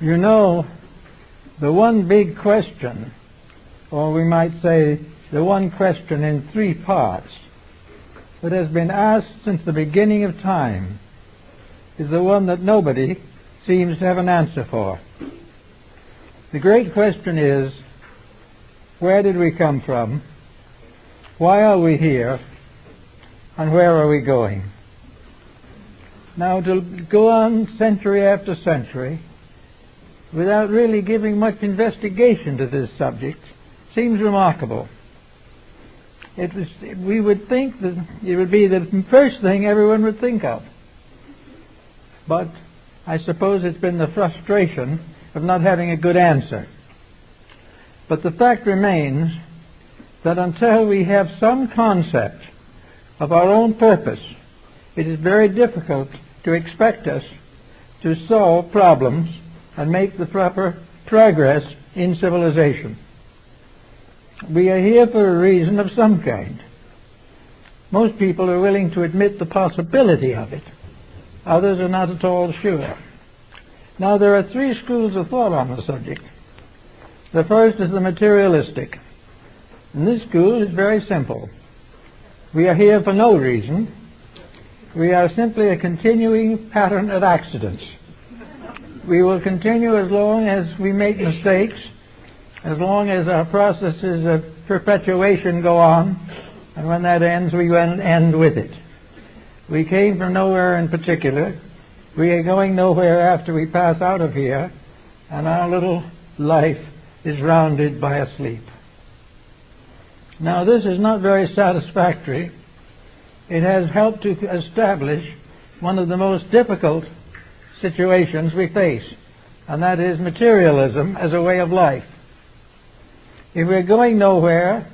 You know, the one big question, or we might say the one question in three parts, that has been asked since the beginning of time, is the one that nobody seems to have an answer for. The great question is, where did we come from? Why are we here? And where are we going? Now, to go on century after century without really giving much investigation to this subject seems remarkable. We would think that it would be the first thing everyone would think of. But I suppose it's been the frustration of not having a good answer. But the fact remains that until we have some concept of our own purpose, it is very difficult to expect us to solve problems and make the proper progress in civilization. We are here for a reason of some kind. Most people are willing to admit the possibility of it. Others are not at all sure. Now, there are three schools of thought on the subject. The first is the materialistic. And this school is very simple. We are here for no reason. We are simply a continuing pattern of accidents. We will continue as long as we make mistakes, as long as our processes of perpetuation go on, and when that ends, we end with it. We came from nowhere in particular. We are going nowhere after we pass out of here, and our little life is rounded by a sleep. Now, this is not very satisfactory. It has helped to establish one of the most difficult situations we face, and that is materialism as a way of life. If we're going nowhere,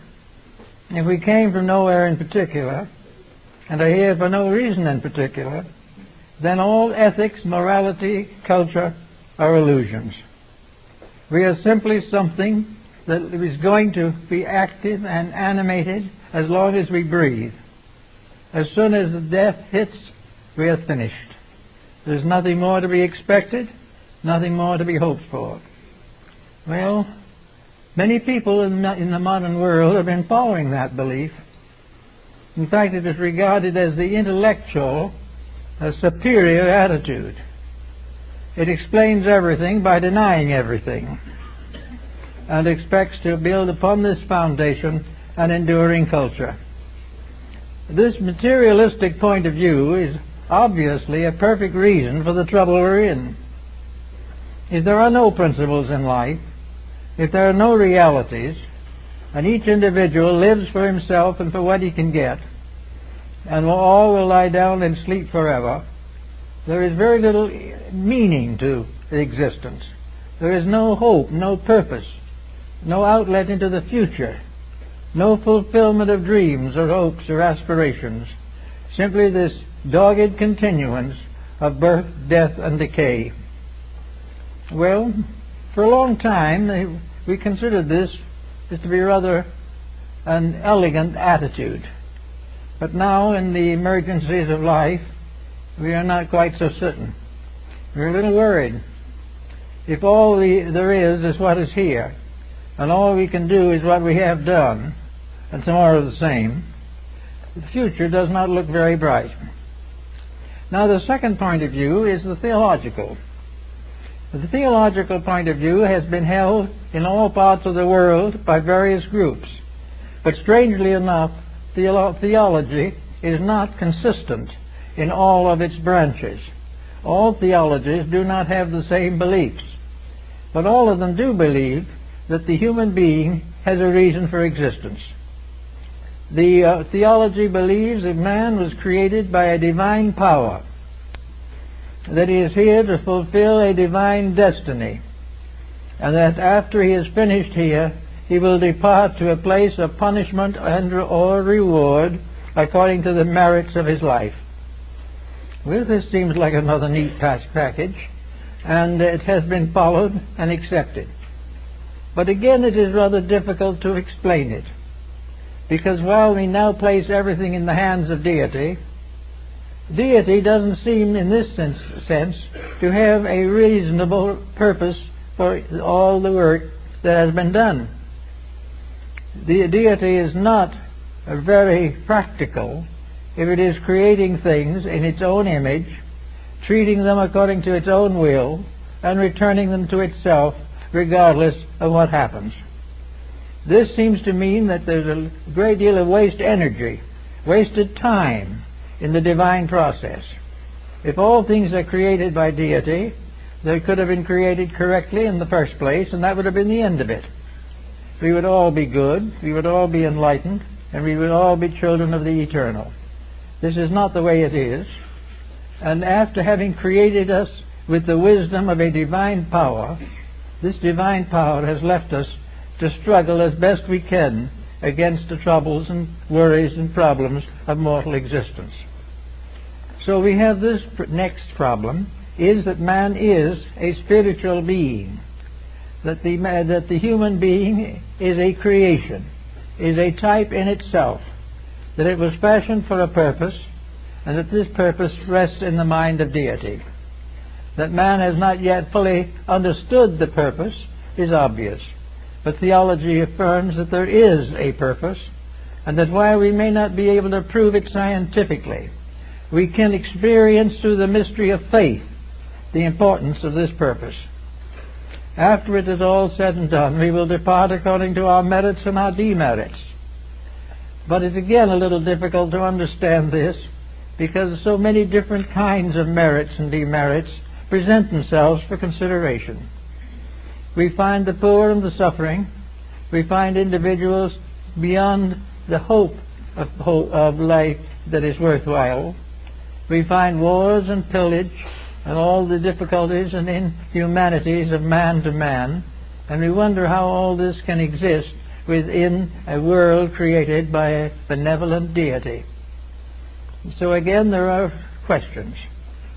if we came from nowhere in particular, and are here for no reason in particular, then all ethics, morality, culture are illusions. We are simply something that is going to be active and animated as long as we breathe. As soon as the death hits, we are finished. There's nothing more to be expected, nothing more to be hoped for. Well, many people in the modern world have been following that belief. In fact, it is regarded as the intellectual, superior attitude. It explains everything by denying everything, and expects to build upon this foundation an enduring culture. This materialistic point of view is obviously a perfect reason for the trouble we're in. If there are no principles in life, if there are no realities, and each individual lives for himself and for what he can get, and all will lie down and sleep forever, there is very little meaning to existence. There is no hope, no purpose, no outlet into the future, no fulfillment of dreams or hopes or aspirations, simply this dogged continuance of birth, death, and decay. Well, for a long time we considered this as to be rather an elegant attitude. But now, in the emergencies of life, we are not quite so certain. We're a little worried. If all there is what is here, and all we can do is what we have done, and some more of the same, the future does not look very bright. Now, the second point of view is the theological. The theological point of view has been held in all parts of the world by various groups. But strangely enough, theology is not consistent in all of its branches. All theologies do not have the same beliefs, but all of them do believe that the human being has a reason for existence. The theology believes that man was created by a divine power, that he is here to fulfill a divine destiny, and that after he is finished here, he will depart to a place of punishment or reward according to the merits of his life. Well, this seems like another neat package, and it has been followed and accepted. But again, it is rather difficult to explain it, because while we now place everything in the hands of deity, Deity doesn't seem in this sense to have a reasonable purpose for all the work that has been done. The deity is not very practical if it is creating things in its own image, treating them according to its own will, and returning them to itself regardless of what happens. This seems to mean that there's a great deal of wasted energy, wasted time in the divine process. If all things are created by deity, they could have been created correctly in the first place, and that would have been the end of it. We would all be good, we would all be enlightened, and we would all be children of the eternal. This is not the way it is. And after having created us with the wisdom of a divine power, this divine power has left us to struggle as best we can against the troubles and worries and problems of mortal existence. So we have this next problem, is that man is a spiritual being, that the human being is a creation, is a type in itself, that it was fashioned for a purpose, and that this purpose rests in the mind of deity. That man has not yet fully understood the purpose is obvious, but theology affirms that there is a purpose, and that while we may not be able to prove it scientifically, we can experience through the mystery of faith the importance of this purpose. After it is all said and done, we will depart according to our merits and our demerits. But it's again a little difficult to understand this, because so many different kinds of merits and demerits present themselves for consideration. We find the poor and the suffering. We find individuals beyond the hope of life that is worthwhile. We find wars and pillage and all the difficulties and inhumanities of man to man, and we wonder how all this can exist within a world created by a benevolent deity. So again, there are questions,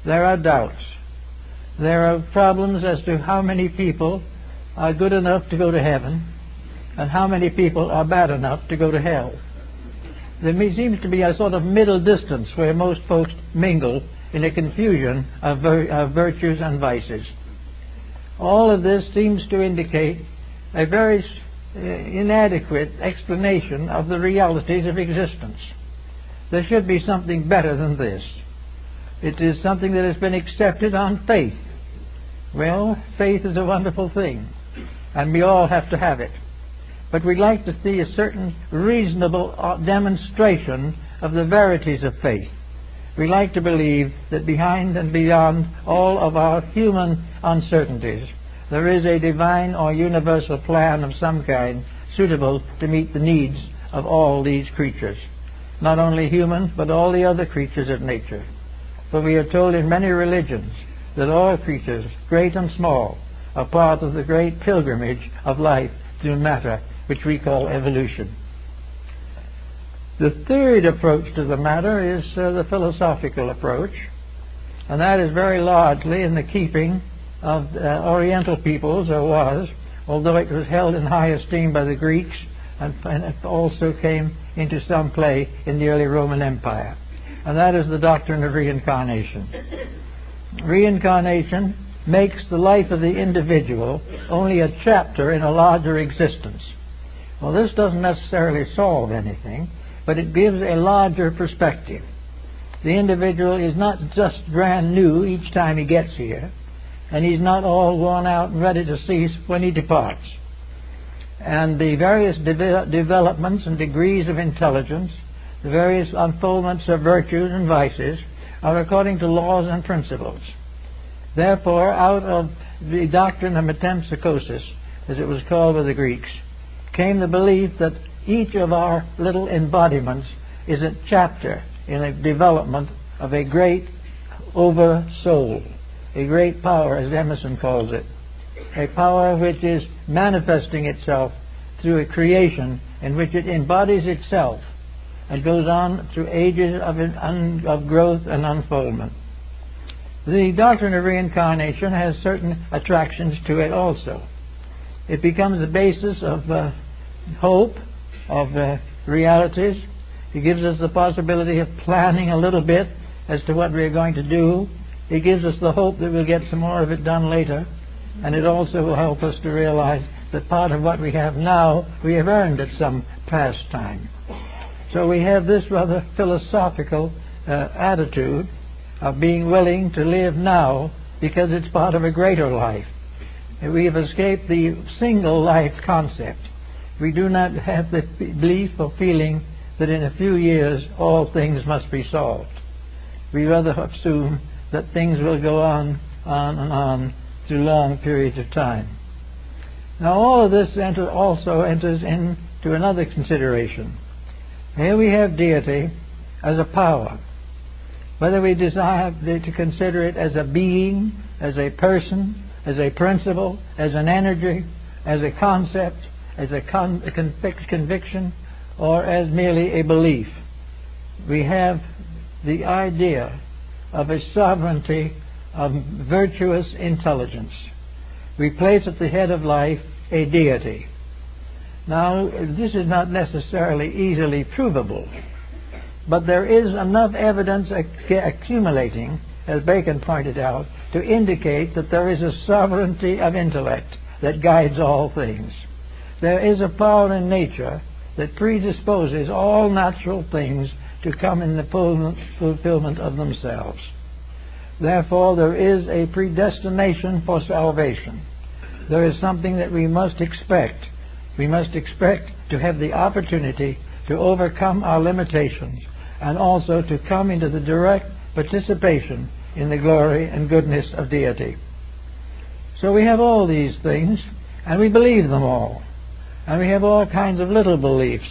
there are doubts, there are problems as to how many people are good enough to go to heaven and how many people are bad enough to go to hell. There seems to be a sort of middle distance where most folks mingle in a confusion of virtues and vices. All of this seems to indicate a very inadequate explanation of the realities of existence. There should be something better than this. It is something that has been accepted on faith. Well, faith is a wonderful thing, and we all have to have it. But we'd like to see a certain reasonable demonstration of the verities of faith. We like to believe that behind and beyond all of our human uncertainties, there is a divine or universal plan of some kind suitable to meet the needs of all these creatures. Not only human, but all the other creatures of nature. For we are told in many religions that all creatures, great and small, are part of the great pilgrimage of life through matter, which we call evolution. The third approach to the matter is the philosophical approach, and that is very largely in the keeping of Oriental peoples, or was, although it was held in high esteem by the Greeks, and it also came into some play in the early Roman Empire, and that is the doctrine of reincarnation. Reincarnation makes the life of the individual only a chapter in a larger existence. Well, this doesn't necessarily solve anything, but it gives a larger perspective. The individual is not just brand new each time he gets here, and he's not all worn out and ready to cease when he departs. And the various developments and degrees of intelligence, the various unfoldments of virtues and vices, are according to laws and principles. Therefore, out of the doctrine of metempsychosis, as it was called by the Greeks, came the belief that each of our little embodiments is a chapter in a development of a great over-soul, a great power, as Emerson calls it, a power which is manifesting itself through a creation in which it embodies itself and goes on through ages of growth and unfoldment. The doctrine of reincarnation has certain attractions to it also. It becomes the basis of hope, of realities. It gives us the possibility of planning a little bit as to what we're going to do. It gives us the hope that we'll get some more of it done later, and it also will help us to realize that part of what we have now we have earned at some past time. So we have this rather philosophical attitude of being willing to live now because it's part of a greater life. We have escaped the single life concept. We do not have the belief or feeling that in a few years all things must be solved. We rather assume that things will go on and on through long periods of time. Now all of this also enters into another consideration. Here we have deity as a power. Whether we desire to consider it as a being, as a person, as a principle, as an energy, as a concept, as a conviction, or as merely a belief, we have the idea of a sovereignty of virtuous intelligence. We place at the head of life a deity. Now, this is not necessarily easily provable, but there is enough evidence accumulating, as Bacon pointed out, to indicate that there is a sovereignty of intellect that guides all things. There is a power in nature that predisposes all natural things to come in the fulfillment of themselves. Therefore, there is a predestination for salvation. There is something that we must expect. We must expect to have the opportunity to overcome our limitations and also to come into the direct participation in the glory and goodness of deity. So we have all these things, and we believe them all. And we have all kinds of little beliefs,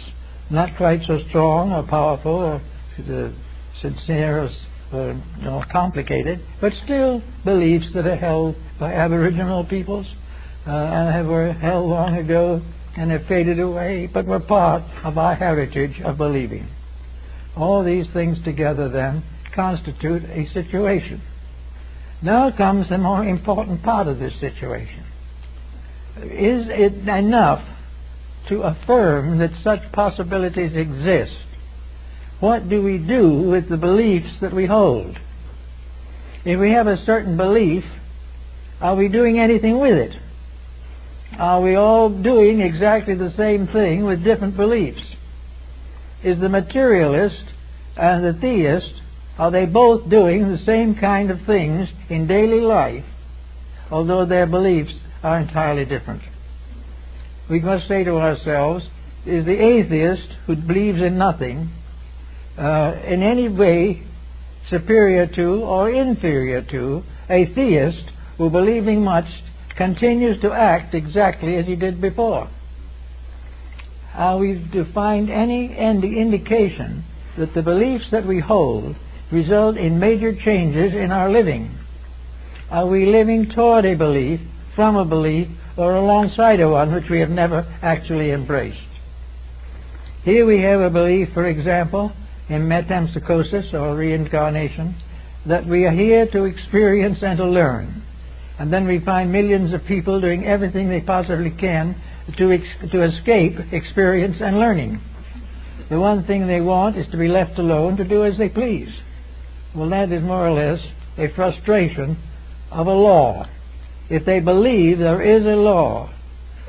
not quite so strong or powerful or sincere or complicated, but still beliefs that are held by Aboriginal peoples and were held long ago and have faded away, but were part of our heritage of believing. All these things together then constitute a situation. Now comes the more important part of this situation. Is it enough to affirm that such possibilities exist? What do we do with the beliefs that we hold? If we have a certain belief, are we doing anything with it? Are we all doing exactly the same thing with different beliefs? Is the materialist and the theist, are they both doing the same kind of things in daily life, although their beliefs are entirely different? We must say to ourselves, is the atheist who believes in nothing in any way superior to or inferior to a theist who, believing much, continues to act exactly as he did before? Are we to find any indication that the beliefs that we hold result in major changes in our living? Are we living toward a belief, from a belief, or alongside of one which we have never actually embraced? Here we have a belief, for example, in metempsychosis or reincarnation, that we are here to experience and to learn. And then we find millions of people doing everything they possibly can to escape experience and learning. The one thing they want is to be left alone to do as they please. Well, that is more or less a frustration of a law. If they believe there is a law,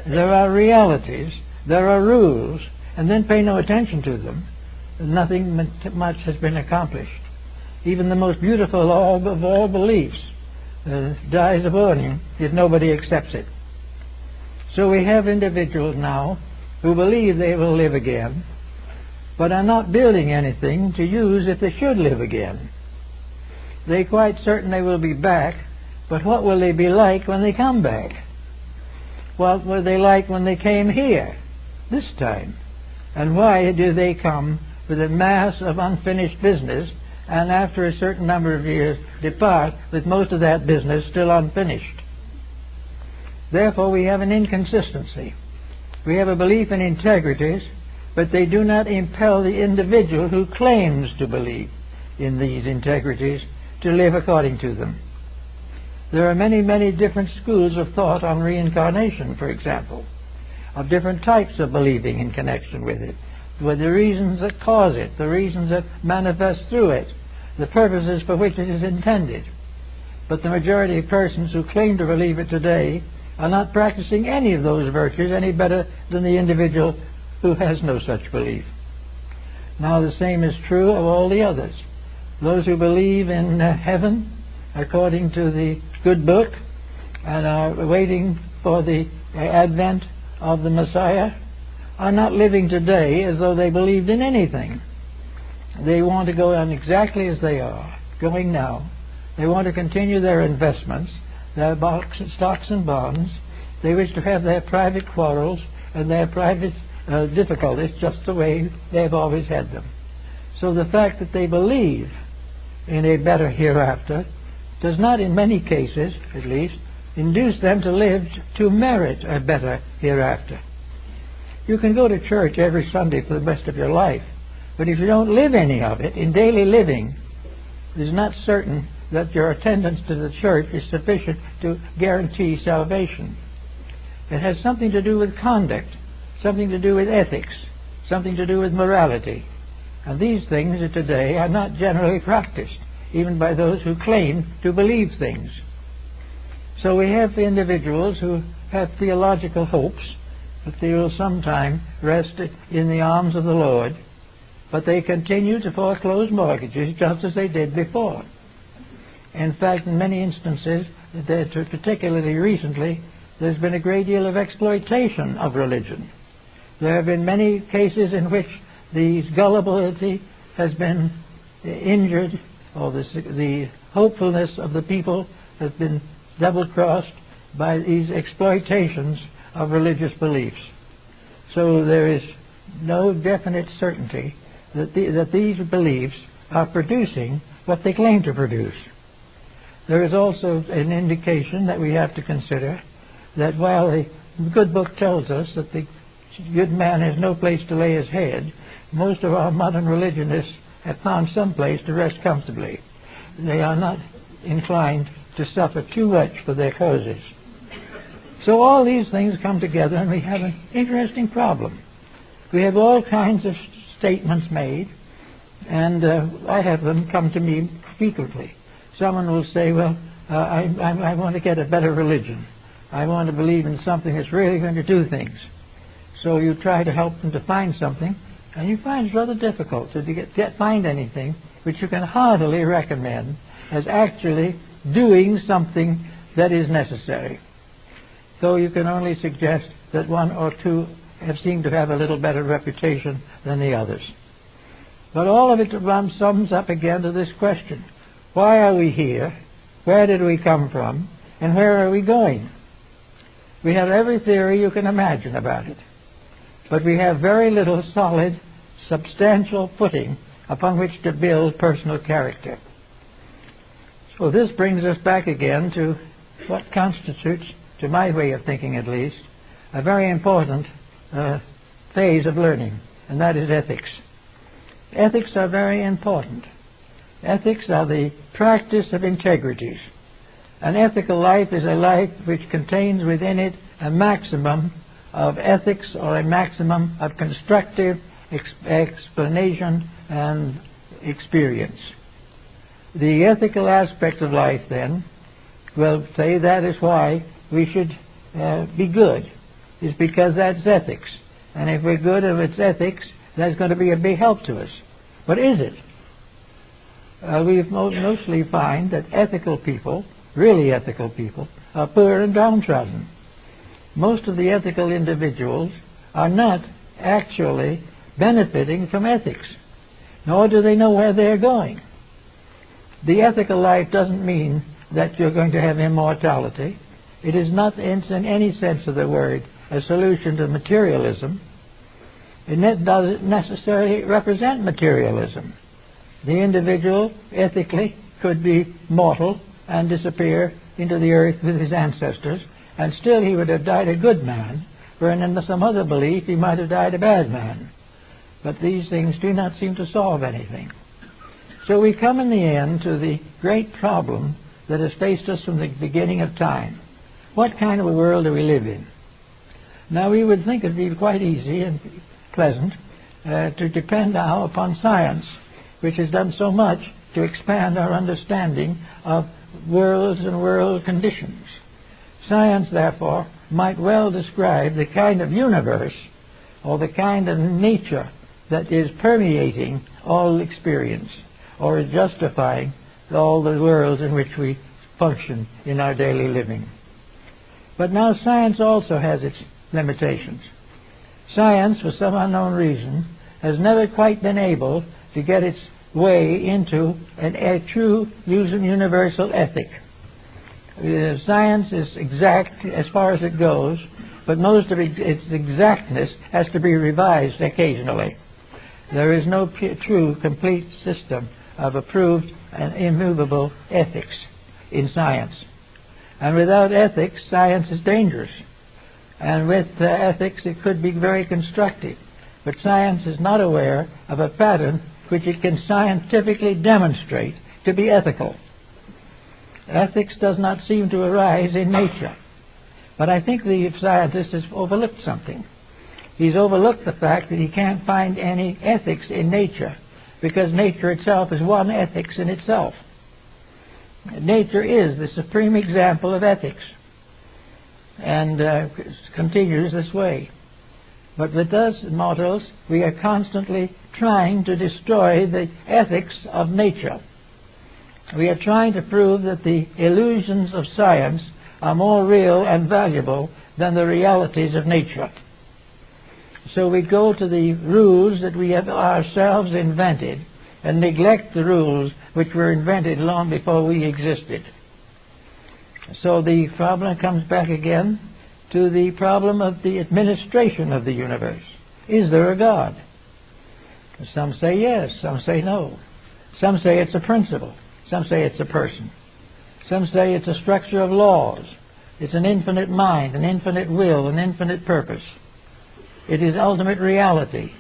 there are realities, there are rules, and then pay no attention to them, nothing much has been accomplished. Even the most beautiful of all beliefs dies of burning if nobody accepts it. So we have individuals now who believe they will live again, but are not building anything to use if they should live again. They're quite certain they will be back, but what will they be like when they come back? What were they like when they came here this time? And why do they come with a mass of unfinished business and after a certain number of years depart with most of that business still unfinished? Therefore we have an inconsistency. We have a belief in integrities, but they do not impel the individual who claims to believe in these integrities to live according to them. There are many, many different schools of thought on reincarnation, for example, of different types of believing in connection with it, with the reasons that cause it, the reasons that manifest through it, the purposes for which it is intended. But the majority of persons who claim to believe it today are not practicing any of those virtues any better than the individual who has no such belief. Now the same is true of all the others. Those who believe in heaven according to the good book and are waiting for the advent of the Messiah are not living today as though they believed in anything. They want to go on exactly as they are, going now. They want to continue their investments, their stocks and bonds. They wish to have their private quarrels and their private difficulties just the way they've always had them. So the fact that they believe in a better hereafter does not, in many cases at least, induce them to live to merit a better hereafter. You can go to church every Sunday for the rest of your life, but if you don't live any of it in daily living, it is not certain that your attendance to the church is sufficient to guarantee salvation. It has something to do with conduct, something to do with ethics, something to do with morality. And these things today are not generally practiced, even by those who claim to believe things. So we have individuals who have theological hopes that they will sometime rest in the arms of the Lord, but they continue to foreclose mortgages just as they did before. In fact, in many instances, particularly recently, there's been a great deal of exploitation of religion. There have been many cases in which the gullibility has been injured, or the hopefulness of the people has been double-crossed by these exploitations of religious beliefs. So there is no definite certainty that these beliefs are producing what they claim to produce. There is also an indication that we have to consider that while the good book tells us that the good man has no place to lay his head, most of our modern religionists have found some place to rest comfortably. They are not inclined to suffer too much for their causes. So all these things come together and we have an interesting problem. We have all kinds of statements made, and I have them come to me frequently. Someone will say, well, I want to get a better religion. I want to believe in something that's really going to do things. So you try to help them to find something, and you find it's rather difficult to find anything which you can heartily recommend as actually doing something that is necessary. So you can only suggest that one or two have seemed to have a little better reputation than the others. But all of it sums up again to this question: why are we here? Where did we come from? And where are we going? We have every theory you can imagine about it, but we have very little solid, substantial footing upon which to build personal character. So this brings us back again to what constitutes, to my way of thinking at least, a very important phase of learning, and that is ethics. Ethics are very important. Ethics are the practice of integrities. An ethical life is a life which contains within it a maximum of ethics or a maximum of constructive explanation and experience. The ethical aspect of life, then, will say that is why we should be good, is because that's ethics. And if we're good and it's ethics, that's going to be a big help to us. But is it? We mostly find that ethical people, really ethical people, are poor and downtrodden. Most of the ethical individuals are not actually benefiting from ethics, nor do they know where they're going. The ethical life doesn't mean that you're going to have immortality. It is not, in any sense of the word, a solution to materialism. It doesn't necessarily represent materialism. The individual, ethically, could be mortal and disappear into the earth with his ancestors, and still he would have died a good man, where in some other belief he might have died a bad man. But these things do not seem to solve anything. So we come in the end to the great problem that has faced us from the beginning of time. What kind of a world do we live in? Now we would think it would be quite easy and pleasant to depend now upon science, which has done so much to expand our understanding of worlds and world conditions. Science, therefore, might well describe the kind of universe or the kind of nature that is permeating all experience or is justifying all the worlds in which we function in our daily living. But now science also has its limitations. Science, for some unknown reason, has never quite been able to get its way into a true universal ethic. Science is exact as far as it goes, but most of its exactness has to be revised occasionally. There is no true, complete system of approved and immovable ethics in science. And without ethics, science is dangerous. And with ethics, it could be very constructive. But science is not aware of a pattern which it can scientifically demonstrate to be ethical. Ethics does not seem to arise in nature. But I think the scientist has overlooked something. He's overlooked the fact that he can't find any ethics in nature, because nature itself is one ethics in itself. Nature is the supreme example of ethics, and continues this way. But with us mortals, we are constantly trying to destroy the ethics of nature. We are trying to prove that the illusions of science are more real and valuable than the realities of nature. So we go to the rules that we have ourselves invented and neglect the rules which were invented long before we existed. So the problem comes back again to the problem of the administration of the universe. Is there a God? Some say yes, some say no. Some say it's a principle. Some say it's a person. Some say it's a structure of laws. It's an infinite mind, an infinite will, an infinite purpose. It is ultimate reality.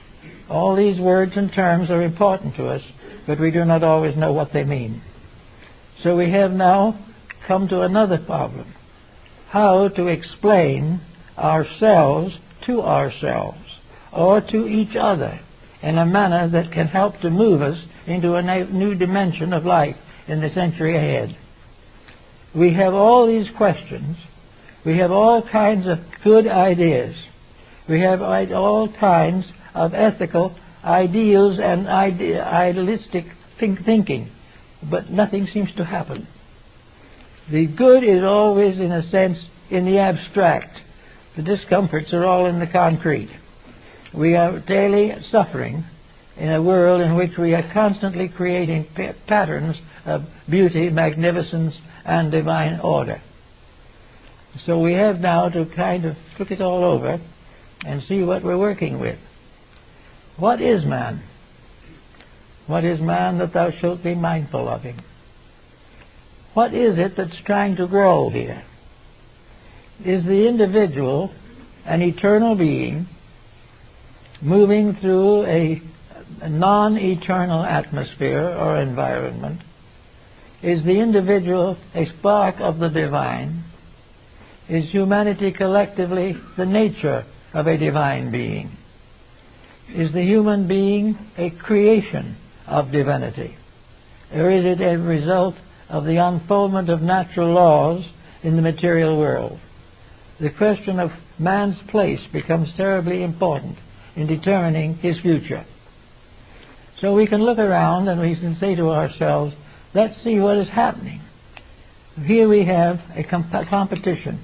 All these words and terms are important to us, but we do not always know what they mean. So we have now come to another problem: how to explain ourselves to ourselves or to each other in a manner that can help to move us into a new dimension of life in the century ahead. We have all these questions. We have all kinds of good ideas. We have all kinds of ethical ideals and idealistic thinking, but nothing seems to happen. The good is always, in a sense, in the abstract. The discomforts are all in the concrete. We are daily suffering in a world in which we are constantly creating patterns of beauty, magnificence, and divine order. So we have now to kind of look it all over and see what we're working with. What is man? What is man that thou shalt be mindful of him? What is it that's trying to grow here? Is the individual an eternal being moving through a non-eternal atmosphere or environment? Is the individual a spark of the divine? Is humanity collectively the nature of a divine being? Is the human being a creation of divinity? Or is it a result of the unfoldment of natural laws in the material world? The question of man's place becomes terribly important in determining his future. So we can look around and we can say to ourselves, let's see what is happening. Here we have a competition.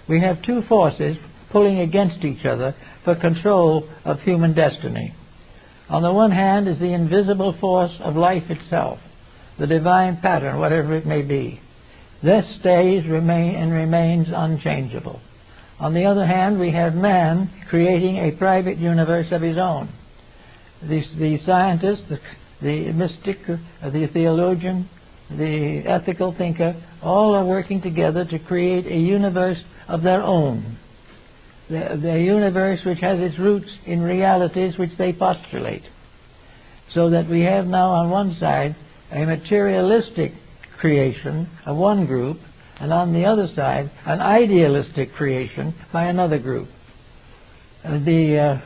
We have two forces pulling against each other for control of human destiny. On the one hand is the invisible force of life itself, the divine pattern, whatever it may be. This remains unchangeable. On the other hand, we have man creating a private universe of his own. The scientist, the mystic, the theologian, the ethical thinker, all are working together to create a universe of their own. The universe which has its roots in realities which they postulate. So that we have now on one side a materialistic creation of one group, and on the other side an idealistic creation by another group. The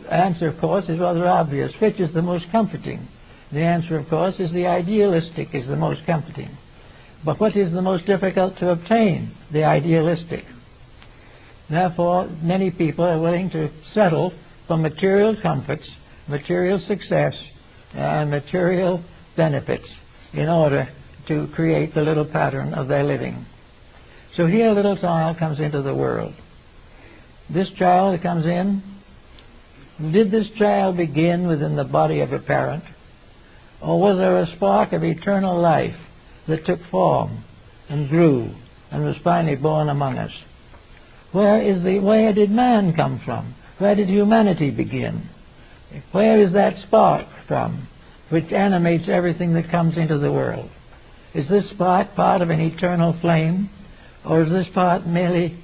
answer, of course, is rather obvious. Which is the most comforting? The answer, of course, is the idealistic is the most comforting. But what is the most difficult to obtain? The idealistic. Therefore, many people are willing to settle for material comforts, material success, and material benefits in order to create the little pattern of their living. So here a little child comes into the world. This child that comes in, did this child begin within the body of a parent? Or was there a spark of eternal life that took form and grew and was finally born among us? Where did man come from? Where did humanity begin? Where is that spark from which animates everything that comes into the world? Is this spark part of an eternal flame? Or is this spark merely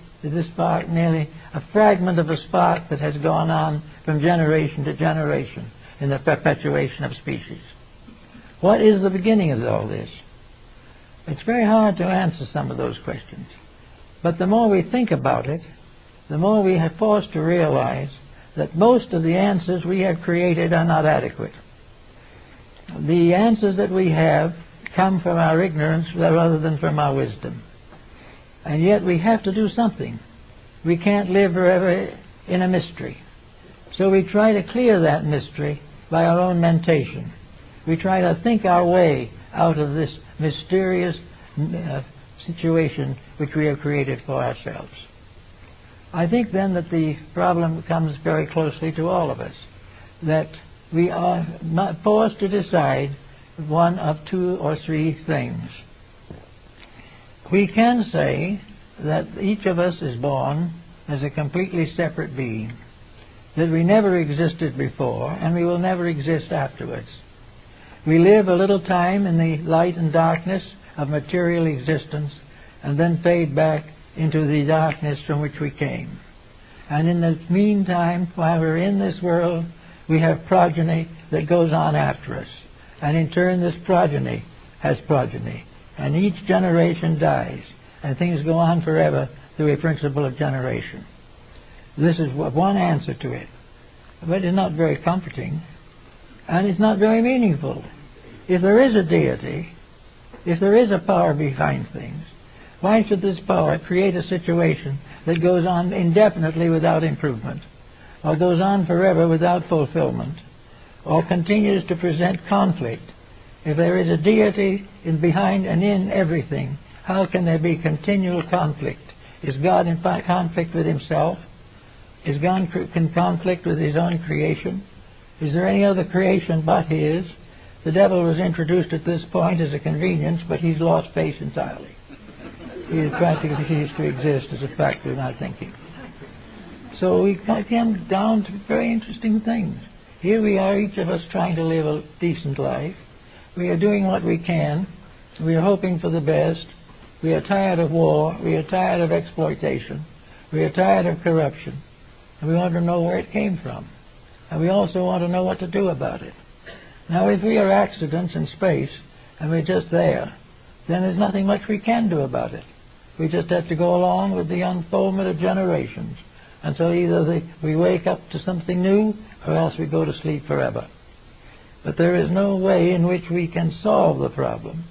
a fragment of a spark that has gone on from generation to generation in the perpetuation of species? What is the beginning of all this? It's very hard to answer some of those questions. But the more we think about it, the more we are forced to realize that most of the answers we have created are not adequate. The answers that we have come from our ignorance rather than from our wisdom. And yet we have to do something. We can't live forever in a mystery. So we try to clear that mystery by our own mentation. We try to think our way out of this mysterious situation which we have created for ourselves. I think then that the problem comes very closely to all of us, that we are not forced to decide one of two or three things. We can say that each of us is born as a completely separate being, that we never existed before and we will never exist afterwards. We live a little time in the light and darkness of material existence and then fade back into the darkness from which we came. And in the meantime, while we're in this world, we have progeny that goes on after us. And in turn, this progeny has progeny. And each generation dies, and things go on forever through a principle of generation. This is one answer to it. But it's not very comforting, and it's not very meaningful. If there is a deity, if there is a power behind things, why should this power create a situation that goes on indefinitely without improvement, or goes on forever without fulfillment, or continues to present conflict? If there is a deity behind and in everything, how can there be continual conflict? Is God in conflict with himself? Is God in conflict with his own creation? Is there any other creation but his? The devil was introduced at this point as a convenience, but he's lost face entirely. He has practically ceased to exist as a factor in our thinking. So we come down to very interesting things. Here we are, each of us trying to live a decent life. We are doing what we can. We are hoping for the best. We are tired of war. We are tired of exploitation. We are tired of corruption. And we want to know where it came from. And we also want to know what to do about it. Now, if we are accidents in space and we're just there, then there's nothing much we can do about it. We just have to go along with the unfoldment of generations until either we wake up to something new or else we go to sleep forever. But there is no way in which we can solve the problem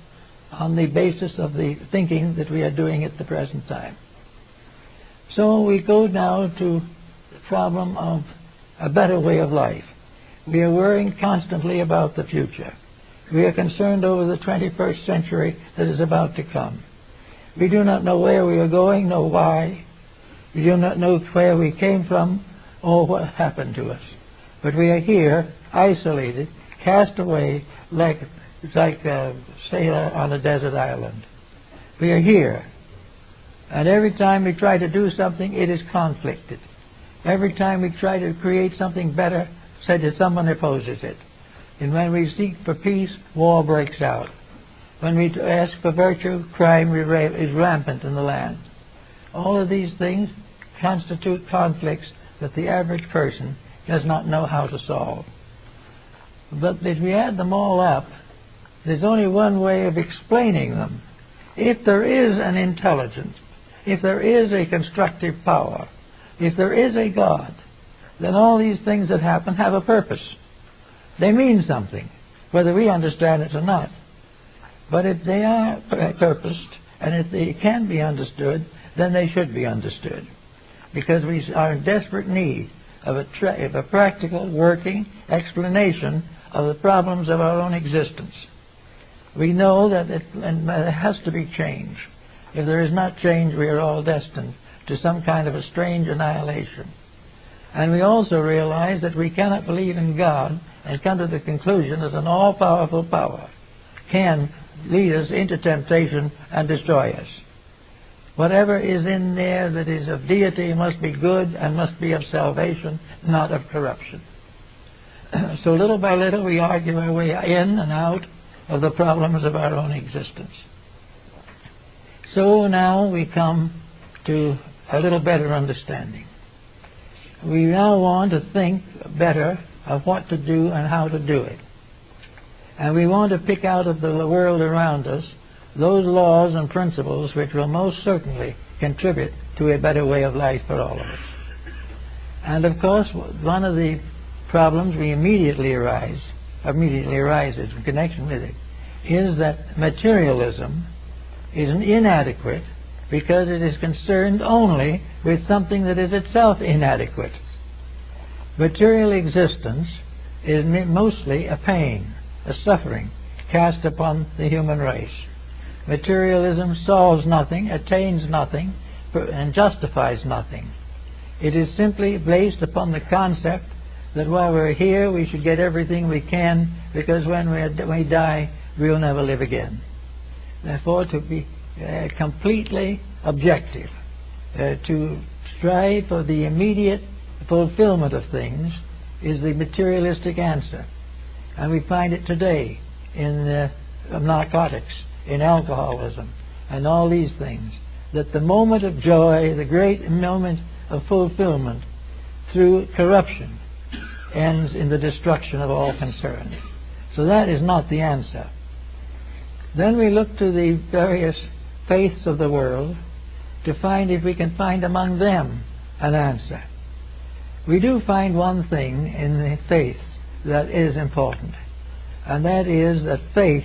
on the basis of the thinking that we are doing at the present time. So we go now to the problem of a better way of life. We are worrying constantly about the future. We are concerned over the 21st century that is about to come. We do not know where we are going, nor why. We do not know where we came from or what happened to us. But we are here, isolated, cast away like a sailor on a desert island. We are here. And every time we try to do something, it is conflicted. Every time we try to create something better, said that someone opposes it. And when we seek for peace, war breaks out. When we ask for virtue, crime is rampant in the land. All of these things constitute conflicts that the average person does not know how to solve. But if we add them all up, there's only one way of explaining them. If there is an intelligence, if there is a constructive power, if there is a God, then all these things that happen have a purpose. They mean something. whether we understand it or not. But if they are purposed, and if they can be understood, then they should be understood, because we are in desperate need of a practical, working explanation of the problems of our own existence. We know that it has to be change. If there is not change, we are all destined to some kind of a strange annihilation. And we also realize that we cannot believe in God and come to the conclusion that an all-powerful power can lead us into temptation and destroy us. Whatever is in there that is of deity must be good and must be of salvation, not of corruption. So little by little we argue our way in and out of the problems of our own existence. So now we come to a little better understanding. We now want to think better of what to do and how to do it. And we want to pick out of the world around us those laws and principles which will most certainly contribute to a better way of life for all of us. And of course, one of the problems we immediately arises in connection with it is that materialism is inadequate because it is concerned only with something that is itself inadequate. Material existence is mostly a pain, a suffering cast upon the human race. Materialism solves nothing, attains nothing, and justifies nothing. It is simply based upon the concept that while we're here we should get everything we can, because when we die we'll never live again. Therefore, to be completely objective, to strive for the immediate fulfillment of things is the materialistic answer. And we find it today in narcotics, in alcoholism, and all these things, that the moment of joy, the great moment of fulfillment through corruption, ends in the destruction of all concerned. So that is not the answer. Then we look to the various faiths of the world to find if we can find among them an answer. We do find one thing in the faiths that is important, and that is that faith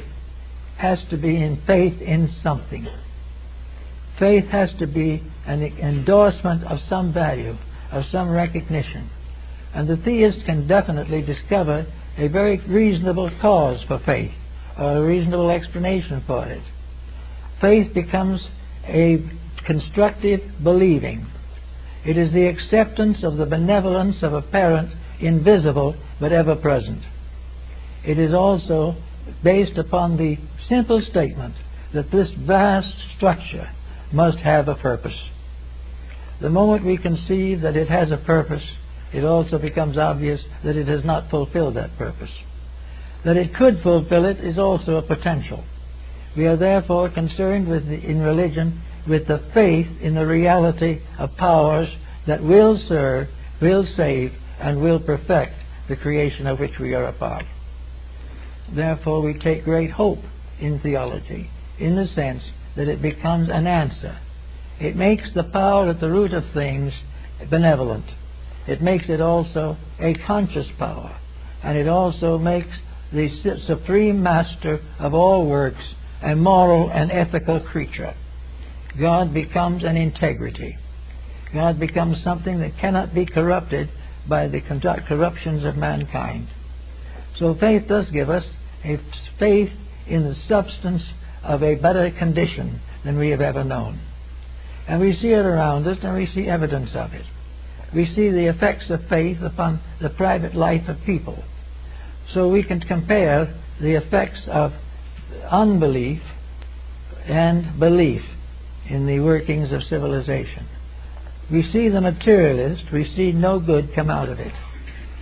has to be faith in something. Faith has to be an endorsement of some value, of some recognition. And the theist can definitely discover a very reasonable cause for faith, or a reasonable explanation for it. Faith becomes a constructive believing. It is the acceptance of the benevolence of a parent, invisible but ever present. It is also based upon the simple statement that this vast structure must have a purpose. The moment we conceive that it has a purpose, it also becomes obvious that it has not fulfilled that purpose. That it could fulfill it is also a potential. We are therefore concerned in religion with the faith in the reality of powers that will serve, will save, and will perfect the creation of which we are a part. Therefore we take great hope in theology, in the sense that it becomes an answer. It makes the power at the root of things benevolent. It makes it also a conscious power, and it also makes the supreme master of all works a moral and ethical creature. God becomes an integrity. God becomes something that cannot be corrupted by the corruptions of mankind. So faith does give us a faith in the substance of a better condition than we have ever known. And we see it around us, and we see evidence of it. We see the effects of faith upon the private life of people. So we can compare the effects of unbelief and belief in the workings of civilization. We see the materialist, we see no good come out of it.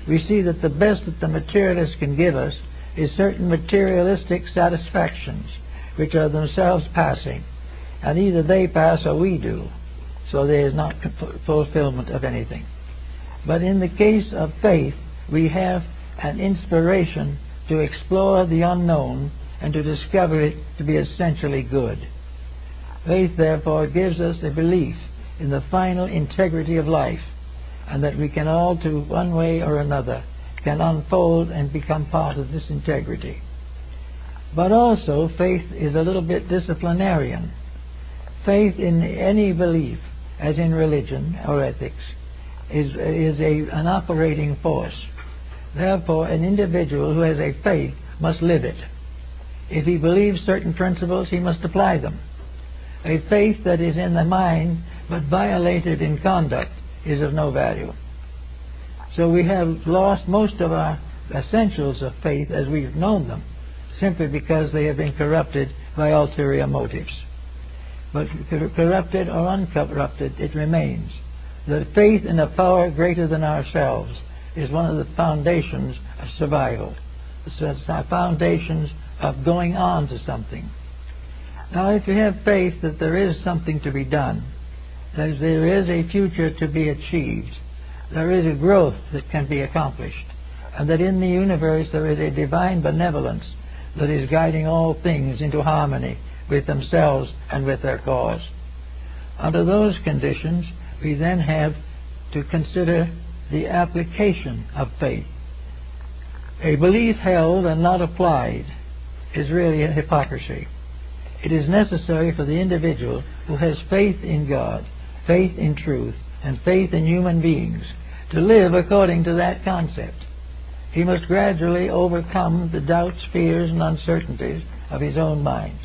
We see that the best that the materialist can give us is certain materialistic satisfactions which are themselves passing, and either they pass or we do, so there is not fulfillment of anything. But in the case of faith, we have an inspiration to explore the unknown and to discover it to be essentially good. Faith, therefore, gives us a belief in the final integrity of life, and that we can all, to one way or another, can unfold and become part of this integrity. But also faith is a little bit disciplinarian. Faith in any belief, as in religion or ethics, is an operating force. Therefore, an individual who has a faith must live it. If he believes certain principles, he must apply them. A faith that is in the mind but violated in conduct is of no value. So we have lost most of our essentials of faith as we've known them, simply because they have been corrupted by ulterior motives. But corrupted or uncorrupted, it remains. The faith in a power greater than ourselves is one of the foundations of survival. It's the foundations of going on to something. Now, if you have faith that there is something to be done, that there is a future to be achieved, there is a growth that can be accomplished, and that in the universe there is a divine benevolence that is guiding all things into harmony with themselves and with their cause. Under those conditions, we then have to consider the application of faith. A belief held and not applied is really a hypocrisy. It is necessary for the individual who has faith in God, faith in truth, and faith in human beings to live according to that concept. He must gradually overcome the doubts, fears, and uncertainties of his own mind.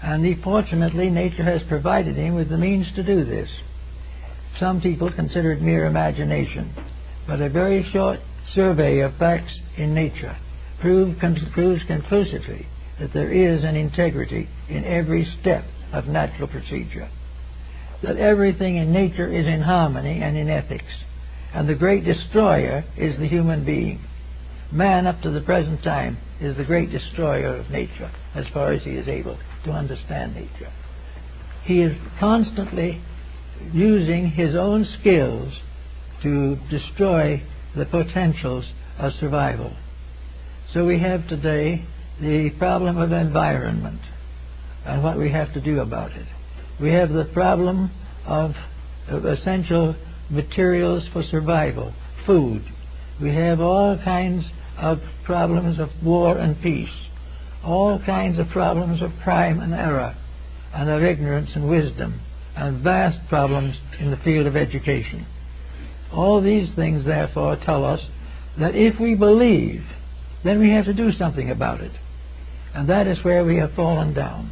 And fortunately, nature has provided him with the means to do this. Some people consider it mere imagination, but a very short survey of facts in nature proves conclusively that there is an integrity in every step of natural procedure, that everything in nature is in harmony and in ethics, and the great destroyer is the human being. Man, up to the present time, is the great destroyer of nature, as far as he is able to understand nature. He is constantly using his own skills to destroy the potentials of survival. So we have today the problem of environment and what we have to do about it. We have the problem of essential materials for survival, food. We have all kinds of problems of war and peace, all kinds of problems of crime and error, and of ignorance and wisdom, and vast problems in the field of education. All these things, therefore, tell us that if we believe, then we have to do something about it. And that is where we have fallen down.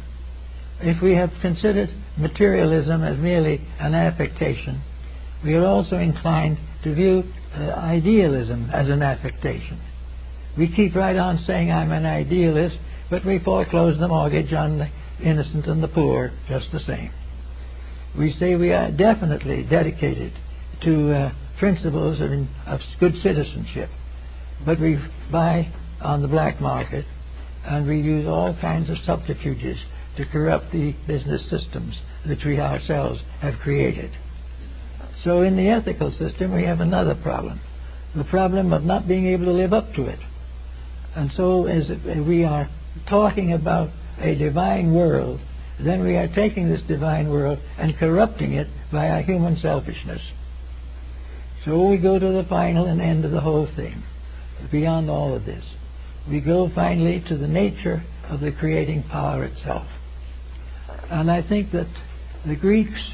If we have considered materialism as merely an affectation, we are also inclined to view idealism as an affectation. We keep right on saying, I'm an idealist, but we foreclose the mortgage on the innocent and the poor just the same. We say we are definitely dedicated to principles of good citizenship, but we buy on the black market and we use all kinds of subterfuges to corrupt the business systems which we ourselves have created. So in the ethical system we have another problem, the problem of not being able to live up to it. And so as we are talking about a divine world, then we are taking this divine world and corrupting it by our human selfishness. So we go to the final and end of the whole thing. Beyond all of this, we go finally to the nature of the creating power itself. And I think that the Greeks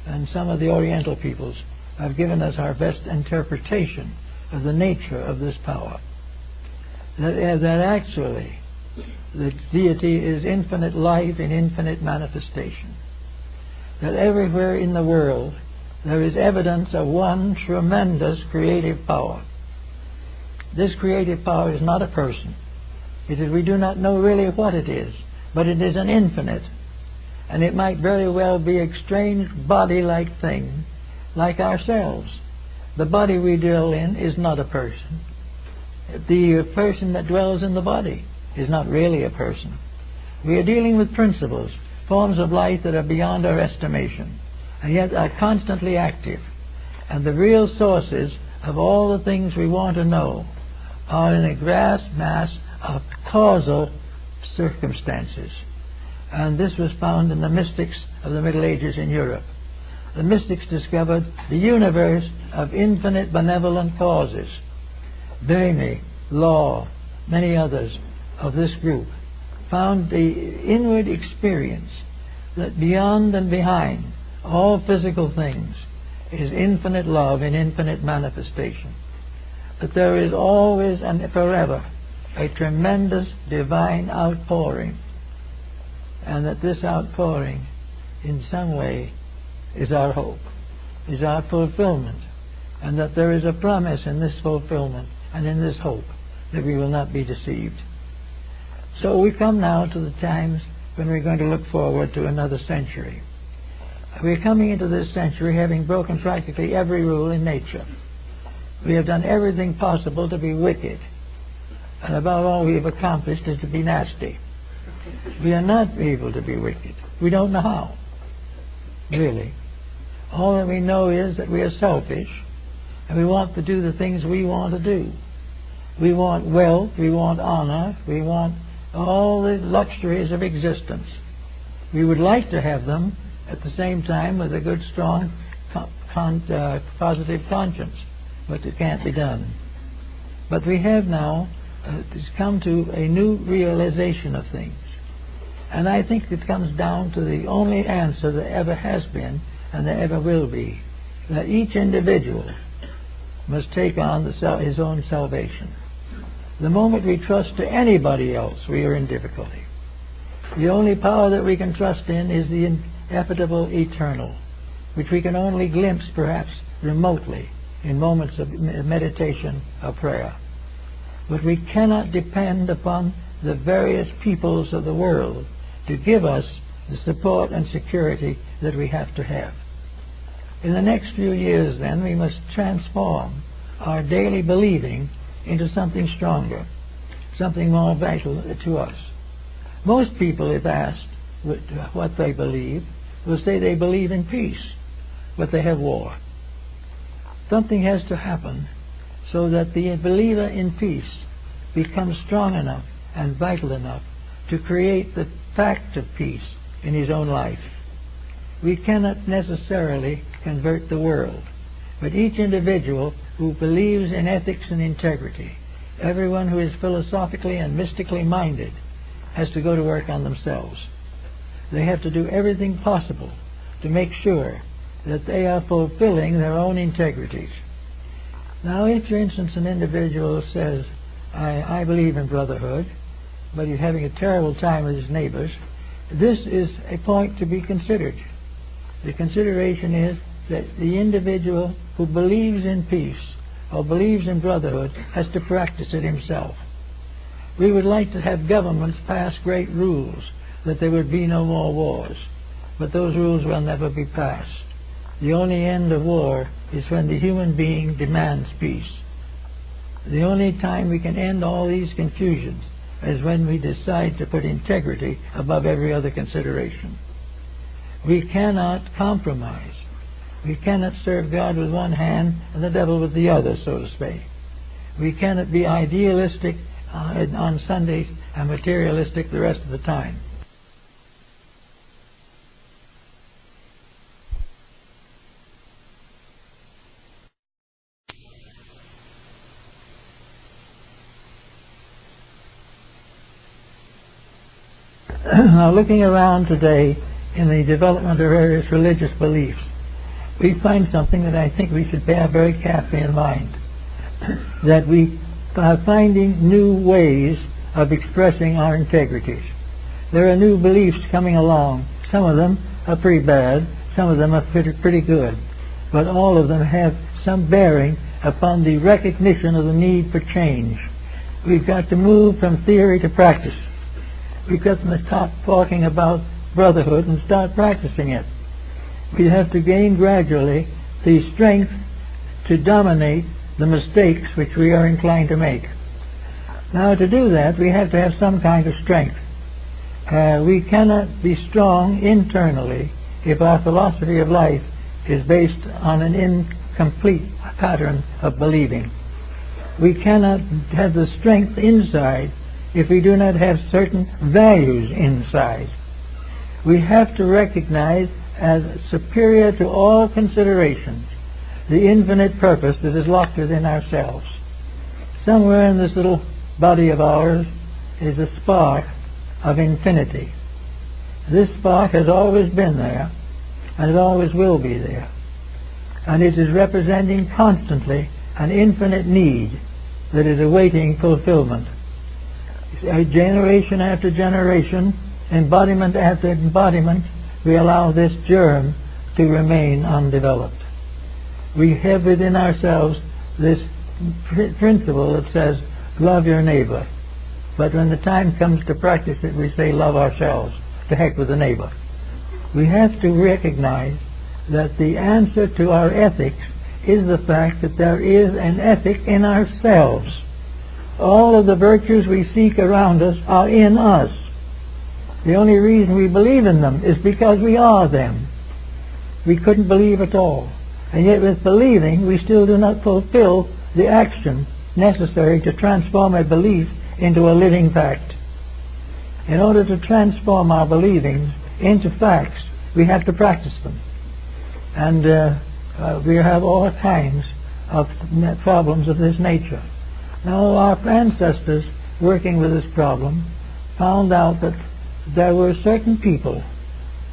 and some of the Oriental peoples have given us our best interpretation of the nature of this power. That actually the deity is infinite life in infinite manifestation. That everywhere in the world there is evidence of one tremendous creative power. This creative power is not a person. It is, we do not know really what it is, but it is an infinite. And it might very well be a strange body-like thing, like ourselves. The body we dwell in is not a person. The person that dwells in the body is not really a person. We are dealing with principles, forms of life that are beyond our estimation, and yet are constantly active. And the real sources of all the things we want to know are in a vast mass of causal circumstances. And this was found in the mystics of the Middle Ages in Europe. The mystics discovered the universe of infinite benevolent causes. Berney, Law, many others of this group found the inward experience that beyond and behind all physical things is infinite love in infinite manifestation. That there is always and forever a tremendous divine outpouring, and that this outpouring in some way is our hope, is our fulfillment, and that there is a promise in this fulfillment and in this hope that we will not be deceived. So we come now to the times when we're going to look forward to another century. We're coming into this century having broken practically every rule in nature. We have done everything possible to be wicked, and about all we have accomplished is to be nasty. We are not able to be wicked. We don't know how, really. All that we know is that we are selfish, and we want to do the things we want to do. We want wealth, we want honor, we want all the luxuries of existence. We would like to have them at the same time with a good, strong, positive conscience, but it can't be done. But we have now come to a new realization of things. And I think it comes down to the only answer that ever has been and there ever will be, that each individual must take on his own salvation. The moment we trust to anybody else, we are in difficulty. The only power that we can trust in is the ineffable eternal, which we can only glimpse perhaps remotely in moments of meditation or prayer. But we cannot depend upon the various peoples of the world to give us the support and security that we have to have. In the next few years, then, we must transform our daily believing into something stronger, something more vital to us. Most people, if asked what they believe, will say they believe in peace, but they have war. Something has to happen so that the believer in peace becomes strong enough and vital enough to create the fact of peace in his own life. We cannot necessarily convert the world, but each individual who believes in ethics and integrity, everyone who is philosophically and mystically minded, has to go to work on themselves. They have to do everything possible to make sure that they are fulfilling their own integrities. Now, if, for instance, an individual says, I believe in brotherhood, but he's having a terrible time with his neighbors, this is a point to be considered. The consideration is that the individual who believes in peace or believes in brotherhood has to practice it himself. We would like to have governments pass great rules that there would be no more wars, but those rules will never be passed. The only end of war is when the human being demands peace. The only time we can end all these confusions is when we decide to put integrity above every other consideration. We cannot compromise. We cannot serve God with one hand and the devil with the other, so to speak. We cannot be idealistic on Sundays and materialistic the rest of the time. Now, looking around today in the development of various religious beliefs, we find something that I think we should bear very carefully in mind, that we are finding new ways of expressing our integrities. There are new beliefs coming along. Some of them are pretty bad, some of them are pretty good, but all of them have some bearing upon the recognition of the need for change. We've got to move from theory to practice. We've got to stop talking about brotherhood and start practicing it. We have to gain gradually the strength to dominate the mistakes which we are inclined to make. Now, to do that, we have to have some kind of strength. We cannot be strong internally if our philosophy of life is based on an incomplete pattern of believing. We cannot have the strength inside if we do not have certain values inside. We have to recognize as superior to all considerations the infinite purpose that is locked within ourselves. Somewhere in this little body of ours is a spark of infinity. This spark has always been there, and it always will be there. And it is representing constantly an infinite need that is awaiting fulfillment. Generation after generation, embodiment after embodiment, we allow this germ to remain undeveloped. We have within ourselves this principle that says, love your neighbor. But when the time comes to practice it, we say, love ourselves. To heck with the neighbor. We have to recognize that the answer to our ethics is the fact that there is an ethic in ourselves. All of the virtues we seek around us are in us. The only reason we believe in them is because we are them. We couldn't believe at all. And yet with believing, we still do not fulfill the action necessary to transform a belief into a living fact. In order to transform our believings into facts, we have to practice them. And we have all kinds of problems of this nature. Now, our ancestors working with this problem found out that there were certain people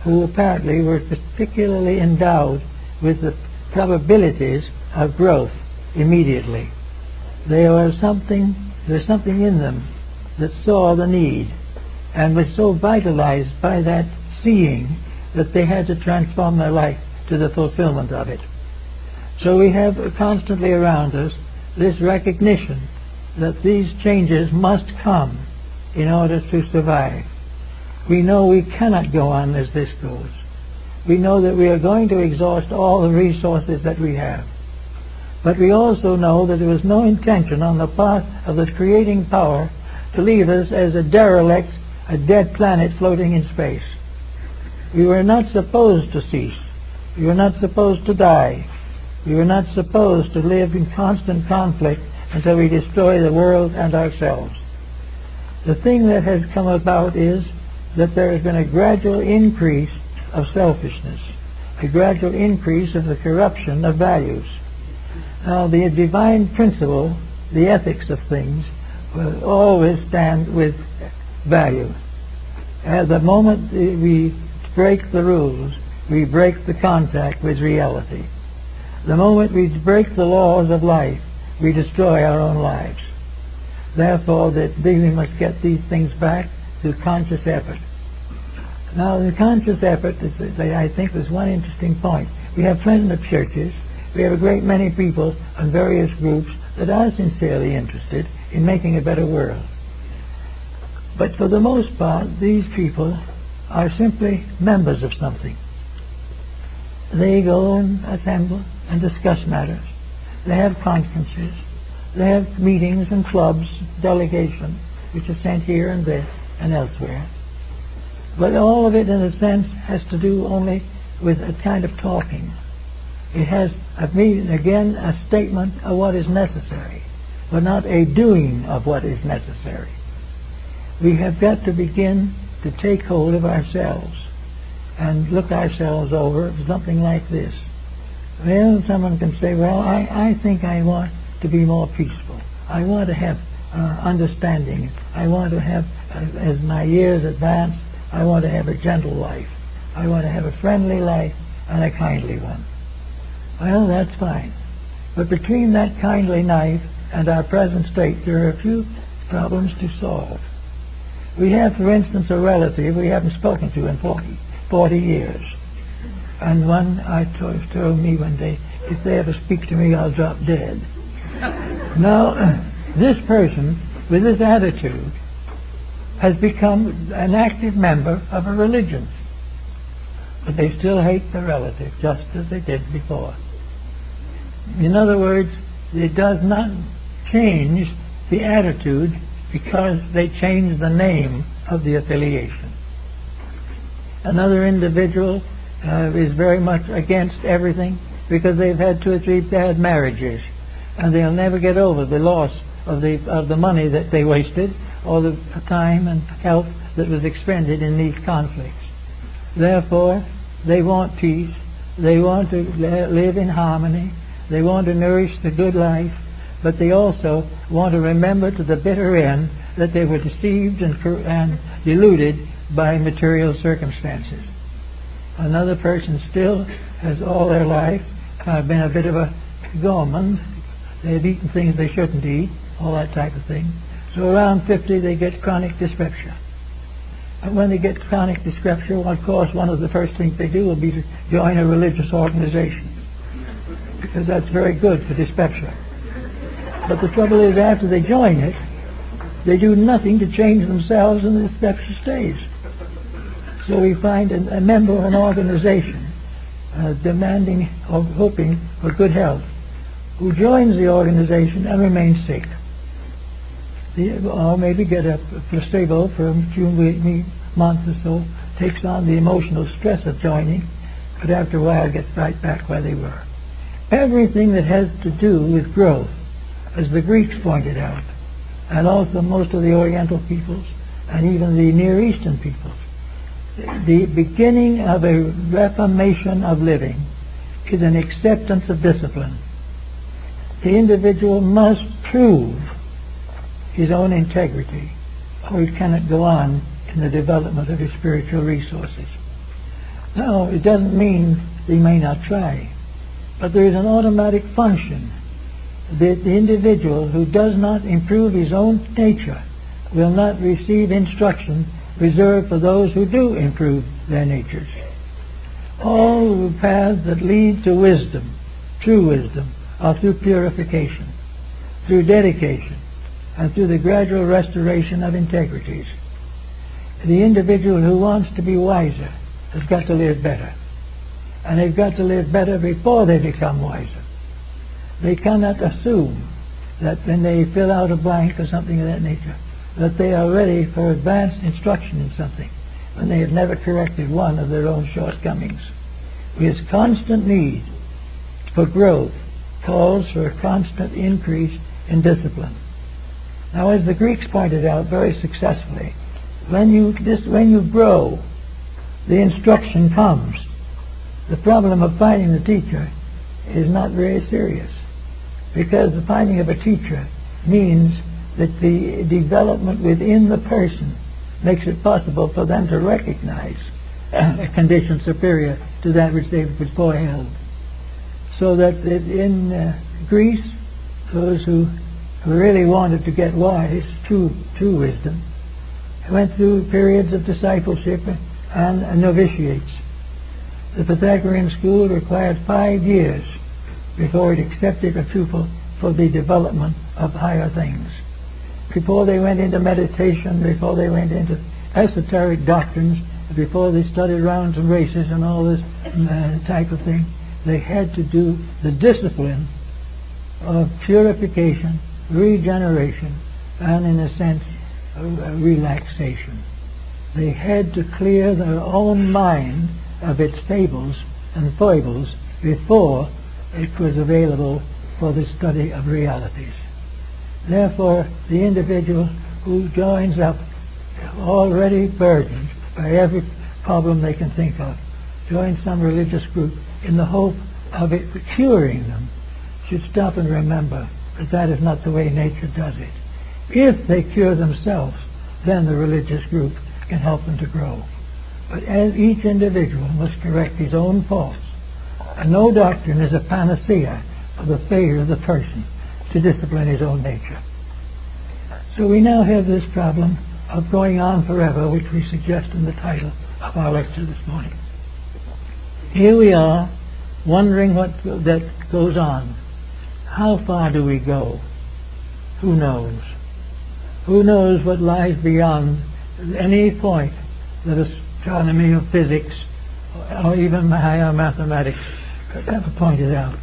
who apparently were particularly endowed with the probabilities of growth immediately. There's something in them that saw the need and was so vitalized by that seeing that they had to transform their life to the fulfillment of it. So we have constantly around us this recognition that these changes must come in order to survive. We know we cannot go on as this goes. We know that we are going to exhaust all the resources that we have. But we also know that there was no intention on the part of the creating power to leave us as a derelict, a dead planet floating in space. We were not supposed to cease. We were not supposed to die. We were not supposed to live in constant conflict until we destroy the world and ourselves. The thing that has come about is that there has been a gradual increase of selfishness, a gradual increase of the corruption of values. Now, the divine principle, the ethics of things, will always stand with value. At the moment we break the rules, we break the contact with reality. The moment we break the laws of life, we destroy our own lives. Therefore, we must get these things back through conscious effort. Now, the conscious effort, I think, is one interesting point. We have plenty of churches. We have a great many people and various groups that are sincerely interested in making a better world. But for the most part, these people are simply members of something. They go and assemble and discuss matters. They have conferences. They have meetings and clubs, delegations, which are sent here and there and elsewhere. But all of it, in a sense, has to do only with a kind of talking. It has, again, a statement of what is necessary, but not a doing of what is necessary. We have got to begin to take hold of ourselves and look ourselves over something like this. Well, someone can say, well, I think I want to be more peaceful. I want to have understanding. I want to have, as my years advance, I want to have a gentle life. I want to have a friendly life and a kindly one. Well, that's fine. But between that kindly life and our present state, there are a few problems to solve. We have, for instance, a relative we haven't spoken to in 40 years. And one told me one day, if they ever speak to me, I'll drop dead. Now, this person, with this attitude, has become an active member of a religion. But they still hate the relative, just as they did before. In other words, it does not change the attitude because they change the name of the affiliation. Another individual is very much against everything because they've had 2 or 3 bad marriages, and they'll never get over the loss of the money that they wasted, or the time and health that was expended in these conflicts. Therefore, they want peace. They want to live in harmony. They want to nourish the good life, but they also want to remember to the bitter end that they were deceived and deluded by material circumstances. Another person still has all their life been a bit of a gormand. They've eaten things they shouldn't eat, all that type of thing. So around 50 they get chronic dyspepsia. And when they get chronic dyspepsia, well, of course, one of the first things they do will be to join a religious organization, because that's very good for dyspepsia. But the trouble is, after they join it, they do nothing to change themselves, and the dyspepsia stays. So we find a member of an organization demanding or hoping for good health, who joins the organization and remains sick. Or maybe get a placebo for a few months or so, takes on the emotional stress of joining, but after a while gets right back where they were. Everything that has to do with growth, as the Greeks pointed out, and also most of the Oriental peoples, and even the Near Eastern peoples, the beginning of a reformation of living is an acceptance of discipline. The individual must prove his own integrity, or he cannot go on in the development of his spiritual resources. Now, it doesn't mean he may not try, but there is an automatic function that the individual who does not improve his own nature will not receive instruction reserved for those who do improve their natures. All the paths that lead to wisdom, true wisdom, are through purification, through dedication, and through the gradual restoration of integrities. The individual who wants to be wiser has got to live better. And they've got to live better before they become wiser. They cannot assume that when they fill out a blank or something of that nature, that they are ready for advanced instruction in something, when they have never corrected one of their own shortcomings. His constant need for growth calls for a constant increase in discipline. Now, as the Greeks pointed out very successfully, when you grow, the instruction comes. The problem of finding the teacher is not very serious, because the finding of a teacher means that the development within the person makes it possible for them to recognize a condition superior to that which they before held. So that in Greece, those who really wanted to get wise, true wisdom, went through periods of discipleship and novitiates. The Pythagorean school required 5 years before it accepted a pupil for the development of higher things. Before they went into meditation, before they went into esoteric doctrines, before they studied rounds and races and all this type of thing, they had to do the discipline of purification, regeneration, and in a sense, relaxation. They had to clear their own mind of its fables and foibles before it was available for the study of realities. Therefore, the individual who joins up already burdened by every problem they can think of, joins some religious group in the hope of it curing them, should stop and remember that that is not the way nature does it. If they cure themselves, then the religious group can help them to grow. But as each individual must correct his own faults, and no doctrine is a panacea for the failure of the person to discipline his own nature. So we now have this problem of going on forever, which we suggest in the title of our lecture this morning. Here we are, wondering what that goes on. How far do we go? Who knows? Who knows what lies beyond any point that astronomy or physics or even higher mathematics have pointed out?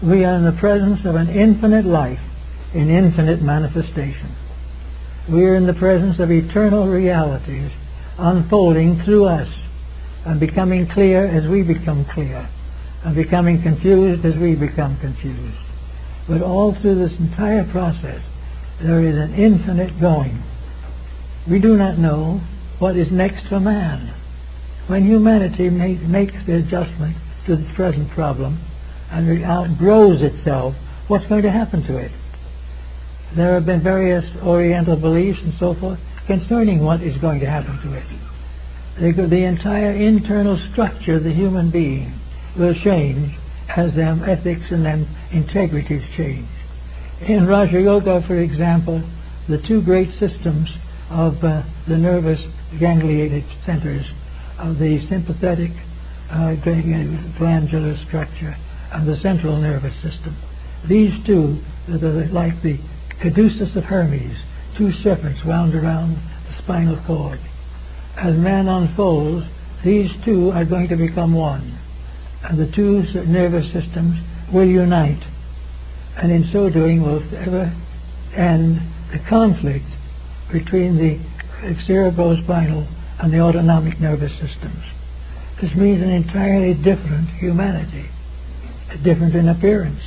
We are in the presence of an infinite life in infinite manifestation. We are in the presence of eternal realities unfolding through us and becoming clear as we become clear, and becoming confused as we become confused. But all through this entire process, there is an infinite going. We do not know what is next for man. When humanity makes the adjustment to the present problem and outgrows itself, what's going to happen to it? There have been various Oriental beliefs and so forth concerning what is going to happen to it. The entire internal structure of the human being will change as them ethics and them integrities change. In Raja Yoga, for example, the two great systems of the nervous gangliated centers of the sympathetic glandular structure and the central nervous system. These two are like the caduceus of Hermes, two serpents wound around the spinal cord. As man unfolds, these two are going to become one, and the two nervous systems will unite, and in so doing will ever end the conflict between the cerebrospinal and the autonomic nervous systems. This means an entirely different humanity, different in appearance,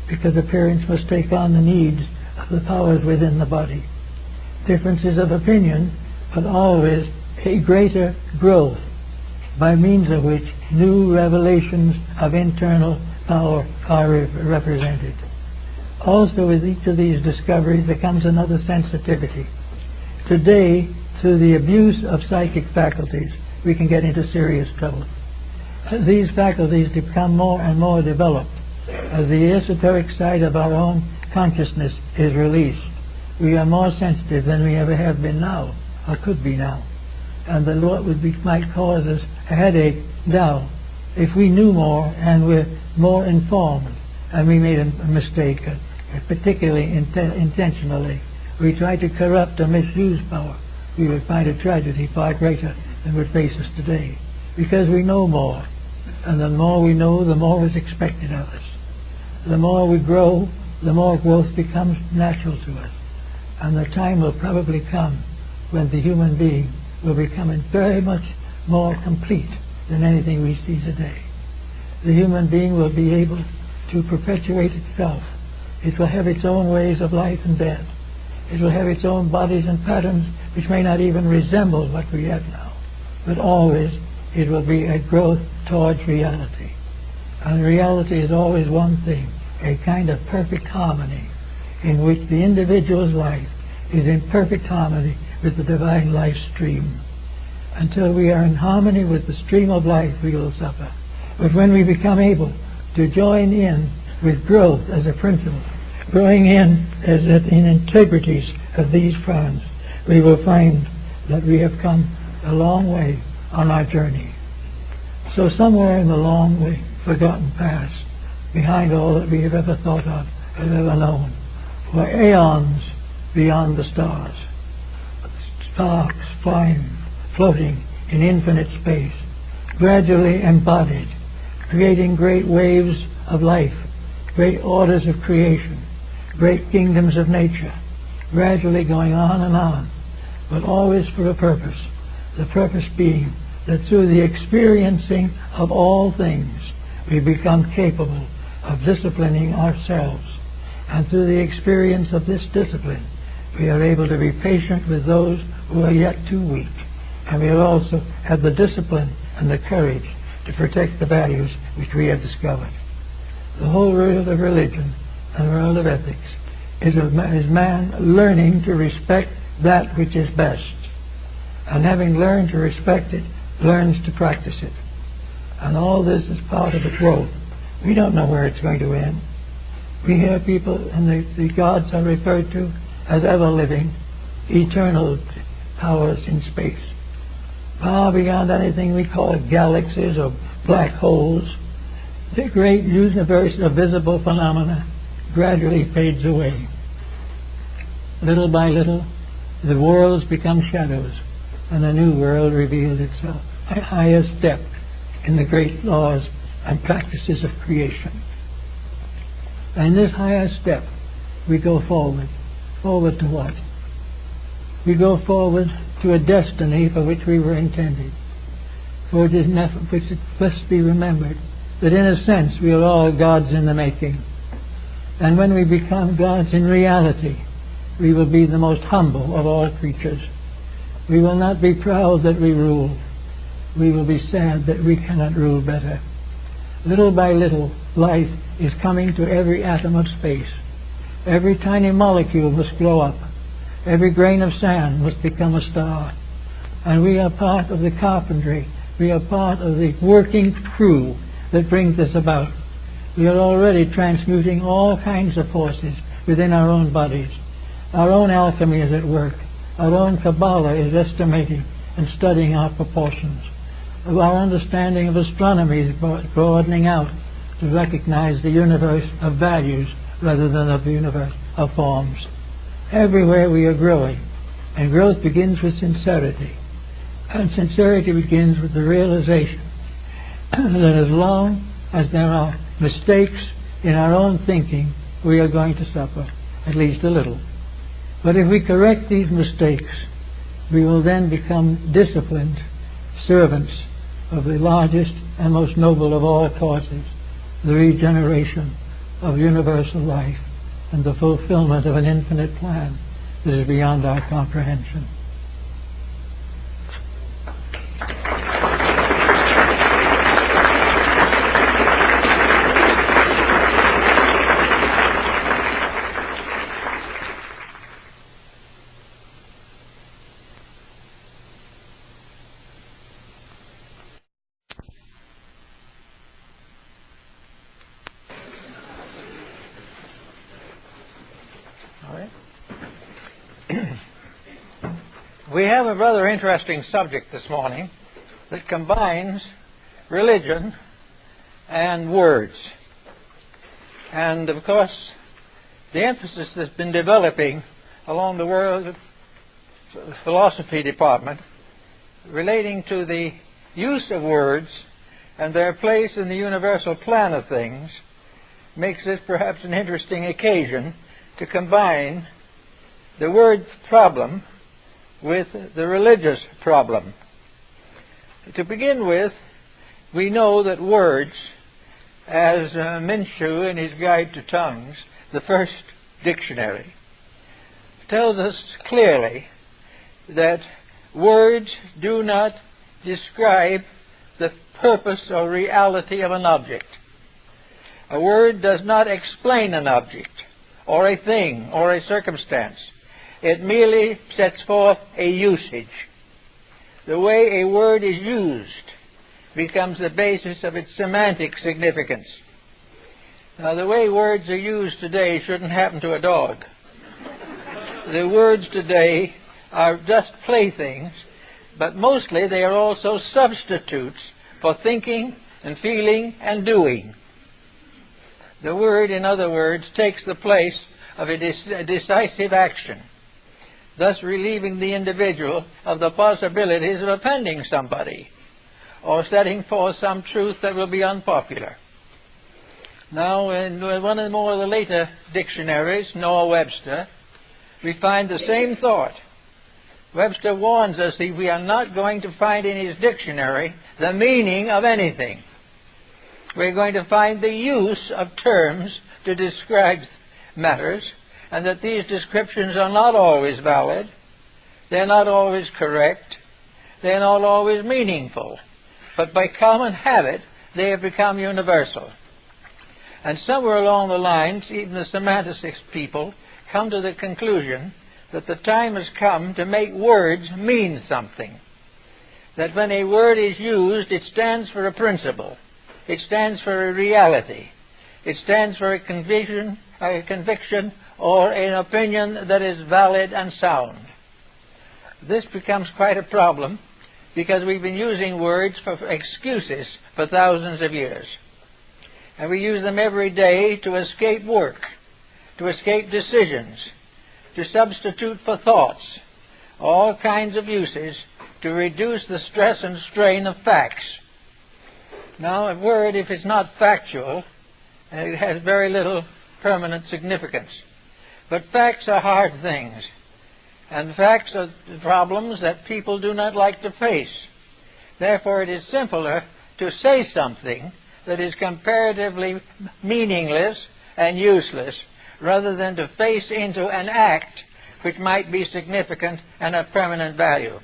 because appearance must take on the needs of the powers within the body. Differences of opinion, but always a greater growth, by means of which new revelations of internal power are represented. Also, with each of these discoveries there comes another sensitivity. Today, through the abuse of psychic faculties, we can get into serious trouble. As these faculties become more and more developed, as the esoteric side of our own consciousness is released, we are more sensitive than we ever have been now, or could be now. And the Lord might cause us a headache now if we knew more and were more informed, and we made a mistake, particularly intentionally. We tried to corrupt or misuse power. We would find a tragedy far greater than would face us today, because we know more, and the more we know, the more is expected of us. The more we grow, the more growth becomes natural to us, and the time will probably come when the human being will become very much more complete than anything we see today. The human being will be able to perpetuate itself. It will have its own ways of life and death. It will have its own bodies and patterns which may not even resemble what we have now, but always it will be a growth towards reality. And reality is always one thing, a kind of perfect harmony, in which the individual's life is in perfect harmony with the divine life stream. Until we are in harmony with the stream of life, we will suffer. But when we become able to join in with growth as a principle, growing in as in integrities of these fronts, we will find that we have come a long way on our journey. So somewhere in the long way forgotten past, behind all that we have ever thought of, have ever known, were aeons beyond the stars, sparks flying, floating in infinite space, gradually embodied, creating great waves of life, great orders of creation, great kingdoms of nature, gradually going on, but always for a purpose, the purpose being that through the experiencing of all things we become capable of disciplining ourselves, and through the experience of this discipline we are able to be patient with those who are yet too weak, and we will also have the discipline and the courage to protect the values which we have discovered. The whole world of religion and the world of ethics is man learning to respect that which is best, and having learned to respect it, learns to practice it. And all this is part of the growth. We don't know where it's going to end. We hear people, and the gods are referred to as ever-living, eternal powers in space, far beyond anything we call galaxies or black holes. The great universe of visible phenomena gradually fades away. Little by little, the worlds become shadows, and a new world reveals itself, a higher step in the great laws and practices of creation. And in this higher step, we go forward. Forward to what? We go forward to a destiny for which we were intended. For it must be remembered that in a sense we are all gods in the making. And when we become gods in reality, we will be the most humble of all creatures. We will not be proud that we rule. We will be sad that we cannot rule better. Little by little, life is coming to every atom of space. Every tiny molecule must grow up. Every grain of sand must become a star. And we are part of the carpentry. We are part of the working crew that brings this about. We are already transmuting all kinds of forces within our own bodies. Our own alchemy is at work. Our own Kabbalah is estimating and studying our proportions. Our understanding of astronomy is broadening out to recognize the universe of values rather than of the universe of forms. Everywhere we are growing, and growth begins with sincerity. And sincerity begins with the realization that as long as there are mistakes in our own thinking, we are going to suffer, at least a little. But if we correct these mistakes, we will then become disciplined servants of the largest and most noble of all causes, the regeneration of universal life and the fulfillment of an infinite plan that is beyond our comprehension. We have a rather interesting subject this morning that combines religion and words. And of course, the emphasis that's been developing along the world philosophy department relating to the use of words and their place in the universal plan of things makes this perhaps an interesting occasion to combine the word problem with the religious problem. To begin with, we know that words, as Minshew in his Guide to Tongues, the first dictionary, tells us clearly that words do not describe the purpose or reality of an object. A word does not explain an object or a thing or a circumstance. It merely sets forth a usage. The way a word is used becomes the basis of its semantic significance. Now, the way words are used today shouldn't happen to a dog. The words today are just playthings, but mostly they are also substitutes for thinking and feeling and doing. The word, in other words, takes the place of a decisive action, thus relieving the individual of the possibilities of offending somebody or setting forth some truth that will be unpopular. Now, in one of the later dictionaries, Noah Webster, we find the same thought. Webster warns us that we are not going to find in his dictionary the meaning of anything. We're going to find the use of terms to describe matters, and that these descriptions are not always valid, they're not always correct, they're not always meaningful, but by common habit they have become universal. And somewhere along the lines, even the semanticists people come to the conclusion that the time has come to make words mean something. That when a word is used, it stands for a principle, it stands for a reality, it stands for a conviction or an opinion that is valid and sound. This becomes quite a problem because we've been using words for excuses for thousands of years. And we use them every day to escape work, to escape decisions, to substitute for thoughts, all kinds of uses to reduce the stress and strain of facts. Now, a word, if it's not factual, it has very little permanent significance. But facts are hard things, and facts are problems that people do not like to face. Therefore, it is simpler to say something that is comparatively meaningless and useless rather than to face into an act which might be significant and of permanent value.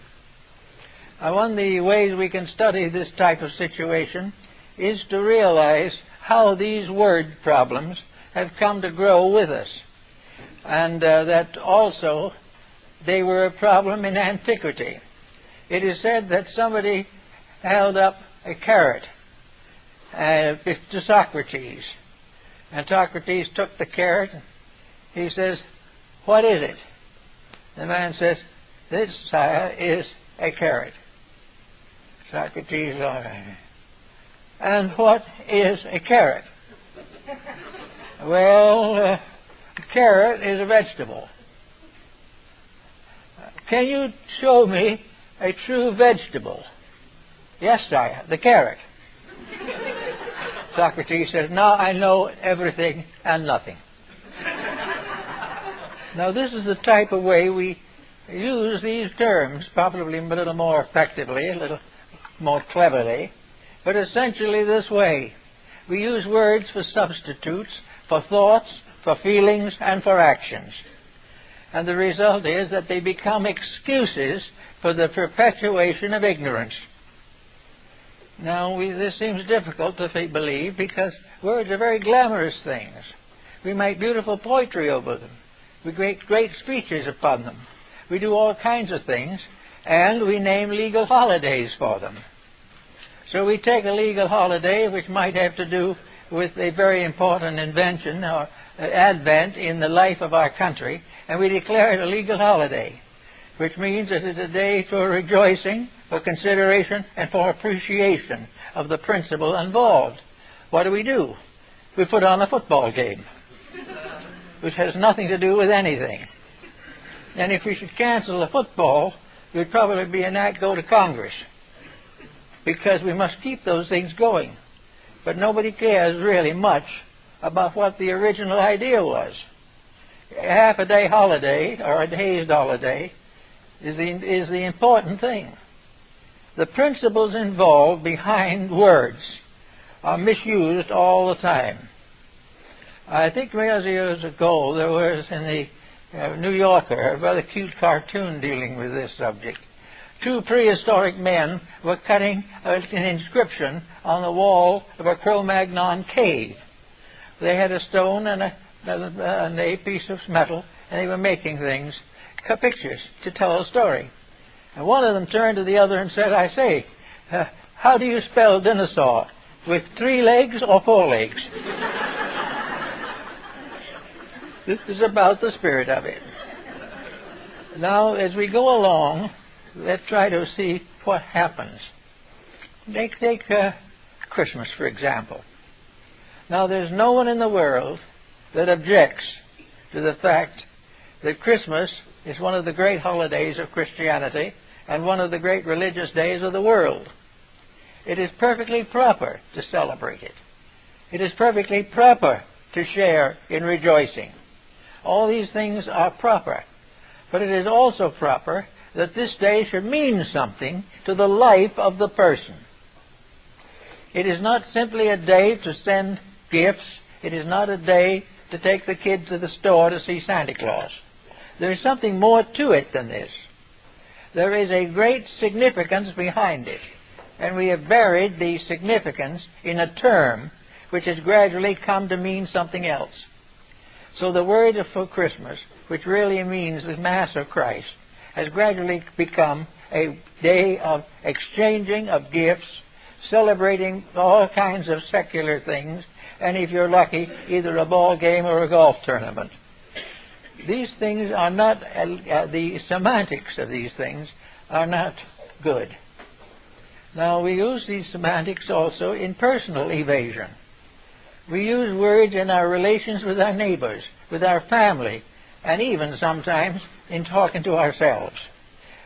One of the ways we can study this type of situation is to realize how these word problems have come to grow with us, and that also they were a problem in antiquity. It is said that somebody held up a carrot to Socrates, and Socrates took the carrot. He says, "What is it?" The man says, "This, sire, is a carrot." Socrates, "And what is a carrot?" "Well, a carrot is a vegetable." "Can you show me a true vegetable?" "Yes, sire, the carrot." Socrates says, "Now I know everything and nothing." Now this is the type of way we use these terms, probably a little more effectively, a little more cleverly, but essentially this way. We use words for substitutes, for thoughts, for feelings, and for actions. And the result is that they become excuses for the perpetuation of ignorance. Now, this seems difficult to believe because words are very glamorous things. We make beautiful poetry over them. We make great speeches upon them. We do all kinds of things, and we name legal holidays for them. So we take a legal holiday which might have to do with a very important invention or advent in the life of our country, and we declare it a legal holiday, which means that it's a day for rejoicing, for consideration, and for appreciation of the principle involved. What do? We put on a football game, which has nothing to do with anything. And if we should cancel the football, it would probably be an act go to Congress, because we must keep those things going. But nobody cares really much about what the original idea was. A half-a-day holiday, or a day's holiday, is the important thing. The principles involved behind words are misused all the time. I think many years ago there was in the New Yorker a rather cute cartoon dealing with this subject. Two prehistoric men were cutting an inscription on the wall of a Cro-Magnon cave. They had a stone and a piece of metal, and they were making things, pictures, to tell a story. And one of them turned to the other and said, "I say, how do you spell dinosaur? With 3 legs or 4 legs?" This is about the spirit of it. Now, as we go along, let's try to see what happens. Take Christmas, for example. Now, there's no one in the world that objects to the fact that Christmas is one of the great holidays of Christianity and one of the great religious days of the world. It is perfectly proper to celebrate it. It is perfectly proper to share in rejoicing. All these things are proper. But it is also proper that this day should mean something to the life of the person. It is not simply a day to send gifts. It is not a day to take the kids to the store to see Santa Claus. There is something more to it than this. There is a great significance behind it, and we have buried the significance in a term which has gradually come to mean something else. So the word for Christmas, which really means the Mass of Christ, has gradually become a day of exchanging of gifts, celebrating all kinds of secular things, and if you're lucky, either a ball game or a golf tournament. These things are not, the semantics of these things are not good. Now, we use these semantics also in personal evasion. We use words in our relations with our neighbors, with our family, and even sometimes in talking to ourselves.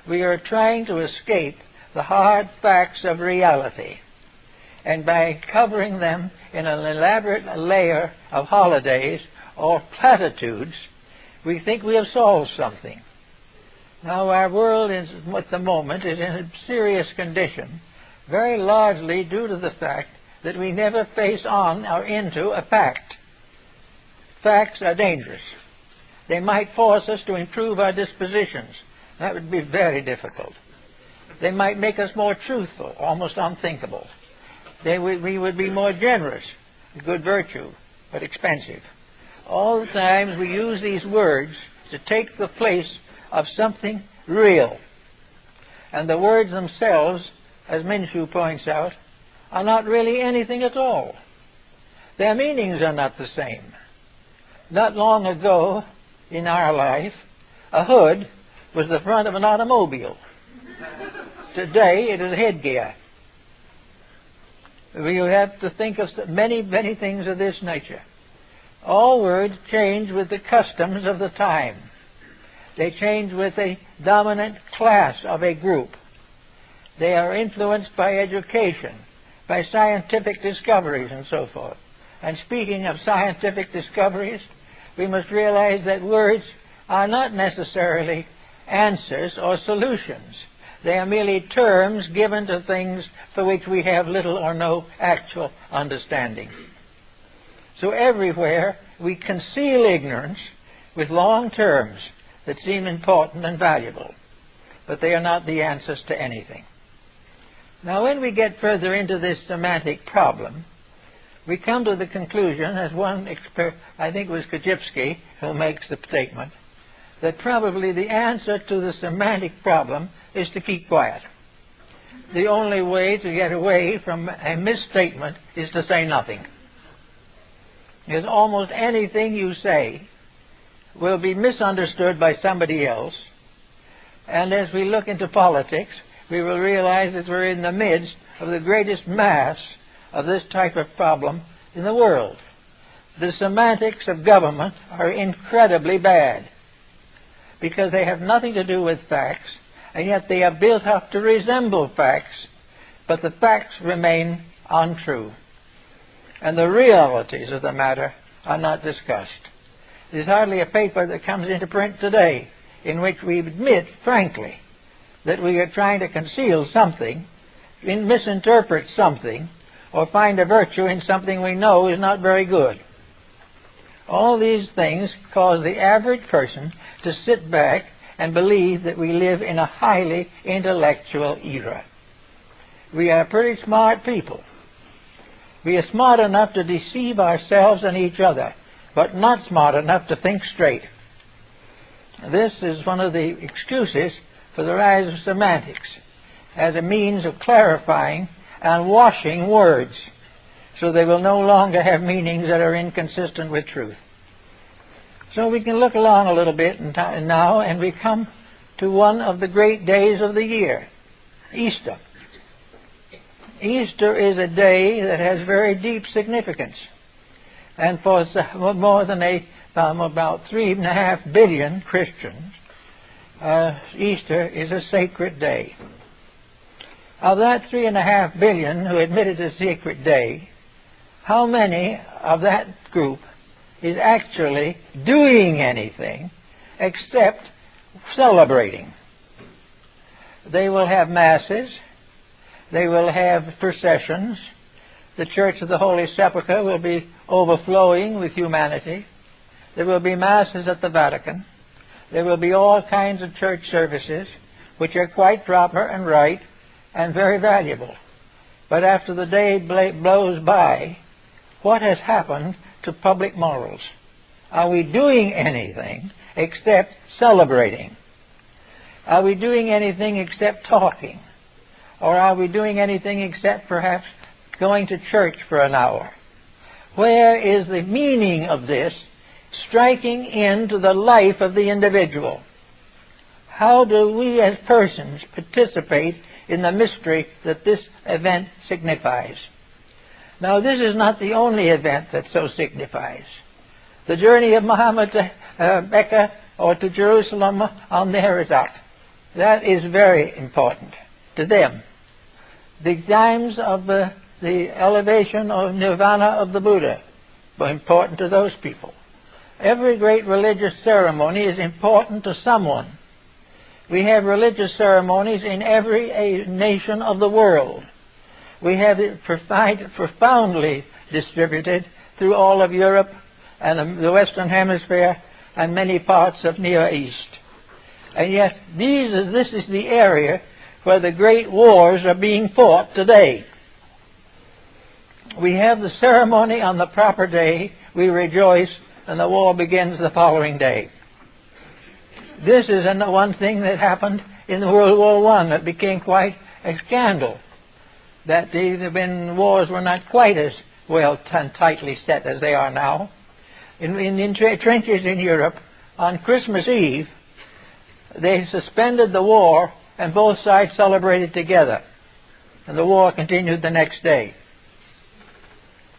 We are trying to escape the hard facts of reality, and by covering them in an elaborate layer of holidays or platitudes, we think we have solved something. Now, our world is, at the moment, is in a serious condition, very largely due to the fact that we never face on or into a fact. Facts are dangerous. They might force us to improve our dispositions. That would be very difficult. They might make us more truthful, almost unthinkable. We would be more generous, a good virtue, but expensive. All the times we use these words to take the place of something real. And the words themselves, as Minshew points out, are not really anything at all. Their meanings are not the same. Not long ago in our life, a hood was the front of an automobile. Today it is headgear. We have to think of many, many things of this nature. All words change with the customs of the time. They change with the dominant class of a group. They are influenced by education, by scientific discoveries and so forth. And speaking of scientific discoveries, we must realize that words are not necessarily answers or solutions. They are merely terms given to things for which we have little or no actual understanding. So everywhere we conceal ignorance with long terms that seem important and valuable, but they are not the answers to anything. Now, when we get further into this semantic problem, we come to the conclusion, as one expert, I think it was Kajipsky who makes the statement, that probably the answer to the semantic problem is to keep quiet. The only way to get away from a misstatement is to say nothing. Because almost anything you say will be misunderstood by somebody else, and as we look into politics, we will realize that we're in the midst of the greatest mass of this type of problem in the world. The semantics of government are incredibly bad because they have nothing to do with facts, and yet they are built up to resemble facts, but the facts remain untrue. And the realities of the matter are not discussed. There's hardly a paper that comes into print today in which we admit, frankly, that we are trying to conceal something, misinterpret something, or find a virtue in something we know is not very good. All these things cause the average person to sit back and believe that we live in a highly intellectual era. We are pretty smart people. We are smart enough to deceive ourselves and each other, but not smart enough to think straight. This is one of the excuses for the rise of semantics as a means of clarifying and washing words so they will no longer have meanings that are inconsistent with truth. So we can look along a little bit now, and we come to one of the great days of the year, Easter. Easter is a day that has very deep significance. And for more than about 3.5 billion Christians, Easter is a sacred day. Of that 3.5 billion who admit it as a sacred day, how many of that group is actually doing anything except celebrating? They will have masses. They will have processions. The Church of the Holy Sepulchre will be overflowing with humanity. There will be masses at the Vatican. There will be all kinds of church services, which are quite proper and right and very valuable. But after the day blows by, what has happened to public morals? Are we doing anything except celebrating? Are we doing anything except talking? Or are we doing anything except perhaps going to church for an hour? Where is the meaning of this striking into the life of the individual? How do we as persons participate in the mystery that this event signifies? Now, this is not the only event that so signifies. The journey of Muhammad to Mecca or to Jerusalem on the Herzog, that is very important to them. The times of the elevation of nirvana of the Buddha were important to those people. Every great religious ceremony is important to someone. We have religious ceremonies in every nation of the world. We have it profoundly distributed through all of Europe and the Western Hemisphere and many parts of Near East. And yet this is the area where the great wars are being fought today. We have the ceremony on the proper day, we rejoice, and the war begins the following day. This is one thing that happened in World War I that became quite a scandal, that when wars were not quite as well and tightly set as they are now. In trenches in Europe, on Christmas Eve, they suspended the war and both sides celebrated together. And the war continued the next day.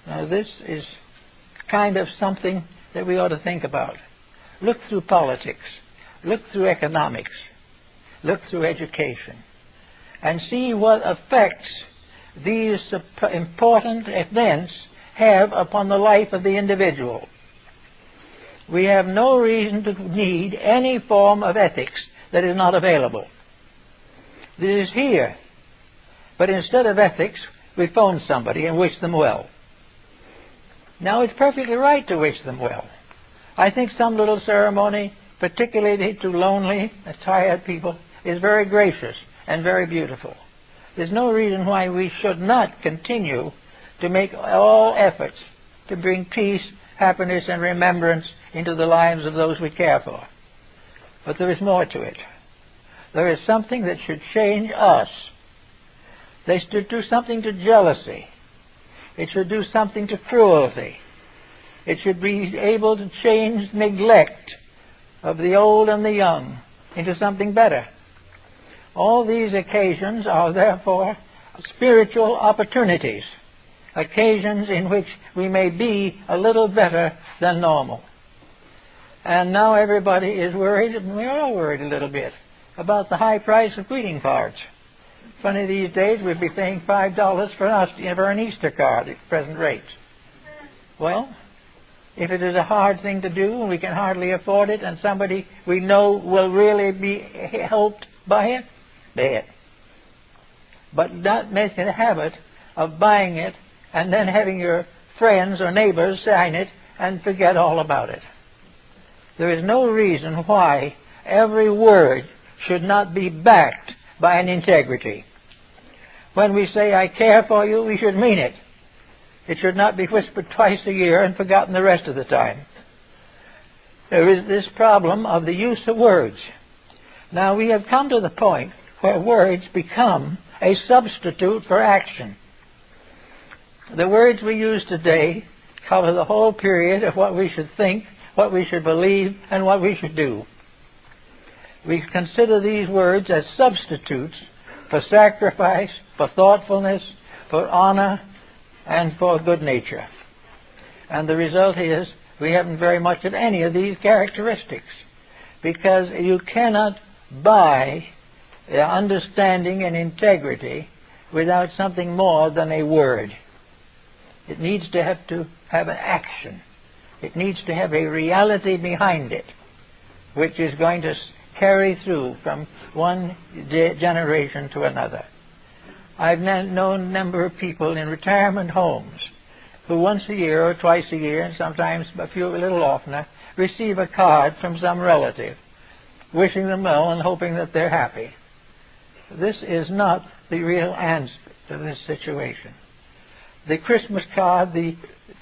Now this is kind of something that we ought to think about. Look through politics, look through economics, look through education, and see what effects these important events have upon the life of the individual. We have no reason to need any form of ethics that is not available. This is here. But instead of ethics, we phone somebody and wish them well. Now, it's perfectly right to wish them well. I think some little ceremony, particularly to lonely, tired people, is very gracious and very beautiful. There's no reason why we should not continue to make all efforts to bring peace, happiness, and remembrance into the lives of those we care for. But there is more to it. There is something that should change us. They should do something to jealousy. It should do something to cruelty. It should be able to change neglect of the old and the young into something better. All these occasions are therefore spiritual opportunities, occasions in which we may be a little better than normal. And now everybody is worried, and we are all worried a little bit, about the high price of greeting cards. Funny these days we'd be paying $5 for an Easter card at present rates. Well, if it is a hard thing to do and we can hardly afford it, and somebody we know will really be helped by it, be it. But not make it a habit of buying it and then having your friends or neighbors sign it and forget all about it. There is no reason why every word should not be backed by an integrity. When we say, "I care for you," we should mean it. It should not be whispered twice a year and forgotten the rest of the time. There is this problem of the use of words. Now, we have come to the point where words become a substitute for action. The words we use today cover the whole period of what we should think, what we should believe, and what we should do. We consider these words as substitutes for sacrifice, for thoughtfulness, for honor, and for good nature. And the result is we haven't very much of any of these characteristics, because you cannot buy understanding and integrity without something more than a word. It needs to have an action. It needs to have a reality behind it, which is going to carry through from one generation to another. I've known a number of people in retirement homes who once a year or twice a year, and sometimes a little oftener, receive a card from some relative, wishing them well and hoping that they're happy. This is not the real answer to this situation. The Christmas card, the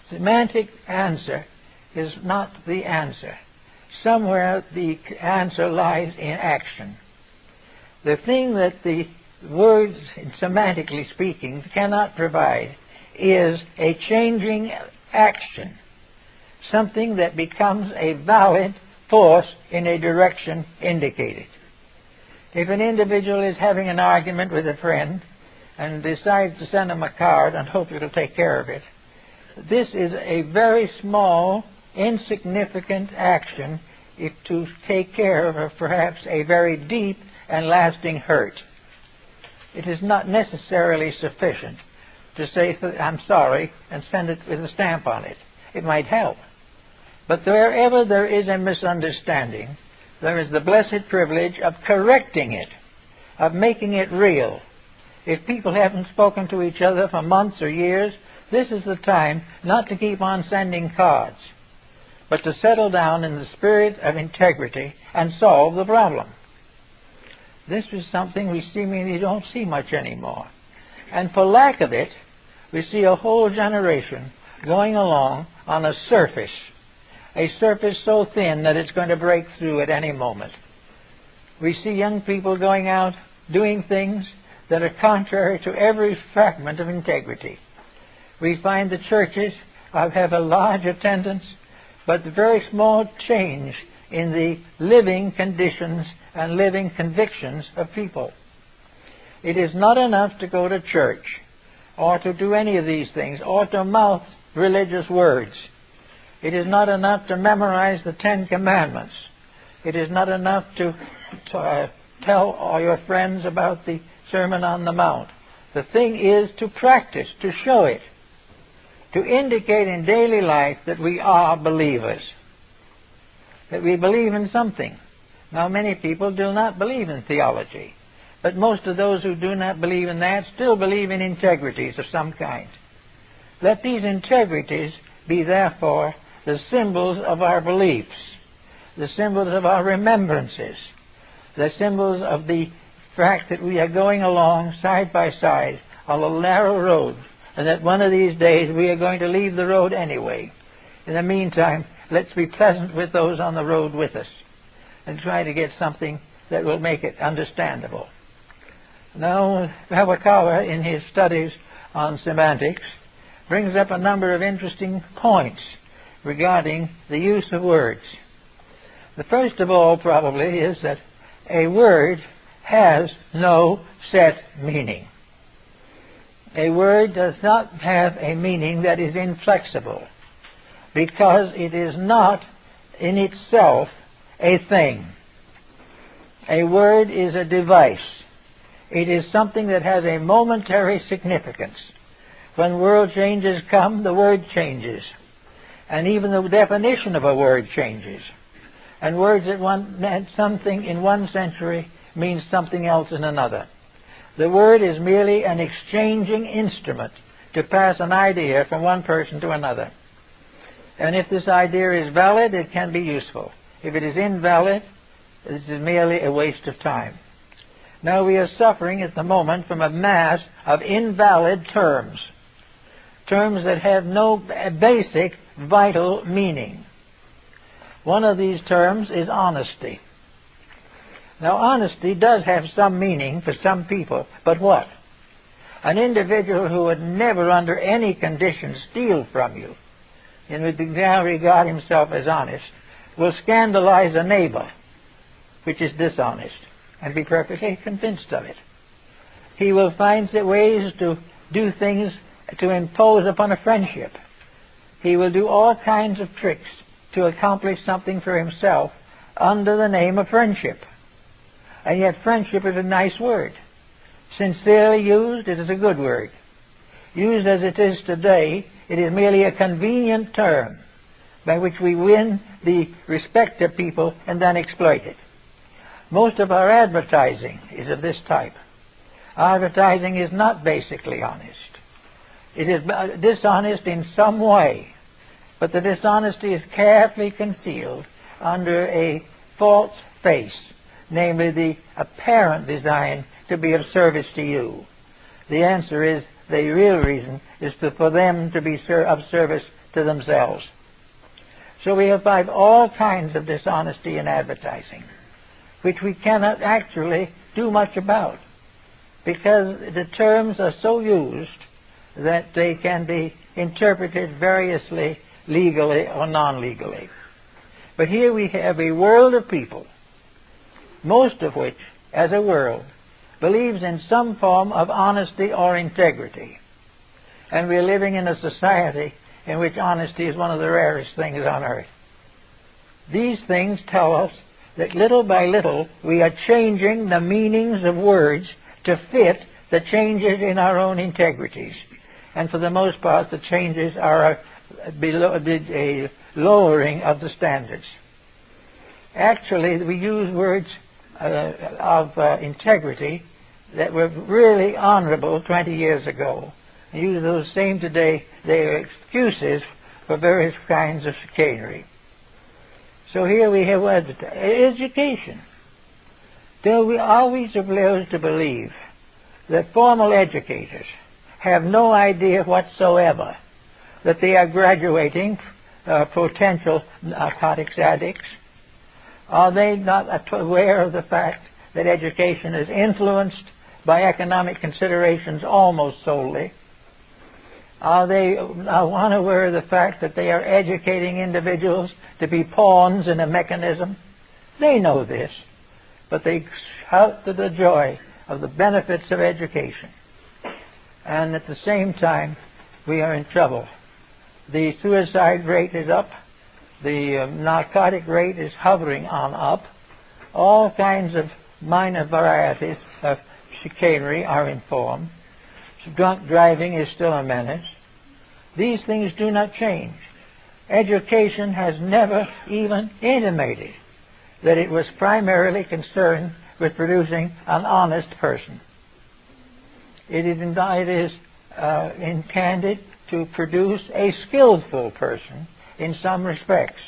semantic answer, is not the answer. Somewhere the answer lies in action. The thing that the words, semantically speaking, cannot provide is a changing action, something that becomes a valid force in a direction indicated. If an individual is having an argument with a friend and decides to send him a card and hope it'll take care of it, this is a very small, insignificant action to take care of perhaps a very deep and lasting hurt. It is not necessarily sufficient to say, "I'm sorry," and send it with a stamp on it. It might help. But wherever there is a misunderstanding, there is the blessed privilege of correcting it, of making it real. If people haven't spoken to each other for months or years, this is the time not to keep on sending cards, but to settle down in the spirit of integrity and solve the problem. This is something we seemingly don't see much anymore. And for lack of it, we see a whole generation going along on a surface so thin that it's going to break through at any moment. We see young people going out doing things that are contrary to every fragment of integrity. We find the churches have a large attendance, but very small change in the living conditions and living convictions of people. It is not enough to go to church or to do any of these things or to mouth religious words. It is not enough to memorize the 10 Commandments. It is not enough to tell all your friends about the Sermon on the Mount. The thing is to practice, to show it, to indicate in daily life that we are believers, that we believe in something. Now, many people do not believe in theology, but most of those who do not believe in that still believe in integrities of some kind. Let these integrities be, therefore, the symbols of our beliefs, the symbols of our remembrances, the symbols of the fact that we are going along side by side on a narrow road, and that one of these days we are going to leave the road anyway. In the meantime, let's be pleasant with those on the road with us and try to get something that will make it understandable. Now, Kawakawa, in his studies on semantics, brings up a number of interesting points regarding the use of words. The first of all, probably, is that a word has no set meaning. A word does not have a meaning that is inflexible, because it is not in itself a thing. A word is a device. It is something that has a momentary significance. When world changes come, the word changes. And even the definition of a word changes. And words that meant something in one century means something else in another. The word is merely an exchanging instrument to pass an idea from one person to another. And if this idea is valid, it can be useful. If it is invalid, it is merely a waste of time. Now we are suffering at the moment from a mass of invalid terms, terms that have no basic, vital meaning. One of these terms is honesty. Now, honesty does have some meaning for some people, but what? An individual who would never under any conditions steal from you and would now regard himself as honest will scandalize a neighbor, which is dishonest, and be perfectly convinced of it. He will find ways to do things to impose upon a friendship. He will do all kinds of tricks to accomplish something for himself under the name of friendship. And yet friendship is a nice word. Sincerely used, it is a good word. Used as it is today, it is merely a convenient term by which we win the respect of people and then exploit it. Most of our advertising is of this type. Advertising is not basically honest. It is dishonest in some way, but the dishonesty is carefully concealed under a false face, namely the apparent design to be of service to you. The answer is, the real reason is for them to be of service to themselves. So we have all kinds of dishonesty in advertising, which we cannot actually do much about, because the terms are so used that they can be interpreted variously, legally or non-legally. But here we have a world of people, most of which, as a world, believes in some form of honesty or integrity. And we are living in a society in which honesty is one of the rarest things on earth. These things tell us that little by little we are changing the meanings of words to fit the changes in our own integrities. And for the most part, the changes are a lowering of the standards. Actually, we use words of integrity that were really honorable 20 years ago. We use those same today. They are excuses for various kinds of chicanery. So here we have education. Are we supposed to believe that formal educators have no idea whatsoever that they are graduating potential narcotics addicts, Are they not aware of the fact that education is influenced by economic considerations almost solely? Are they unaware of the fact that they are educating individuals to be pawns in a mechanism? They know this, but they shout to the joy of the benefits of education. And at the same time, we are in trouble. The suicide rate is up. The narcotic rate is hovering on up. All kinds of minor varieties of chicanery are in form. Drunk driving is still a menace. These things do not change. Education has never even intimated that it was primarily concerned with producing an honest person. It is intended to produce a skillful person in some respects.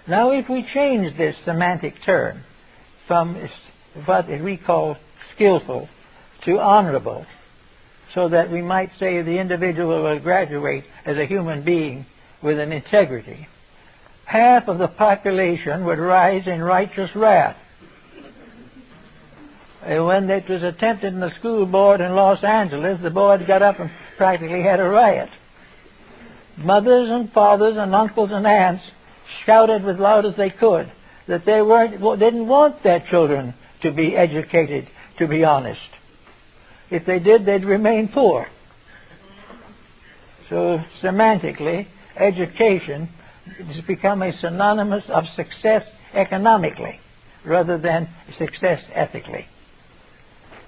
Now, if we change this semantic term from what we call skillful to honorable, so that we might say the individual will graduate as a human being with an integrity, half of the population would rise in righteous wrath. When it was attempted in the school board in Los Angeles, the board got up and practically had a riot. Mothers and fathers and uncles and aunts shouted as loud as they could that they didn't want their children to be educated, to be honest. If they did, they'd remain poor. So semantically, education has become a synonymous of success economically rather than success ethically.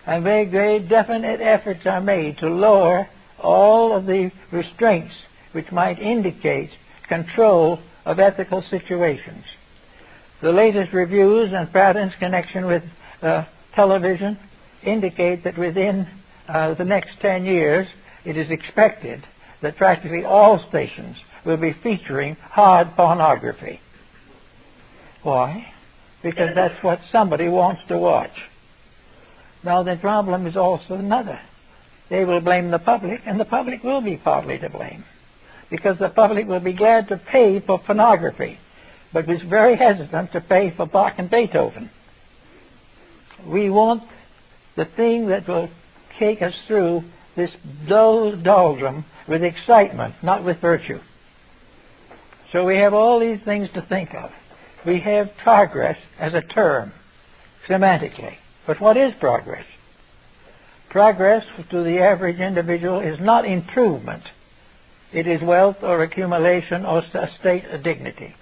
And very, very definite efforts are made to lower all of the restraints which might indicate control of ethical situations. The latest reviews and patterns in connection with television indicate that within the next 10 years, it is expected that practically all stations will be featuring hard pornography. Why? Because that's what somebody wants to watch. Now, the problem is also another. They will blame the public, and the public will be partly to blame, because the public will be glad to pay for pornography, but is very hesitant to pay for Bach and Beethoven. We want the thing that will take us through this doldrum with excitement, not with virtue. So we have all these things to think of. We have progress as a term, semantically. But what is progress? Progress to the average individual is not improvement. It is wealth or accumulation or a state of dignity.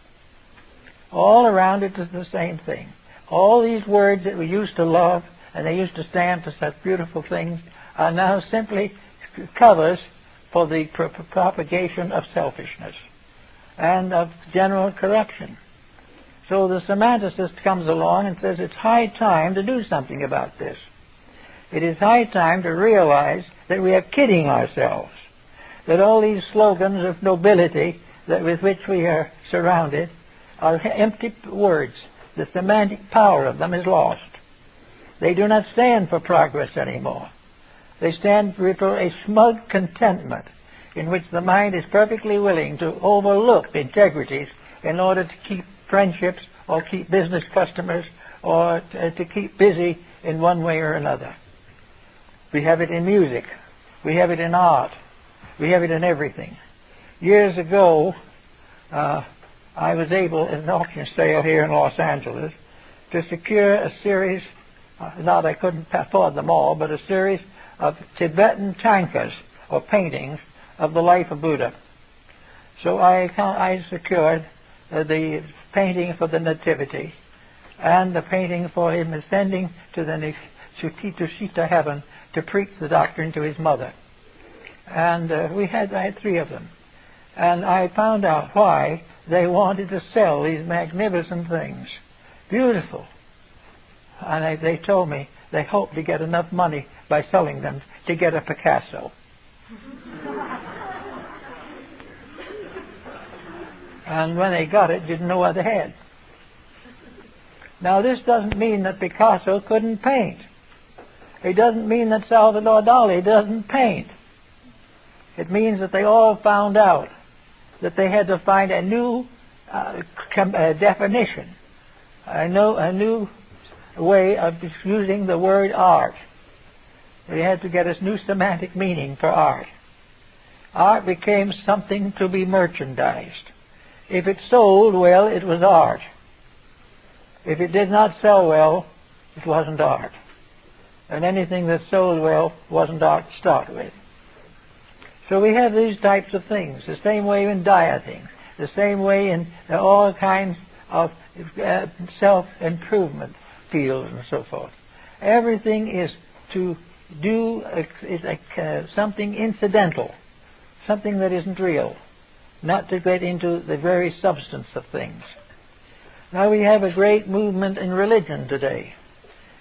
All around it is the same thing. All these words that we used to love and they used to stand for such beautiful things are now simply covers for the propagation of selfishness and of general corruption. So the semanticist comes along and says it's high time to do something about this. It is high time to realize that we are kidding ourselves, that all these slogans of nobility with which we are surrounded are empty words. The semantic power of them is lost. They do not stand for progress anymore. They stand for a smug contentment in which the mind is perfectly willing to overlook integrities in order to keep friendships or keep business customers or to keep busy in one way or another. We have it in music. We have it in art. We have it in everything. Years ago, I was able, at an auction sale here in Los Angeles, to secure a series, not I couldn't afford them all, but a series of Tibetan tankas, or paintings, of the life of Buddha. So I secured the painting for the Nativity and the painting for him ascending to the Sita heaven to preach the doctrine to his mother. And I had three of them. And I found out why they wanted to sell these magnificent things. Beautiful. And they told me they hoped to get enough money by selling them to get a Picasso. And when they got it, didn't know what they had. Now, this doesn't mean that Picasso couldn't paint. It doesn't mean that Salvador Dali doesn't paint. It means that they all found out that they had to find a new definition a new way of using the word art. We had to get a new semantic meaning for art. Art became something to be merchandised. If it sold well, it was art. If it did not sell well, it wasn't art. And anything that sold well wasn't art to start with. So we have these types of things, the same way in dieting, the same way in all kinds of self-improvement fields and so forth. Everything is to do something incidental, something that isn't real, not to get into the very substance of things. Now we have a great movement in religion today.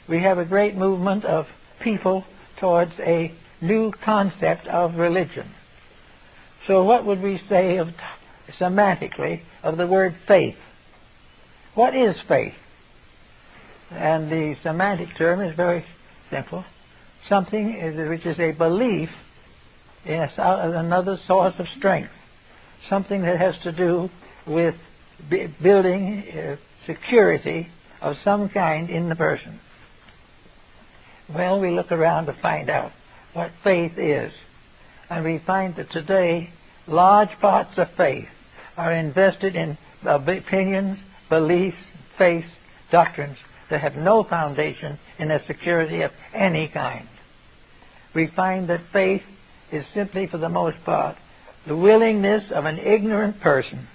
We have a great movement of people towards a new concept of religion. So what would we say of, semantically, of the word faith? What is faith? And the semantic term is very simple. Something which is a belief in another source of strength. Something that has to do with building security of some kind in the person. Well, we look around to find out what faith is. And we find that today large parts of faith are invested in opinions, beliefs, faiths, doctrines that have no foundation in a security of any kind. We find that faith is simply, for the most part, the willingness of an ignorant person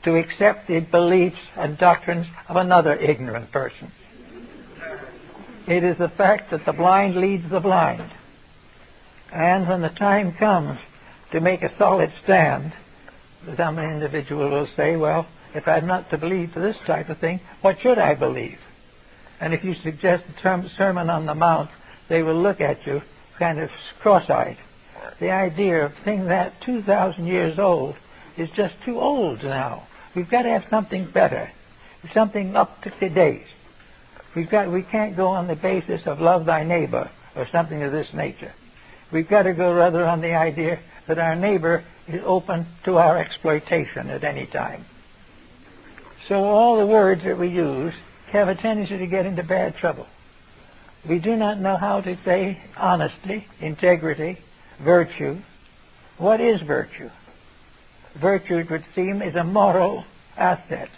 to accept the beliefs and doctrines of another ignorant person. It is the fact that the blind leads the blind. And when the time comes to make a solid stand, some individual will say, well, if I'm not to believe this type of thing, what should I believe? And if you suggest the Sermon on the Mount, they will look at you kind of cross-eyed. The idea of things that 2,000 years old is just too old now. We've got to have something better, something up to date. We can't go on the basis of love thy neighbor or something of this nature. We've got to go rather on the idea that our neighbor is open to our exploitation at any time. So all the words that we use have a tendency to get into bad trouble. We do not know how to say honesty, integrity, virtue. What is virtue? Virtue, it would seem, is a moral asset.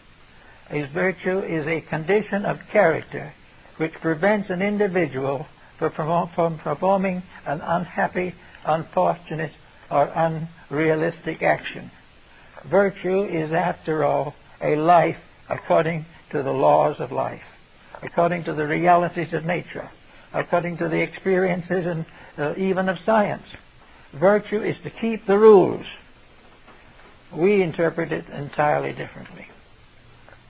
Virtue is a condition of character which prevents an individual from performing an unhappy, unfortunate, or unrealistic action. Virtue is, after all, a life according to the laws of life, according to the realities of nature, according to the experiences and even of science. Virtue is to keep the rules. We interpret it entirely differently.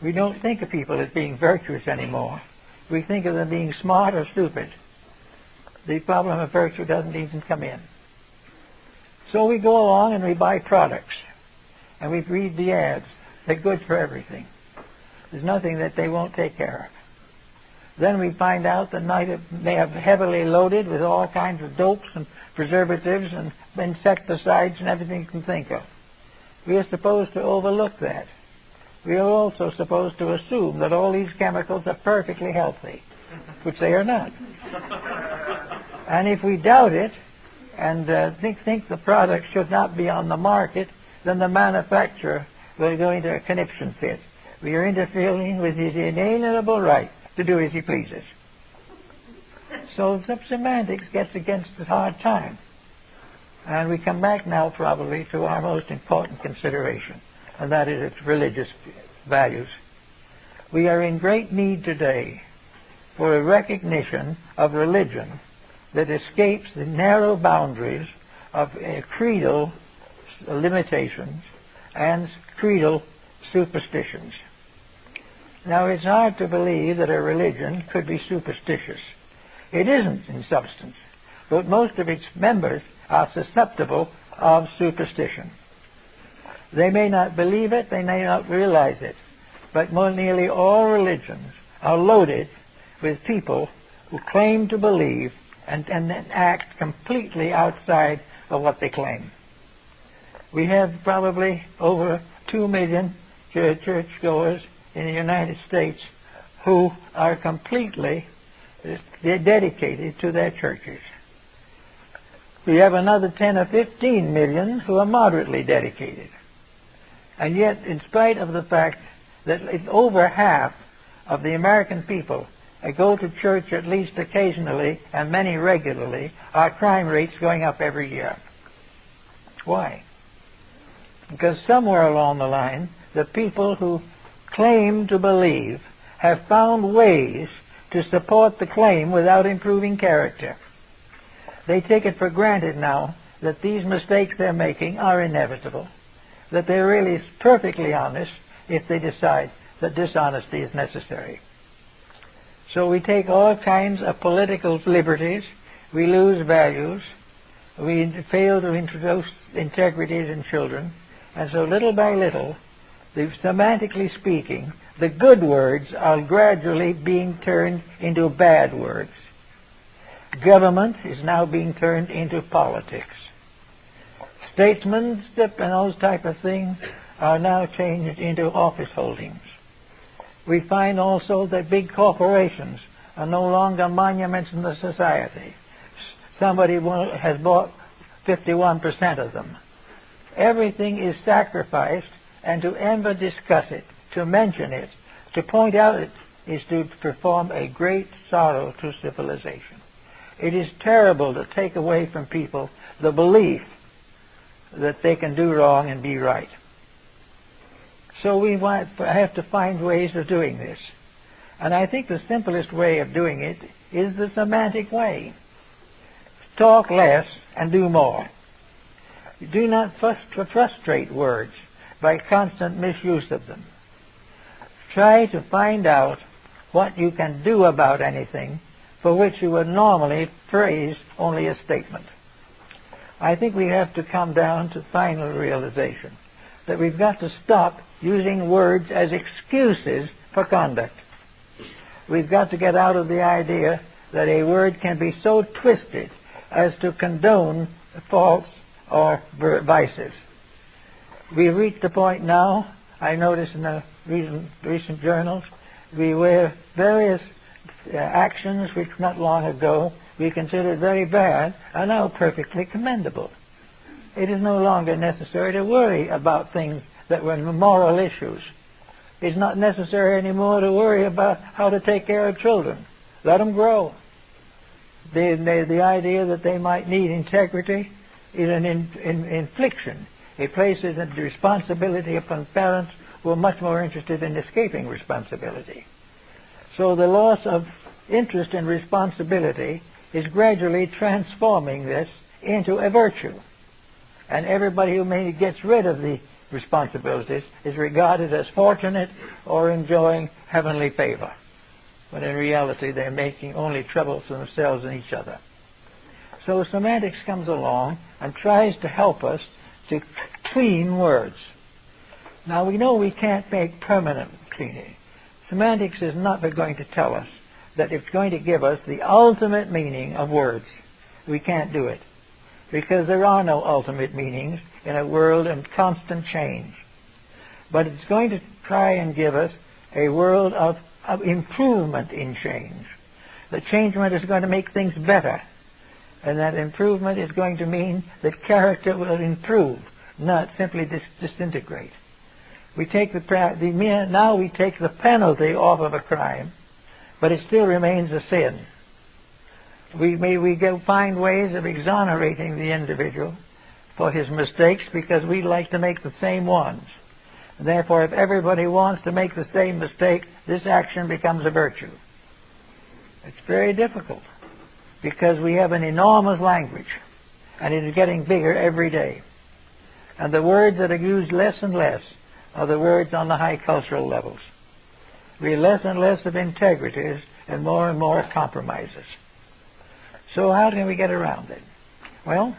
We don't think of people as being virtuous anymore. We think of them being smart or stupid. The problem of virtue doesn't even come in. So we go along and we buy products, and we read the ads. They're good for everything. There's nothing that they won't take care of. Then we find out that they are heavily loaded with all kinds of dopes and preservatives and insecticides and everything you can think of. We are supposed to overlook that. We are also supposed to assume that all these chemicals are perfectly healthy, which they are not. And if we doubt it and think the product should not be on the market, then the manufacturer will go into a conniption fit. We are interfering with his inalienable right to do as he pleases. So semantics gets against a hard time. And we come back now probably to our most important consideration, and that is its religious values. We are in great need today for a recognition of religion that escapes the narrow boundaries of creedal limitations and creedal superstitions. Now, it's hard to believe that a religion could be superstitious. It isn't in substance, but most of its members are susceptible of superstition. They may not believe it, they may not realize it, but nearly all religions are loaded with people who claim to believe and then act completely outside of what they claim. We have probably over 2 million churchgoers in the United States who are completely dedicated to their churches. We have another 10 or 15 million who are moderately dedicated. And yet, in spite of the fact that over half of the American people go to church at least occasionally and many regularly, our crime rate's going up every year. Why? Because somewhere along the line, the people who claim to believe have found ways to support the claim without improving character. They take it for granted now that these mistakes they're making are inevitable, that they're really perfectly honest if they decide that dishonesty is necessary. So we take all kinds of political liberties, we lose values, we fail to introduce integrities in children, and so little by little, semantically speaking, the good words are gradually being turned into bad words. Government is now being turned into politics. Statesmanship and those type of things are now changed into office holdings. We find also that big corporations are no longer monuments in the society. Somebody has bought 51% of them. Everything is sacrificed, and to ever discuss it, to mention it, to point out it, is to perform a great sorrow to civilization. It is terrible to take away from people the belief that they can do wrong and be right. So we have to find ways of doing this. And I think the simplest way of doing it is the semantic way. Talk less and do more. Do not frustrate words by constant misuse of them. Try to find out what you can do about anything for which you would normally phrase only a statement. I think we have to come down to final realization that we've got to stop using words as excuses for conduct. We've got to get out of the idea that a word can be so twisted as to condone faults or vices. We've reached the point now, I noticed in the recent journals, where various actions which not long ago we considered very bad are now perfectly commendable. It is no longer necessary to worry about things that were moral issues. It's not necessary anymore to worry about how to take care of children. Let them grow. The idea that they might need integrity is an infliction. It places a responsibility upon parents who are much more interested in escaping responsibility. So the loss of interest in responsibility is gradually transforming this into a virtue. And everybody who maybe gets rid of the responsibilities is regarded as fortunate or enjoying heavenly favor, when in reality they're making only trouble for themselves and each other. So semantics comes along and tries to help us to clean words. Now we know we can't make permanent cleaning. Semantics is not going to tell us that it's going to give us the ultimate meaning of words. We can't do it, because there are no ultimate meanings in a world in constant change. But it's going to try and give us a world of improvement in change. The changement is going to make things better, and that improvement is going to mean that character will improve, not simply disintegrate. We take now we take the penalty off of a crime, but it still remains a sin. We find ways of exonerating the individual for his mistakes because we like to make the same ones. And therefore, if everybody wants to make the same mistake, this action becomes a virtue. It's very difficult because we have an enormous language, and it is getting bigger every day. And the words that are used less and less are the words on the high cultural levels. We have less and less of integrities and more compromises. So how can we get around it? Well,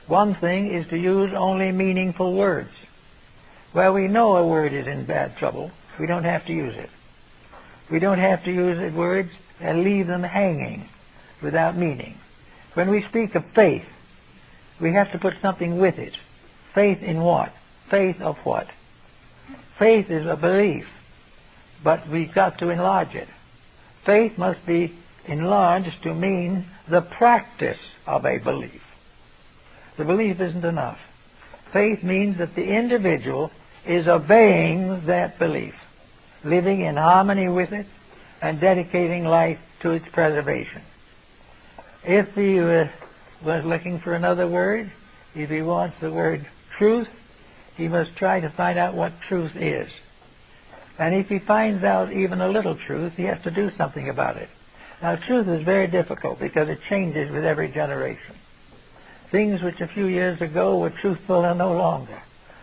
one thing is to use only meaningful words. Well, we know a word is in bad trouble. We don't have to use it. We don't have to use the words and leave them hanging without meaning. When we speak of faith, we have to put something with it. Faith in what? Faith of what? Faith is a belief. but we've got to enlarge it. Faith must be enlarged to mean the practice of a belief. The belief isn't enough. Faith means that the individual is obeying that belief, living in harmony with it, and dedicating life to its preservation. If he was looking for another word, if he wants the word truth, he must try to find out what truth is. And if he finds out even a little truth, he has to do something about it. Now, truth is very difficult because it changes with every generation. Things which a few years ago were truthful are no longer.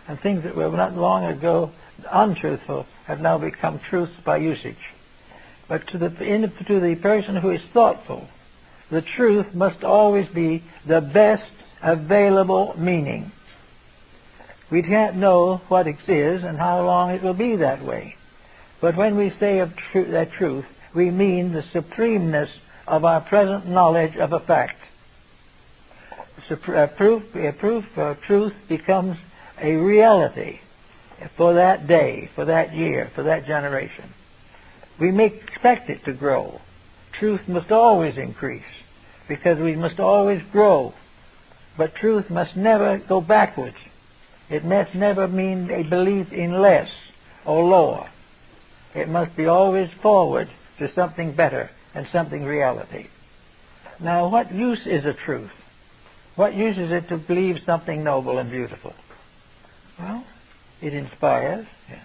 And things that were not long ago untruthful have now become truths by usage. But to the person who is thoughtful, the truth must always be the best available meaning. We can't know what it is and how long it will be that way. But when we say of that truth, we mean the supremeness of our present knowledge of a fact. Proof of truth becomes a reality for that day, for that year, for that generation. We may expect it to grow. Truth must always increase because we must always grow. But truth must never go backwards. It must never mean a belief in less or lower. It must be always forward to something better and something reality. Now, what use is a truth? What use is it to believe something noble and beautiful? Well, it inspires. Yeah.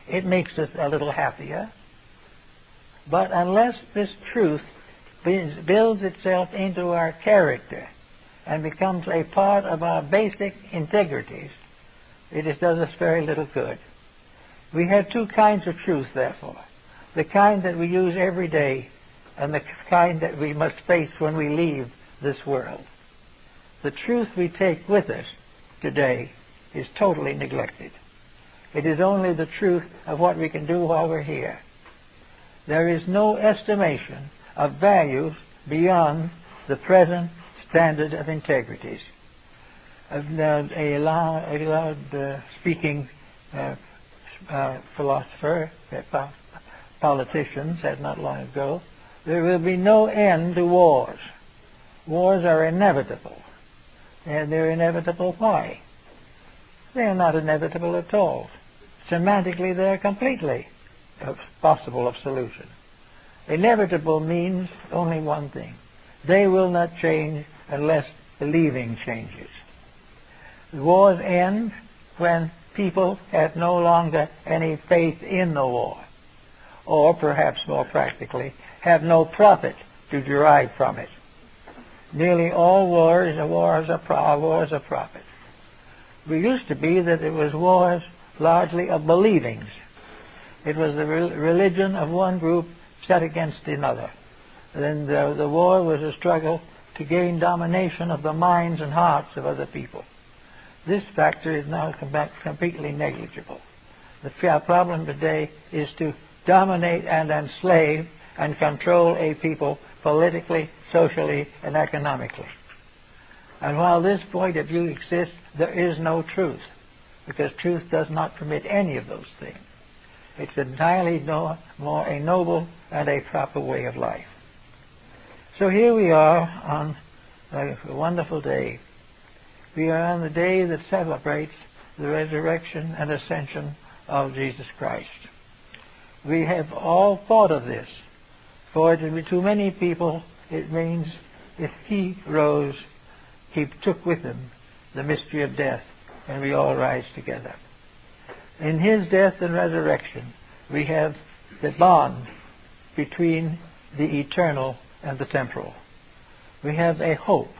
It makes us a little happier. But unless this truth builds itself into our character and becomes a part of our basic integrities, it does us very little good. We have two kinds of truth, therefore. The kind that we use every day and the kind that we must face when we leave this world. The truth we take with us today is totally neglected. It is only the truth of what we can do while we're here. There is no estimation of values beyond the present standard of integrities. A loud speaking philosopher, politician, said not long ago, there will be no end to wars. Wars are inevitable. And they're inevitable why? They're not inevitable at all. Semantically, they're completely possible of solution. Inevitable means only one thing. They will not change unless believing changes. Wars end when people have no longer any faith in the war, or perhaps more practically, have no profit to derive from it. Nearly all wars are wars of profit. We used to be that it was wars largely of believings. It was the religion of one group set against another. Then the war was a struggle to gain domination of the minds and hearts of other people. This factor is now completely negligible. The problem today is to dominate and enslave and control a people politically, socially, and economically. And while this point of view exists, there is no truth, because truth does not permit any of those things. It's entirely more a noble and a proper way of life. So here we are on a wonderful day. We are on the day that celebrates the resurrection and ascension of Jesus Christ. We have all thought of this. For to many people, it means if he rose, he took with him the mystery of death, and we all rise together. In his death and resurrection, we have the bond between the eternal and the temporal. We have a hope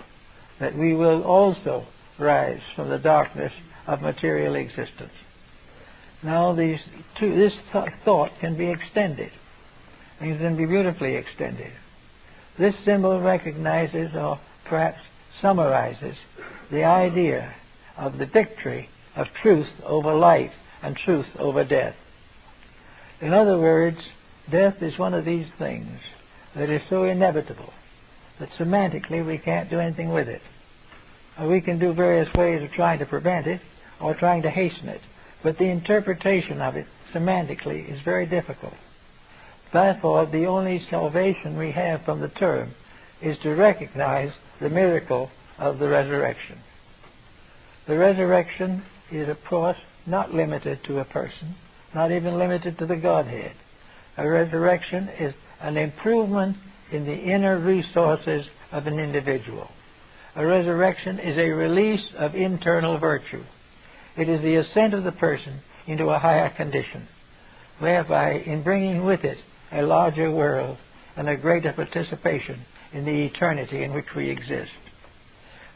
that we will also rise from the darkness of material existence. Now, this thought can be extended. It can be beautifully extended. This symbol recognizes, or perhaps summarizes, the idea of the victory of truth over life and truth over death. In other words, death is one of these things that is so inevitable that semantically we can't do anything with it. We can do various ways of trying to prevent it or trying to hasten it, but the interpretation of it semantically is very difficult. Therefore, the only salvation we have from the term is to recognize the miracle of the resurrection. The resurrection is, of course, not limited to a person, not even limited to the Godhead. A resurrection is an improvement in the inner resources of an individual. A resurrection is a release of internal virtue. It is the ascent of the person into a higher condition, whereby in bringing with it a larger world and a greater participation in the eternity in which we exist.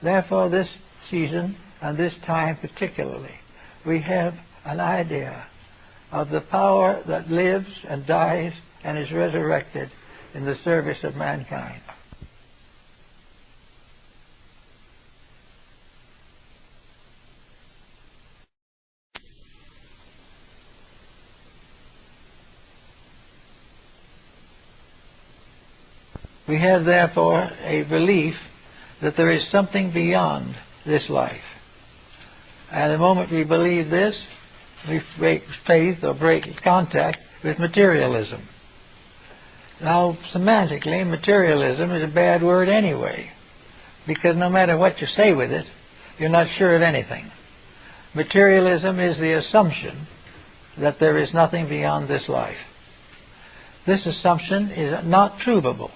Therefore, this season and this time particularly, we have an idea of the power that lives and dies and is resurrected in the service of mankind. We have, therefore, a belief that there is something beyond this life. And the moment we believe this, we break faith or break contact with materialism. Now, semantically, materialism is a bad word anyway, because no matter what you say with it, you're not sure of anything. Materialism is the assumption that there is nothing beyond this life. This assumption is not provable.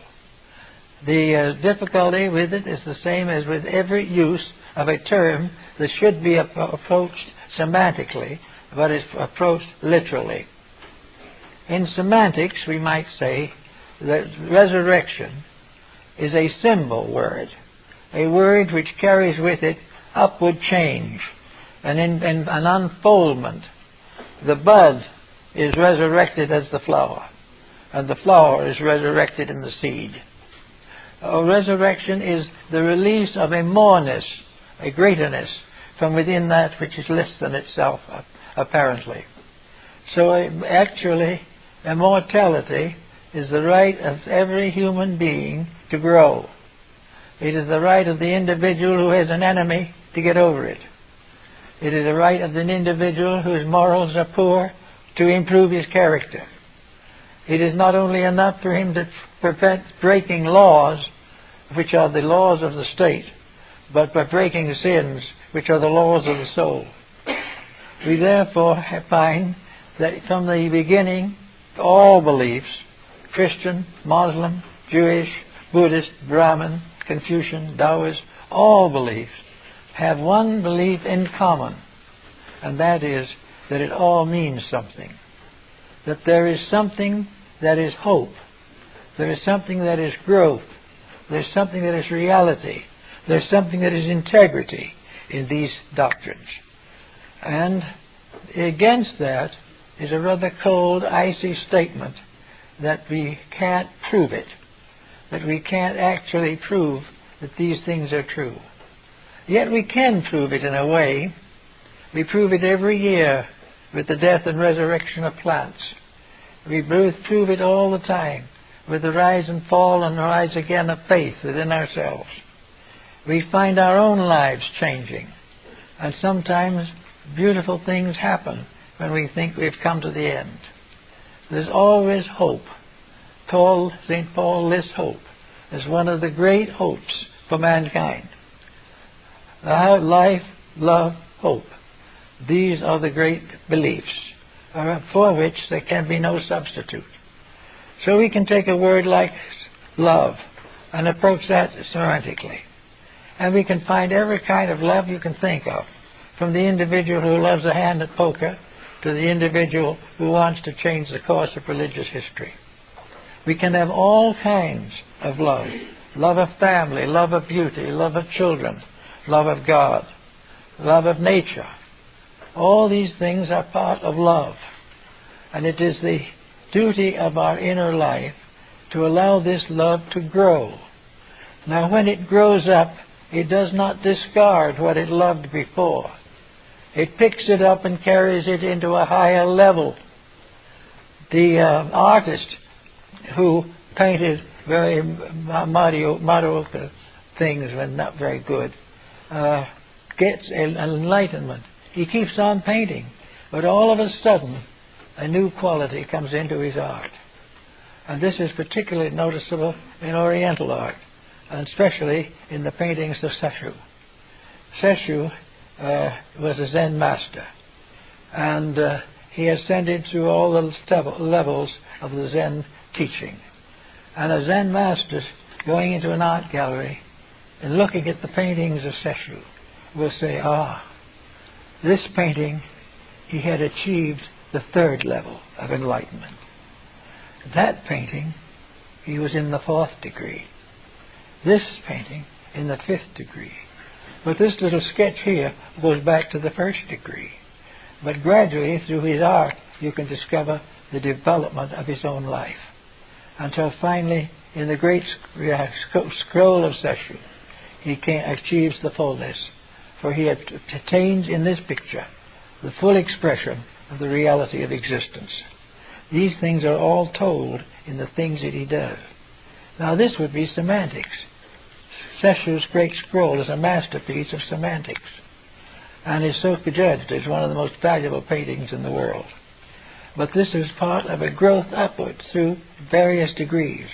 The difficulty with it is the same as with every use of a term that should be approached semantically, but is approached literally. In semantics, we might say that resurrection is a symbol word, a word which carries with it upward change, an unfoldment. The bud is resurrected as the flower, and the flower is resurrected in the seed. Resurrection is the release of a moreness, a greaterness, from within that which is less than itself, apparently. So actually, immortality is the right of every human being to grow. It is the right of the individual who has an enemy to get over it. It is the right of an individual whose morals are poor to improve his character. It is not only enough for him to prevent breaking laws, which are the laws of the state, but by breaking sins, which are the laws of the soul. We therefore find that from the beginning, all beliefs, Christian, Muslim, Jewish, Buddhist, Brahmin, Confucian, Taoist, all beliefs have one belief in common, and that is that it all means something. That there is something that is hope. There is something that is growth. There's something that is reality. There's something that is integrity in these doctrines. And against that is a rather cold, icy statement that we can't prove it, that we can't actually prove that these things are true. Yet we can prove it in a way. We prove it every year with the death and resurrection of plants. We prove it all the time with the rise and fall and rise again of faith within ourselves. We find our own lives changing, and sometimes beautiful things happen when we think we've come to the end. There's always hope. St. Paul lists hope as one of the great hopes for mankind. Life, love, hope. These are the great beliefs for which there can be no substitute. So we can take a word like love and approach that semantically. And we can find every kind of love you can think of, from the individual who loves a hand at poker to the individual who wants to change the course of religious history. We can have all kinds of love. Love of family, love of beauty, love of children, love of God, love of nature. All these things are part of love. And it is the duty of our inner life to allow this love to grow. Now, when it grows up, it does not discard what it loved before. It picks it up and carries it into a higher level. The artist who painted very mediocre things when not very good gets an enlightenment. He keeps on painting, but all of a sudden a new quality comes into his art. And this is particularly noticeable in Oriental art, and especially in the paintings of Seshu. Seshu was a Zen master, and he ascended through all the levels of the Zen teaching. And a Zen master going into an art gallery and looking at the paintings of Seshu will say, this painting, he had achieved the third level of enlightenment. That painting, he was in the fourth degree. This painting, in the fifth degree. But this little sketch here goes back to the first degree. But gradually, through his art, you can discover the development of his own life. Until finally, in the great scroll of Seshu, he achieves the fullness. For he attains in this picture the full expression of the reality of existence. These things are all told in the things that he does. Now this would be semantics. Seshu's great scroll is a masterpiece of semantics, and is so judged as one of the most valuable paintings in the world. But this is part of a growth upward through various degrees.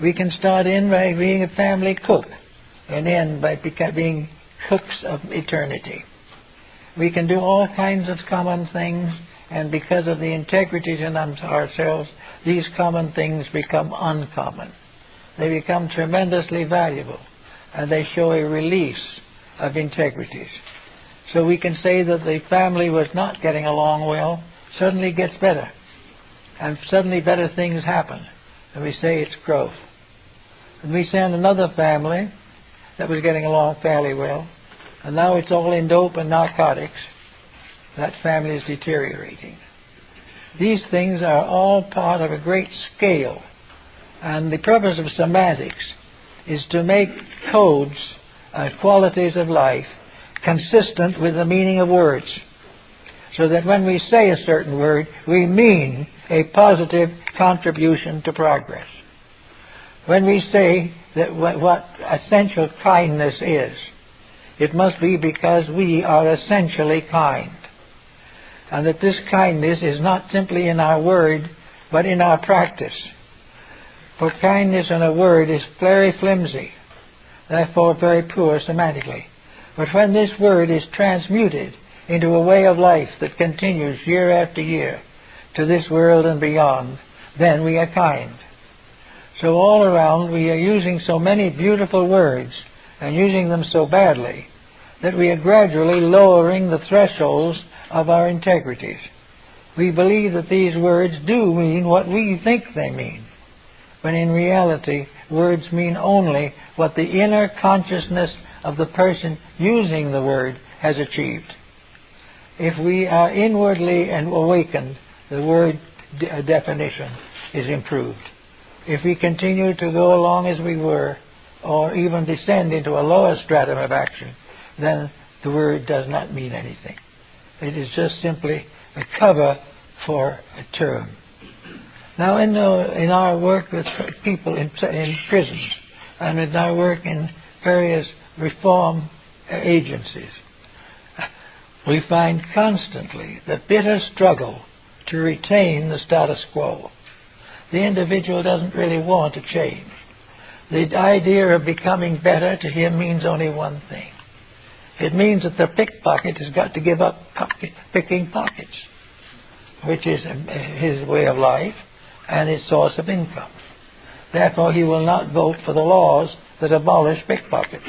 We can start in by being a family cook, and end by being cooks of eternity. We can do all kinds of common things, and because of the integrities in ourselves, these common things become uncommon. They become tremendously valuable, and they show a release of integrities. So we can say that the family was not getting along well, suddenly gets better, and suddenly better things happen, and we say it's growth. And we send another family that was getting along fairly well, and now it's all in dope and narcotics. That family is deteriorating. These things are all part of a great scale, and the purpose of semantics is to make codes and qualities of life consistent with the meaning of words, so that when we say a certain word, we mean a positive contribution to progress. When we say that what essential kindness is, it must be because we are essentially kind, and that this kindness is not simply in our word, but in our practice. For kindness in a word is very flimsy, therefore very poor semantically. But when this word is transmuted into a way of life that continues year after year to this world and beyond, then we are kind. So all around we are using so many beautiful words and using them so badly that we are gradually lowering the thresholds of our integrities. We believe that these words do mean what we think they mean, when in reality words mean only what the inner consciousness of the person using the word has achieved. If we are inwardly and awakened, the word definition is improved. If we continue to go along as we were, or even descend into a lower stratum of action, then the word does not mean anything. It is just simply a cover for a term. Now in our work with people in prisons, and in our work in various reform agencies, we find constantly the bitter struggle to retain the status quo. The individual doesn't really want to change. The idea of becoming better to him means only one thing. It means that the pickpocket has got to give up picking pockets, which is his way of life and his source of income. Therefore, he will not vote for the laws that abolish pickpockets.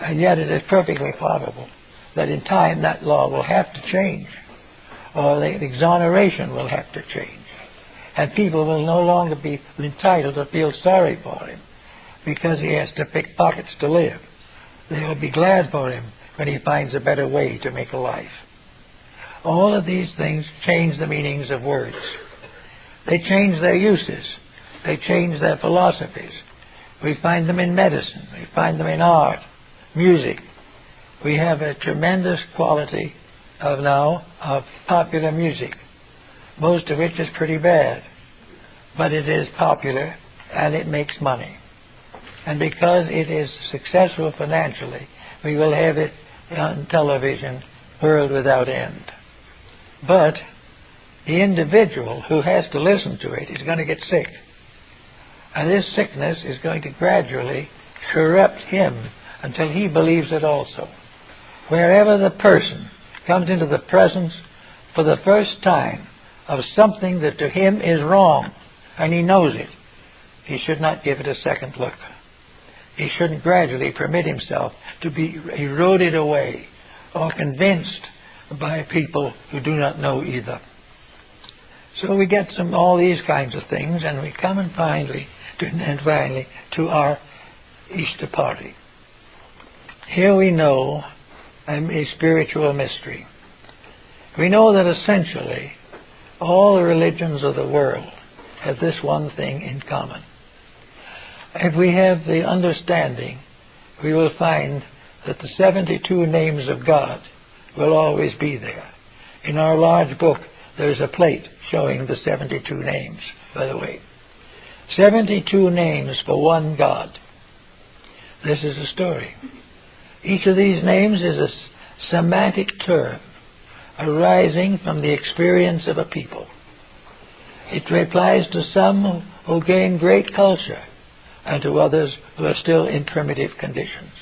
And yet it is perfectly probable that in time that law will have to change, or the exoneration will have to change. And people will no longer be entitled to feel sorry for him because he has to pick pockets to live. They will be glad for him when he finds a better way to make a life. All of these things change the meanings of words. They change their uses. They change their philosophies. We find them in medicine. We find them in art, music. We have a tremendous quality of popular music, most of which is pretty bad. But it is popular and it makes money. And because it is successful financially, we will have it on television, world without end. But the individual who has to listen to it is going to get sick. And this sickness is going to gradually corrupt him until he believes it also. Wherever the person comes into the presence for the first time of something that to him is wrong, and he knows it, he should not give it a second look. He shouldn't gradually permit himself to be eroded away or convinced by people who do not know either. So we get all these kinds of things, and we come finally to our Easter party. Here we know a spiritual mystery. We know that essentially all the religions of the world have this one thing in common. If we have the understanding, we will find that the 72 names of God will always be there. In our large book, there's a plate showing the 72 names, by the way. 72 names for one God. This is the story. Each of these names is a semantic term arising from the experience of a people. It applies to some who gain great culture and to others who are still in primitive conditions.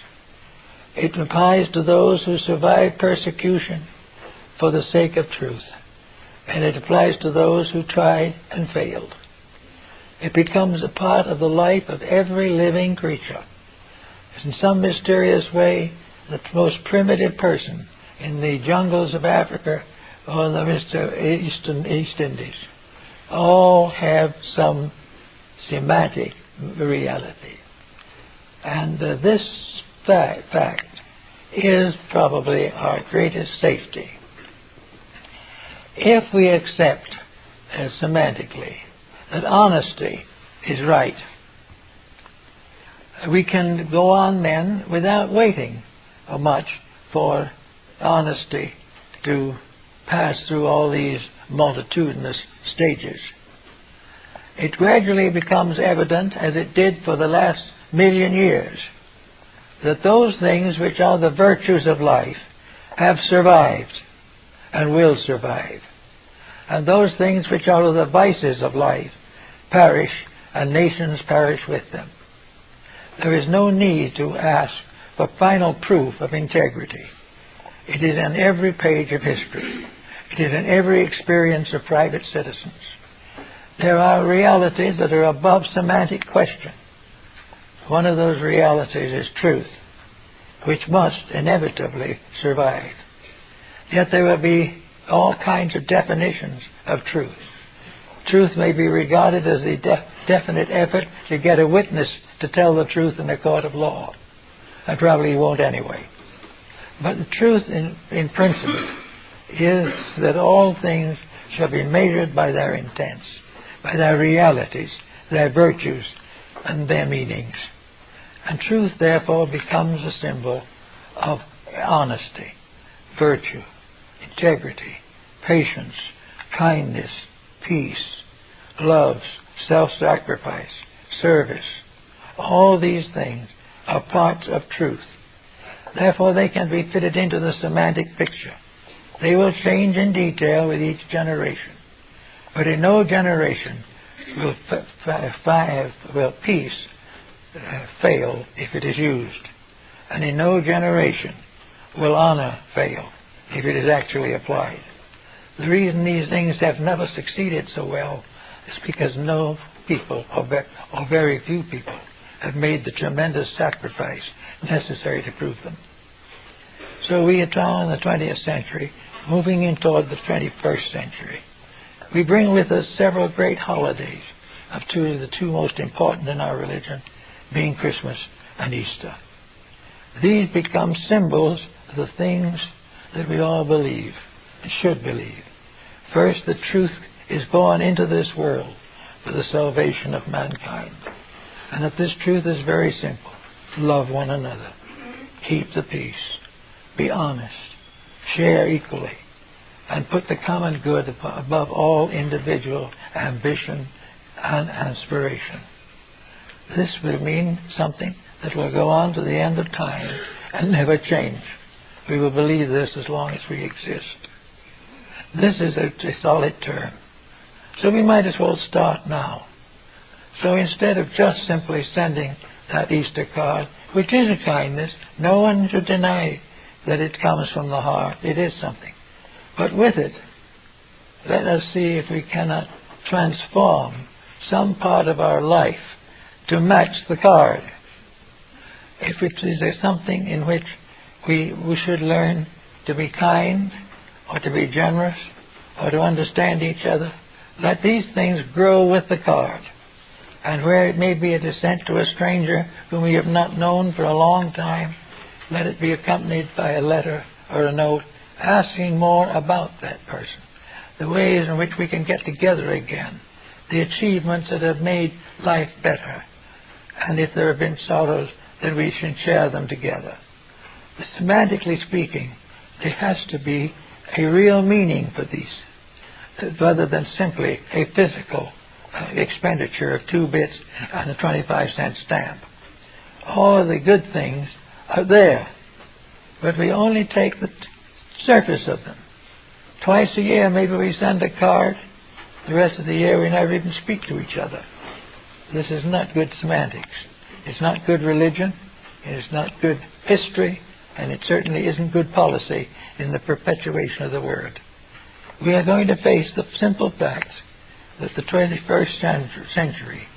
It applies to those who survive persecution for the sake of truth, and it applies to those who tried and failed. It becomes a part of the life of every living creature. In some mysterious way, the most primitive person in the jungles of Africa or the East Indies all have some semantic reality. And this fact is probably our greatest safety. If we accept semantically that honesty is right, we can go on then without waiting much for honesty to pass through all these multitudinous stages. It gradually becomes evident, as it did for the last 1,000,000 years, that those things which are the virtues of life have survived and will survive, and those things which are the vices of life perish, and nations perish with them. There is no need to ask for final proof of integrity. It is in every page of history. It is in every experience of private citizens. There are realities that are above semantic question. One of those realities is truth, which must inevitably survive. Yet there will be all kinds of definitions of truth. Truth may be regarded as a definite effort to get a witness to tell the truth in a court of law. I probably won't anyway. But the truth in principle is that all things shall be measured by their intents, by their realities, their virtues, and their meanings. And truth, therefore, becomes a symbol of honesty, virtue, integrity, patience, kindness, peace, love, self-sacrifice, service. All these things are parts of truth. Therefore, they can be fitted into the semantic picture. They will change in detail with each generation. But in no generation will peace fail if it is used. And in no generation will honor fail if it is actually applied. The reason these things have never succeeded so well is because no people, or very few people, have made the tremendous sacrifice necessary to prove them. So we are now in the 20th century, moving in toward the 21st century. We bring with us several great holidays, of the two most important in our religion, being Christmas and Easter. These become symbols of the things that we all believe and should believe. First, the truth is born into this world for the salvation of mankind. And that this truth is very simple. Love one another. Keep the peace. Be honest. Share equally. And put the common good above all individual ambition and aspiration. This will mean something that will go on to the end of time and never change. We will believe this as long as we exist. This is a solid term. So we might as well start now. So instead of just simply sending that Easter card, which is a kindness, no one should deny that it comes from the heart. It is something. But with it, let us see if we cannot transform some part of our life to match the card. If it is something in which we should learn to be kind, or to be generous, or to understand each other, let these things grow with the card. And where it may be a descent to a stranger whom we have not known for a long time, let it be accompanied by a letter or a note asking more about that person, the ways in which we can get together again, the achievements that have made life better, and if there have been sorrows, then we should share them together. Semantically speaking, there has to be a real meaning for these, rather than simply a physical expenditure of 2 bits and a 25-cent stamp. All of the good things are there, but we only take the surface of them. Twice a year maybe we send a card. The rest of the year we never even speak to each other. This is not good semantics. It's not good religion. It's not good history. And it certainly isn't good policy in the perpetuation of the word. We are going to face the simple fact that the 21st century,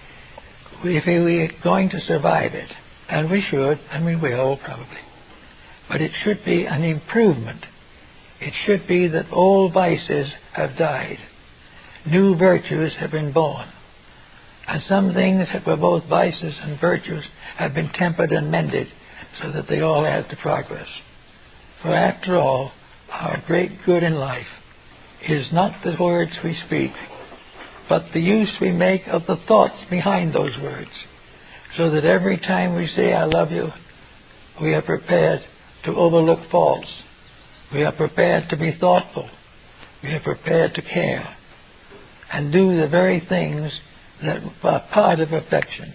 if we are going to survive it, and we should, and we will probably, but it should be an improvement. It should be that old vices have died. New virtues have been born. And some things that were both vices and virtues have been tempered and mended so that they all add to progress. For after all, our great good in life is not the words we speak, but the use we make of the thoughts behind those words, so that every time we say I love you, we are prepared to overlook faults. We are prepared to be thoughtful. We are prepared to care and do the very things that are part of affection,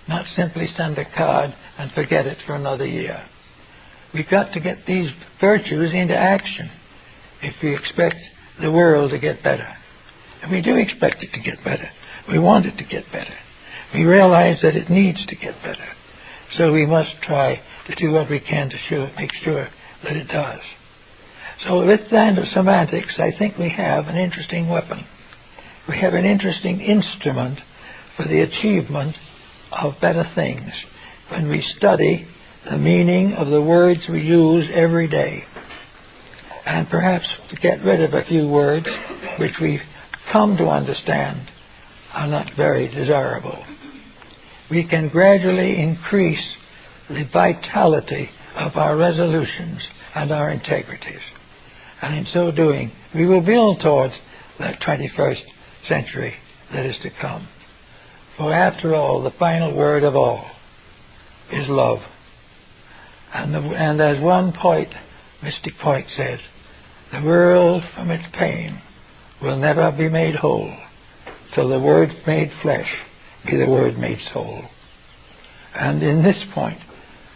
not simply send a card and forget it for another year. We've got to get these virtues into action if we expect the world to get better. And we do expect it to get better. We want it to get better. We realize that it needs to get better. So we must try to do what we can to make sure that it does. So with the end of semantics, I think we have an interesting weapon. We have an interesting instrument for the achievement of better things when we study the meaning of the words we use every day, and perhaps to get rid of a few words which we've come to understand are not very desirable. We can gradually increase the vitality of our resolutions and our integrities, and in so doing we will build towards that 21st century that is to come. For after all, the final word of all is love. And as one poet, mystic poet, says, the world from its pain will never be made whole till the word made flesh be the word made soul. And in this point,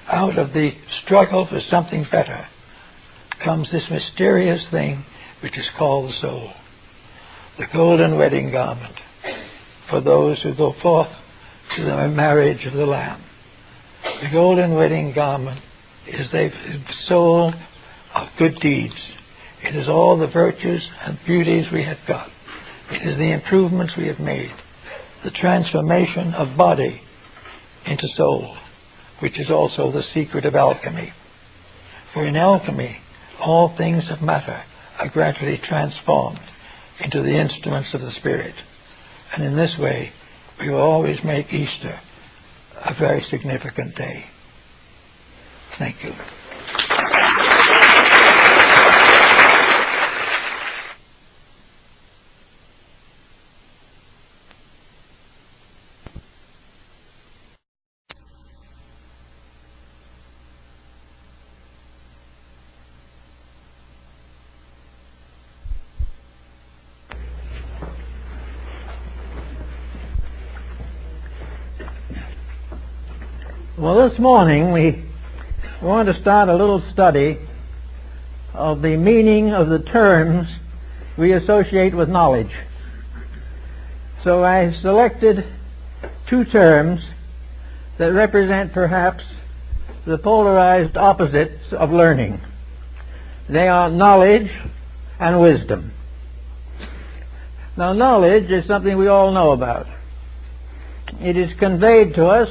out of the struggle for something better, comes this mysterious thing which is called the soul, the golden wedding garment for those who go forth to the marriage of the Lamb. The golden wedding garment is the soul of good deeds. It is all the virtues and beauties we have got. It is the improvements we have made, the transformation of body into soul, which is also the secret of alchemy. For in alchemy, all things of matter are gradually transformed into the instruments of the Spirit. And in this way, we will always make Easter a very significant day. Thank you. Well, this morning we want to start a little study of the meaning of the terms we associate with knowledge. So I selected two terms that represent perhaps the polarized opposites of learning. They are knowledge and wisdom. Now, knowledge is something we all know about. It is conveyed to us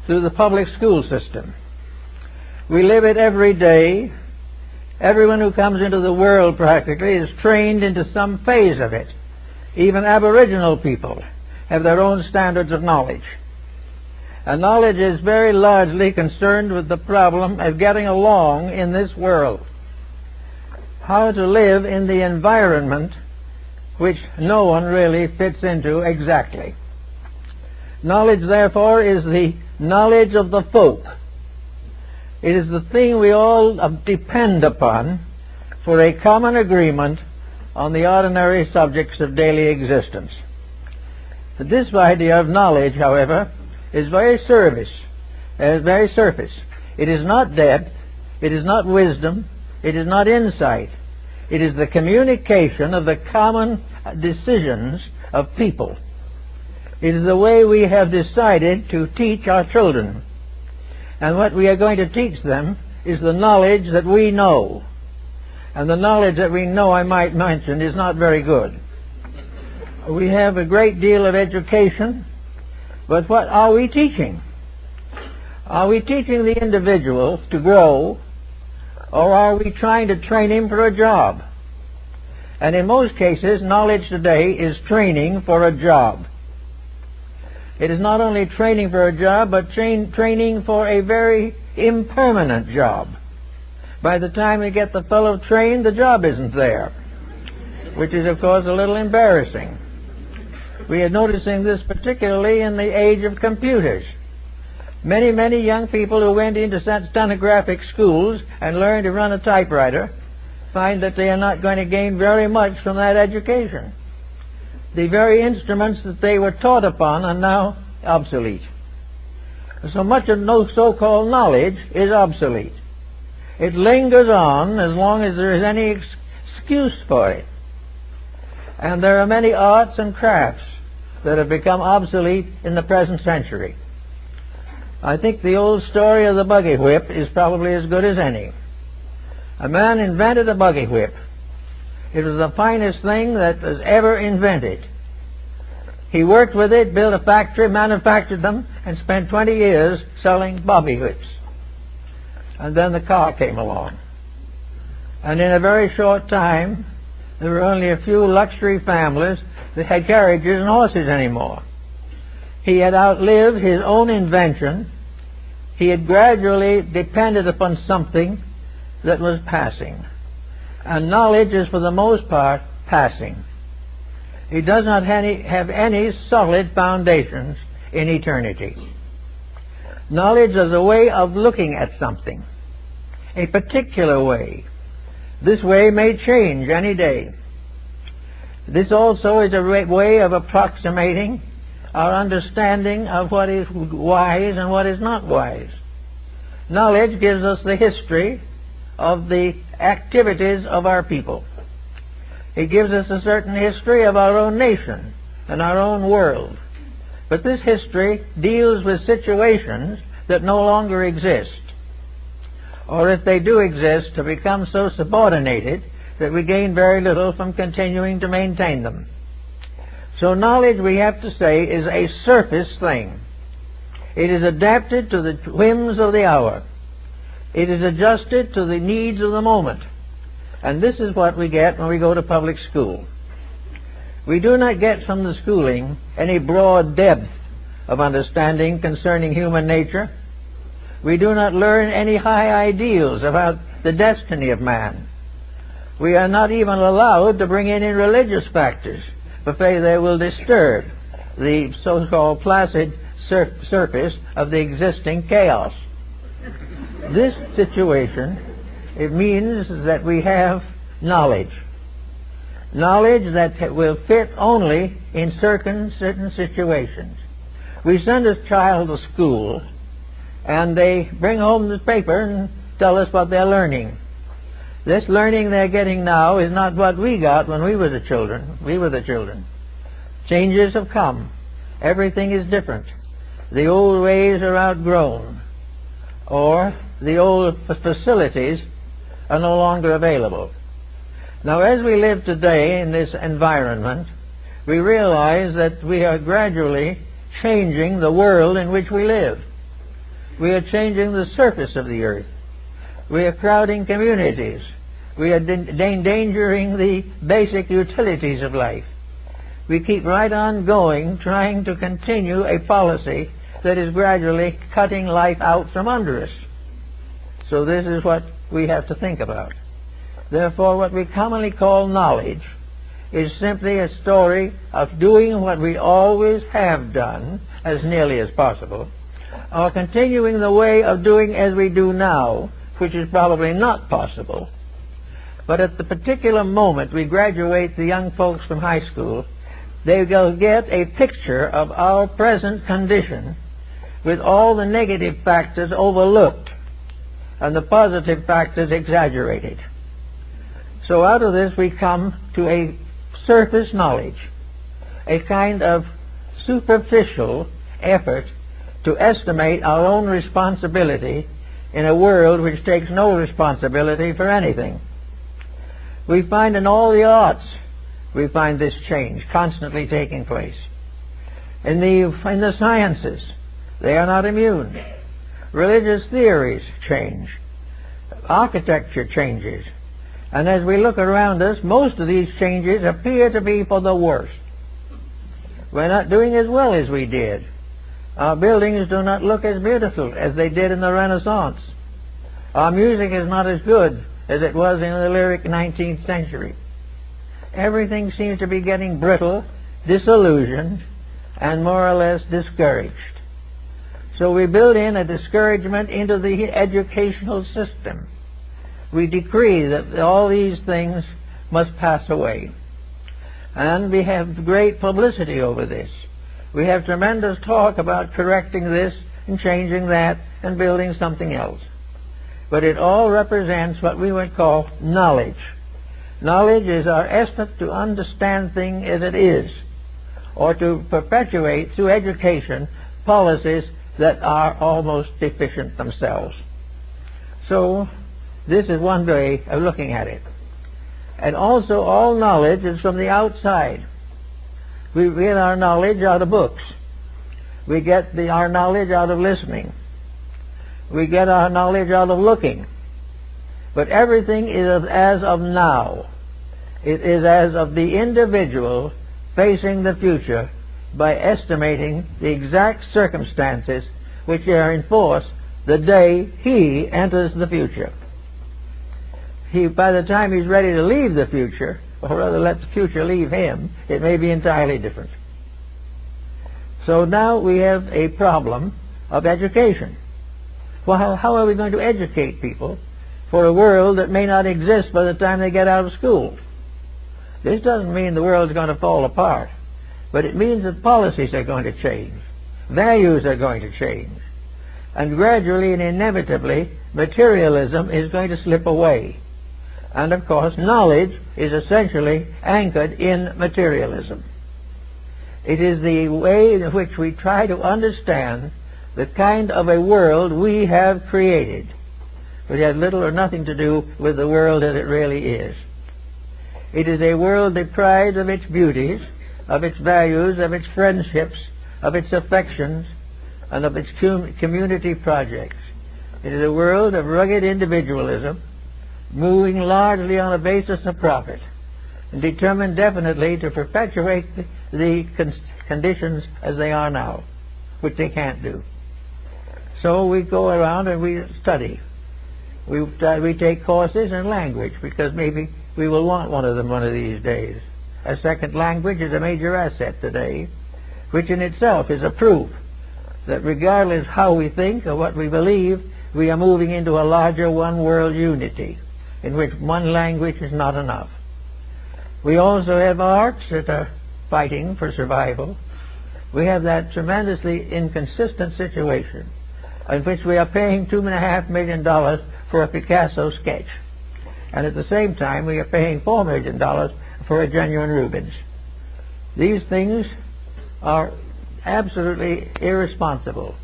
through the public school system. We live it every day. Everyone who comes into the world practically is trained into some phase of it. Even Aboriginal people have their own standards of knowledge. And knowledge is very largely concerned with the problem of getting along in this world. How to live in the environment which no one really fits into exactly. Knowledge, therefore, is the knowledge of the folk. It is the thing we all depend upon for a common agreement on the ordinary subjects of daily existence. This idea of knowledge, however, is very surface. It is not depth, it is not wisdom, it is not insight. It is the communication of the common decisions of people. It is the way we have decided to teach our children. And what we are going to teach them is the knowledge that we know. And the knowledge that we know, I might mention, is not very good. We have a great deal of education, but what are we teaching? Are we teaching the individual to grow, or are we trying to train him for a job? And in most cases, knowledge today is training for a job. It is not only training for a job, but training for a very impermanent job. By the time we get the fellow trained, the job isn't there, which is, of course, a little embarrassing. We are noticing this particularly in the age of computers. Many, many young people who went into stenographic schools and learned to run a typewriter find that they are not going to gain very much from that education. The very instruments that they were taught upon are now obsolete. So much of no so-called knowledge is obsolete. It lingers on as long as there is any excuse for it. And there are many arts and crafts that have become obsolete in the present century. I think the old story of the buggy whip is probably as good as any. A man invented a buggy whip. It was the finest thing that was ever invented. He worked with it, built a factory, manufactured them, and spent 20 years selling buggy whips. And then the car came along. And in a very short time, there were only a few luxury families that had carriages and horses anymore. He had outlived his own invention. He had gradually depended upon something that was passing. And knowledge is, for the most part, passing. It does not have any solid foundations in eternity. Knowledge is a way of looking at something, a particular way. This way may change any day. This also is a way of approximating our understanding of what is wise and what is not wise. Knowledge gives us the history of the activities of our people. It gives us a certain history of our own nation and our own world. But this history deals with situations that no longer exist, or if they do exist, have become so subordinated that we gain very little from continuing to maintain them. So knowledge, we have to say, is a surface thing. It is adapted to the whims of the hour. It is adjusted to the needs of the moment. And this is what we get when we go to public school. We do not get from the schooling any broad depth of understanding concerning human nature. We do not learn any high ideals about the destiny of man. We are not even allowed to bring in religious factors, for fear they will disturb the so-called placid surface of the existing chaos. This situation, it means that we have knowledge. Knowledge that will fit only in certain situations. We send a child to school, and they bring home the paper and tell us what they're learning. This learning they're getting now is not what we got when we were the children. Changes have come. Everything is different. The old ways are outgrown, or the old facilities are no longer available. Now, as we live today in this environment, we realize that we are gradually changing the world in which we live. We are changing the surface of the earth. We are crowding communities. We are endangering the basic utilities of life. We keep right on going, trying to continue a policy that is gradually cutting life out from under us. So this is what we have to think about. Therefore, what we commonly call knowledge is simply a story of doing what we always have done, as nearly as possible, or continuing the way of doing as we do now, which is probably not possible. But at the particular moment we graduate the young folks from high school, they will get a picture of our present condition with all the negative factors overlooked and the positive factors exaggerated. So out of this we come to a surface knowledge, a kind of superficial effort to estimate our own responsibility in a world which takes no responsibility for anything. We find in all the arts, we find this change constantly taking place. In the sciences, they are not immune. Religious theories change. Architecture changes. And as we look around us, most of these changes appear to be for the worse. We're not doing as well as we did. Our buildings do not look as beautiful as they did in the Renaissance. Our music is not as good as it was in the lyric 19th century. Everything seems to be getting brittle, disillusioned, and more or less discouraged. So we build in a discouragement into the educational system. We decree that all these things must pass away. And we have great publicity over this. We have tremendous talk about correcting this and changing that and building something else. But it all represents what we would call knowledge. Knowledge is our effort to understand things as it is, or to perpetuate through education policies that are almost deficient themselves. So this is one way of looking at it. And also all knowledge is from the outside. We get our knowledge out of books. We get our knowledge out of listening. We get our knowledge out of looking. But everything is as of now. It is as of the individual facing the future by estimating the exact circumstances which are in force the day he enters the future. By the time he's ready to leave the future, or rather let the future leave him, it may be entirely different. So now we have a problem of education. Well, how are we going to educate people for a world that may not exist by the time they get out of school? This doesn't mean the world's going to fall apart, but it means that policies are going to change, values are going to change, and gradually and inevitably materialism is going to slip away. And of course knowledge is essentially anchored in materialism. It is the way in which we try to understand the kind of a world we have created, which has little or nothing to do with the world as it really is. It is a world deprived of its beauties, of its values, of its friendships, of its affections, and of its community projects. It is a world of rugged individualism, moving largely on a basis of profit, and determined definitely to perpetuate the conditions as they are now, which they can't do. So we go around and we study. We take courses in language, because maybe we will want one of them one of these days. A second language is a major asset today, which in itself is a proof that regardless how we think or what we believe, we are moving into a larger one-world unity, in which one language is not enough. We also have arts that are fighting for survival. We have that tremendously inconsistent situation in which we are paying $2.5 million for a Picasso sketch. and at the same time we are paying $4 million for a genuine Rubens. These things are absolutely irresponsible.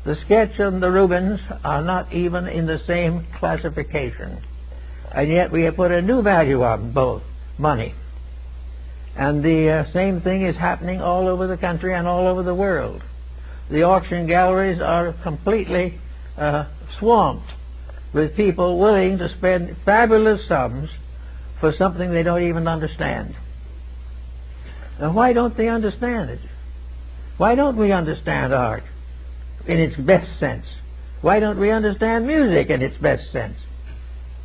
The sketch and the Rubens are not even in the same classification, and yet we have put a new value on both, money. And the same thing is happening all over the country and all over the world. The auction galleries are completely swamped with people willing to spend fabulous sums for something they don't even understand. Now, why don't they understand it? Why don't we understand art in its best sense? Why don't we understand music in its best sense?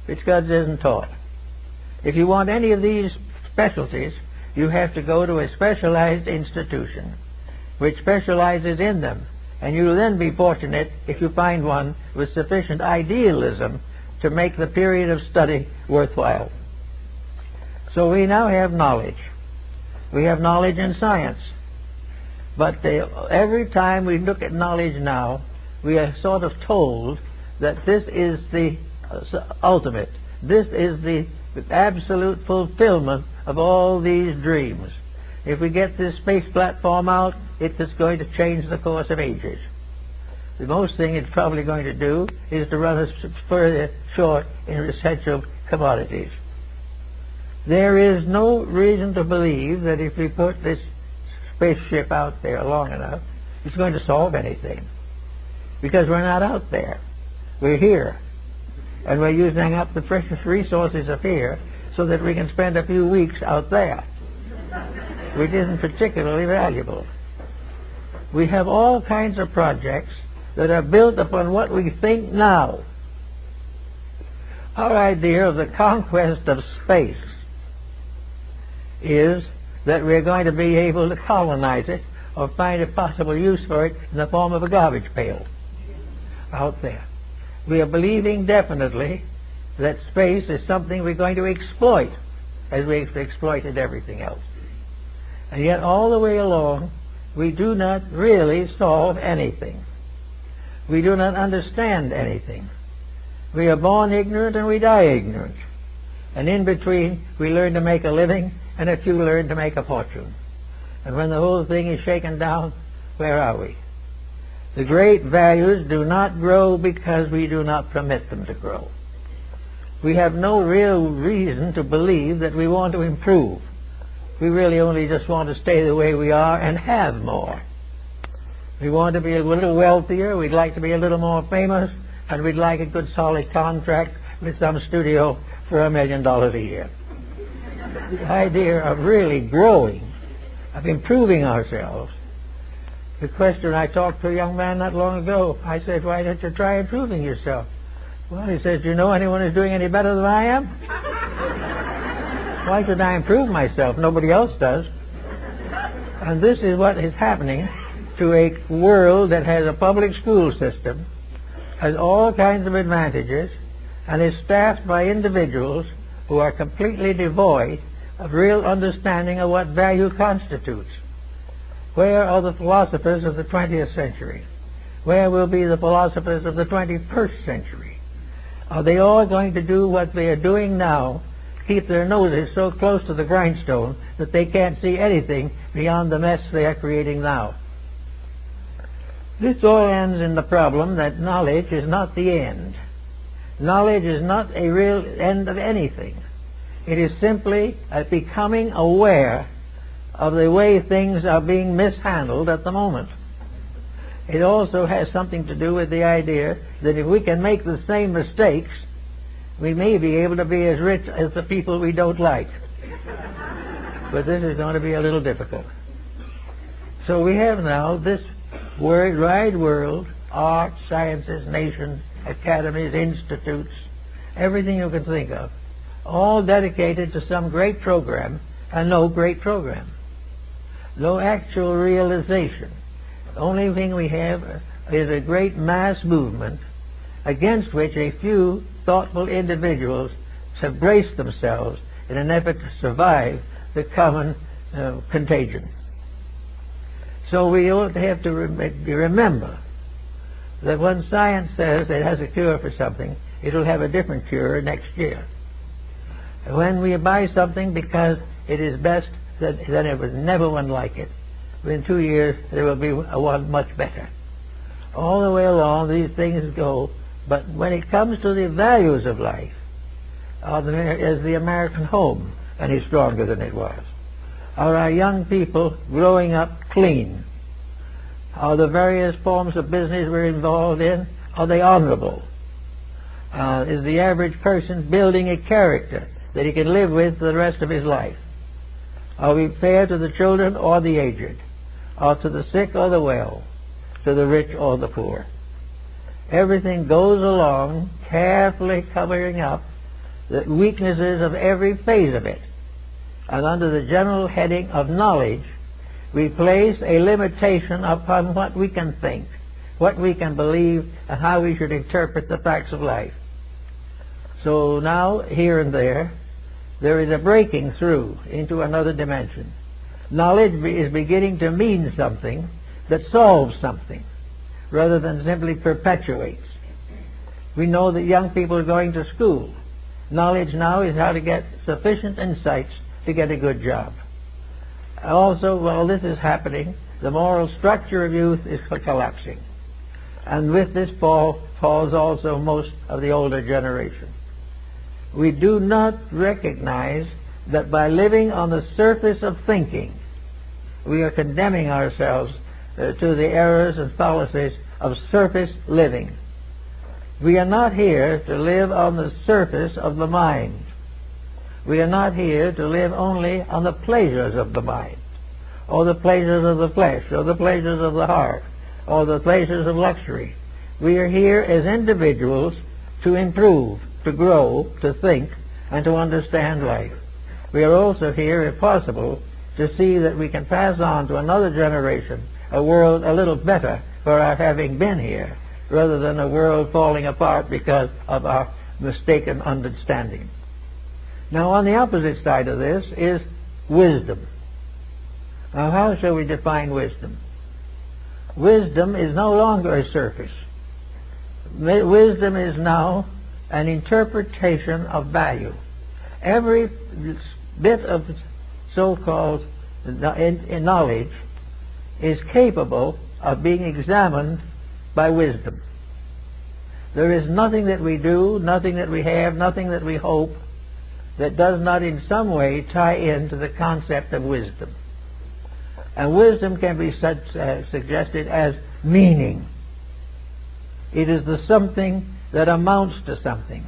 Because it isn't taught. If you want any of these specialties, you have to go to a specialized institution which specializes in them, and you'll then be fortunate if you find one with sufficient idealism to make the period of study worthwhile. So we now have knowledge. We have knowledge in science. But every time we look at knowledge now, we are sort of told that this is the ultimate. This is the absolute fulfillment of all these dreams. If we get this space platform out, it is going to change the course of ages. The most thing it's probably going to do is to run us further short in essential commodities. There is no reason to believe that if we put this spaceship out there long enough, it's going to solve anything. Because we're not out there. We're here. And we're using up the precious resources of here so that we can spend a few weeks out there, which isn't particularly valuable. We have all kinds of projects that are built upon what we think now. Our idea of the conquest of space is that we're going to be able to colonize it or find a possible use for it in the form of a garbage pail out there. We are believing definitely that space is something we're going to exploit as we've exploited everything else. And yet all the way along, we do not really solve anything. We do not understand anything. We are born ignorant and we die ignorant. And in between, we learn to make a living, and a few learn to make a fortune. And when the whole thing is shaken down, where are we? The great values do not grow because we do not permit them to grow. We have no real reason to believe that we want to improve. We really only just want to stay the way we are and have more. We want to be a little wealthier, we'd like to be a little more famous, and we'd like a good solid contract with some studio for $1 million a year. The idea of really growing, of improving ourselves. The question, I talked to a young man not long ago. I said, why don't you try improving yourself? Well, he says, do you know anyone who's doing any better than I am? Why should I improve myself? Nobody else does. And this is what is happening to a world that has a public school system, has all kinds of advantages, and is staffed by individuals who are completely devoid of real understanding of what value constitutes. Where are the philosophers of the 20th century? Where will be the philosophers of the 21st century? Are they all going to do what they are doing now, keep their noses so close to the grindstone that they can't see anything beyond the mess they are creating now? This all ends in the problem that knowledge is not the end. Knowledge is not a real end of anything. It is simply a becoming aware of the way things are being mishandled at the moment. It also has something to do with the idea that if we can make the same mistakes, we may be able to be as rich as the people we don't like. But this is going to be a little difficult. So we have now this wide world, art, sciences, nations, academies, institutes, everything you can think of, all dedicated to some great program, and no great program. No actual realization. The only thing we have is a great mass movement against which a few thoughtful individuals have braced themselves in an effort to survive the common contagion. So we ought to have to remember that when science says it has a cure for something, it will have a different cure next year. When we buy something because it is best, then there was never one like it. Within 2 years, there will be one much better. All the way along, these things go. But when it comes to the values of life, is the American home any stronger than it was? Are our young people growing up clean? Are the various forms of business we're involved in, are they honorable? Is the average person building a character that he can live with for the rest of his life? Are we fair to the children or the aged? Or to the sick or the well? To the rich or the poor? Everything goes along carefully covering up the weaknesses of every phase of it. And under the general heading of knowledge, we place a limitation upon what we can think, what we can believe, and how we should interpret the facts of life. So now, here and there is a breaking through into another dimension. Knowledge is beginning to mean something that solves something, rather than simply perpetuates. We know that young people are going to school. Knowledge now is how to get sufficient insights to get a good job. Also, while this is happening, the moral structure of youth is collapsing. And with this falls also most of the older generation. We do not recognize that by living on the surface of thinking, we are condemning ourselves to the errors and fallacies of surface living. We are not here to live on the surface of the mind. We are not here to live only on the pleasures of the mind, or the pleasures of the flesh, or the pleasures of the heart, or the pleasures of luxury. We are here as individuals to improve, to grow, to think, and to understand life. We are also here, if possible, to see that we can pass on to another generation a world a little better for our having been here, rather than a world falling apart because of our mistaken understanding. Now, on the opposite side of this is wisdom. Now, how shall we define wisdom? Wisdom is no longer a surface. Wisdom is now an interpretation of value. Every bit of so-called knowledge is capable of being examined by wisdom. There is nothing that we do, nothing that we have, nothing that we hope that does not in some way tie into the concept of wisdom. And wisdom can be suggested as meaning. It is the something that amounts to something.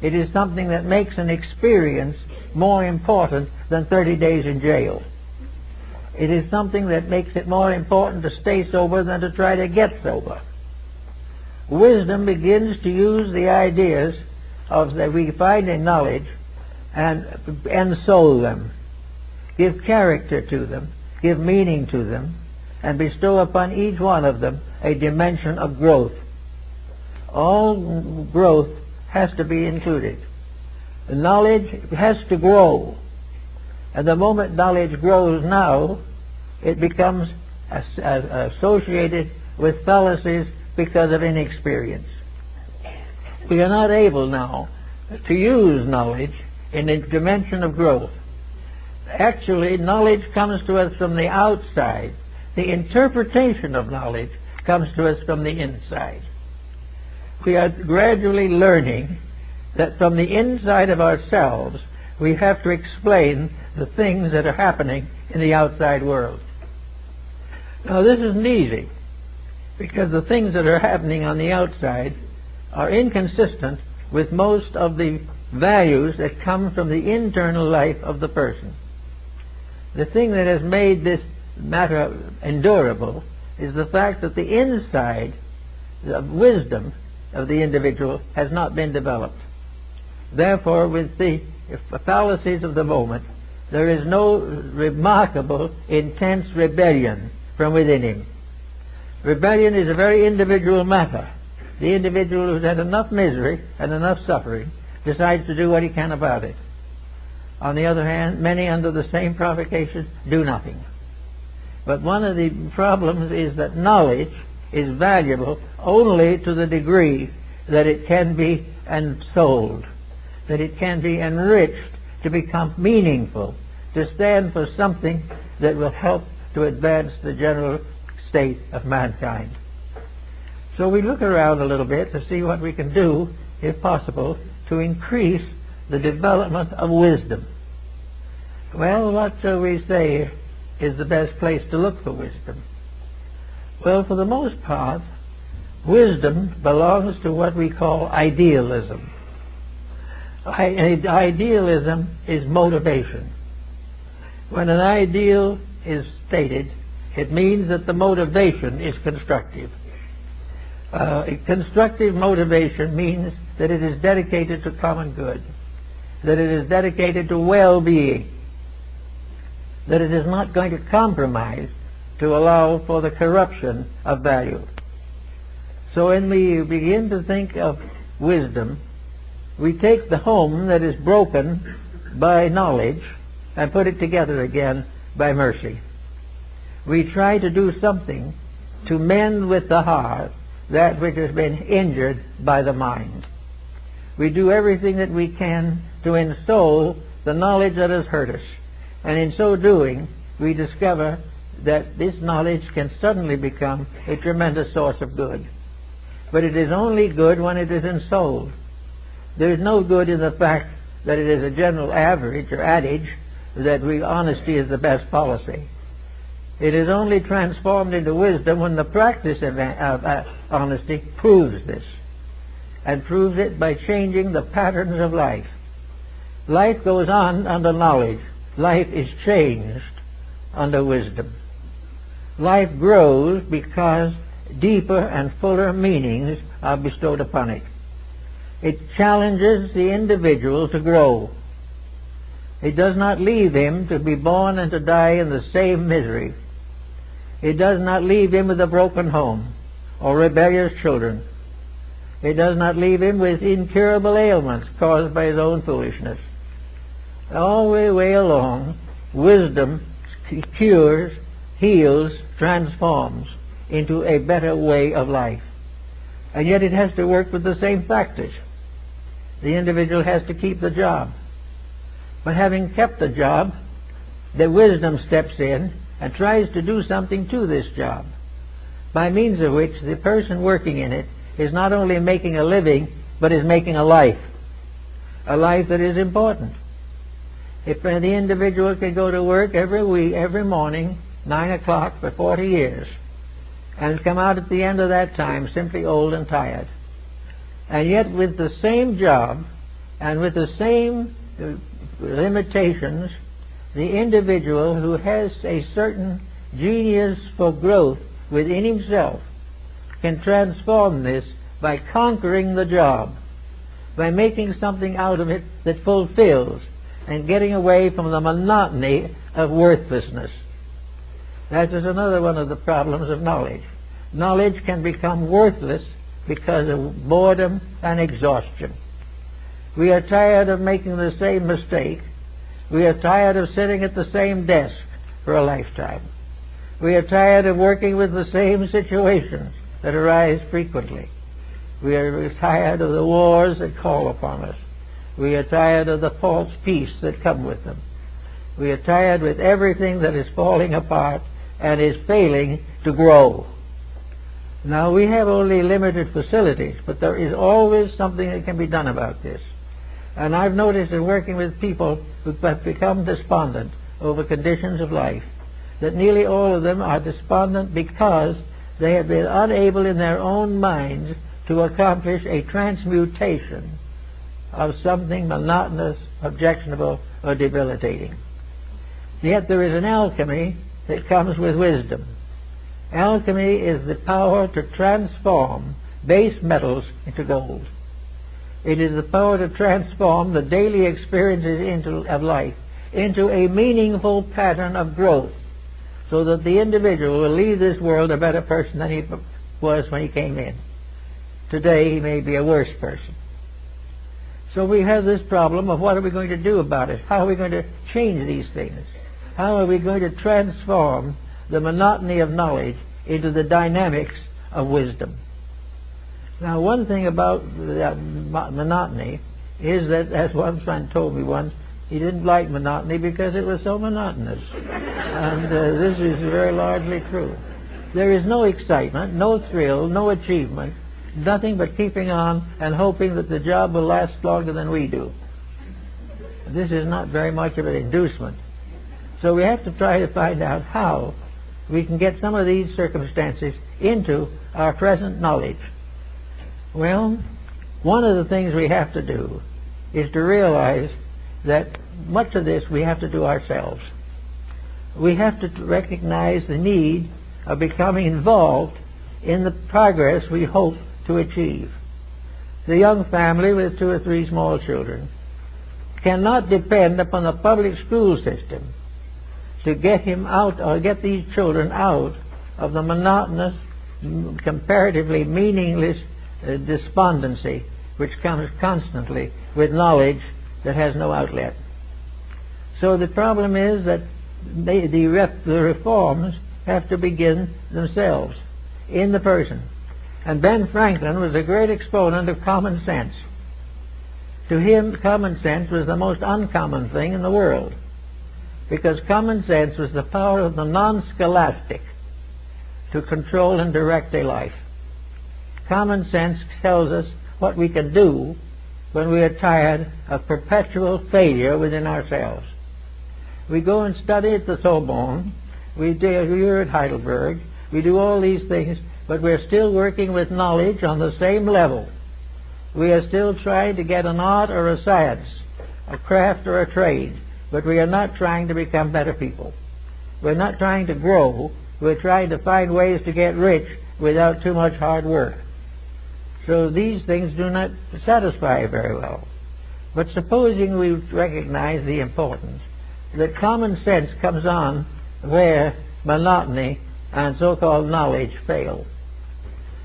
It is something that makes an experience more important than 30 days in jail. It is something that makes it more important to stay sober than to try to get sober. Wisdom begins to use the ideas that we find in knowledge and ensoul them, give character to them, give meaning to them, and bestow upon each one of them a dimension of growth. All growth has to be included. Knowledge has to grow. And the moment knowledge grows now, it becomes associated with fallacies because of inexperience. We are not able now to use knowledge in a dimension of growth. Actually, knowledge comes to us from the outside. The interpretation of knowledge comes to us from the inside. We are gradually learning that from the inside of ourselves, we have to explain the things that are happening in the outside world. Now, this isn't easy, because the things that are happening on the outside are inconsistent with most of the values that come from the internal life of the person. The thing that has made this matter endurable is the fact that the inside, the wisdom of the individual, has not been developed. Therefore, with the fallacies of the moment, there is no remarkable, intense rebellion from within him. Rebellion is a very individual matter. The individual who's had enough misery and enough suffering decides to do what he can about it. On the other hand, many under the same provocation do nothing. But one of the problems is that knowledge is valuable only to the degree that it can be ensouled, that it can be enriched to become meaningful, to stand for something that will help to advance the general state of mankind. So we look around a little bit to see what we can do, if possible, to increase the development of wisdom. Well, what shall we say is the best place to look for wisdom? Well, for the most part, wisdom belongs to what we call idealism. Idealism is motivation. When an ideal is stated, it means that the motivation is constructive. Constructive motivation means that it is dedicated to common good, that it is dedicated to well-being, that it is not going to compromise to allow for the corruption of value. So when we begin to think of wisdom, we take the home that is broken by knowledge and put it together again by mercy. We try to do something to mend with the heart that which has been injured by the mind. We do everything that we can to ensole the knowledge that has hurt us, and in so doing we discover that this knowledge can suddenly become a tremendous source of good. But it is only good when it is ensouled. There is no good in the fact that it is a general average or adage that honesty is the best policy. It is only transformed into wisdom when the practice of honesty proves this, and proves it by changing the patterns of life. Life goes on under knowledge. Life is changed under wisdom. Life grows because deeper and fuller meanings are bestowed upon it. It challenges the individual to grow. It does not leave him to be born and to die in the same misery. It does not leave him with a broken home or rebellious children. It does not leave him with incurable ailments caused by his own foolishness. All the way along, wisdom cures, heals, transforms into a better way of life. And yet it has to work with the same factors. The individual has to keep the job. But having kept the job, the wisdom steps in and tries to do something to this job, by means of which the person working in it is not only making a living, but is making a life that is important. If the individual can go to work every morning, 9 o'clock for 40 years, and come out at the end of that time simply old and tired, and yet with the same job and with the same limitations, the individual who has a certain genius for growth within himself can transform this by conquering the job, by making something out of it that fulfills, and getting away from the monotony of worthlessness. That is another one of the problems of knowledge. Knowledge can become worthless because of boredom and exhaustion. We are tired of making the same mistake. We are tired of sitting at the same desk for a lifetime. We are tired of working with the same situations that arise frequently. We are tired of the wars that call upon us. We are tired of the false peace that come with them. We are tired with everything that is falling apart and is failing to grow. Now, we have only limited facilities, but there is always something that can be done about this. And I've noticed in working with people who have become despondent over conditions of life, that nearly all of them are despondent because they have been unable in their own minds to accomplish a transmutation of something monotonous, objectionable, or debilitating. Yet there is an alchemy that comes with wisdom. Alchemy is the power to transform base metals into gold. It is the power to transform the daily experiences of life into a meaningful pattern of growth, so that the individual will leave this world a better person than he was when he came in. Today he may be a worse person. So we have this problem of what are we going to do about it? How are we going to change these things? How are we going to transform the monotony of knowledge into the dynamics of wisdom? Now, one thing about monotony is that, as one friend told me once, He didn't like monotony because it was so monotonous. And this is very largely true. There is no excitement, no thrill, no achievement, nothing but keeping on and hoping that the job will last longer than we do. This is not very much of an inducement. So we have to try to find out how we can get some of these circumstances into our present knowledge. Well, one of the things we have to do is to realize that much of this we have to do ourselves. We have to recognize the need of becoming involved in the progress we hope to achieve. The young family with 2 or 3 small children cannot depend upon the public school system to get him out or get these children out of the monotonous, comparatively meaningless despondency which comes constantly with knowledge that has no outlet. So the problem is that the reforms have to begin themselves in the person. And Ben Franklin was a great exponent of common sense. To him, common sense was the most uncommon thing in the world, because common sense was the power of the non-scholastic to control and direct a life. Common sense tells us what we can do when we are tired of perpetual failure within ourselves. We go and study at the Sorbonne, we do here at Heidelberg, we do all these things, but we're still working with knowledge on the same level. We are still trying to get an art or a science, a craft or a trade, but we are not trying to become better people. We're not trying to grow, we're trying to find ways to get rich without too much hard work. So these things do not satisfy very well. But supposing we recognize the importance that common sense comes on where monotony and so-called knowledge fail.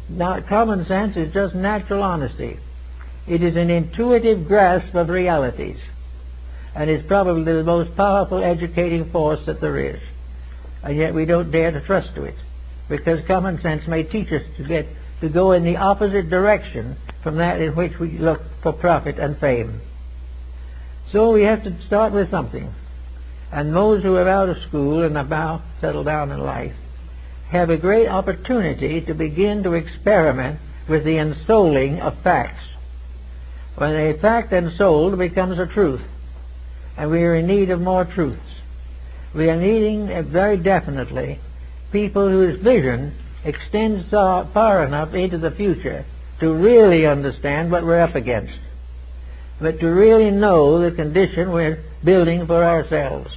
Now, common sense is just natural honesty. It is an intuitive grasp of realities, and is probably the most powerful educating force that there is. And yet we don't dare to trust to it, because common sense may teach us to go in the opposite direction from that in which we look for profit and fame. So we have to start with something. And those who are out of school and about settled down in life have a great opportunity to begin to experiment with the ensouling of facts. When a fact ensouled becomes a truth, and we are in need of more truths. We are needing very definitely people whose vision extends far enough into the future to really understand what we're up against, but to really know the condition we're building for ourselves.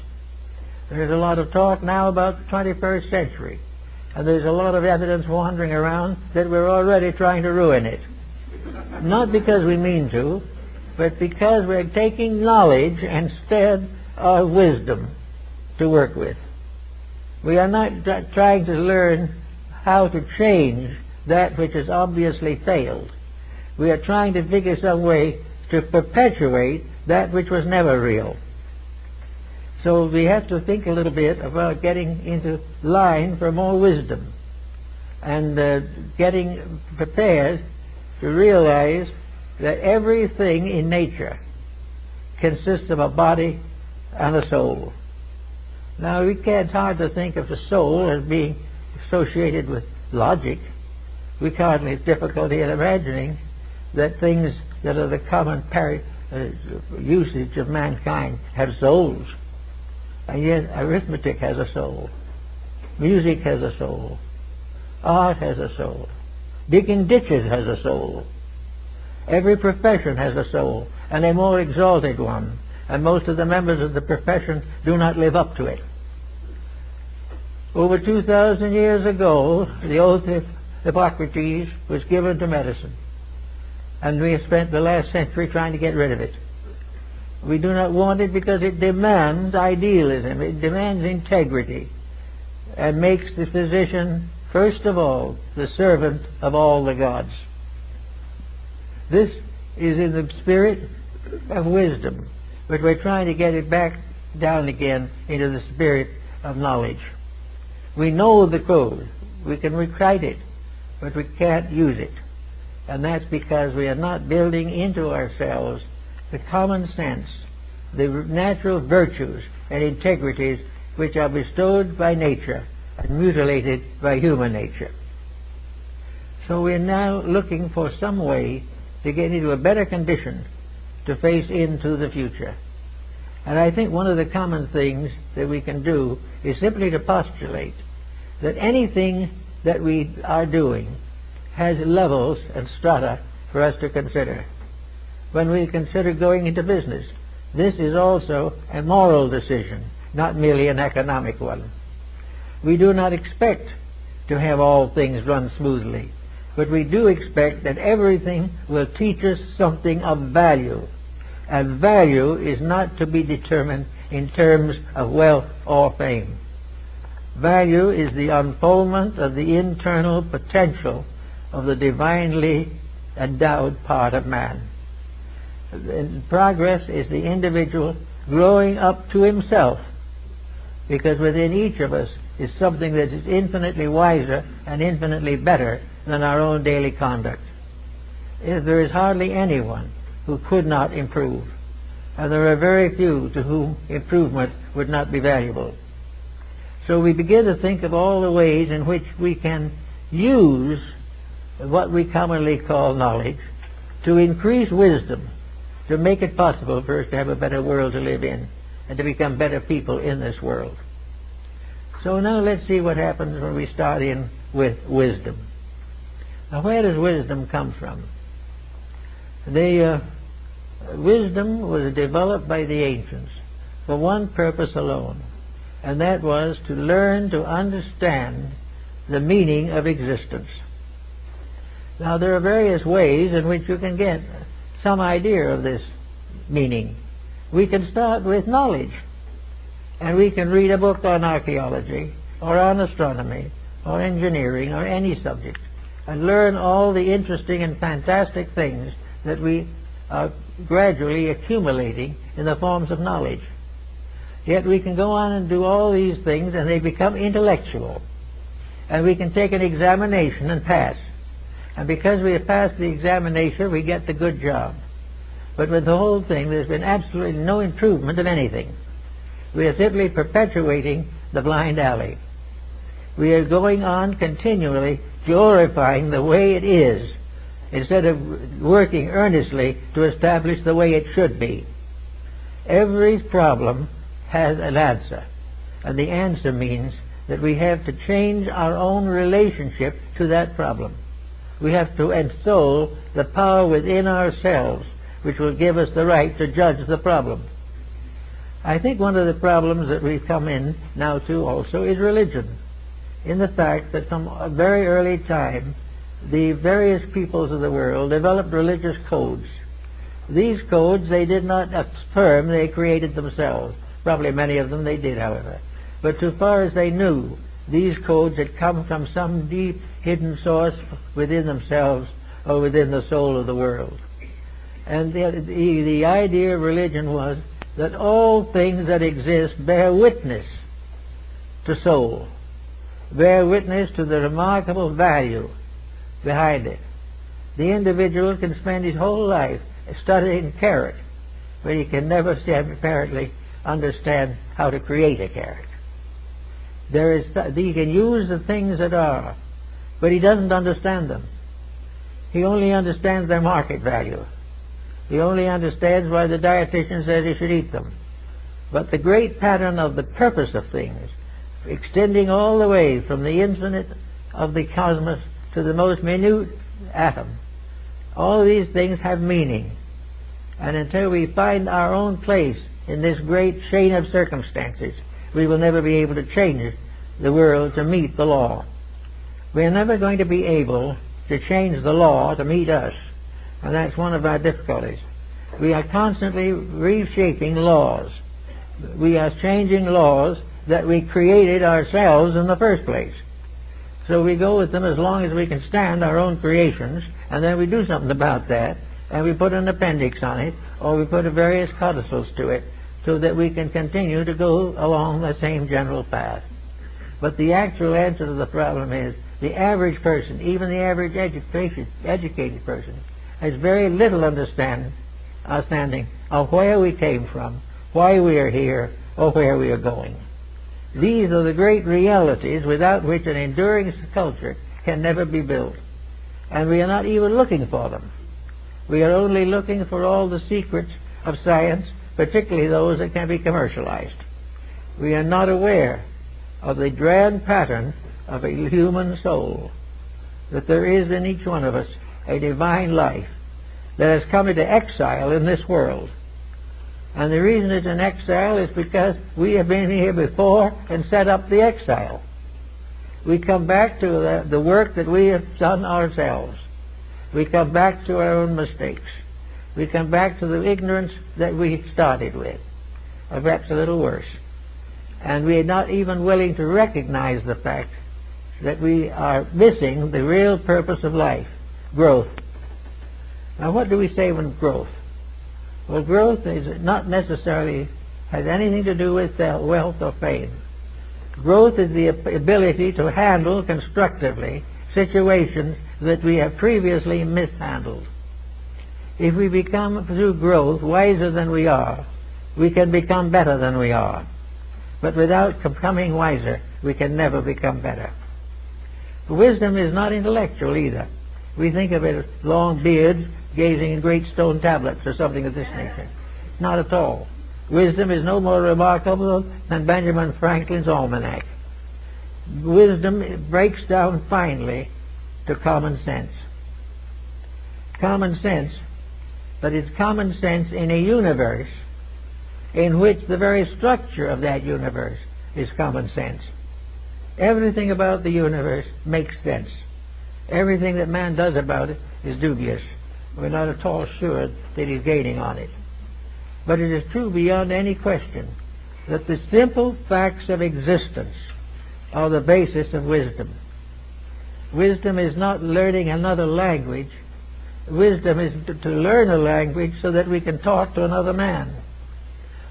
There's a lot of talk now about the 21st century, and there's a lot of evidence wandering around that we're already trying to ruin it. Not because we mean to, but because we're taking knowledge instead of wisdom to work with. We are not trying to learn how to change that which has obviously failed. We are trying to figure some way to perpetuate that which was never real. So we have to think a little bit about getting into line for more wisdom and getting prepared to realize that everything in nature consists of a body and a soul. Now, it's hard to think of the soul as being associated with logic. We can't have difficulty in imagining that things that are the common usage of mankind have souls. And yet arithmetic has a soul. Music has a soul. Art has a soul. Digging ditches has a soul. Every profession has a soul, and a more exalted one. And most of the members of the profession do not live up to it. Over 2,000 years ago, the oath of Hippocrates was given to medicine. And we have spent the last century trying to get rid of it. We do not want it because it demands idealism, it demands integrity, and makes the physician, first of all, the servant of all the gods. This is in the spirit of wisdom, but we're trying to get it back down again into the spirit of knowledge. We know the code, we can recite it, but we can't use it. And that's because we are not building into ourselves the common sense the natural virtues and integrities which are bestowed by nature and mutilated by human nature. So we're now looking for some way to get into a better condition to face into the future. And I think one of the common things that we can do is simply to postulate that anything that we are doing has levels and strata for us to consider. When we consider going into business, this is also a moral decision, not merely an economic one. We do not expect to have all things run smoothly, but we do expect that everything will teach us something of value. And value is not to be determined in terms of wealth or fame. Value is the unfoldment of the internal potential of the divinely endowed part of man. And progress is the individual growing up to himself, because within each of us is something that is infinitely wiser and infinitely better than our own daily conduct. There is hardly anyone who could not improve, and there are very few to whom improvement would not be valuable. So we begin to think of all the ways in which we can use what we commonly call knowledge to increase wisdom, to make it possible for us to have a better world to live in and to become better people in this world. So now let's see what happens when we start in with wisdom. Now, where does wisdom come from? Wisdom was developed by the ancients for one purpose alone, and that was to learn to understand the meaning of existence. Now, there are various ways in which you can get some idea of this meaning. We can start with knowledge, and we can read a book on archaeology or on astronomy or engineering or any subject and learn all the interesting and fantastic things that we are gradually accumulating in the forms of knowledge. Yet we can go on and do all these things and they become intellectual. And we can take an examination and pass. And because we have passed the examination, we get the good job. But with the whole thing, there's been absolutely no improvement of anything. We are simply perpetuating the blind alley. We are going on continually glorifying the way it is, instead of working earnestly to establish the way it should be. Every problem has an answer, and the answer means that we have to change our own relationship to that problem. We have to ensoul the power within ourselves which will give us the right to judge the problem. I think one of the problems that we've come in now to also is religion, in the fact that from a very early time the various peoples of the world developed religious codes. These codes they did not affirm, they created themselves. Probably many of them they did, however. But so far as they knew, these codes had come from some deep hidden source within themselves or within the soul of the world. And the idea of religion was that all things that exist bear witness to soul, bear witness to the remarkable value behind it. The individual can spend his whole life studying carrot, but he can never apparently understand how to create a carrot. He can use the things that are, but he doesn't understand them. He only understands their market value. He only understands why the dietitian says he should eat them. But the great pattern of the purpose of things, extending all the way from the infinite of the cosmos to the most minute atom, all these things have meaning. And until we find our own place in this great chain of circumstances, we will never be able to change the world to meet the law. We are never going to be able to change the law to meet us. And that's one of our difficulties. We are constantly reshaping laws. We are changing laws that we created ourselves in the first place. So we go with them as long as we can stand our own creations, and then we do something about that, and we put an appendix on it, or we put various codicils to it, so that we can continue to go along the same general path. But the actual answer to the problem is the average person, even the average educated person, has very little understanding of where we came from, why we are here, or where we are going. These are the great realities without which an enduring culture can never be built. And we are not even looking for them. We are only looking for all the secrets of science, particularly those that can be commercialized. We are not aware of the grand pattern of a human soul, that there is in each one of us a divine life that has come into exile in this world. And the reason it's in exile is because we have been here before and set up the exile. We come back to the work that we have done ourselves. We come back to our own mistakes. We come back to the ignorance that we started with, or perhaps a little worse. And we are not even willing to recognize the fact that we are missing the real purpose of life, growth. Now, what do we say when growth? Well, growth is not necessarily has anything to do with wealth or fame. Growth is the ability to handle constructively situations that we have previously mishandled. If we become, through growth, wiser than we are, we can become better than we are. But without becoming wiser, we can never become better. Wisdom is not intellectual either. We think of it as long beards gazing in great stone tablets or something of this nature. Not at all. Wisdom is no more remarkable than Benjamin Franklin's almanac. Wisdom breaks down finally to common sense. Common sense, but it's common sense in a universe in which the very structure of that universe is common sense. Everything about the universe makes sense. Everything that man does about it is dubious. We're not at all sure that he's gaining on it. But it is true beyond any question that the simple facts of existence are the basis of wisdom. Wisdom is not learning another language. Wisdom is to learn a language so that we can talk to another man.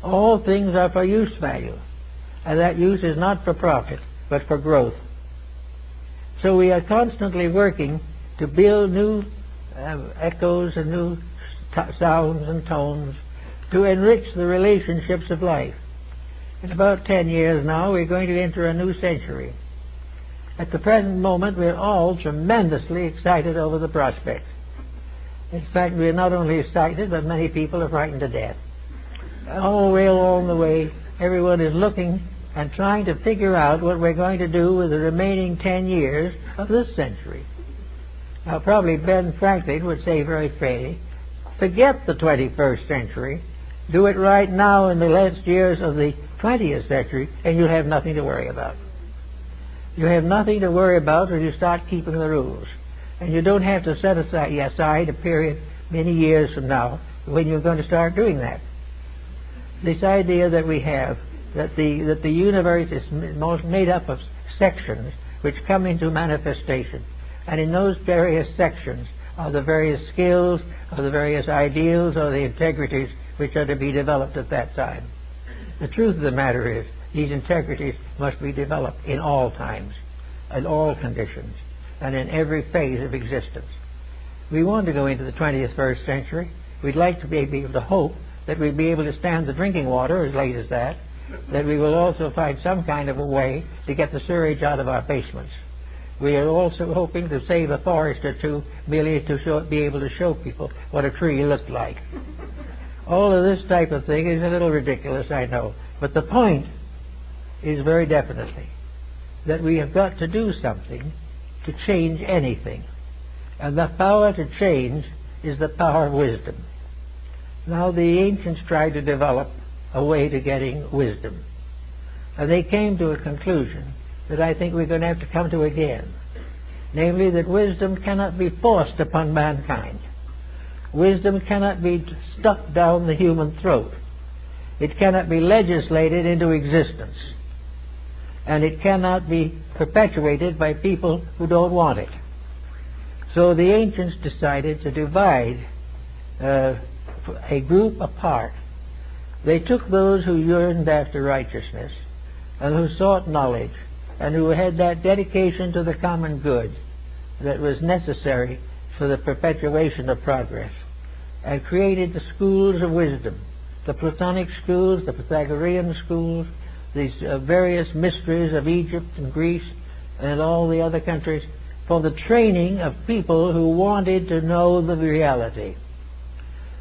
All things are for use value, and that use is not for profit, but for growth. So we are constantly working to build new echoes and new sounds and tones to enrich the relationships of life. In about 10 years now, we're going to enter a new century. At the present moment, we're all tremendously excited over the prospect. In fact, we're not only excited, but many people are frightened to death. All the way along the way, everyone is looking and trying to figure out what we're going to do with the remaining 10 years of this century. Now, probably Ben Franklin would say very fairly, forget the 21st century, do it right now in the last years of the 20th century, and you'll have nothing to worry about. You have nothing to worry about when you start keeping the rules. And you don't have to set aside a period many years from now when you're going to start doing that. This idea that we have that the universe is made up of sections which come into manifestation, and in those various sections are the various skills, or the various ideals, or the integrities which are to be developed at that time. The truth of the matter is these integrities must be developed in all times, in all conditions, and in every phase of existence. We want to go into the 21st century. We'd like to be able to hope that we'd be able to stand the drinking water as late as that we will also find some kind of a way to get the sewage out of our basements. We are also hoping to save a forest or two merely to be able to show people what a tree looked like. All of this type of thing is a little ridiculous, I know, but the point is very definitely that we have got to do something to change anything. And the power to change is the power of wisdom. Now, the ancients tried to develop a way to getting wisdom. And they came to a conclusion that I think we're going to have to come to again. Namely, that wisdom cannot be forced upon mankind. Wisdom cannot be stuffed down the human throat. It cannot be legislated into existence. And it cannot be perpetuated by people who don't want it. So the ancients decided to divide a group apart. They took those who yearned after righteousness and who sought knowledge and who had that dedication to the common good that was necessary for the perpetuation of progress, and created the schools of wisdom the Platonic schools, the Pythagorean schools, these various mysteries of Egypt and Greece and all the other countries, for the training of people who wanted to know the reality.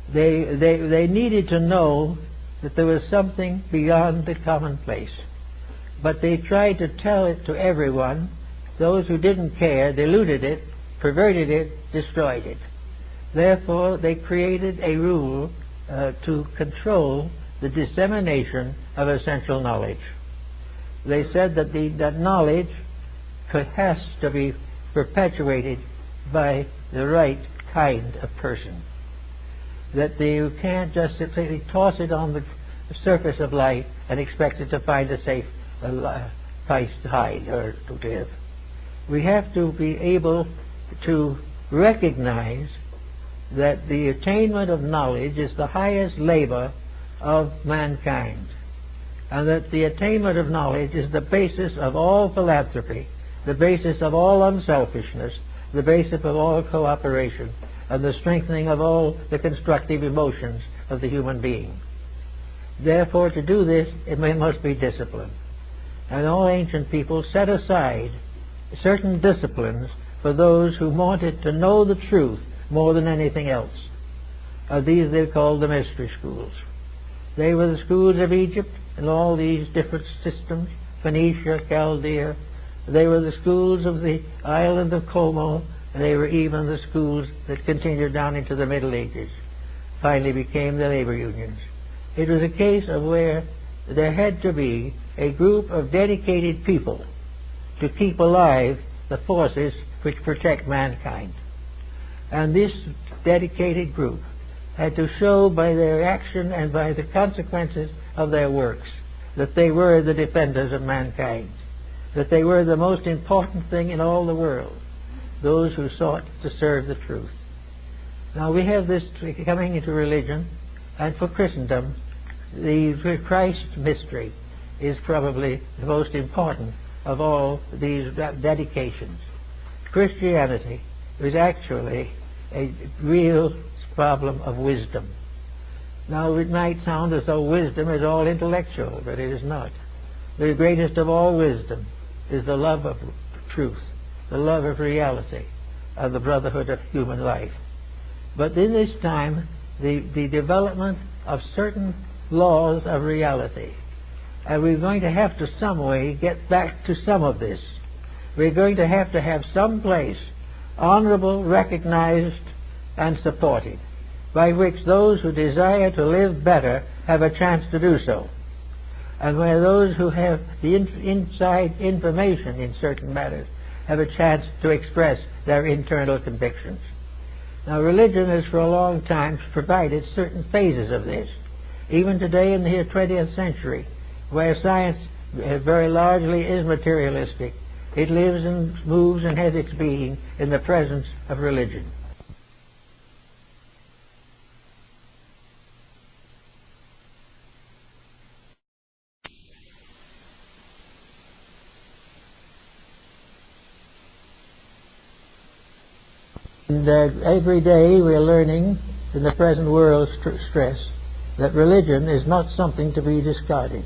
They needed to know that there was something beyond the commonplace. But they tried to tell it to everyone. Those who didn't care diluted it, perverted it, destroyed it. Therefore, they created a rule to control the dissemination of essential knowledge. They said that that knowledge has to be perpetuated by the right kind of person. That you can't just simply toss it on the surface of life and expect it to find a safe place to hide or to live. We have to be able to recognize that the attainment of knowledge is the highest labor of mankind, and that the attainment of knowledge is the basis of all philanthropy, the basis of all unselfishness, the basis of all cooperation, and the strengthening of all the constructive emotions of the human being. Therefore, to do this, it must be discipline. And all ancient people set aside certain disciplines for those who wanted to know the truth more than anything else. These they called the mystery schools. They were the schools of Egypt and all these different systems, Phoenicia, Chaldea. They were the schools of the island of Como, and they were even the schools that continued down into the Middle Ages, finally became the labor unions. It was a case of where there had to be a group of dedicated people to keep alive the forces which protect mankind. And this dedicated group had to show by their action and by the consequences of their works that they were the defenders of mankind, that they were the most important thing in all the world, those who sought to serve the truth. Now we have this coming into religion, and for Christendom, the Christ mystery is probably the most important of all these dedications. Christianity is actually a real problem of wisdom. Now it might sound as though wisdom is all intellectual, but it is not. The greatest of all wisdom is the love of truth, the love of reality, and the brotherhood of human life. But in this time, the development of certain laws of reality, and we're going to have to some way get back to some of this. We're going to have some place, honorable, recognized, and supported, by which those who desire to live better have a chance to do so, and where those who have the inside information in certain matters have a chance to express their internal convictions. Now religion has for a long time provided certain phases of this. Even today in the 20th century, where science very largely is materialistic, it lives and moves and has its being in the presence of religion. And every day we are learning in the present world stress that religion is not something to be discarded.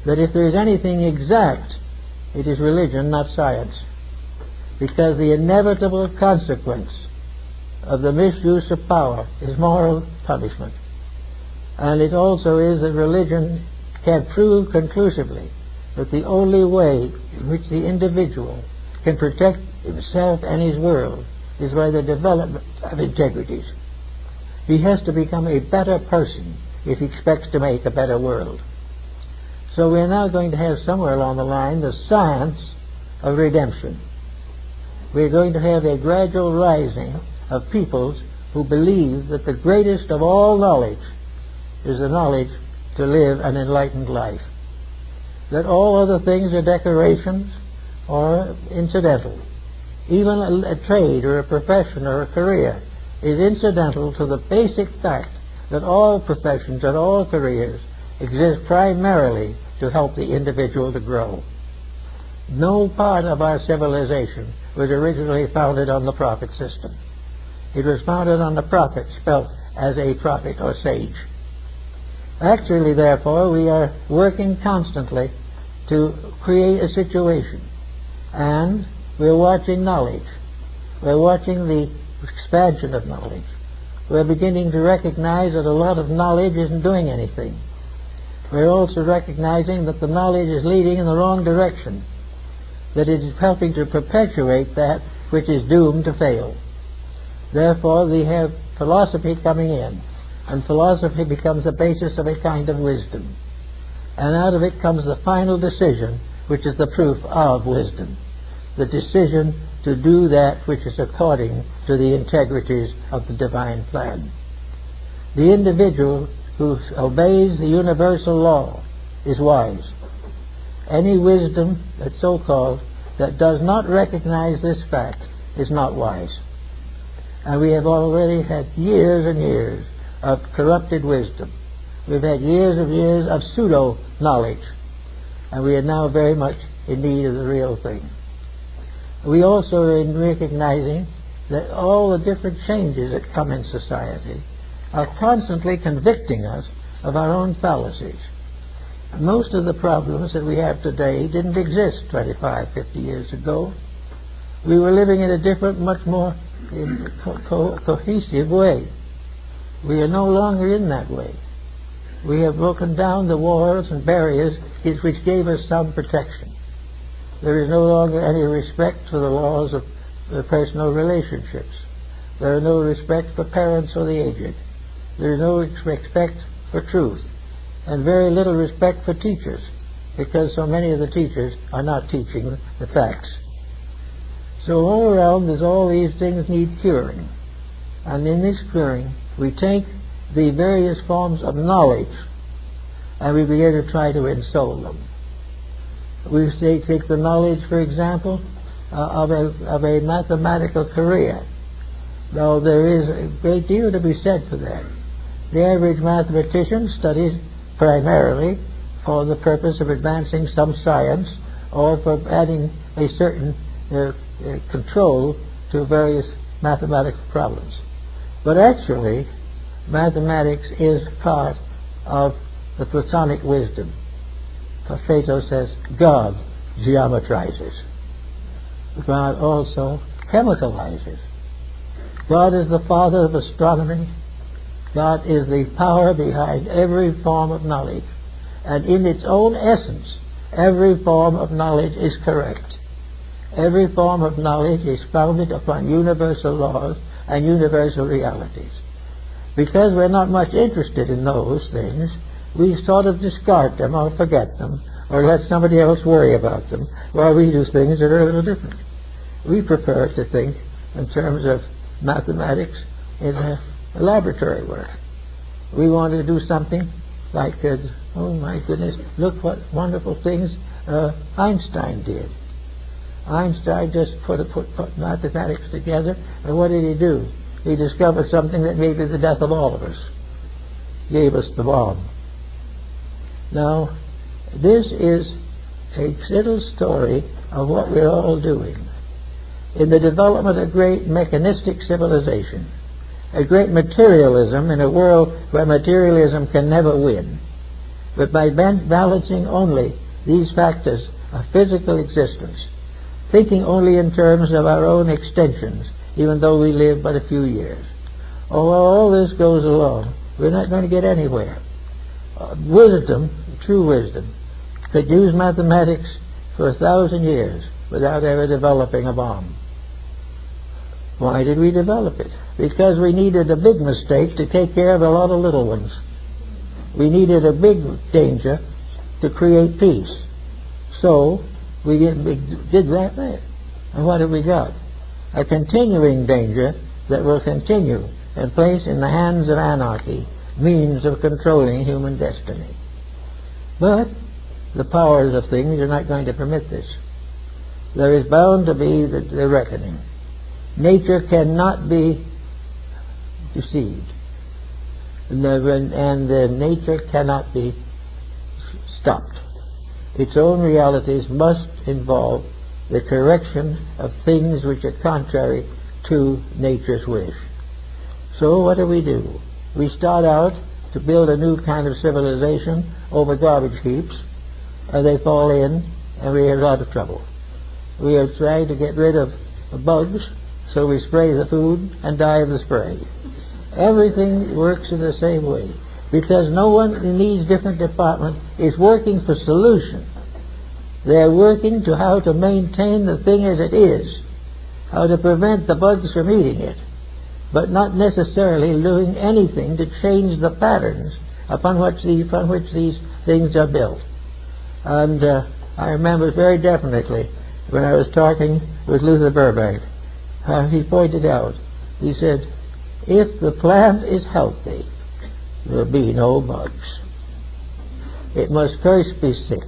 That if there is anything exact, it is religion, not science. Because the inevitable consequence of the misuse of power is moral punishment. And it also is that religion can prove conclusively that the only way in which the individual can protect himself and his world is by the development of integrities. He has to become a better person if he expects to make a better world. So we're now going to have somewhere along the line the science of redemption. We're going to have a gradual rising of peoples who believe that the greatest of all knowledge is the knowledge to live an enlightened life. That all other things are decorations or incidental. Even a trade or a profession or a career is incidental to the basic fact that all professions and all careers exist primarily to help the individual to grow. No part of our civilization was originally founded on the prophet system. It was founded on the prophet, spelt as a prophet or sage. Actually, therefore, we are working constantly to create a situation, and we're watching knowledge. We're watching the expansion of knowledge. We're beginning to recognize that a lot of knowledge isn't doing anything. We're also recognizing that the knowledge is leading in the wrong direction, that it is helping to perpetuate that which is doomed to fail. Therefore, we have philosophy coming in, and philosophy becomes the basis of a kind of wisdom. And out of it comes the final decision, which is the proof of wisdom, the decision to do that which is according to the integrities of the divine plan. The individual who obeys the universal law is wise. Any wisdom, that's so-called, that does not recognize this fact is not wise. And we have already had years and years of corrupted wisdom. We've had years of pseudo-knowledge, and we are now very much in need of the real thing. We also are in recognizing that all the different changes that come in society are constantly convicting us of our own fallacies. Most of the problems that we have today didn't exist 25, 50 years ago. We were living in a different, much more cohesive way. We are no longer in that way. We have broken down the walls and barriers which gave us some protection. There is no longer any respect for the laws of personal relationships. There is no respect for parents or the aged. There is no respect for truth, and very little respect for teachers, because so many of the teachers are not teaching the facts. So all around us, all these things need curing. And in this curing, we take the various forms of knowledge and we begin to try to ensole them. We say, take the knowledge, for example, of a mathematical career. Though there is a great deal to be said for that. The average mathematician studies primarily for the purpose of advancing some science or for adding a certain control to various mathematical problems. But actually, mathematics is part of the Platonic wisdom. Plato says, God geometrizes. God also chemicalizes. God is the father of astronomy. God is the power behind every form of knowledge. And in its own essence, every form of knowledge is correct. Every form of knowledge is founded upon universal laws and universal realities. Because we're not much interested in those things, we sort of discard them or forget them or let somebody else worry about them while we do things that are a little different. We prefer to think in terms of mathematics as a laboratory work. We want to do something like, oh my goodness, look what wonderful things Einstein did. Einstein just put mathematics together, and what did he do? He discovered something that may be the death of all of us. Gave us the bomb. Now, this is a little story of what we're all doing. In the development of great mechanistic civilization, a great materialism in a world where materialism can never win, but by balancing only these factors of physical existence, thinking only in terms of our own extensions, even though we live but a few years. Oh, while all this goes along, we're not going to get anywhere. Wisdom, true wisdom, could use mathematics for 1,000 years without ever developing a bomb. Why did we develop it? Because we needed a big mistake to take care of a lot of little ones. We needed a big danger to create peace. So we did that there. And what have we got? A continuing danger that will continue and place in the hands of anarchy means of controlling human destiny. But the powers of things are not going to permit this. There is bound to be the reckoning. Nature cannot be deceived, and nature cannot be stopped. Its own realities must involve the correction of things which are contrary to nature's wish. So what do? We start out to build a new kind of civilization over garbage heaps, and they fall in, and we have a lot of trouble. We are trying to get rid of bugs, so we spray the food and die of the spray. Everything works in the same way, because no one in these different departments is working for solution. They're working to how to maintain the thing as it is, how to prevent the bugs from eating it, but not necessarily doing anything to change the patterns upon which these things are built. And I remember very definitely when I was talking with Luther Burbank, he pointed out, he said, if the plant is healthy, there will be no bugs. It must first be sick.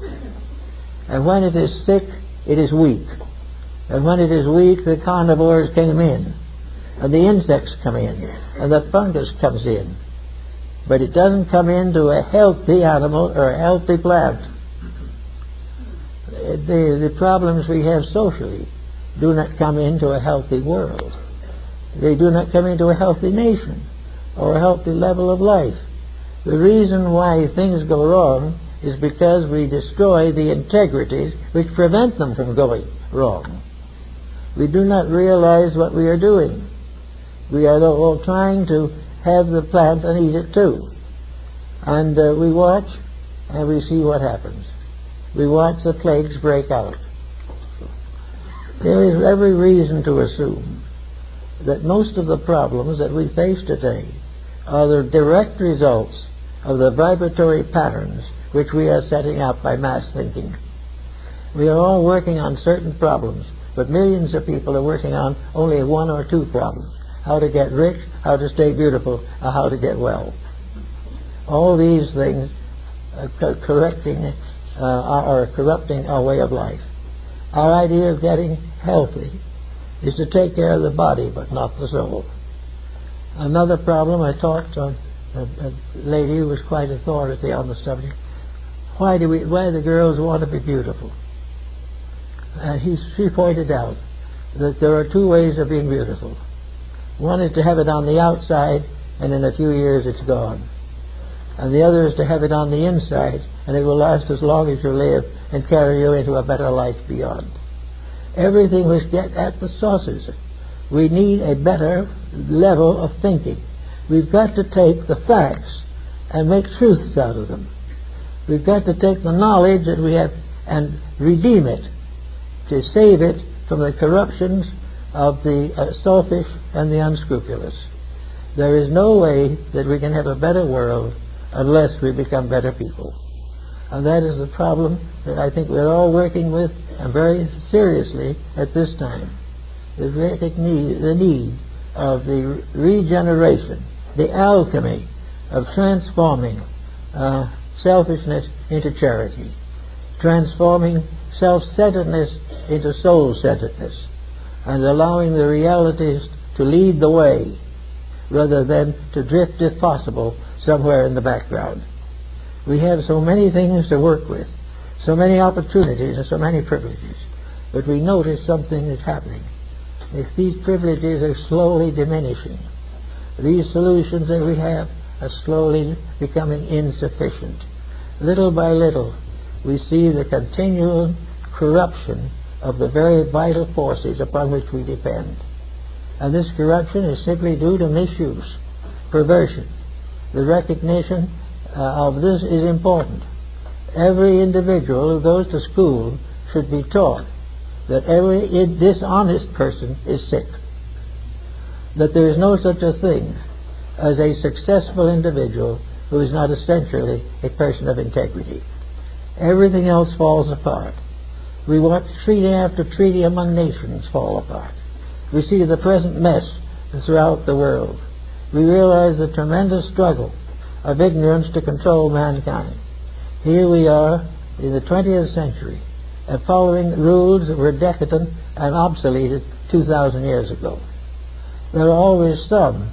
And when it is sick, it is weak. And when it is weak, the carnivores came in, and the insects come in, and the fungus comes in. But it doesn't come into a healthy animal or a healthy plant. The problems we have socially do not come into a healthy world. They do not come into a healthy nation or a healthy level of life. The reason why things go wrong is because we destroy the integrities which prevent them from going wrong. We do not realize what we are doing. We are all trying to have the plant and eat it too. And we watch and we see what happens. We watch the plagues break out. There is every reason to assume that most of the problems that we face today are the direct results of the vibratory patterns which we are setting up by mass thinking. We are all working on certain problems, but millions of people are working on only one or two problems: how to get rich, how to stay beautiful, or how to get well. All these things are corrupting our way of life. Our idea of getting healthy is to take care of the body, but not the soul. Another problem, I talked to a lady who was quite authority on the subject. Why do the girls want to be beautiful? And she pointed out that there are two ways of being beautiful. One is to have it on the outside, and in a few years it's gone. And the other is to have it on the inside, and it will last as long as you live and carry you into a better life beyond. Everything must get at the sources. We need a better level of thinking. We've got to take the facts and make truths out of them. We've got to take the knowledge that we have and redeem it, to save it from the corruptions of the selfish and the unscrupulous. There is no way that we can have a better world unless we become better people. And that is the problem that I think we're all working with, and very seriously at this time. The need of the regeneration, the alchemy of transforming selfishness into charity, transforming self-centeredness into soul-centeredness, and allowing the realities to lead the way rather than to drift, if possible, somewhere in the background. We have so many things to work with, so many opportunities and so many privileges, but we notice something is happening. If these privileges are slowly diminishing, these solutions that we have are slowly becoming insufficient. Little by little, we see the continual corruption of the very vital forces upon which we depend. And this corruption is simply due to misuse, perversion. The recognition of this is important. Every individual who goes to school should be taught that every dishonest person is sick, that there is no such a thing as a successful individual who is not essentially a person of integrity. Everything else falls apart. We watch treaty after treaty among nations fall apart. We see the present mess throughout the world. We realize the tremendous struggle of ignorance to control mankind. Here we are in the 20th century, and following rules that were decadent and obsoleted 2,000 years ago. There are always some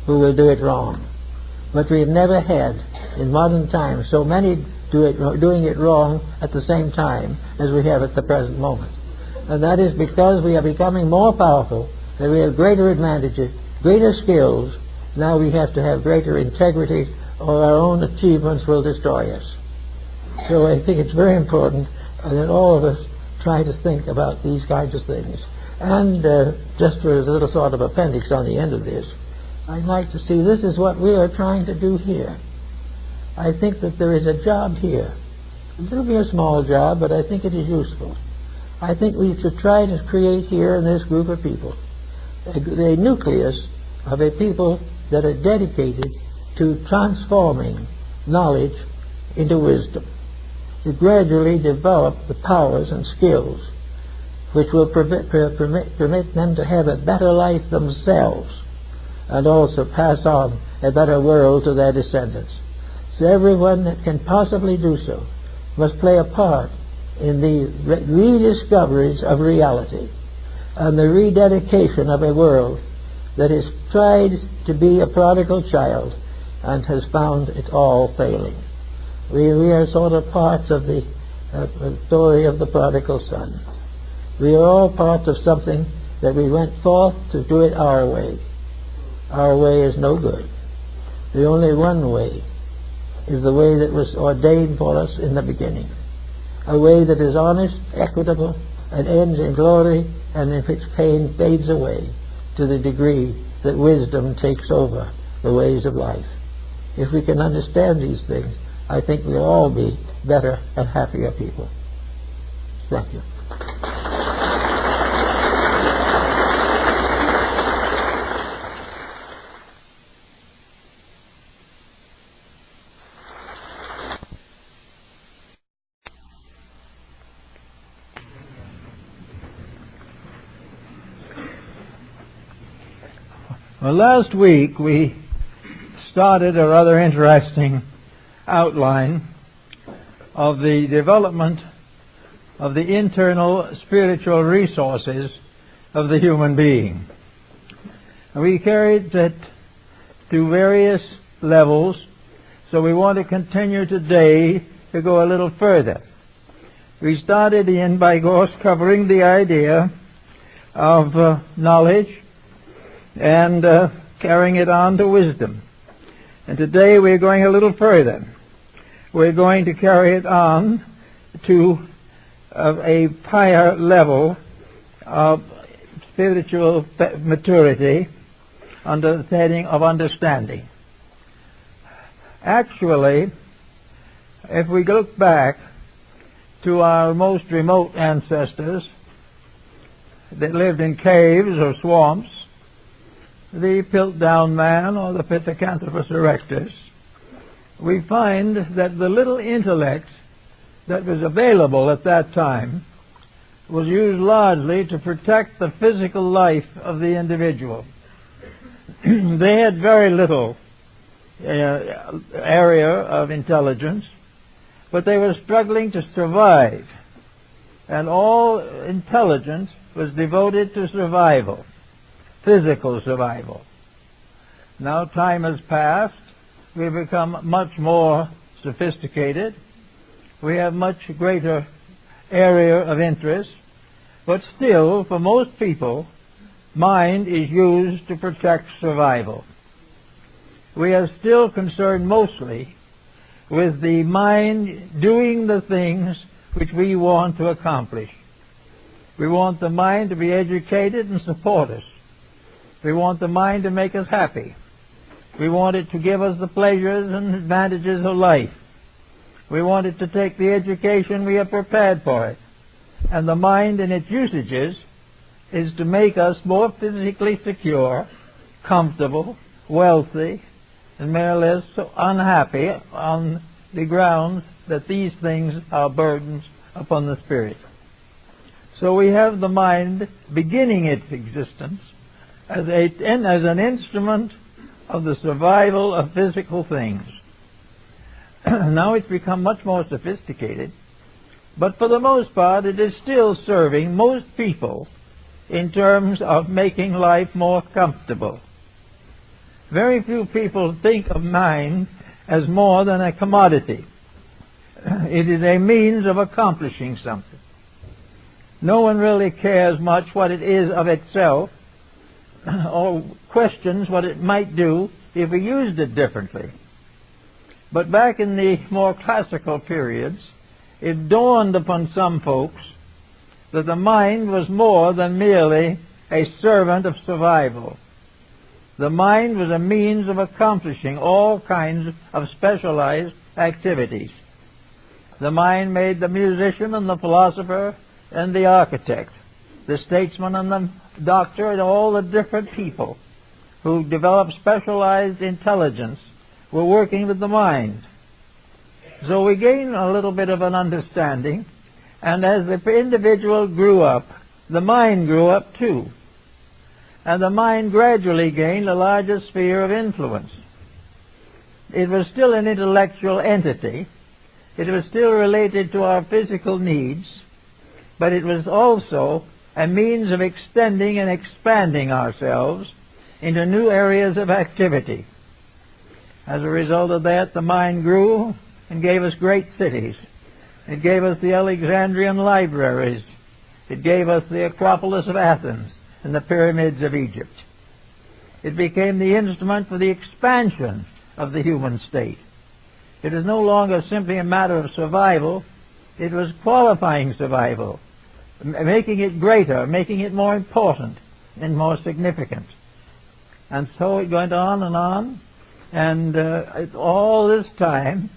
who will do it wrong, but we have never had in modern times so many doing it wrong at the same time as we have at the present moment. And that is because we are becoming more powerful, and we have greater advantages, greater skills, Now we have to have greater integrity, or our own achievements will destroy us. So I think it's very important that all of us try to think about these kinds of things. And just for a little sort of appendix on the end of this, I'd like to see this is what we are trying to do here. I think that there is a job here. It'll be a small job, but I think it is useful. I think we should try to create here in this group of people a nucleus of a people that are dedicated to transforming knowledge into wisdom, to gradually develop the powers and skills which will permit them to have a better life themselves and also pass on a better world to their descendants. So everyone that can possibly do so must play a part in the rediscoveries of reality and the rededication of a world that has tried to be a prodigal child and has found it all failing. We are sort of parts of the story of the prodigal son. We are all parts of something that we went forth to do it our way. Our way is no good. The only one way is the way that was ordained for us in the beginning. A way that is honest, equitable, and ends in glory, and in which pain fades away to the degree that wisdom takes over the ways of life. If we can understand these things, I think we'll all be better and happier people. Thank you. Well, last week we started a rather interesting outline of the development of the internal spiritual resources of the human being. We carried it to various levels, so we want to continue today to go a little further. We started in by covering the idea of knowledge and carrying it on to wisdom. And today we're going a little further. We're going to carry it on to a higher level of spiritual maturity under the heading of understanding. Actually, if we look back to our most remote ancestors that lived in caves or swamps, the Piltdown man or the Pithecanthropus erectus, we find that the little intellect that was available at that time was used largely to protect the physical life of the individual. They had very little area of intelligence, but they were struggling to survive, and all intelligence was devoted to survival. Physical survival. Now time has passed. We've become much more sophisticated. We have much greater area of interest. But still, for most people, mind is used to protect survival. We are still concerned mostly with the mind doing the things which we want to accomplish. We want the mind to be educated and support us. We want the mind to make us happy. We want it to give us the pleasures and advantages of life. We want it to take the education we have prepared for it. And the mind in its usages is to make us more physically secure, comfortable, wealthy, and more or less so unhappy on the grounds that these things are burdens upon the spirit. So we have the mind beginning its existence as an instrument of the survival of physical things. Now it's become much more sophisticated, but for the most part it is still serving most people in terms of making life more comfortable. Very few people think of mind as more than a commodity. It is a means of accomplishing something. No one really cares much what it is of itself, or questions what it might do if we used it differently. But back in the more classical periods, it dawned upon some folks that the mind was more than merely a servant of survival. The mind was a means of accomplishing all kinds of specialized activities. The mind made the musician and the philosopher and the architect, the statesman and the doctor, and all the different people who developed specialized intelligence were working with the mind. So we gain a little bit of an understanding, and as the individual grew up, the mind grew up too. And the mind gradually gained a larger sphere of influence. It was still an intellectual entity. It was still related to our physical needs, but it was also a means of extending and expanding ourselves into new areas of activity. As a result of that, the mind grew and gave us great cities. It gave us the Alexandrian libraries. It gave us the Acropolis of Athens and the pyramids of Egypt. It became the instrument for the expansion of the human state. It is no longer simply a matter of survival. It was qualifying survival, making it greater, making it more important and more significant. And so it went on, and all this time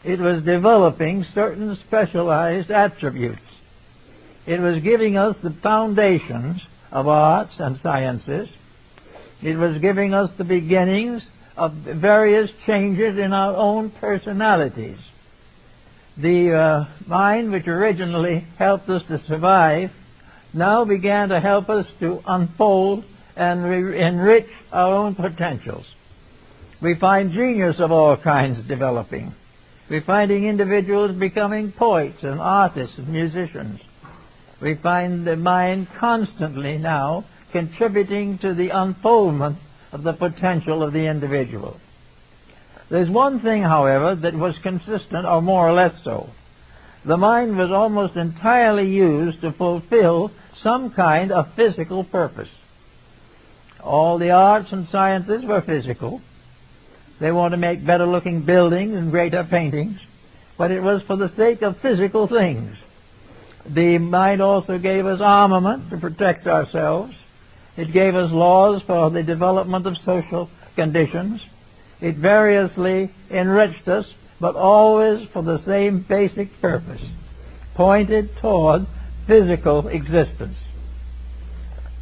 it was developing certain specialized attributes. It was giving us the foundations of arts and sciences. It was giving us the beginnings of various changes in our own personalities. The mind, which originally helped us to survive, now began to help us to unfold and enrich our own potentials. We find genius of all kinds developing. We're finding individuals becoming poets and artists and musicians. We find the mind constantly now contributing to the unfoldment of the potential of the individual. There's one thing, however, that was consistent, or more or less so. The mind was almost entirely used to fulfill some kind of physical purpose. All the arts and sciences were physical. They want to make better-looking buildings and greater paintings, but it was for the sake of physical things. The mind also gave us armament to protect ourselves. It gave us laws for the development of social conditions. It variously enriched us, but always for the same basic purpose, pointed toward physical existence.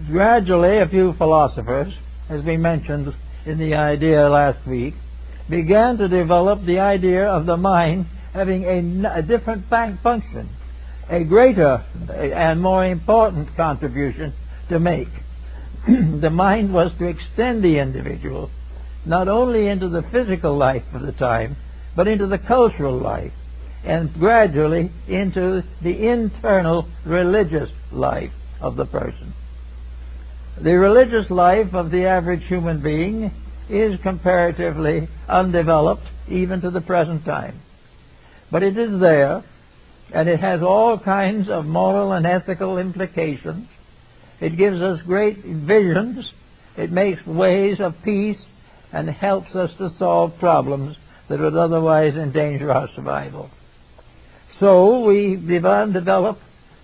Gradually, a few philosophers, as we mentioned in the idea last week, began to develop the idea of the mind having a different function, a greater and more important contribution to make. The mind was to extend the individual not only into the physical life of the time, but into the cultural life, and gradually into the internal religious life of the person. The religious life of the average human being is comparatively undeveloped even to the present time. But it is there, and it has all kinds of moral and ethical implications. It gives us great visions. It makes ways of peace and helps us to solve problems that would otherwise endanger our survival. So we develop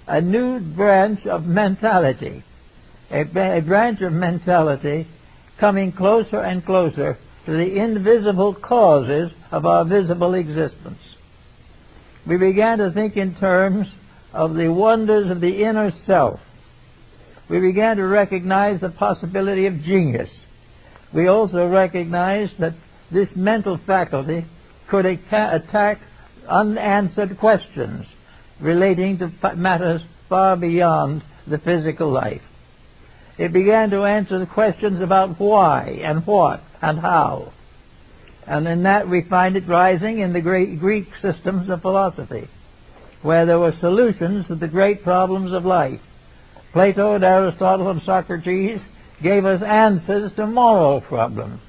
a new branch of mentality, a branch of mentality coming closer and closer to the invisible causes of our visible existence. We began to think in terms of the wonders of the inner self. We began to recognize the possibility of genius. We also recognized that this mental faculty could attack unanswered questions relating to matters far beyond the physical life. It began to answer the questions about why and what and how. And in that we find it rising in the great Greek systems of philosophy, where there were solutions to the great problems of life. Plato and Aristotle and Socrates gave us answers to moral problems,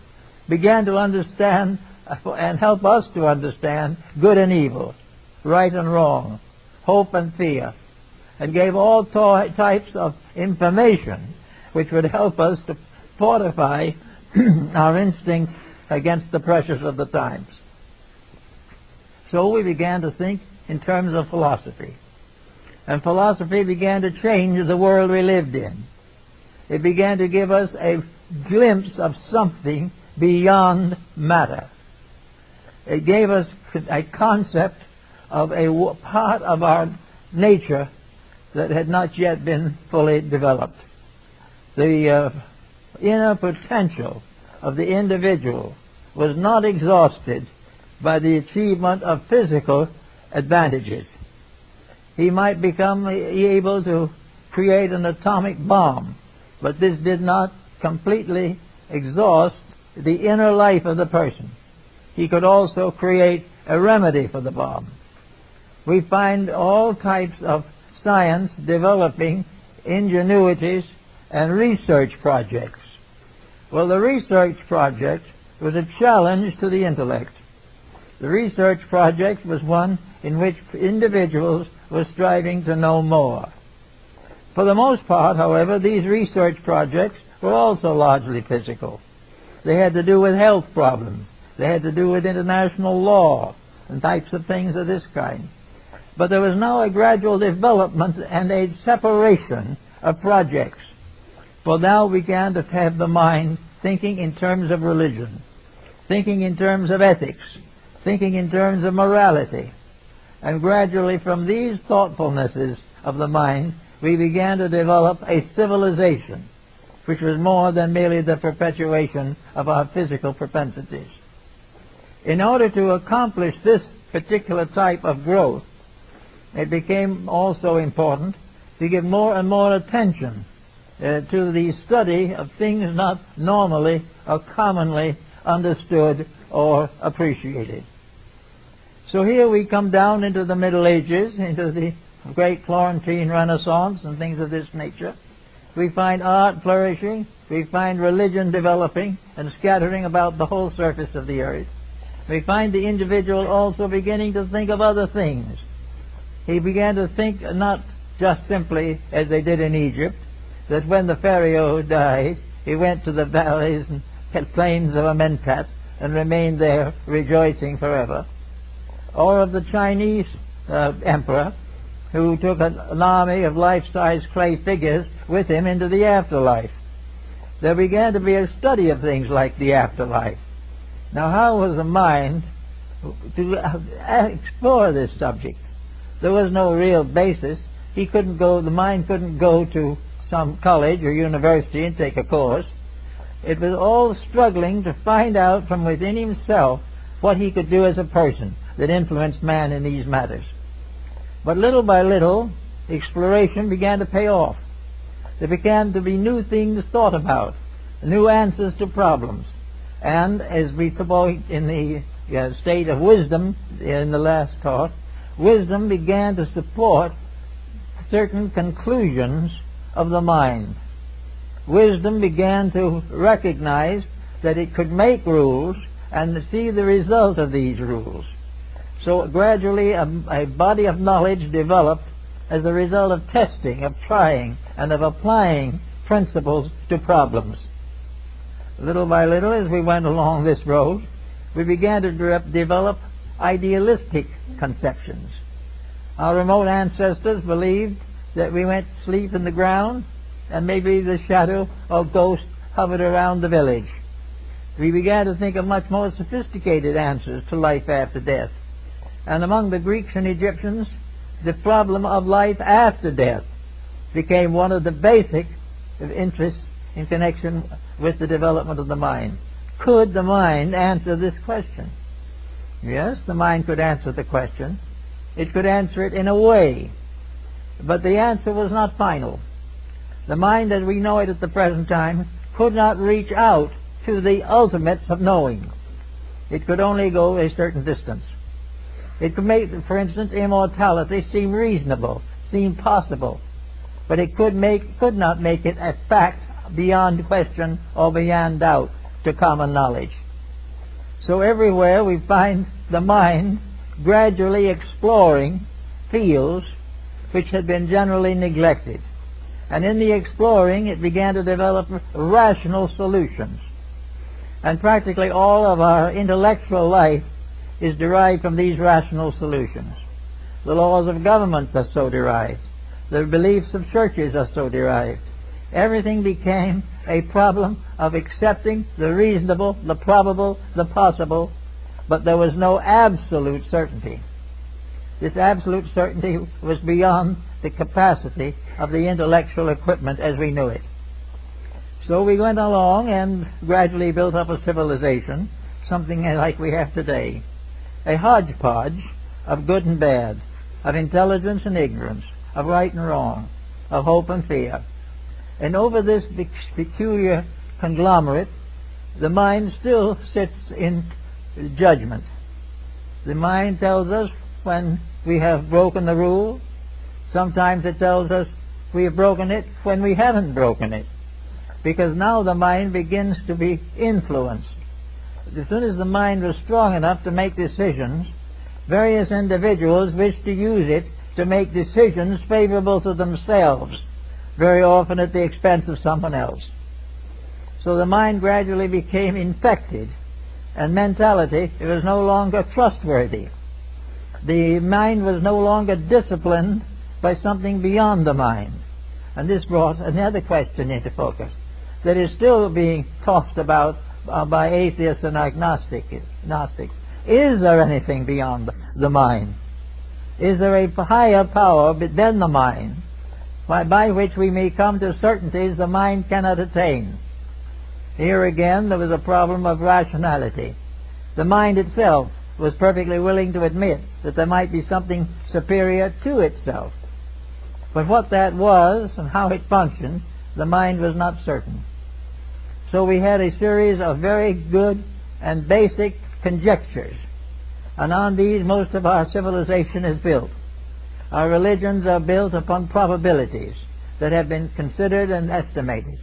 began to understand and help us to understand good and evil, right and wrong, hope and fear, and gave all types of information which would help us to fortify our instincts against the pressures of the times. So we began to think in terms of philosophy. And philosophy began to change the world we lived in. It began to give us a glimpse of something beyond matter. It gave us a concept of a part of our nature that had not yet been fully developed. The inner potential of the individual was not exhausted by the achievement of physical advantages. He might become able to create an atomic bomb, but this did not completely exhaust the inner life of the person. He could also create a remedy for the bomb. We find all types of science developing ingenuities and research projects. Well, the research project was a challenge to the intellect. The research project was one in which individuals were striving to know more. For the most part, however, these research projects were also largely physical. They had to do with health problems. They had to do with international law and types of things of this kind. But there was now a gradual development and a separation of projects. For now we began to have the mind thinking in terms of religion, thinking in terms of ethics, thinking in terms of morality. And gradually from these thoughtfulnesses of the mind, we began to develop a civilization, which was more than merely the perpetuation of our physical propensities. In order to accomplish this particular type of growth, it became also important to give more and more attention to the study of things not normally or commonly understood or appreciated. So here we come down into the Middle Ages, into the great Florentine Renaissance and things of this nature. We find art flourishing, we find religion developing and scattering about the whole surface of the earth. We find the individual also beginning to think of other things. He began to think not just simply as they did in Egypt, that when the Pharaoh died, he went to the valleys and plains of Amentat and remained there rejoicing forever. Or of the Chinese emperor who took an army of life-size clay figures with him into the afterlife. There began to be a study of things like the afterlife. Now, how was the mind to explore this subject? There was no real basis. The mind couldn't go to some college or university and take a course. It was all struggling to find out from within himself what he could do as a person that influenced man in these matters. But little by little, exploration began to pay off. There began to be new things thought about, new answers to problems. And as we spoke in the state of wisdom in the last talk, wisdom began to support certain conclusions of the mind. Wisdom began to recognize that it could make rules and see the result of these rules. So gradually a body of knowledge developed as a result of testing, of trying, and of applying principles to problems. Little by little, as we went along this road, we began to develop idealistic conceptions. Our remote ancestors believed that we went to sleep in the ground and maybe the shadow or ghost hovered around the village. We began to think of much more sophisticated answers to life after death. And among the Greeks and Egyptians, the problem of life after death became one of the basic interests in connection with the development of the mind. Could the mind answer this question? Yes, the mind could answer the question. It could answer it in a way, but the answer was not final. The mind as we know it at the present time could not reach out to the ultimates of knowing. It could only go a certain distance. It could make, for instance, immortality seem reasonable, seem possible, but it could not make it a fact beyond question or beyond doubt to common knowledge. So everywhere we find the mind gradually exploring fields which had been generally neglected. And in the exploring, it began to develop rational solutions. And practically all of our intellectual life is derived from these rational solutions. The laws of governments are so derived. The beliefs of churches are so derived. Everything became a problem of accepting the reasonable, the probable, the possible, but there was no absolute certainty. This absolute certainty was beyond the capacity of the intellectual equipment as we knew it. So we went along and gradually built up a civilization, something like we have today. A hodgepodge of good and bad, of intelligence and ignorance, of right and wrong, of hope and fear. And over this peculiar conglomerate, the mind still sits in judgment. The mind tells us when we have broken the rule. Sometimes it tells us we have broken it when we haven't broken it. Because now the mind begins to be influenced. As soon as the mind was strong enough to make decisions, various individuals wish to use it to make decisions favorable to themselves, very often at the expense of someone else. So the mind gradually became infected, and mentality was no longer trustworthy. The mind was no longer disciplined by something beyond the mind. And this brought another question into focus that is still being tossed about by atheists and agnostics. Is there anything beyond the mind? Is there a higher power than the mind by which we may come to certainties the mind cannot attain? Here again there was a problem of rationality. The mind itself was perfectly willing to admit that there might be something superior to itself. But what that was and how it functioned, the mind was not certain. So we had a series of very good and basic conjectures, and on these most of our civilization is built. Our religions are built upon probabilities that have been considered and estimated.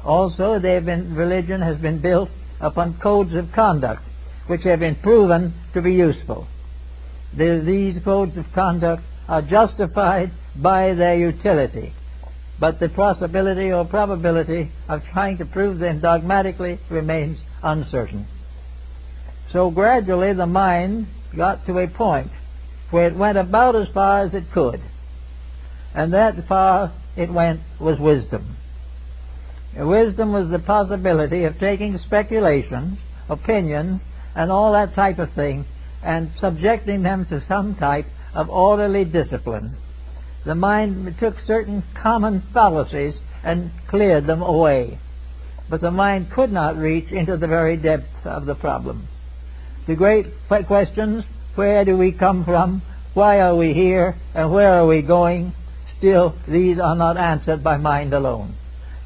Also, religion has been built upon codes of conduct which have been proven to be useful. These codes of conduct are justified by their utility, but the possibility or probability of trying to prove them dogmatically remains uncertain. So gradually the mind got to a point where it went about as far as it could, and that far it went was wisdom. Wisdom was the possibility of taking speculations, opinions, and all that type of thing, and subjecting them to some type of orderly discipline. The mind took certain common fallacies and cleared them away, but the mind could not reach into the very depth of the problem. The great questions, where do we come from, why are we here, and where are we going, still these are not answered by mind alone.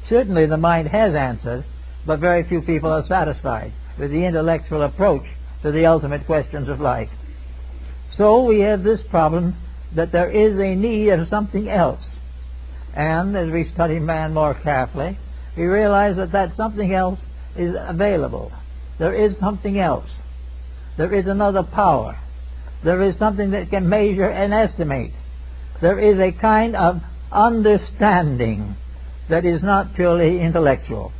Certainly the mind has answers, but very few people are satisfied with the intellectual approach to the ultimate questions of life. So we have this problem that there is a need of something else. And as we study man more carefully, we realize that that something else is available. There is something else. There is another power. There is something that can measure and estimate. There is a kind of understanding that is not purely intellectual.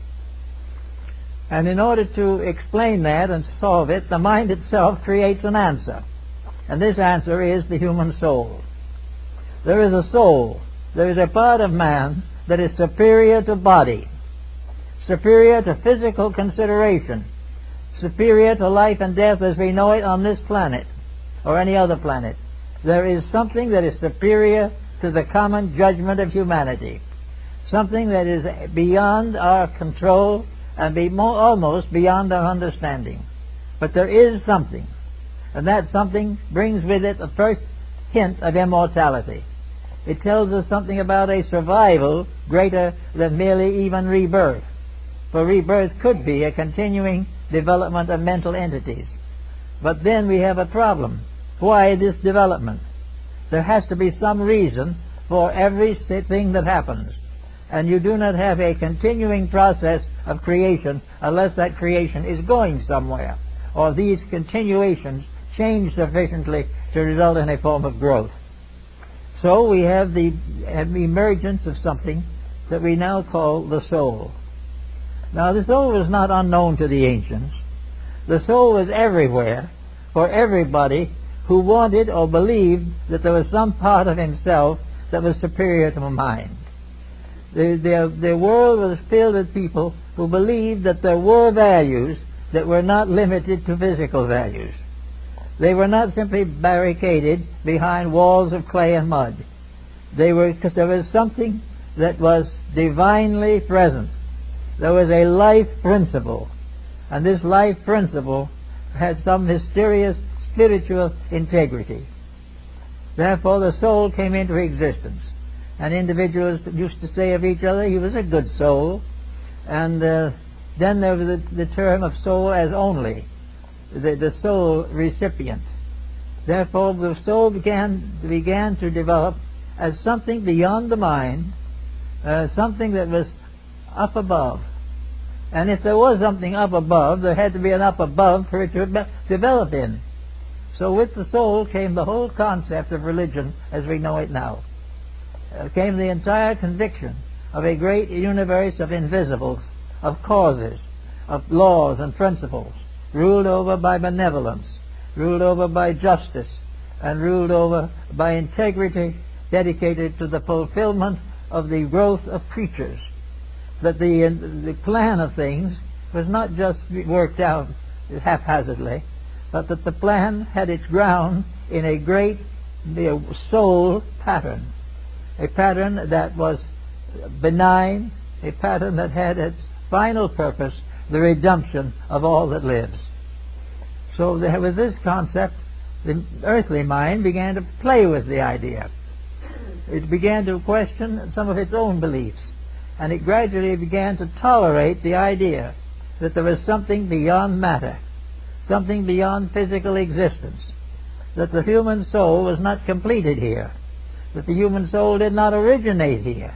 And in order to explain that and solve it, the mind itself creates an answer. And this answer is the human soul. There is a soul. There is a part of man that is superior to body, superior to physical consideration, superior to life and death as we know it on this planet or any other planet. There is something that is superior to the common judgment of humanity, something that is beyond our control and almost beyond our understanding. But there is something, and that something brings with it the first hint of immortality. It tells us something about a survival greater than merely even rebirth, for rebirth could be a continuing development of mental entities. But then we have a problem. Why this development? There has to be some reason for everything that happens. And you do not have a continuing process of creation unless that creation is going somewhere, or these continuations change sufficiently to result in a form of growth. So we have the emergence of something that we now call the soul. Now, the soul was not unknown to the ancients. The soul was everywhere for everybody who wanted or believed that there was some part of himself that was superior to mind. The world was filled with people who believed that there were values that were not limited to physical values. They were not simply barricaded behind walls of clay and mud. Because there was something that was divinely present. There was a life principle, and this life principle had some mysterious spiritual integrity. Therefore the soul came into existence, and individuals used to say of each other, he was a good soul. And then there was the term of soul as only, the soul recipient. Therefore the soul began to develop as something beyond the mind, something that was up above. And if there was something up above, there had to be an up above for it to develop in. So with the soul came the whole concept of religion as we know it now. Came the entire conviction of a great universe of invisibles, of causes, of laws and principles, ruled over by benevolence, ruled over by justice, and ruled over by integrity, dedicated to the fulfillment of the growth of creatures. That the plan of things was not just worked out haphazardly, but that the plan had its ground in a great soul pattern, a pattern that was benign, a pattern that had its final purpose the redemption of all that lives. So with this concept, the earthly mind began to play with the idea. It began to question some of its own beliefs, and it gradually began to tolerate the idea that there was something beyond matter, something beyond physical existence, that the human soul was not completed here, that the human soul did not originate here,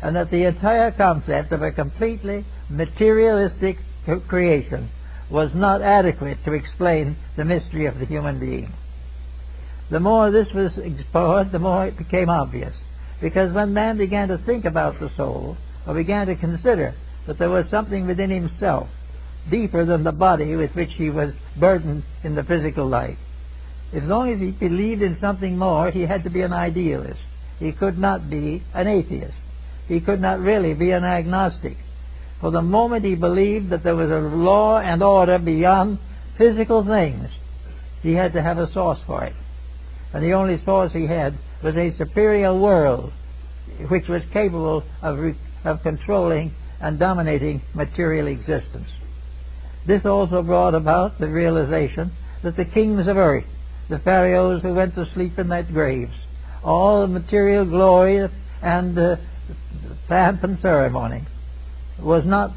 and that the entire concept of a completely materialistic creation was not adequate to explain the mystery of the human being. The more this was explored, the more it became obvious, because when man began to think about the soul, or began to consider that there was something within himself deeper than the body with which he was burdened in the physical life, as long as he believed in something more, he had to be an idealist. He could not be an atheist. He could not really be an agnostic. For the moment he believed that there was a law and order beyond physical things, he had to have a source for it. And the only source he had was a superior world which was capable of controlling and dominating material existence. This also brought about the realization that the kings of earth, the pharaohs who went to sleep in their graves, all the material glory and pomp and ceremony was not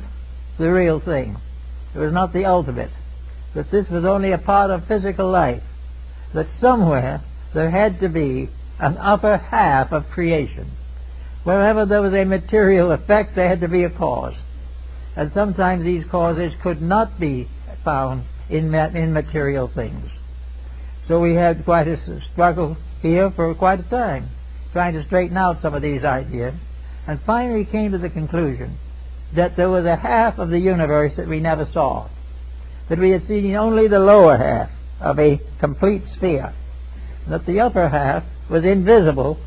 the real thing. It was not the ultimate. That this was only a part of physical life. That somewhere there had to be an upper half of creation. Wherever there was a material effect, there had to be a cause. And sometimes these causes could not be found in material things. So we had quite a struggle here for quite a time, trying to straighten out some of these ideas, and finally came to the conclusion that there was a half of the universe that we never saw, that we had seen only the lower half of a complete sphere, that the upper half was invisible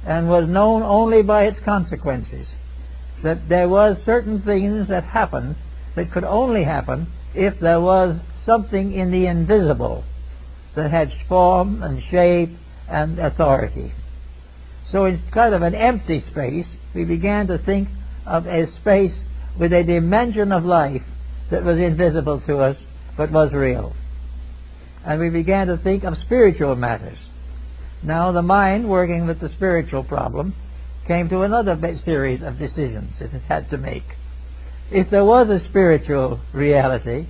and was known only by its consequences, that there was certain things that happened that could only happen if there was something in the invisible that had form and shape and authority. So instead of an empty space, we began to think of a space with a dimension of life that was invisible to us but was real. And we began to think of spiritual matters. Now the mind, working with the spiritual problem, came to another series of decisions that it had to make. If there was a spiritual reality,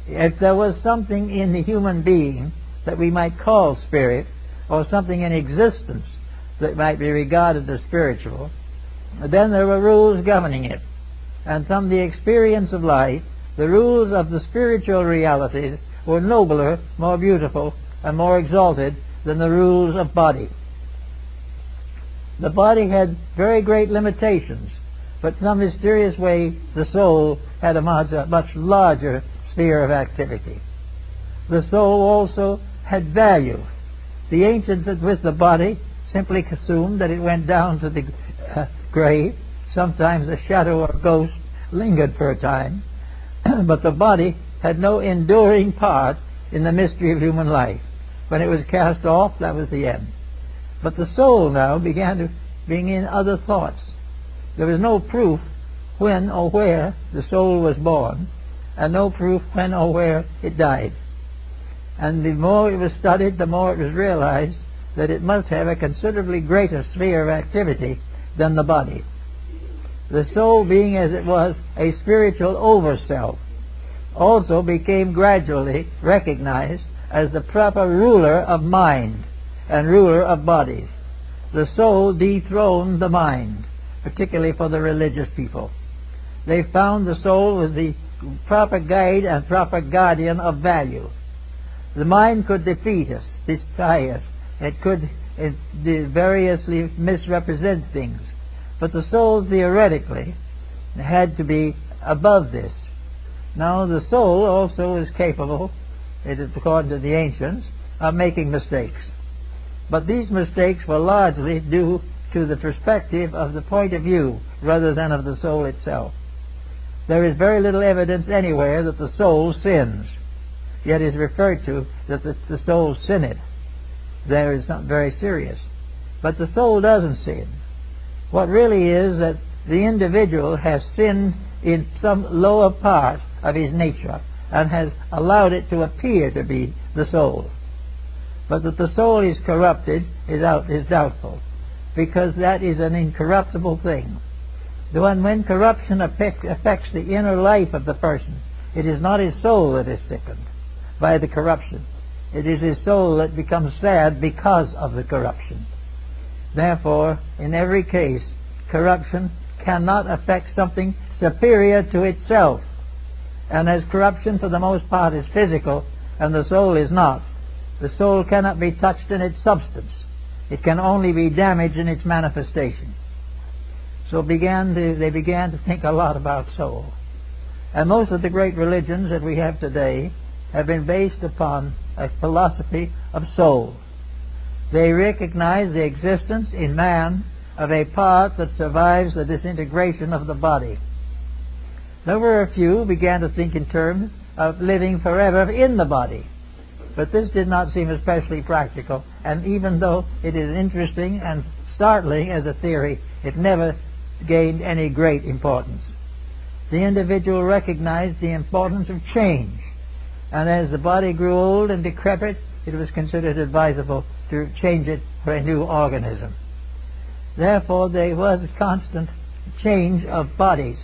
if there was something in the human being that we might call spirit, or something in existence that might be regarded as spiritual, then there were rules governing it. And from the experience of life, the rules of the spiritual realities were nobler, more beautiful, and more exalted than the rules of body. The body had very great limitations, but in some mysterious way the soul had a much larger sphere of activity. The soul also had value. The ancients with the body simply assumed that it went down to the grave. Sometimes a shadow or ghost lingered for a time, but the body had no enduring part in the mystery of human life. When it was cast off, that was the end. But the soul now began to bring in other thoughts. There was no proof when or where the soul was born, and no proof when or where it died. And the more it was studied, the more it was realized that it must have a considerably greater sphere of activity than the body. The soul, being as it was a spiritual over-self, also became gradually recognized as the proper ruler of mind and ruler of bodies. The soul dethroned the mind, particularly for the religious people. They found the soul was the proper guide and proper guardian of value. The mind could defeat us, destroy us. It could variously misrepresent things. But the soul theoretically had to be above this. Now the soul also is capable, it is according to the ancients, of making mistakes. But these mistakes were largely due to the perspective of the point of view rather than of the soul itself. There is very little evidence anywhere that the soul sins, yet is referred to that the soul sinneth. There is not very serious. But the soul doesn't sin. What really is that the individual has sinned in some lower part of his nature and has allowed it to appear to be the soul. But that the soul is corrupted is doubtful, because that is an incorruptible thing. When corruption affects the inner life of the person, it is not his soul that is sickened by the corruption. It is his soul that becomes sad because of the corruption. Therefore, in every case, corruption cannot affect something superior to itself. And as corruption for the most part is physical, and the soul is not, the soul cannot be touched in its substance. It can only be damaged in its manifestation. So they began to think a lot about soul. And most of the great religions that we have today have been based upon a philosophy of soul. They recognize the existence in man of a part that survives the disintegration of the body. There were a few who began to think in terms of living forever in the body. But this did not seem especially practical, and even though it is interesting and startling as a theory, it never gained any great importance. The individual recognized the importance of change, and as the body grew old and decrepit, it was considered advisable to change it for a new organism. Therefore, there was a constant change of bodies,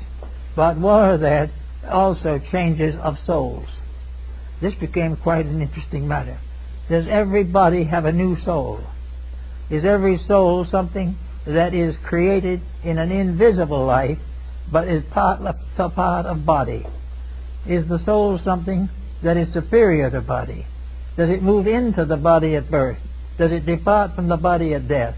but were there also changes of souls. This became quite an interesting matter. Does every body have a new soul? Is every soul something that is created in an invisible life, but is part of body? Is the soul something that is superior to body? Does it move into the body at birth? Does it depart from the body at death?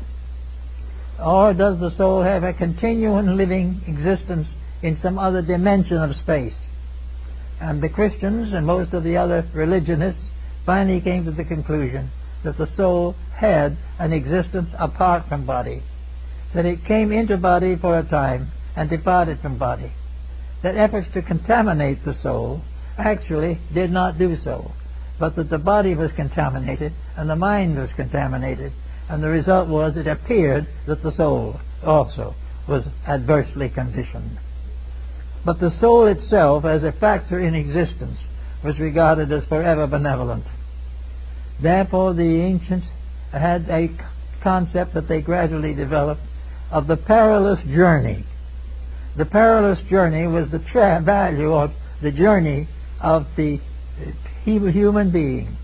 Or does the soul have a continuing living existence in some other dimension of space? And the Christians and most of the other religionists finally came to the conclusion that the soul had an existence apart from body, that it came into body for a time and departed from body, that efforts to contaminate the soul actually did not do so, but that the body was contaminated and the mind was contaminated, and the result was it appeared that the soul also was adversely conditioned. But the soul itself, as a factor in existence, was regarded as forever benevolent. Therefore, the ancients had a concept that they gradually developed of the perilous journey. The perilous journey was the value of the journey of the human being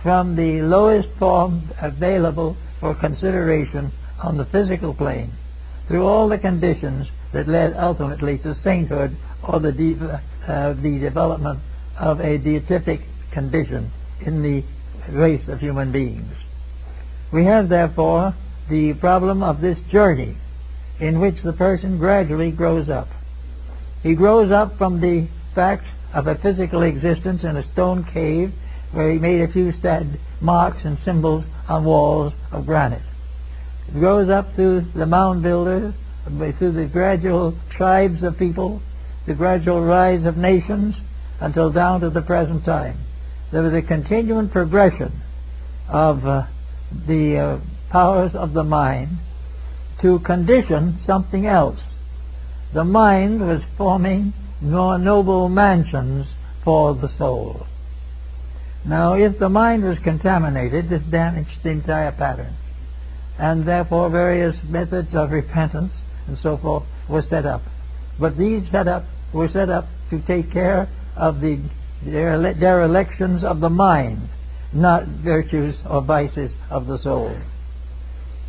from the lowest form available for consideration on the physical plane through all the conditions that led ultimately to sainthood or the development of a beatific condition in the race of human beings. We have therefore the problem of this journey, in which the person gradually grows up. He grows up from the fact of a physical existence in a stone cave where he made a few marks and symbols on walls of granite. He grows up through the mound builders, through the gradual tribes of people, the gradual rise of nations, until down to the present time. There was a continuing progression of the powers of the mind to condition something else. The mind was forming more noble mansions for the soul. Now, if the mind was contaminated, this damaged the entire pattern, and therefore various methods of repentance and so forth were set up. But these were set up to take care of the derelictions of the mind, not virtues or vices of the soul.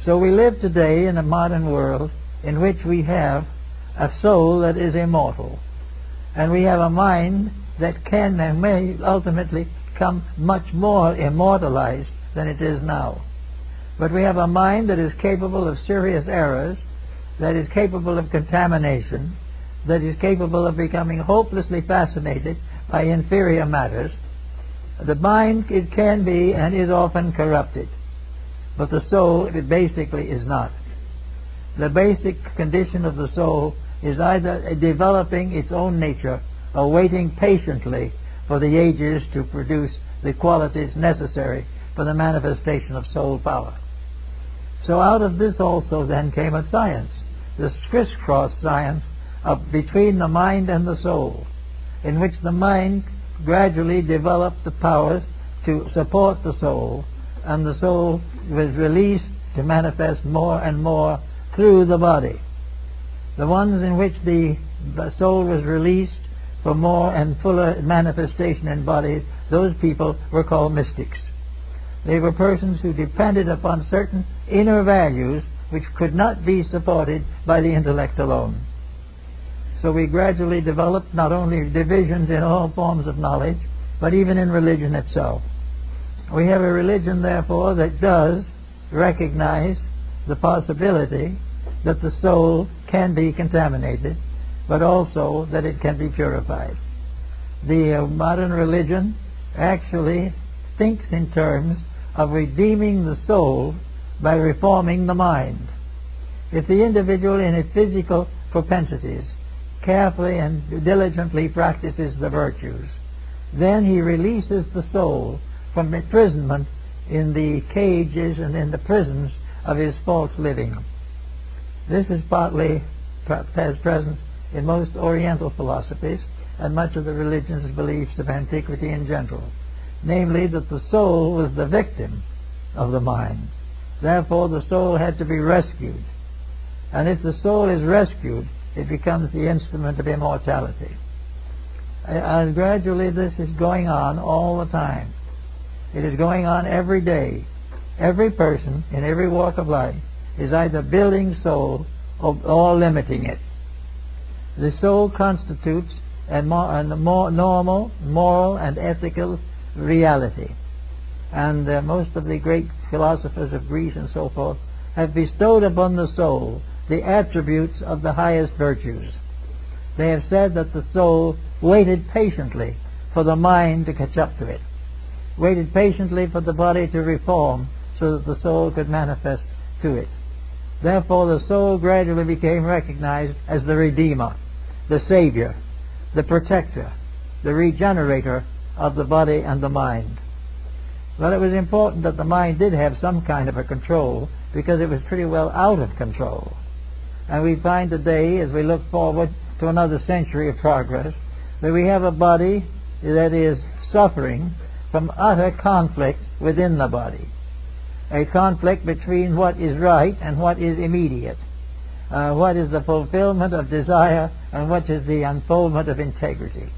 So we live today in a modern world in which we have a soul that is immortal, and we have a mind that can and may ultimately become much more immortalized than it is now. But we have a mind that is capable of serious errors, that is capable of contamination, that is capable of becoming hopelessly fascinated by inferior matters. The mind, it can be and is often corrupted, but the soul, it basically is not. The basic condition of the soul is either developing its own nature or waiting patiently for the ages to produce the qualities necessary for the manifestation of soul power. So out of this also then came a science, this crisscross science of between the mind and the soul, in which the mind gradually developed the powers to support the soul, and the soul was released to manifest more and more through the body. The ones in which the soul was released for more and fuller manifestation in bodies, those people were called mystics. They were persons who depended upon certain inner values which could not be supported by the intellect alone. So we gradually developed not only divisions in all forms of knowledge, but even in religion itself. We have a religion, therefore, that does recognize the possibility that the soul can be contaminated, but also that it can be purified. The modern religion actually thinks in terms of redeeming the soul by reforming the mind. If the individual in his physical propensities carefully and diligently practices the virtues, then he releases the soul from imprisonment in the cages and in the prisons of his false living. This is partly as present in most Oriental philosophies and much of the religions and beliefs of antiquity in general, namely that the soul was the victim of the mind. Therefore the soul had to be rescued, and if the soul is rescued, it becomes the instrument of immortality. And gradually this is going on all the time. It is going on every day. Every person in every walk of life is either building soul or limiting it. The soul constitutes a more normal, moral, and ethical reality. And most of the great philosophers of Greece and so forth have bestowed upon the soul the attributes of the highest virtues. They have said that the soul waited patiently for the mind to catch up to it, waited patiently for the body to reform so that the soul could manifest to it. Therefore the soul gradually became recognized as the Redeemer, the Savior, the Protector, the Regenerator of the body and the mind. Well, it was important that the mind did have some kind of a control, because it was pretty well out of control. And we find today, as we look forward to another century of progress, that we have a body that is suffering from utter conflict within the body. A conflict between what is right and what is immediate. What is the fulfillment of desire and what is the unfoldment of integrity.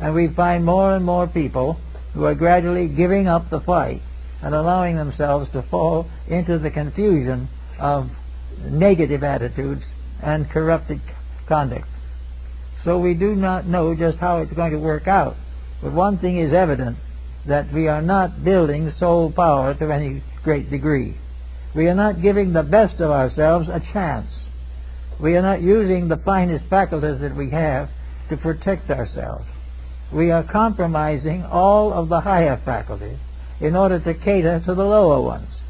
And we find more and more people who are gradually giving up the fight and allowing themselves to fall into the confusion of negative attitudes and corrupted conduct. So we do not know just how it's going to work out. But one thing is evident, that we are not building soul power to any great degree. We are not giving the best of ourselves a chance. We are not using the finest faculties that we have to protect ourselves. We are compromising all of the higher faculties in order to cater to the lower ones.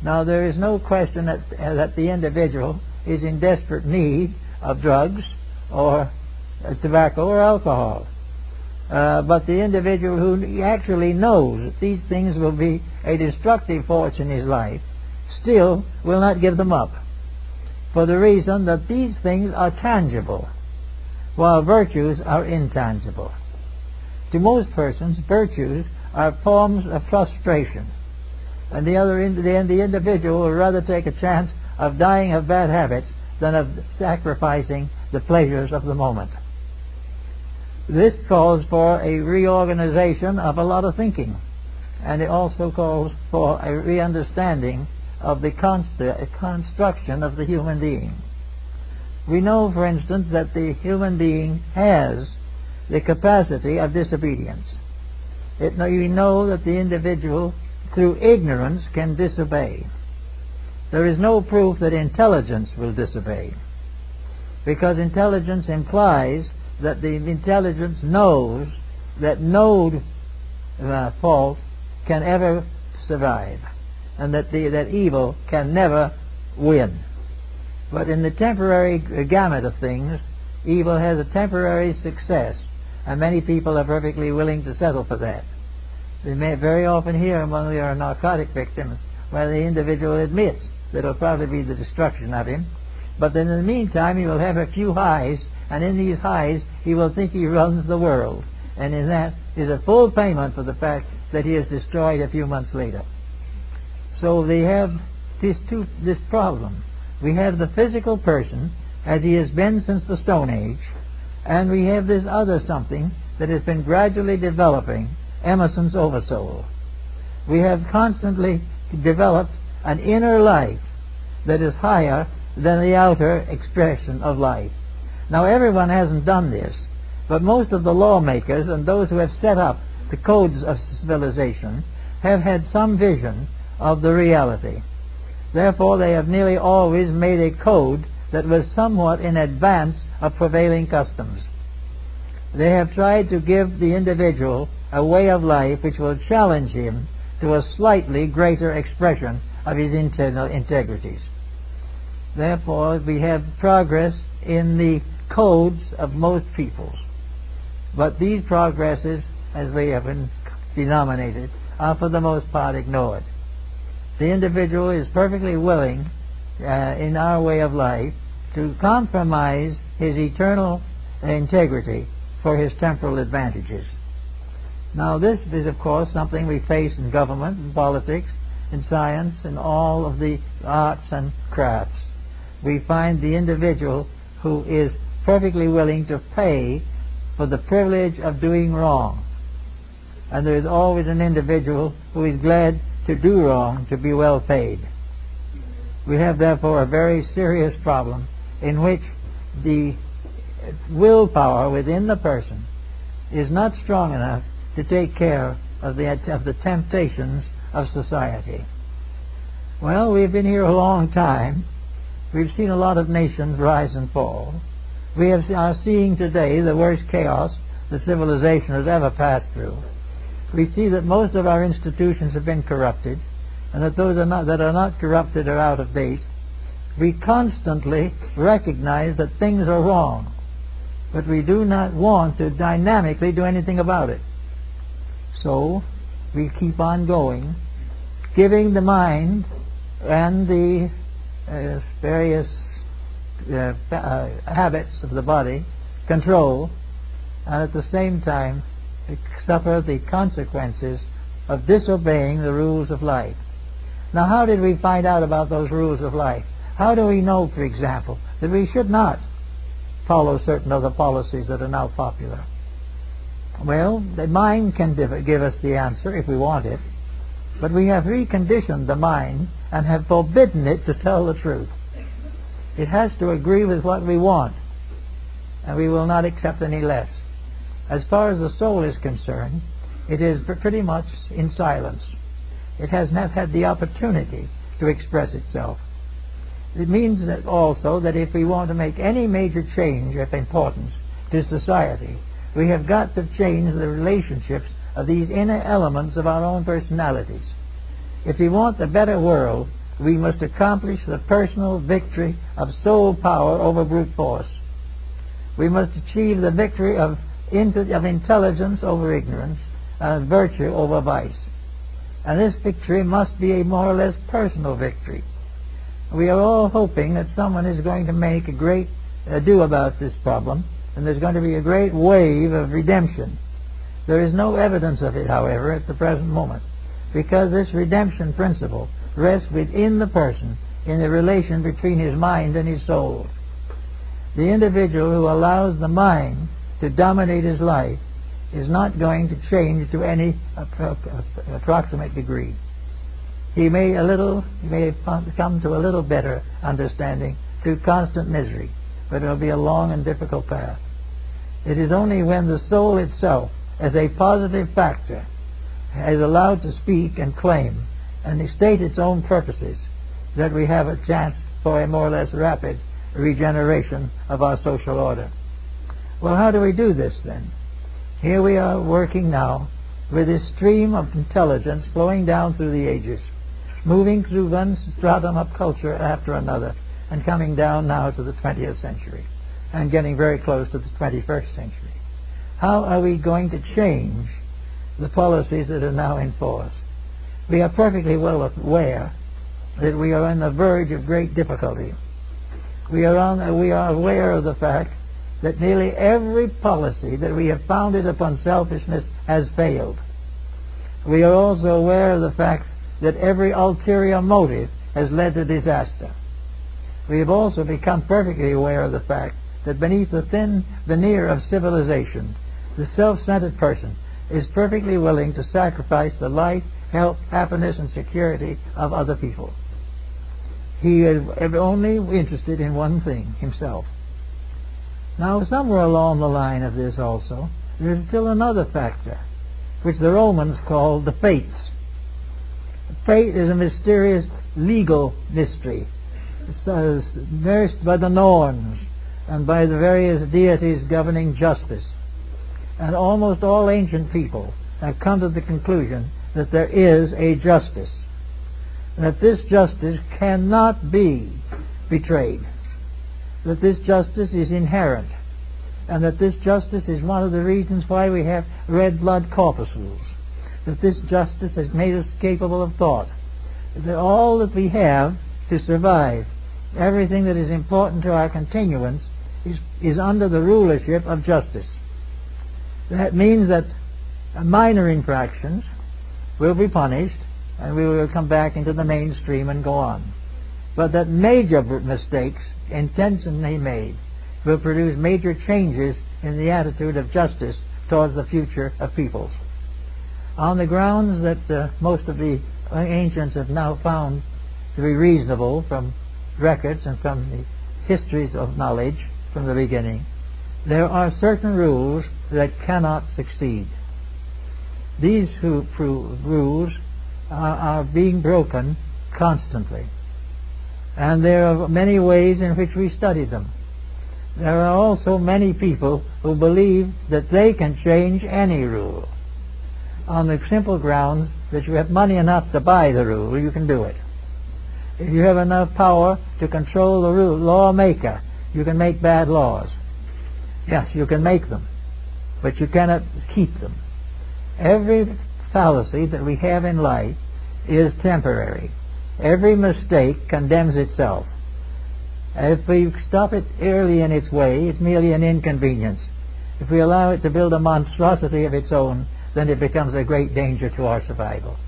Now, there is no question that the individual is in desperate need of drugs or tobacco or alcohol. But the individual who actually knows that these things will be a destructive force in his life still will not give them up, for the reason that these things are tangible, while virtues are intangible. To most persons, virtues are forms of frustration, and the individual will rather take a chance of dying of bad habits than of sacrificing the pleasures of the moment. This calls for a reorganization of a lot of thinking, and it also calls for a re-understanding of the construction of the human being. We know, for instance, that the human being has the capacity of disobedience. We know that the individual, through ignorance, can disobey. There is no proof that intelligence will disobey, because intelligence implies that the intelligence knows that no fault can ever survive, and that evil can never win. But in the temporary gamut of things, evil has a temporary success, and many people are perfectly willing to settle for that. We may very often hear among our narcotic victims where the individual admits that it will probably be the destruction of him, but then in the meantime he will have a few highs, and in these highs he will think he runs the world, and in that is a full payment for the fact that he is destroyed a few months later. So they have this problem. We have the physical person as he has been since the Stone Age, and we have this other something that has been gradually developing, Emerson's oversoul. We have constantly developed an inner life that is higher than the outer expression of life. Now, everyone hasn't done this, but most of the lawmakers and those who have set up the codes of civilization have had some vision of the reality. Therefore, they have nearly always made a code that was somewhat in advance of prevailing customs. They have tried to give the individual a way of life which will challenge him to a slightly greater expression of his internal integrities. Therefore, we have progress in the codes of most peoples. But these progresses, as they have been denominated, are for the most part ignored. The individual is perfectly willing, in our way of life, to compromise his eternal integrity for his temporal advantages. Now, this is, of course, something we face in government, in politics, in science, in all of the arts and crafts. We find the individual who is perfectly willing to pay for the privilege of doing wrong. And there is always an individual who is glad to do wrong to be well paid. We have, therefore, a very serious problem in which the willpower within the person is not strong enough to take care of the temptations of society. Well, we've been here a long time. We've seen a lot of nations rise and fall. We are seeing today the worst chaos that civilization has ever passed through. We see that most of our institutions have been corrupted, and that those that are not corrupted are out of date. We constantly recognize that things are wrong, but we do not want to dynamically do anything about it. So we keep on going, giving the mind and the various habits of the body control, and at the same time suffer the consequences of disobeying the rules of life. Now, how did we find out about those rules of life? How do we know, for example, that we should not follow certain other policies that are now popular? Well, the mind can give us the answer if we want it, but we have reconditioned the mind and have forbidden it to tell the truth. It has to agree with what we want, and we will not accept any less. As far as the soul is concerned, it is pretty much in silence. It has not had the opportunity to express itself. It means that also that if we want to make any major change of importance to society, we have got to change the relationships of these inner elements of our own personalities. If we want a better world, we must accomplish the personal victory of soul power over brute force. We must achieve the victory of intelligence over ignorance and virtue over vice. And this victory must be a more or less personal victory. We are all hoping that someone is going to make a great ado about this problem, and there's going to be a great wave of redemption. There is no evidence of it, however, at the present moment, because this redemption principle rests within the person in the relation between his mind and his soul. The individual who allows the mind to dominate his life is not going to change to any approximate degree. He may come to a little better understanding through constant misery, but it will be a long and difficult path. It is only when the soul itself, as a positive factor, is allowed to speak and claim and state its own purposes that we have a chance for a more or less rapid regeneration of our social order. Well, how do we do this then? Here we are working now with this stream of intelligence flowing down through the ages, moving through one stratum of culture after another, and coming down now to the 20th century, and getting very close to the 21st century. How are we going to change the policies that are now in force? We are perfectly well aware that we are on the verge of great difficulty. We are aware of the fact that nearly every policy that we have founded upon selfishness has failed. We are also aware of the fact that every ulterior motive has led to disaster. We have also become perfectly aware of the fact that beneath the thin veneer of civilization, the self-centered person is perfectly willing to sacrifice the life, health, happiness, and security of other people. He is only interested in one thing, himself. Now, somewhere along the line of this also, there is still another factor, which the Romans called the fates. Fate is a mysterious legal mystery. It's nursed by the Norns and by the various deities governing justice. And almost all ancient people have come to the conclusion that there is a justice, and that this justice cannot be betrayed, that this justice is inherent, and that this justice is one of the reasons why we have red blood corpuscles, that this justice has made us capable of thought, that all that we have to survive, everything that is important to our continuance, is under the rulership of justice. That means that minor infractions will be punished, and we will come back into the mainstream and go on. But that major mistakes, intentionally made, will produce major changes in the attitude of justice towards the future of peoples. On the grounds that most of the ancients have now found to be reasonable from records and from the histories of knowledge from the beginning, there are certain rules that cannot succeed. These rules are being broken constantly, and there are many ways in which we study them. There are also many people who believe that they can change any rule. On the simple grounds that you have money enough to buy the rule, you can do it. If you have enough power to control the lawmaker, you can make bad laws. Yes, you can make them, but you cannot keep them. Every fallacy that we have in life is temporary. Every mistake condemns itself. If we stop it early in its way, it's merely an inconvenience. If we allow it to build a monstrosity of its own, then it becomes a great danger to our survival.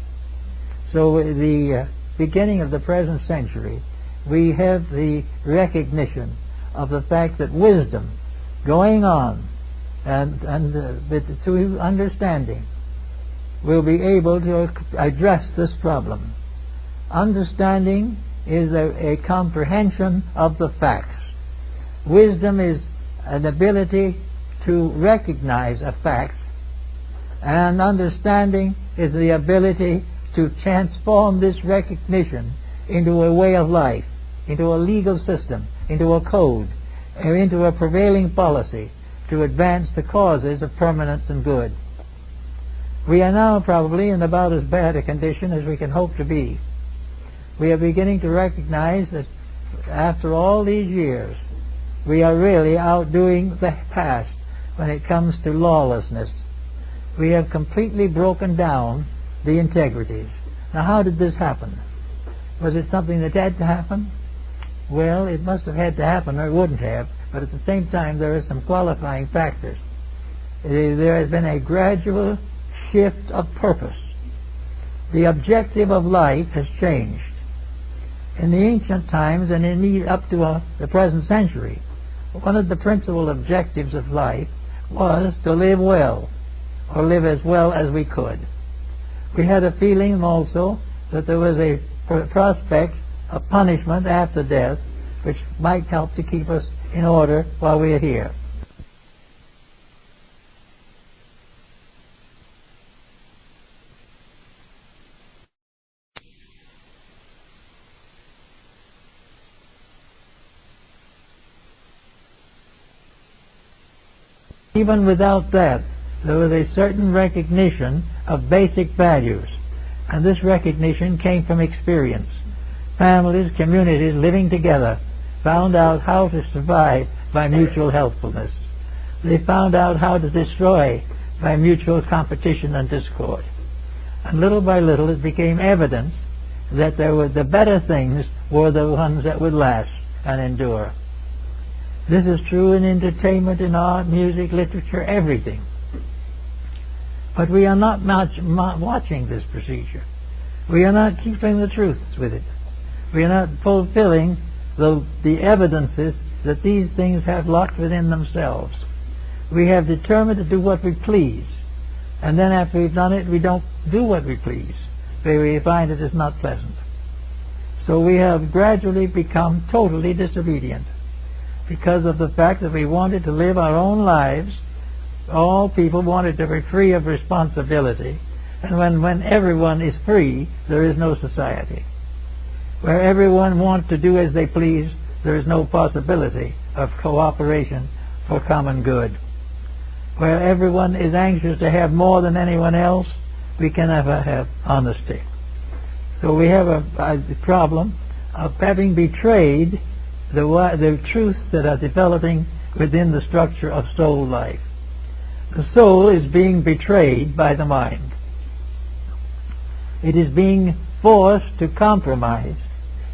So at the beginning of the present century, we have the recognition of the fact that wisdom going on and through understanding will be able to address this problem. Understanding is a comprehension of the facts. Wisdom is an ability to recognize a fact, and understanding is the ability to transform this recognition into a way of life, into a legal system, into a code, or into a prevailing policy to advance the causes of permanence and good. We are now probably in about as bad a condition as we can hope to be. We are beginning to recognize that after all these years, we are really outdoing the past when it comes to lawlessness. We have completely broken down the integrities. Now, how did this happen? Was it something that had to happen? Well, it must have had to happen or it wouldn't have, but at the same time there are some qualifying factors. There has been a gradual shift of purpose. The objective of life has changed. In the ancient times and indeed up to the present century, one of the principal objectives of life was to live well, or live as well as we could. We had a feeling also that there was a prospect of punishment after death, which might help to keep us in order while we are here. Even without that, there was a certain recognition of basic values, and this recognition came from experience. Families, communities living together found out how to survive by mutual helpfulness. They found out how to destroy by mutual competition and discord. And little by little it became evident that the better things were the ones that would last and endure. This is true in entertainment, in art, music, literature, everything. But we are not watching this procedure. We are not keeping the truths with it. We are not fulfilling the evidences that these things have locked within themselves. We have determined to do what we please, and then after we've done it, we don't do what we please. We find it is not pleasant. So we have gradually become totally disobedient because of the fact that we wanted to live our own lives. All people wanted to be free of responsibility, and when everyone is free, there is no society. Where everyone wants to do as they please, there is no possibility of cooperation for common good. Where everyone is anxious to have more than anyone else, we can never have honesty. So we have a problem of having betrayed the truths that are developing within the structure of soul life. The soul is being betrayed by the mind. It is being forced to compromise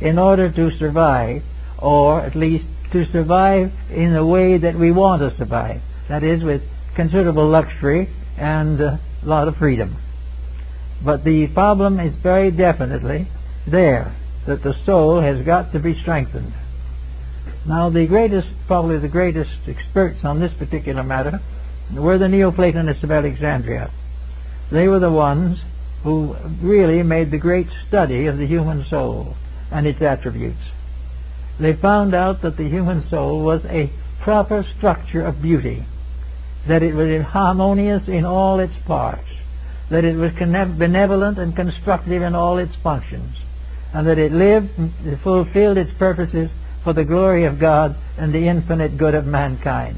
in order to survive, or at least to survive in the way that we want to survive. That is, with considerable luxury and a lot of freedom. But the problem is very definitely there, that the soul has got to be strengthened. Now probably the greatest experts on this particular matter were the Neoplatonists of Alexandria. They were the ones who really made the great study of the human soul and its attributes. They found out that the human soul was a proper structure of beauty, that it was harmonious in all its parts, that it was benevolent and constructive in all its functions, and that it lived and fulfilled its purposes for the glory of God and the infinite good of mankind.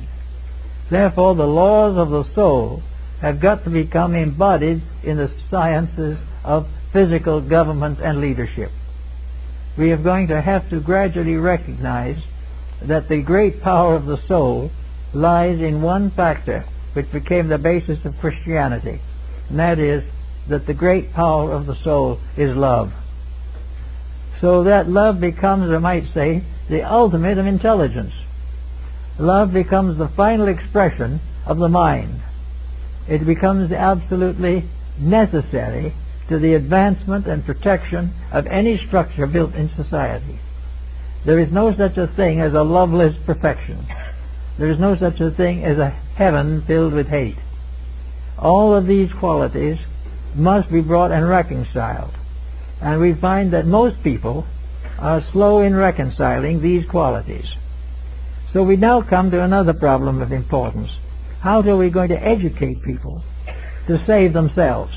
Therefore, the laws of the soul have got to become embodied in the sciences of physical government and leadership. We are going to have to gradually recognize that the great power of the soul lies in one factor which became the basis of Christianity, and that is that the great power of the soul is love. So that love becomes, I might say, the ultimate of intelligence. Love becomes the final expression of the mind. It becomes absolutely necessary to the advancement and protection of any structure built in society. There is no such a thing as a loveless perfection. There is no such a thing as a heaven filled with hate. All of these qualities must be brought and reconciled. And we find that most people are slow in reconciling these qualities. So we now come to another problem of importance. How are we going to educate people to save themselves?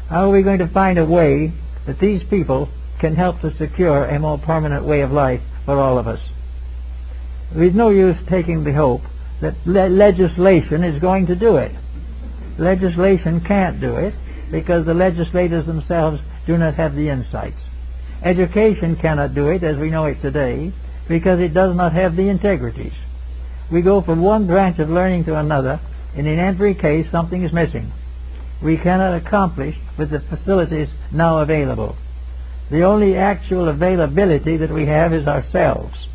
How are we going to find a way that these people can help to secure a more permanent way of life for all of us. There's no use taking the hope that legislation is going to do it. Legislation can't do it because the legislators themselves do not have the insights. Education cannot do it as we know it today because it does not have the integrities. We go from one branch of learning to another, and in every case something is missing. We cannot accomplish with the facilities now available. The only actual availability that we have is ourselves,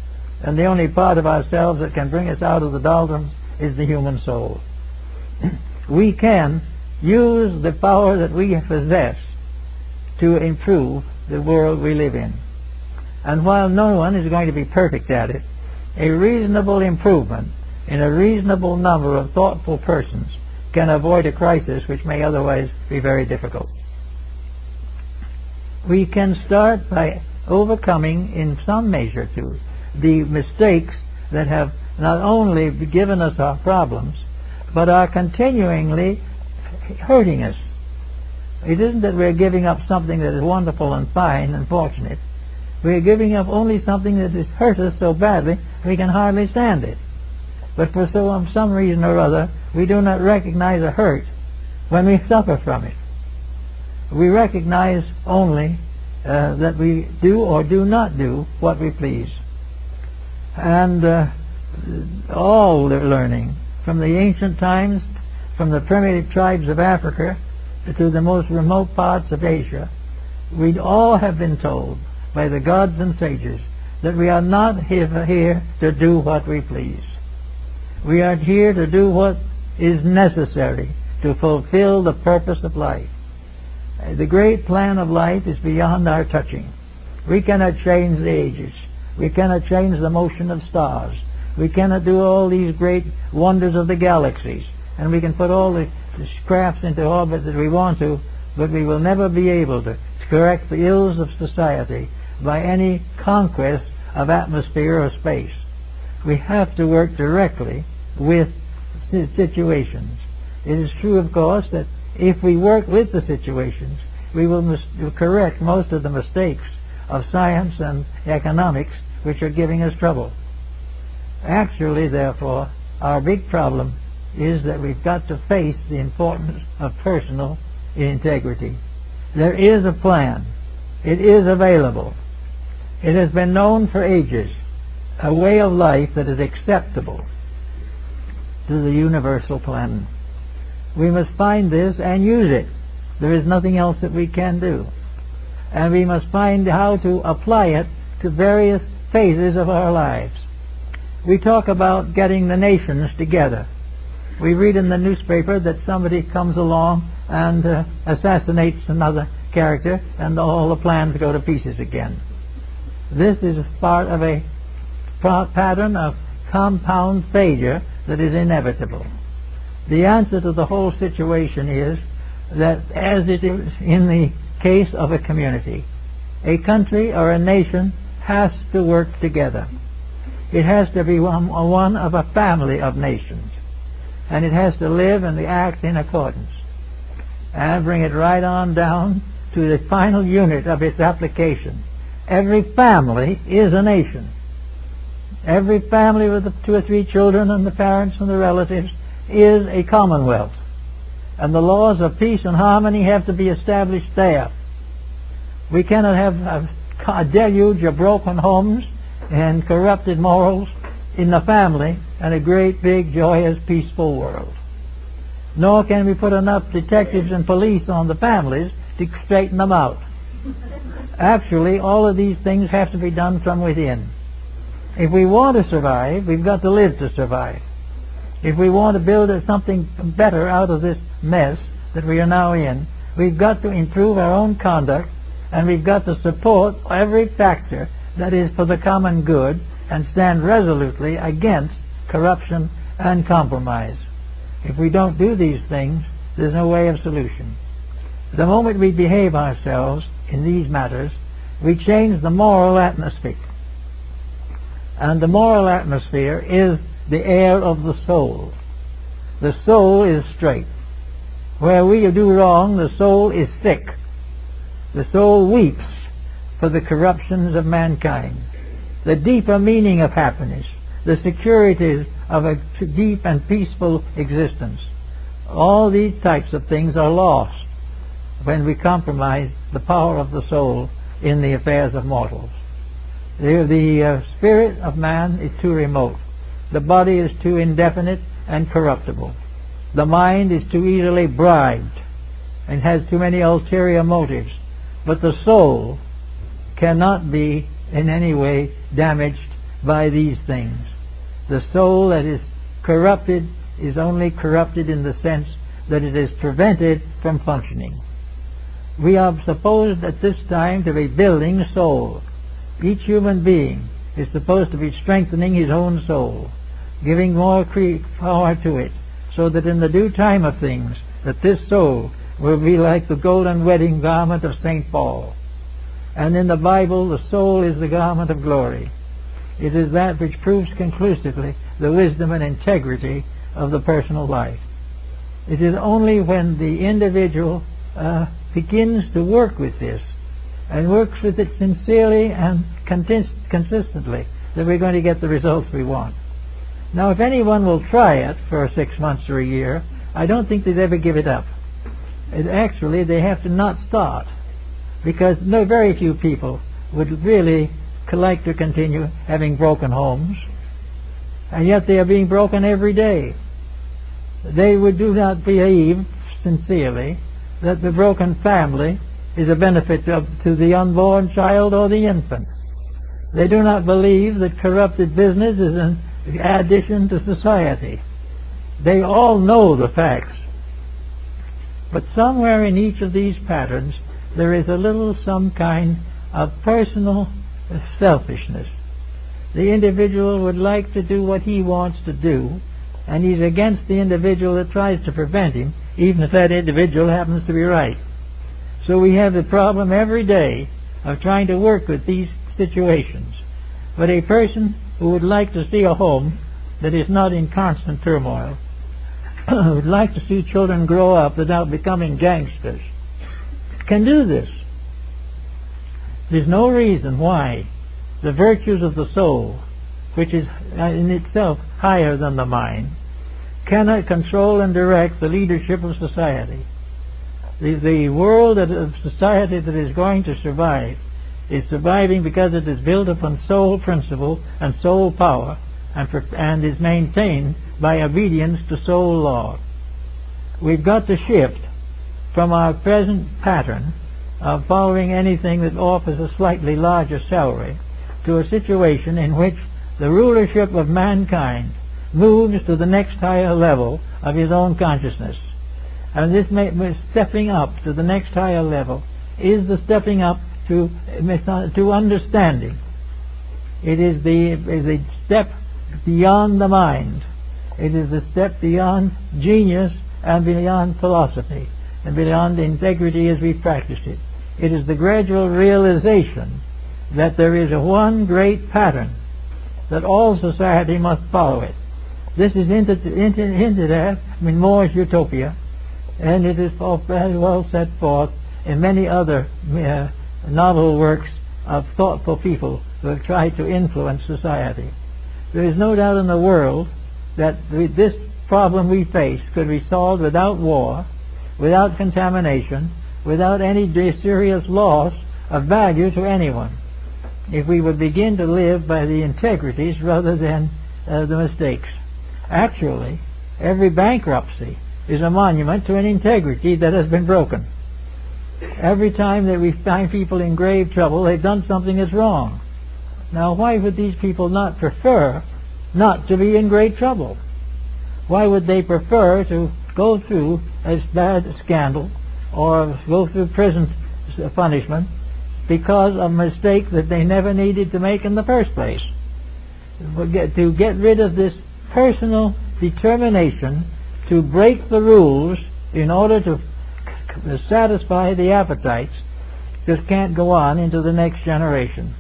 and the only part of ourselves that can bring us out of the doldrums is the human soul. We can use the power that we possess to improve the world we live in. And while no one is going to be perfect at it, a reasonable improvement in a reasonable number of thoughtful persons can avoid a crisis which may otherwise be very difficult. We can start by overcoming, in some measure too, the mistakes that have not only given us our problems, but are continuingly hurting us. It isn't that we're giving up something that is wonderful and fine and fortunate. We're giving up only something that has hurt us so badly we can hardly stand it. But for some reason or other, we do not recognize a hurt when we suffer from it. We recognize only that we do or do not do what we please. And all the learning, from the ancient times, from the primitive tribes of Africa to the most remote parts of Asia, we all have been told by the gods and sages that we are not here to do what we please. We are here to do what is necessary to fulfill the purpose of life. The great plan of life is beyond our touching. We cannot change the ages. We cannot change the motion of stars. We cannot do all these great wonders of the galaxies. And we can put all the crafts into orbit that we want to, but we will never be able to correct the ills of society by any conquest of atmosphere or space. We have to work directly with situations. It is true, of course, that if we work with the situations, we will correct most of the mistakes of science and economics which are giving us trouble. Actually, therefore, our big problem is that we've got to face the importance of personal integrity. There is a plan. It is available. It has been known for ages, a way of life that is acceptable to the universal plan. We must find this and use it. There is nothing else that we can do. And we must find how to apply it to various phases of our lives. We talk about getting the nations together. We read in the newspaper that somebody comes along and assassinates another character, and all the plans go to pieces again. This is part of a pattern of compound failure that is inevitable. The answer to the whole situation is that, as it is in the case of a community, a country or a nation has to work together. It has to be one of a family of nations, and it has to live and act in accordance, and bring it right on down to the final unit of its application. Every family is a nation. Every family with the 2 or 3 children and the parents and the relatives is a commonwealth. And the laws of peace and harmony have to be established there. We cannot have a deluge of broken homes and corrupted morals in the family and a great, big, joyous, peaceful world. Nor can we put enough detectives and police on the families to straighten them out. Actually, all of these things have to be done from within. If we want to survive, we've got to live to survive. If we want to build something better out of this mess that we are now in, we've got to improve our own conduct, and we've got to support every factor that is for the common good and stand resolutely against corruption and compromise. If we don't do these things, there's no way of solution. The moment we behave ourselves in these matters, we change the moral atmosphere. And the moral atmosphere is the air of the soul. The soul is straight. Where we do wrong, the soul is sick. The soul weeps for the corruptions of mankind. The deeper meaning of happiness, the securities of a deep and peaceful existence. All these types of things are lost when we compromise the power of the soul in the affairs of mortals. The spirit of man is too remote. The body is too indefinite and corruptible. The mind is too easily bribed and has too many ulterior motives. But the soul cannot be in any way damaged by these things. The soul that is corrupted is only corrupted in the sense that it is prevented from functioning. We are supposed at this time to be building soul. Each human being is supposed to be strengthening his own soul, giving more power to it, so that in the due time of things, that this soul will be like the golden wedding garment of St. Paul. And in the Bible, the soul is the garment of glory. It is that which proves conclusively the wisdom and integrity of the personal life. It is only when the individual begins to work with this, and works with it sincerely and consistently, that we're going to get the results we want. Now, if anyone will try it for 6 months or a year, I don't think they'd ever give it up. Actually, they have to not start, because very few people would really like to continue having broken homes, and yet they are being broken every day. They do not believe sincerely that the broken family is a benefit to the unborn child or the infant. They do not believe that corrupted business is an addition to society. They all know the facts. But somewhere in each of these patterns there is a little some kind of personal selfishness. The individual would like to do what he wants to do, and he's against the individual that tries to prevent him, even if that individual happens to be right. So we have the problem every day of trying to work with these situations. But a person who would like to see a home that is not in constant turmoil, would like to see children grow up without becoming gangsters, can do this. There's no reason why the virtues of the soul, which is in itself higher than the mind, cannot control and direct the leadership of society. The world of society that is going to survive is surviving because it is built upon soul principle and soul power, and is maintained by obedience to soul law. We've got to shift from our present pattern of following anything that offers a slightly larger salary to a situation in which the rulership of mankind moves to the next higher level of his own consciousness. And this stepping up to the next higher level is the stepping up to understanding. It is the step beyond the mind. It is the step beyond genius and beyond philosophy and beyond integrity as we practiced it. It is the gradual realization that there is one great pattern, that all society must follow it. This is hinted at in More's Utopia, and it is very well set forth in many other novel works of thoughtful people who have tried to influence society. There is no doubt in the world that this problem we face could be solved without war, without contamination, without any serious loss of value to anyone, if we would begin to live by the integrities rather than the mistakes. Actually, every bankruptcy is a monument to an integrity that has been broken. Every time that we find people in grave trouble, they've done something that's wrong. Now, why would these people not prefer not to be in great trouble? Why would they prefer to go through a bad scandal or go through prison punishment because of a mistake that they never needed to make in the first place? To get rid of this personal determination to break the rules in order to satisfy the appetites just can't go on into the next generation.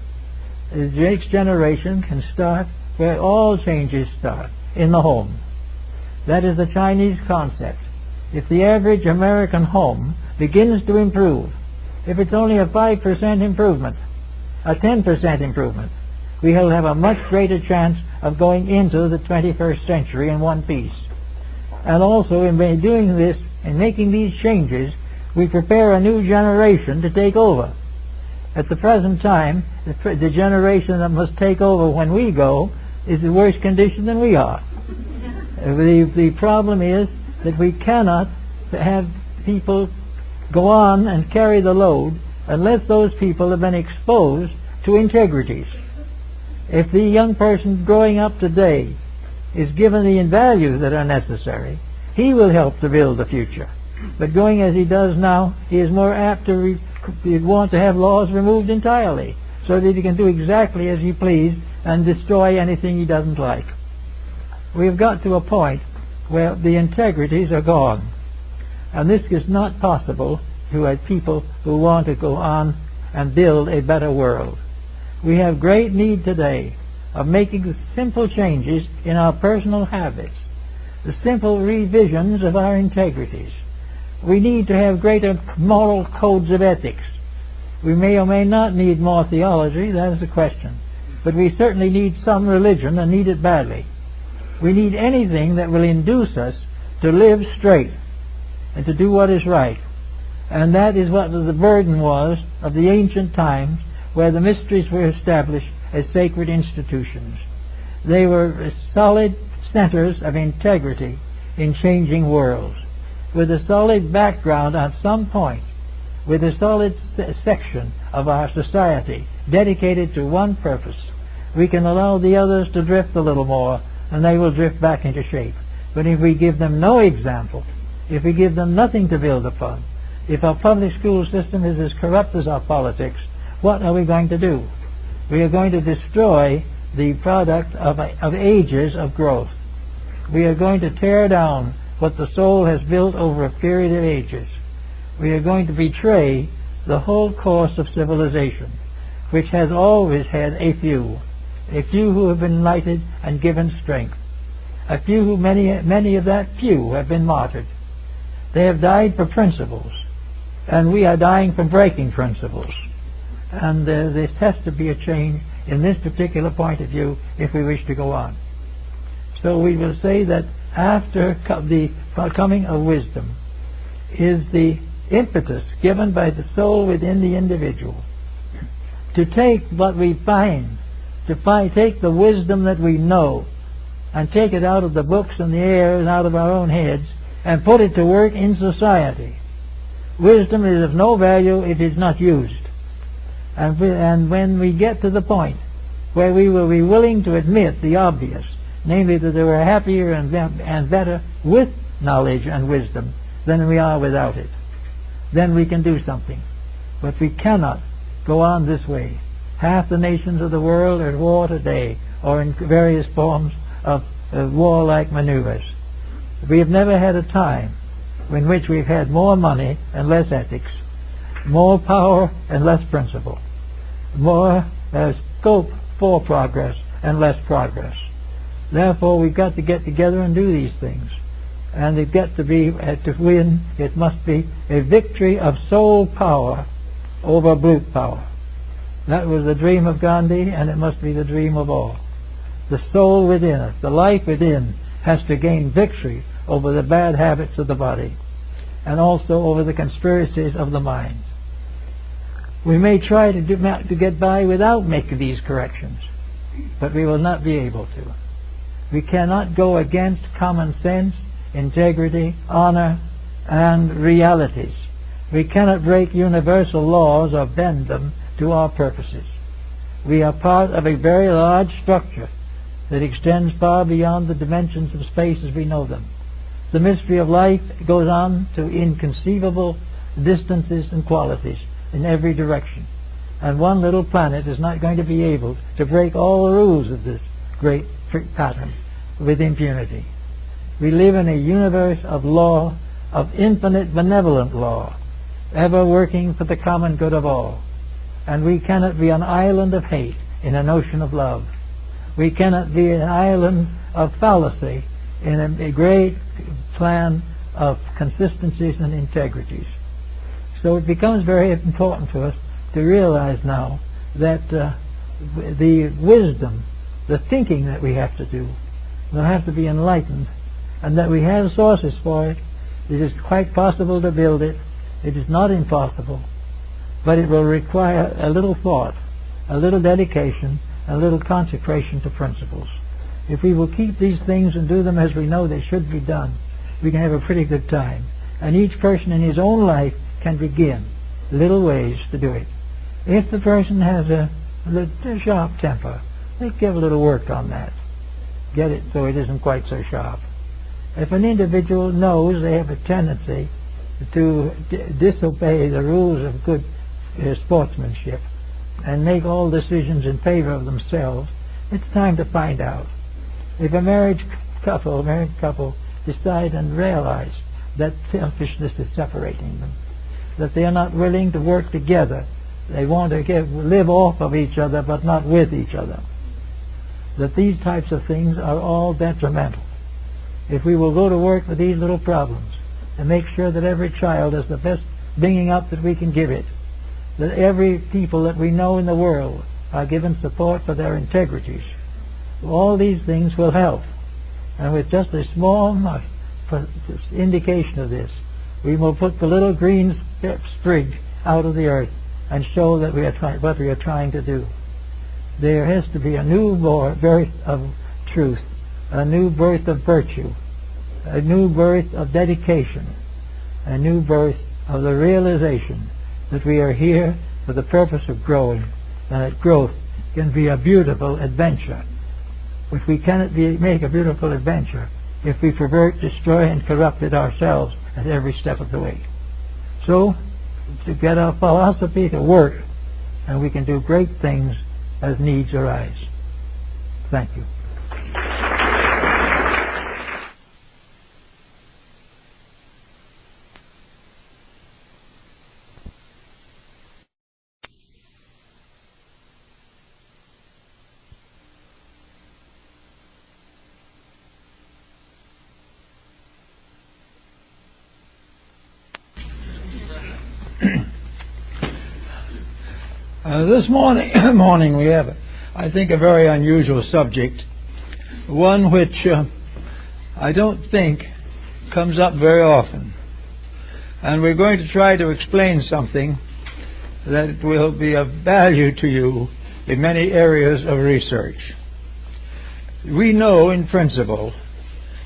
The next generation can start where all changes start, in the home. That is the Chinese concept. If the average American home begins to improve, if it's only a 5% improvement, a 10% improvement, we will have a much greater chance of going into the 21st century in one piece. And also, in doing this and making these changes, we prepare a new generation to take over. At the present time, the generation that must take over when we go is in worse condition than we are. The problem is that we cannot have people go on and carry the load unless those people have been exposed to integrities. If the young person growing up today is given the values that are necessary, he will help to build the future. But going as he does now, he is more apt to want to have laws removed entirely, so that he can do exactly as he pleases and destroy anything he doesn't like. We have got to a point where the integrities are gone, and this is not possible to have people who want to go on and build a better world. We have great need today of making the simple changes in our personal habits, the simple revisions of our integrities. We need to have greater moral codes of ethics. We may or may not need more theology, that is the question. But we certainly need some religion, and need it badly. We need anything that will induce us to live straight and to do what is right. And that is what the burden was of the ancient times, where the mysteries were established as sacred institutions. They were solid centers of integrity in changing worlds, with a solid background at some point, with a solid section of our society dedicated to one purpose. We can allow the others to drift a little more, and they will drift back into shape. But if we give them no example, if we give them nothing to build upon, if our public school system is as corrupt as our politics, what are we going to do? We are going to destroy the product of ages of growth. We are going to tear down what the soul has built over a period of ages. We are going to betray the whole course of civilization, which has always had a few who have been knighted and given strength, a few who many of that few have been martyred. They have died for principles, and we are dying for breaking principles. And there has to be a change in this particular point of view if we wish to go on. So we will say that after the coming of wisdom is the impetus given by the soul within the individual to take what we find, take the wisdom that we know and take it out of the books and the air and out of our own heads and put it to work in society. Wisdom is of no value if it is not used. And when we get to the point where we will be willing to admit the obvious, namely that they were happier and better with knowledge and wisdom than we are without it, then we can do something. But we cannot go on this way. Half the nations of the world are at war today, or in various forms of warlike maneuvers. We have never had a time in which we've had more money and less ethics, more power and less principle, more scope for progress and less progress. Therefore, we've got to get together and do these things. And they've got to be, to win, it must be a victory of soul power over brute power. That was the dream of Gandhi, and it must be the dream of all. The soul within us, the life within, has to gain victory over the bad habits of the body, and also over the conspiracies of the mind. We may try to get by without making these corrections, but we will not be able to. We cannot go against common sense, integrity, honor, and realities. We cannot break universal laws or bend them to our purposes. We are part of a very large structure that extends far beyond the dimensions of space as we know them. The mystery of life goes on to inconceivable distances and qualities in every direction. And one little planet is not going to be able to break all the rules of this great pattern with impunity. We live in a universe of law, of infinite benevolent law, ever working for the common good of all. And we cannot be an island of hate in an ocean of love. We cannot be an island of fallacy in a great plan of consistencies and integrities. So it becomes very important to us to realize now that the wisdom, the thinking that we have to do, will have to be enlightened, and that we have sources for it. It is quite possible to build it. It is not impossible, but it will require a little thought, a little dedication, a little consecration to principles. If we will keep these things and do them as we know they should be done, we can have a pretty good time. And each person in his own life can begin little ways to do it. If the person has a sharp temper, let's give a little work on that. Get it so it isn't quite so sharp. If an individual knows they have a tendency to disobey the rules of good sportsmanship and make all decisions in favor of themselves, it's time to find out. If a married couple decide and realize that selfishness is separating them, that they are not willing to work together, they want to live off of each other but not with each other, that these types of things are all detrimental. If we will go to work with these little problems and make sure that every child is the best bringing up that we can give it, that every people that we know in the world are given support for their integrities, all these things will help. And with just a small indication of this, we will put the little green sprig out of the earth and show that we are what we are trying to do. There has to be a new birth of truth, a new birth of virtue, a new birth of dedication, a new birth of the realization that we are here for the purpose of growing, and that growth can be a beautiful adventure. If we cannot make a beautiful adventure if we pervert, destroy, and corrupt it ourselves at every step of the way. So, to get our philosophy to work, and we can do great things as needs arise. Thank you. This morning we have, I think, a very unusual subject, one which I don't think comes up very often. And we're going to try to explain something that will be of value to you in many areas of research. We know in principle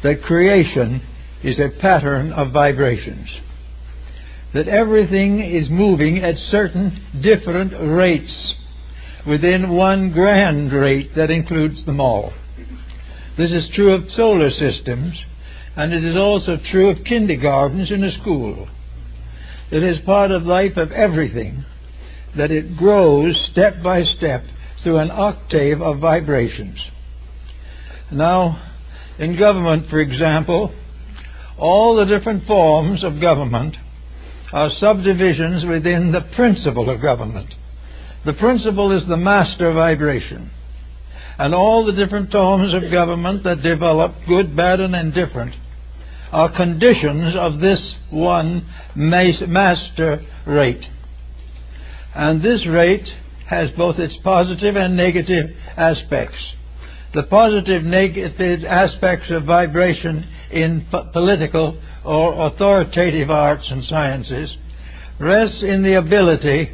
that creation is a pattern of vibrations, that everything is moving at certain different rates within one grand rate that includes them all. This is true of solar systems, and it is also true of kindergartens in a school. It is part of life of everything that it grows step by step through an octave of vibrations. Now, in government, for example, all the different forms of government are subdivisions within the principle of government. The principle is the master vibration. And all the different forms of government that develop, good, bad, and indifferent, are conditions of this one master rate. And this rate has both its positive and negative aspects. The positive negative aspects of vibration in political or authoritative arts and sciences rests in the ability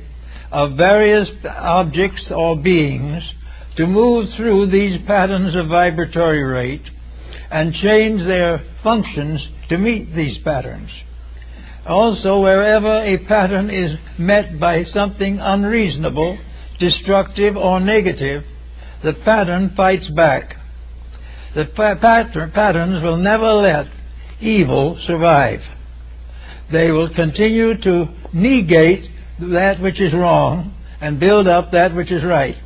of various objects or beings to move through these patterns of vibratory rate and change their functions to meet these patterns. Also, wherever a pattern is met by something unreasonable, destructive, or negative, the pattern fights back. The patterns will never let evil survive. They will continue to negate that which is wrong and build up that which is right.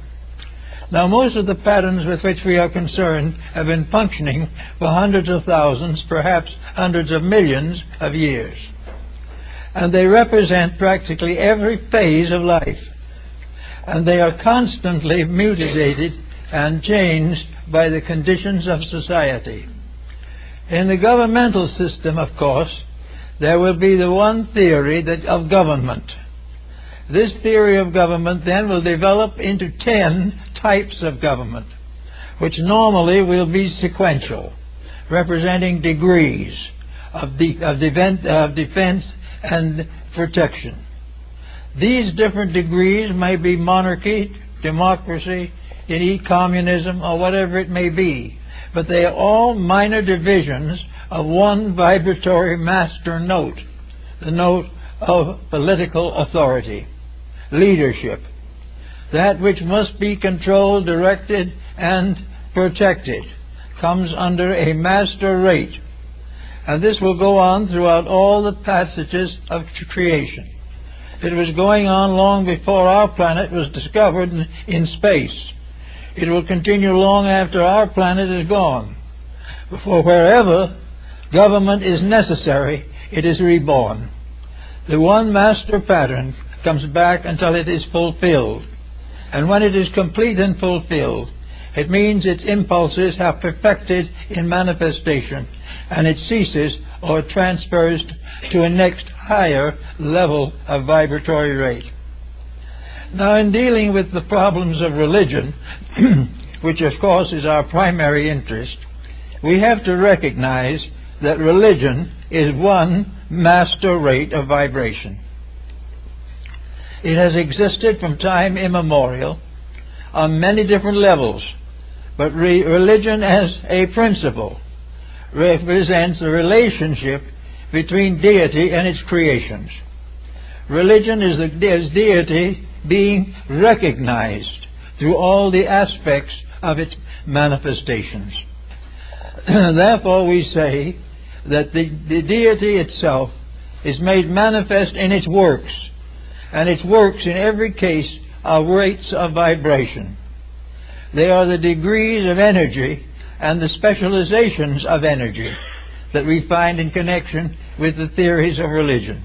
Now, most of the patterns with which we are concerned have been functioning for hundreds of thousands, perhaps hundreds of millions of years. And they represent practically every phase of life. And they are constantly mutated and changed by the conditions of society. In the governmental system, of course, there will be the one theory of government. This theory of government then will develop into 10 types of government, which normally will be sequential, representing degrees of defense and protection. These different degrees may be monarchy, democracy, communism, or whatever it may be, but they are all minor divisions of one vibratory master note, the note of political authority, leadership, that which must be controlled, directed, and protected, comes under a master rate. And this will go on throughout all the passages of creation. It was going on long before our planet was discovered in space. It will continue long after our planet is gone. For wherever government is necessary, it is reborn. The one master pattern comes back until it is fulfilled. And when it is complete and fulfilled, it means its impulses have perfected in manifestation, and it ceases or transfers to a next higher level of vibratory rate. Now, in dealing with the problems of religion, which of course is our primary interest, we have to recognize that religion is one master rate of vibration. It has existed from time immemorial on many different levels, but religion as a principle represents a relationship between deity and its creations. Religion is deity being recognized through all the aspects of its manifestations. Therefore we say that the deity itself is made manifest in its works, and its works in every case are rates of vibration. They are the degrees of energy and the specializations of energy that we find in connection with the theories of religion.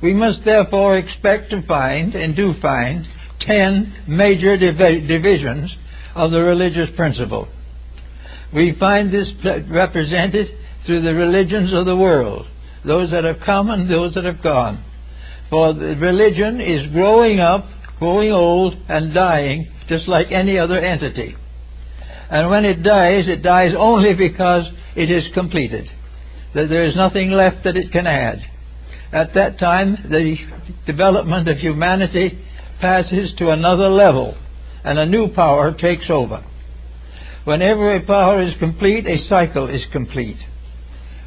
We must therefore expect to find, and do find, 10 major divisions of the religious principle. We find this represented through the religions of the world, those that have come and those that have gone. For the religion is growing up, growing old, and dying just like any other entity. And when it dies only because it is completed, that there is nothing left that it can add. At that time, the development of humanity passes to another level, and a new power takes over. Whenever a power is complete, a cycle is complete.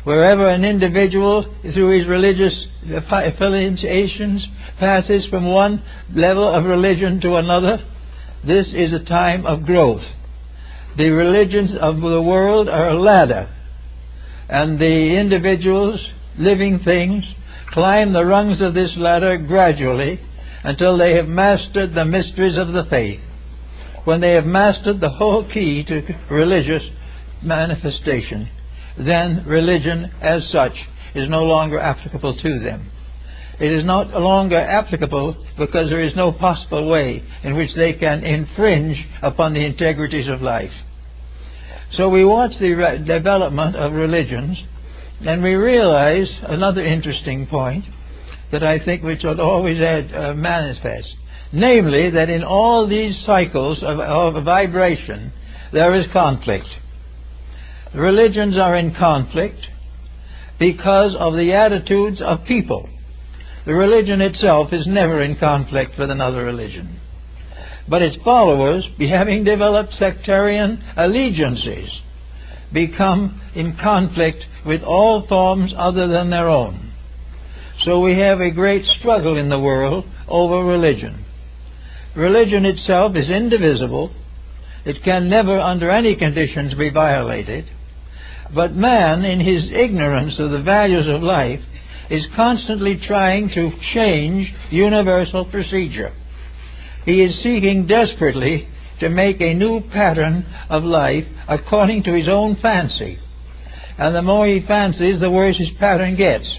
Wherever an individual, through his religious affiliations, passes from one level of religion to another, this is a time of growth. The religions of the world are a ladder, and the individuals, living things, climb the rungs of this ladder gradually until they have mastered the mysteries of the faith. When they have mastered the whole key to religious manifestation, then religion as such is no longer applicable to them. It is not longer applicable because there is no possible way in which they can infringe upon the integrities of life. So we watch the development of religions, and we realize another interesting point that I think we should always manifest, namely that in all these cycles of vibration there is conflict. Religions are in conflict because of the attitudes of people. The religion itself is never in conflict with another religion. But its followers, having developed sectarian allegiances, become in conflict with all forms other than their own. So we have a great struggle in the world over religion. Religion itself is indivisible. It can never under any conditions be violated. But man, in his ignorance of the values of life, is constantly trying to change universal procedure. He is seeking desperately to make a new pattern of life according to his own fancy. And the more he fancies, the worse his pattern gets.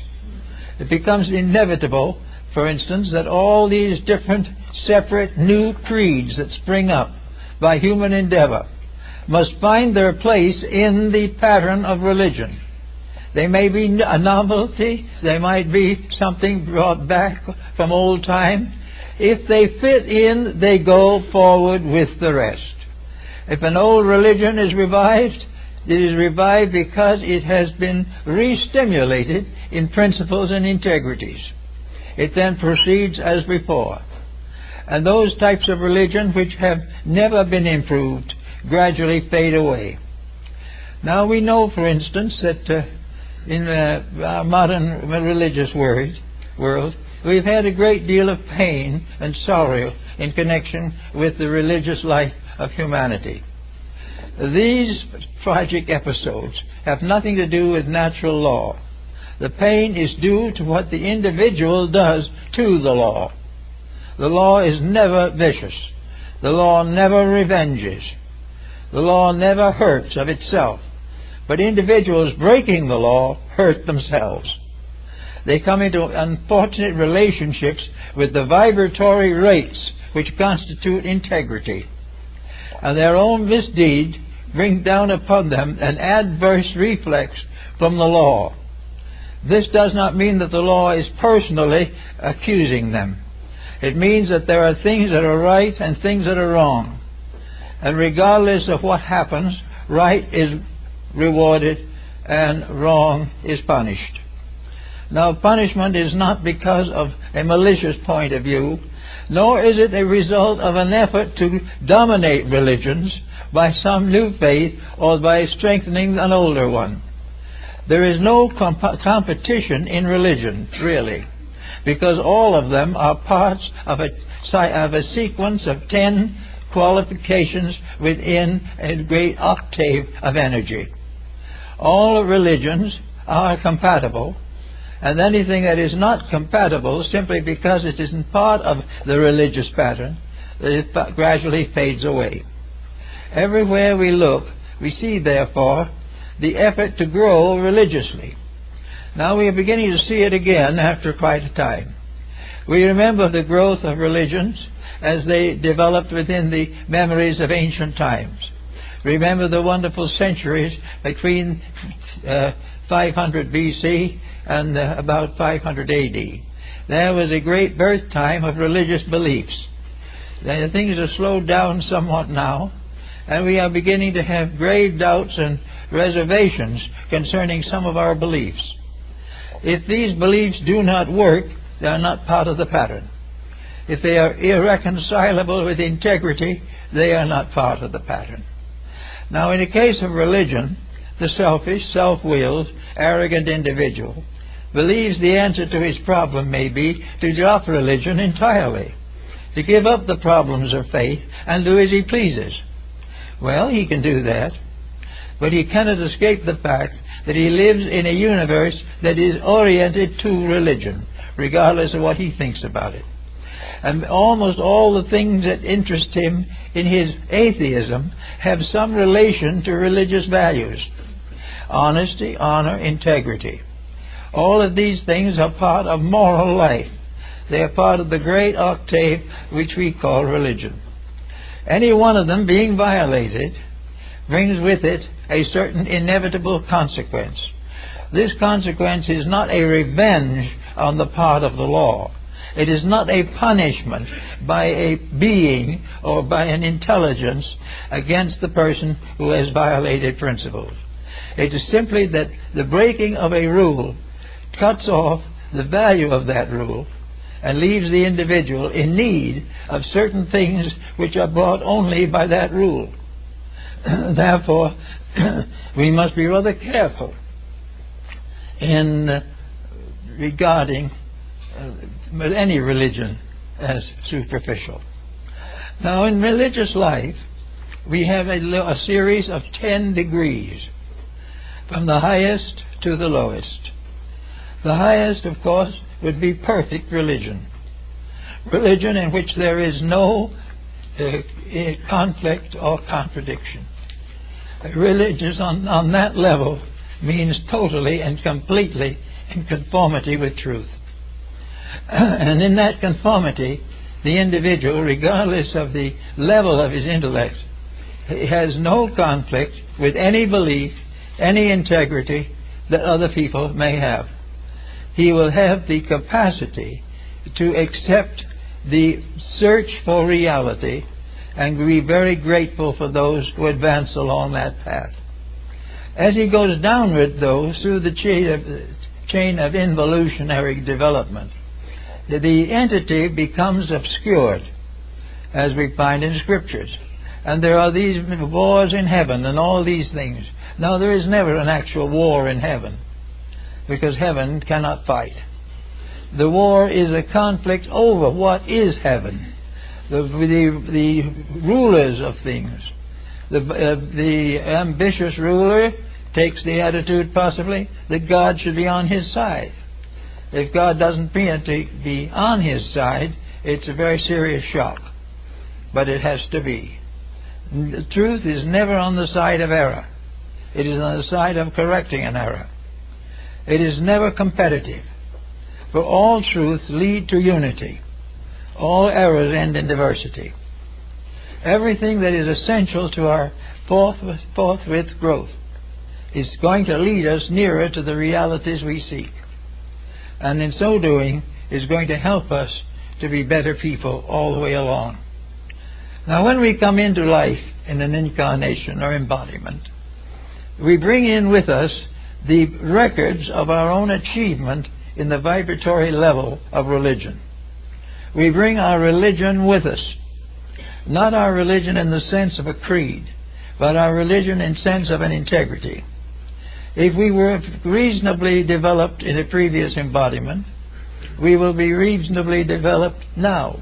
It becomes inevitable, for instance, that all these different separate new creeds that spring up by human endeavor must find their place in the pattern of religion. They may be a novelty, they might be something brought back from old time, If they fit in, they go forward with the rest. If an old religion is revived, it is revived because it has been re-stimulated in principles and integrities. It then proceeds as before. And those types of religion which have never been improved gradually fade away. Now we know, for instance, that in our modern religious world, we've had a great deal of pain and sorrow in connection with the religious life of humanity. These tragic episodes have nothing to do with natural law. The pain is due to what the individual does to the law. The law is never vicious. The law never revenges. The law never hurts of itself. But individuals breaking the law hurt themselves. They come into unfortunate relationships with the vibratory rates which constitute integrity. And their own misdeed bring down upon them an adverse reflex from the law. This does not mean that the law is personally accusing them. It means that there are things that are right and things that are wrong. And regardless of what happens, right is rewarded and wrong is punished. Now, punishment is not because of a malicious point of view, nor is it a result of an effort to dominate religions by some new faith or by strengthening an older one. There is no competition in religion, really, because all of them are parts of a sequence of 10 qualifications within a great octave of energy. All religions are compatible, and anything that is not compatible simply because it isn't part of the religious pattern, it gradually fades away. Everywhere we look, we see, therefore, the effort to grow religiously. Now we are beginning to see it again after quite a time. We remember the growth of religions as they developed within the memories of ancient times. Remember the wonderful centuries between 500 BC and about 500 AD. There was a great birth time of religious beliefs. Things are slowed down somewhat now, and we are beginning to have grave doubts and reservations concerning some of our beliefs. If these beliefs do not work, they are not part of the pattern. If they are irreconcilable with integrity, they are not part of the pattern. Now, in the case of religion, the selfish, self-willed, arrogant individual believes the answer to his problem may be to drop religion entirely, to give up the problems of faith and do as he pleases. Well, he can do that, but he cannot escape the fact that he lives in a universe that is oriented to religion, regardless of what he thinks about it. And almost all the things that interest him in his atheism have some relation to religious values. Honesty, honor, integrity. All of these things are part of moral life. They are part of the great octave which we call religion. Any one of them being violated brings with it a certain inevitable consequence. This consequence is not a revenge on the part of the law. It is not a punishment by a being or by an intelligence against the person who has violated principles. It is simply that the breaking of a rule cuts off the value of that rule and leaves the individual in need of certain things which are brought only by that rule. Therefore, we must be rather careful in regarding any religion as superficial. Now, in religious life, we have a series of 10 degrees, from the highest to the lowest. The highest, of course, would be perfect religion. Religion in which there is no conflict or contradiction. Religion on that level means totally and completely in conformity with truth. And in that conformity, the individual, regardless of the level of his intellect, has no conflict with any belief, any integrity that other people may have. He will have the capacity to accept the search for reality, and be very grateful for those who advance along that path. As he goes downward, though, through the chain of involutionary development, the entity becomes obscured, as we find in scriptures. And there are these wars in heaven and all these things. Now, there is never an actual war in heaven, because heaven cannot fight. The war is a conflict over what is heaven. The rulers of things. The ambitious ruler takes the attitude, possibly, that God should be on his side. If God doesn't appear to be on his side, it's a very serious shock. But it has to be. The truth is never on the side of error. It is on the side of correcting an error. It is never competitive. For all truths lead to unity. All errors end in diversity. Everything that is essential to our forthwith growth is going to lead us nearer to the realities we seek. And in so doing is going to help us to be better people all the way along. Now, when we come into life in an incarnation or embodiment, we bring in with us the records of our own achievement in the vibratory level of religion. We bring our religion with us. Not our religion in the sense of a creed, but our religion in sense of an integrity. If we were reasonably developed in a previous embodiment, we will be reasonably developed now.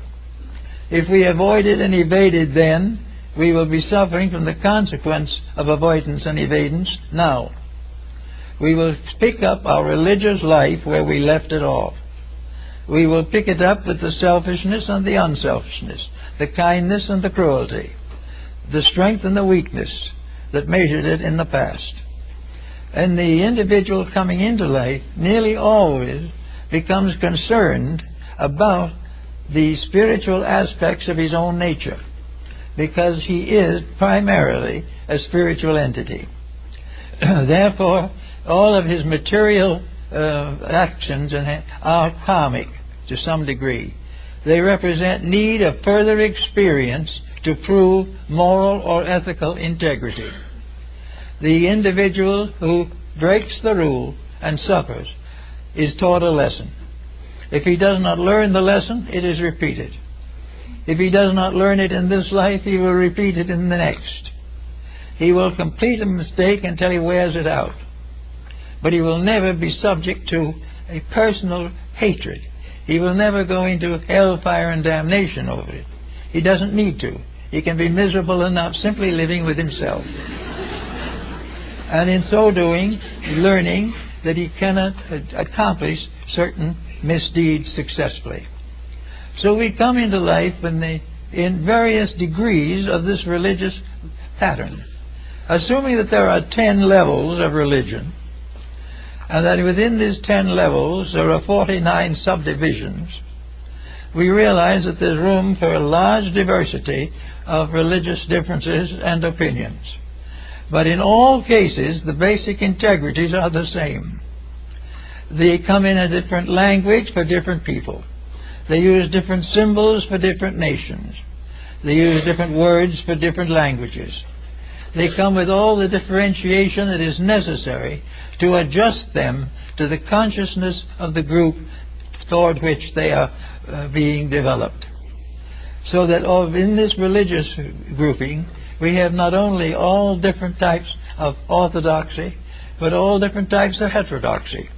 If we avoided and evaded then, we will be suffering from the consequence of avoidance and evadance now. We will pick up our religious life where we left it off. We will pick it up with the selfishness and the unselfishness, the kindness and the cruelty, the strength and the weakness that measured it in the past. And the individual coming into life nearly always becomes concerned about the spiritual aspects of his own nature, because he is primarily a spiritual entity. Therefore, all of his material actions are karmic to some degree. They represent need of further experience to prove moral or ethical integrity. The individual who breaks the rule and suffers is taught a lesson. If he does not learn the lesson, it is repeated. If he does not learn it in this life, he will repeat it in the next. He will complete a mistake until he wears it out. But he will never be subject to a personal hatred. He will never go into hellfire and damnation over it. He doesn't need to. He can be miserable enough simply living with himself. And in so doing, learning that he cannot accomplish certain misdeeds successfully. So we come into life in various degrees of this religious pattern. Assuming that there are 10 levels of religion, and that within these 10 levels there are 49 subdivisions, we realize that there's room for a large diversity of religious differences and opinions. But in all cases, the basic integrities are the same. They come in a different language for different people. They use different symbols for different nations. They use different words for different languages. They come with all the differentiation that is necessary to adjust them to the consciousness of the group toward which they are being developed. So that in this religious grouping, we have not only all different types of orthodoxy, but all different types of heterodoxy.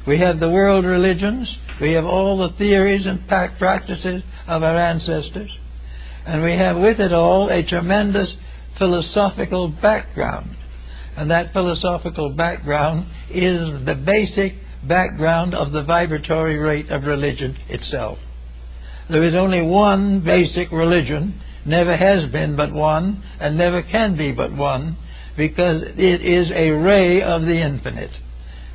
We have the world religions, we have all the theories and practices of our ancestors, and we have with it all a tremendous philosophical background. And that philosophical background is the basic background of the vibratory rate of religion itself. There is only one basic religion, never has been but one, and never can be but one, because it is a ray of the infinite.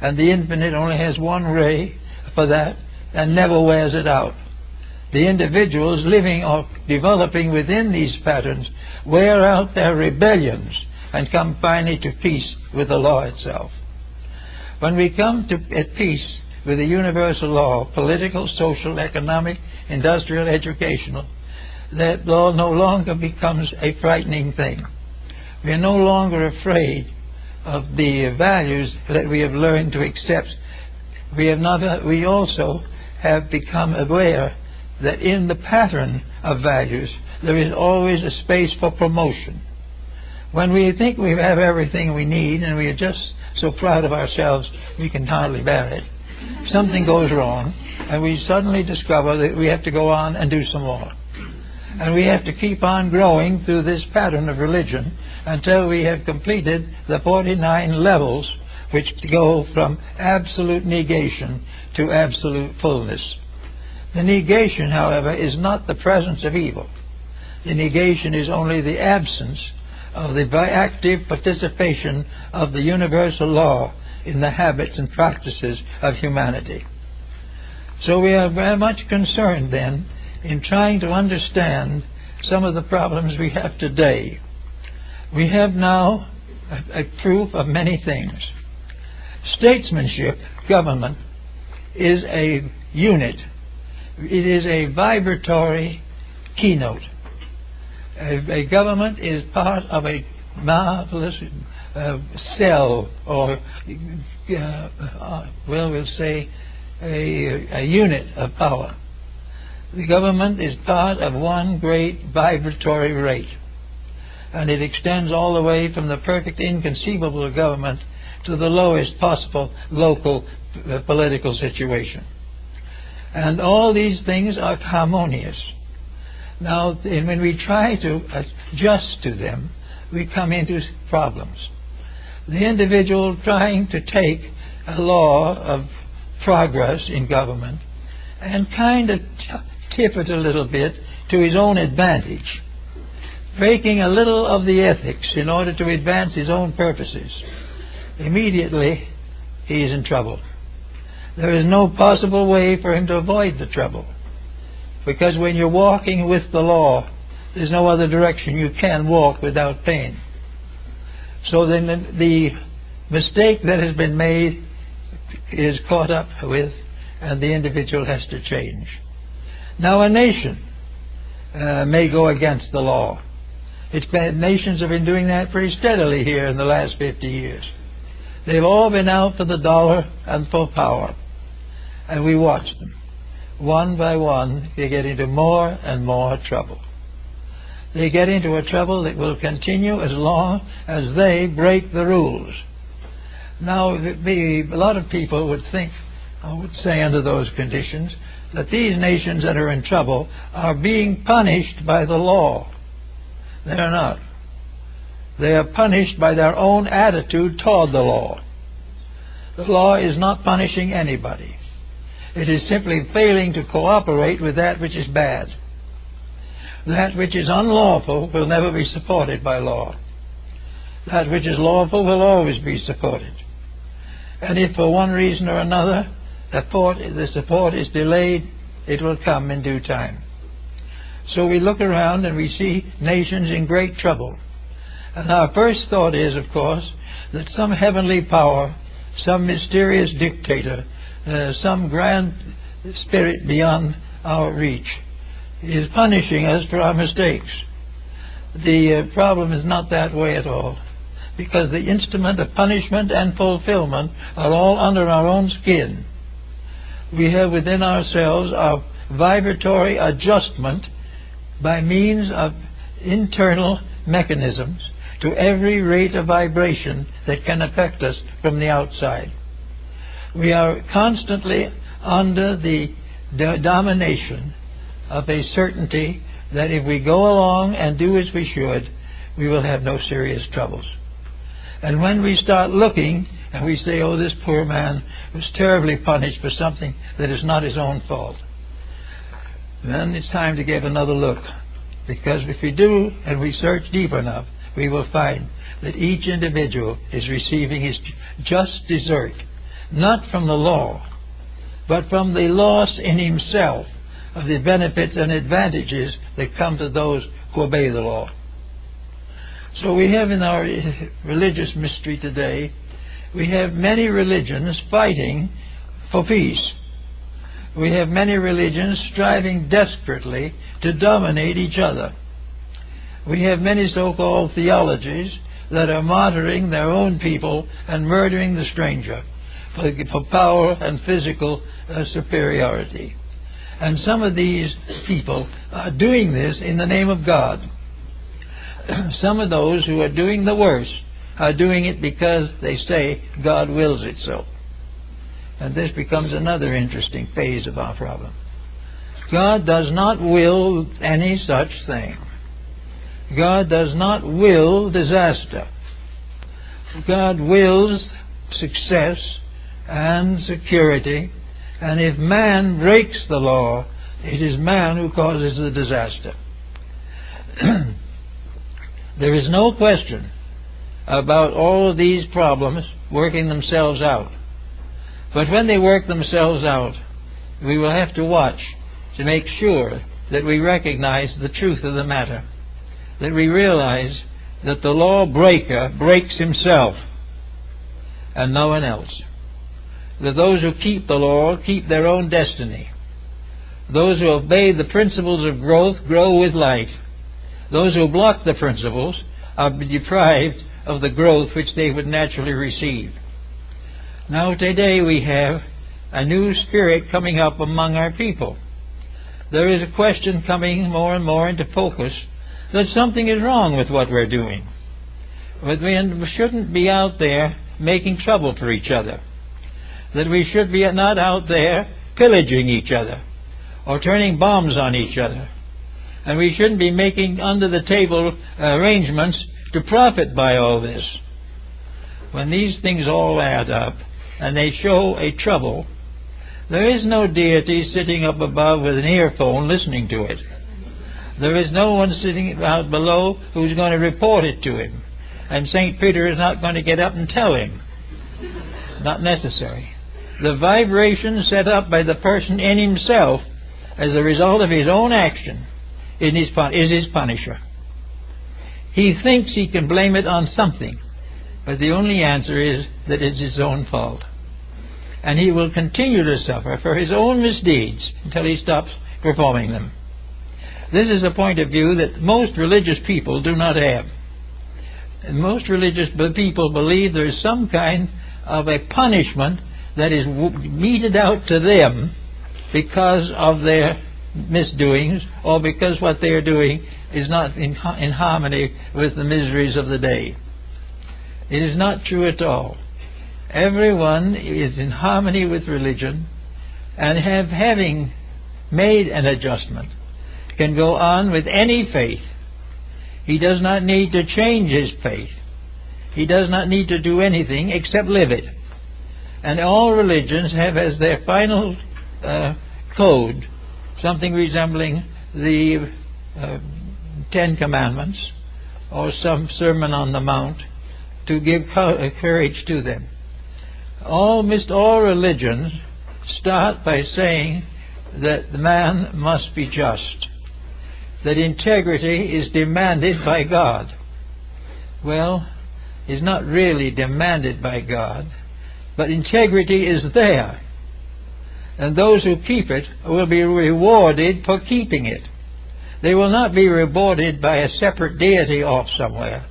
And the infinite only has one ray for that, and never wears it out. The individuals living or developing within these patterns wear out their rebellions and come finally to peace with the law itself. When we come at peace with the universal law, political, social, economic, industrial, educational, that law no longer becomes a frightening thing. We are no longer afraid of the values that we have learned to accept. We also have become aware that in the pattern of values there is always a space for promotion. When we think we have everything we need and we are just so proud of ourselves we can hardly bear it, something goes wrong and we suddenly discover that we have to go on and do some more. And we have to keep on growing through this pattern of religion until we have completed the 49 levels which go from absolute negation to absolute fullness. The negation, however, is not the presence of evil. The negation is only the absence of the active participation of the universal law in the habits and practices of humanity. So we are very much concerned then in trying to understand some of the problems we have today. We have now a proof of many things. Statesmanship, government, is a unit. It is a vibratory keynote. A government is part of a marvelous cell, or we'll say a unit of power. The government is part of one great vibratory rate, and it extends all the way from the perfect inconceivable government to the lowest possible local political situation. And all these things are harmonious. Now, when we try to adjust to them, we come into problems. The individual trying to take a law of progress in government and kind of tip it a little bit to his own advantage, breaking a little of the ethics in order to advance his own purposes, immediately he is in trouble. There is no possible way for him to avoid the trouble, because when you're walking with the law, there's no other direction you can walk without pain. So then the mistake that has been made is caught up with, and the individual has to change. Now, a nation may go against the law. Nations have been doing that pretty steadily here in the last 50 years. They've all been out for the dollar and for power, and we watch them. One by one, they get into more and more trouble. They get into a trouble that will continue as long as they break the rules. Now, a lot of people would think, I would say under those conditions, that these nations that are in trouble are being punished by the law. They are not. They are punished by their own attitude toward the law. The law is not punishing anybody. It is simply failing to cooperate with that which is bad. That which is unlawful will never be supported by law. That which is lawful will always be supported. And if for one reason or another the support is delayed, it will come in due time. So we look around and we see nations in great trouble. And our first thought is, of course, that some heavenly power, some mysterious dictator, some grand spirit beyond our reach is punishing us for our mistakes. The problem is not that way at all, because the instrument of punishment and fulfillment are all under our own skin. We have within ourselves our vibratory adjustment by means of internal mechanisms to every rate of vibration that can affect us from the outside. We are constantly under the domination of a certainty that if we go along and do as we should, we will have no serious troubles. And when we start looking and we say, oh, this poor man was terribly punished for something that is not his own fault, then it's time to give another look. Because if we do and we search deep enough, we will find that each individual is receiving his just desert, not from the law, but from the loss in himself of the benefits and advantages that come to those who obey the law. So we have in our religious mystery today, we have many religions fighting for peace. We have many religions striving desperately to dominate each other. We have many so-called theologies that are martyring their own people and murdering the stranger for power and physical superiority. And some of these people are doing this in the name of God. Some of those who are doing the worst are doing it because they say God wills it so. And this becomes another interesting phase of our problem. God does not will any such thing. God does not will disaster. God wills success and security, and if man breaks the law, it is man who causes the disaster. There is no question about all of these problems working themselves out. But when they work themselves out, we will have to watch to make sure that we recognize the truth of the matter, that we realize that the law breaker breaks himself and no one else, that those who keep the law keep their own destiny. Those who obey the principles of growth grow with life. Those who block the principles are deprived of the growth which they would naturally receive. Now today we have a new spirit coming up among our people. There is a question coming more and more into focus that something is wrong with what we're doing. But we shouldn't be out there making trouble for each other. That we should be not out there pillaging each other or turning bombs on each other. And we shouldn't be making under-the-table arrangements to profit by all this. When these things all add up and they show a trouble, there is no deity sitting up above with an earphone listening to it. There is no one sitting out below who's going to report it to him. And St. Peter is not going to get up and tell him. Not necessary. The vibration set up by the person in himself as a result of his own action is his punisher. He thinks he can blame it on something, but the only answer is that it's his own fault. And he will continue to suffer for his own misdeeds until he stops performing them. This is a point of view that most religious people do not have. And most religious people believe there is some kind of a punishment that is meted out to them because of their misdoings or because what they are doing is not in harmony with the miseries of the day. It is not true at all. Everyone is in harmony with religion, and having made an adjustment, can go on with any faith. He does not need to change his faith. He does not need to do anything except live it. And all religions have as their final code something resembling the Ten Commandments or some Sermon on the Mount to give courage to them. Almost all religions start by saying that the man must be just, that integrity is demanded by God. Well, it's not really demanded by God, but integrity is there, and those who keep it will be rewarded for keeping it. They will not be rewarded by a separate deity off somewhere.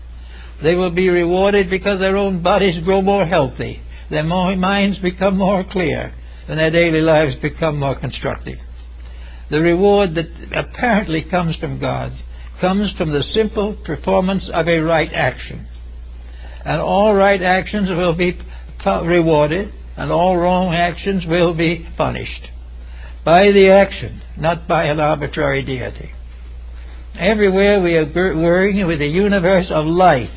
They will be rewarded because their own bodies grow more healthy, their minds become more clear, and their daily lives become more constructive. The reward that apparently comes from God comes from the simple performance of a right action. And all right actions will be rewarded, and all wrong actions will be punished. By the action, not by an arbitrary deity. Everywhere we are working with a universe of life.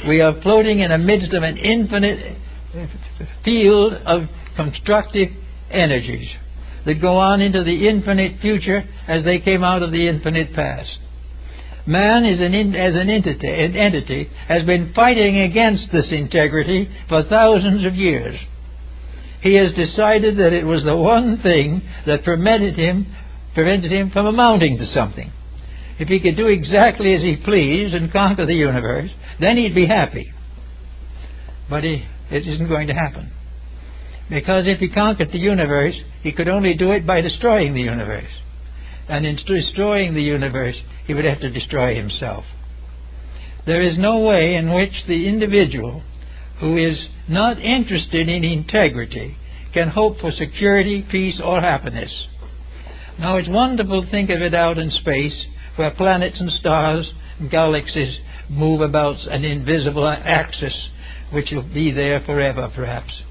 We are floating in the midst of an infinite field of constructive energies that go on into the infinite future as they came out of the infinite past. Man as an entity has been fighting against this integrity for thousands of years. He has decided that it was the one thing that prevented him from amounting to something. If he could do exactly as he pleased and conquer the universe, then he'd be happy. But it isn't going to happen. Because if he conquered the universe, he could only do it by destroying the universe. And in destroying the universe, he would have to destroy himself. There is no way in which the individual who is not interested in integrity can hope for security, peace, or happiness. Now, it's wonderful to think of it out in space, where planets and stars and galaxies move about an invisible axis, which will be there forever, perhaps.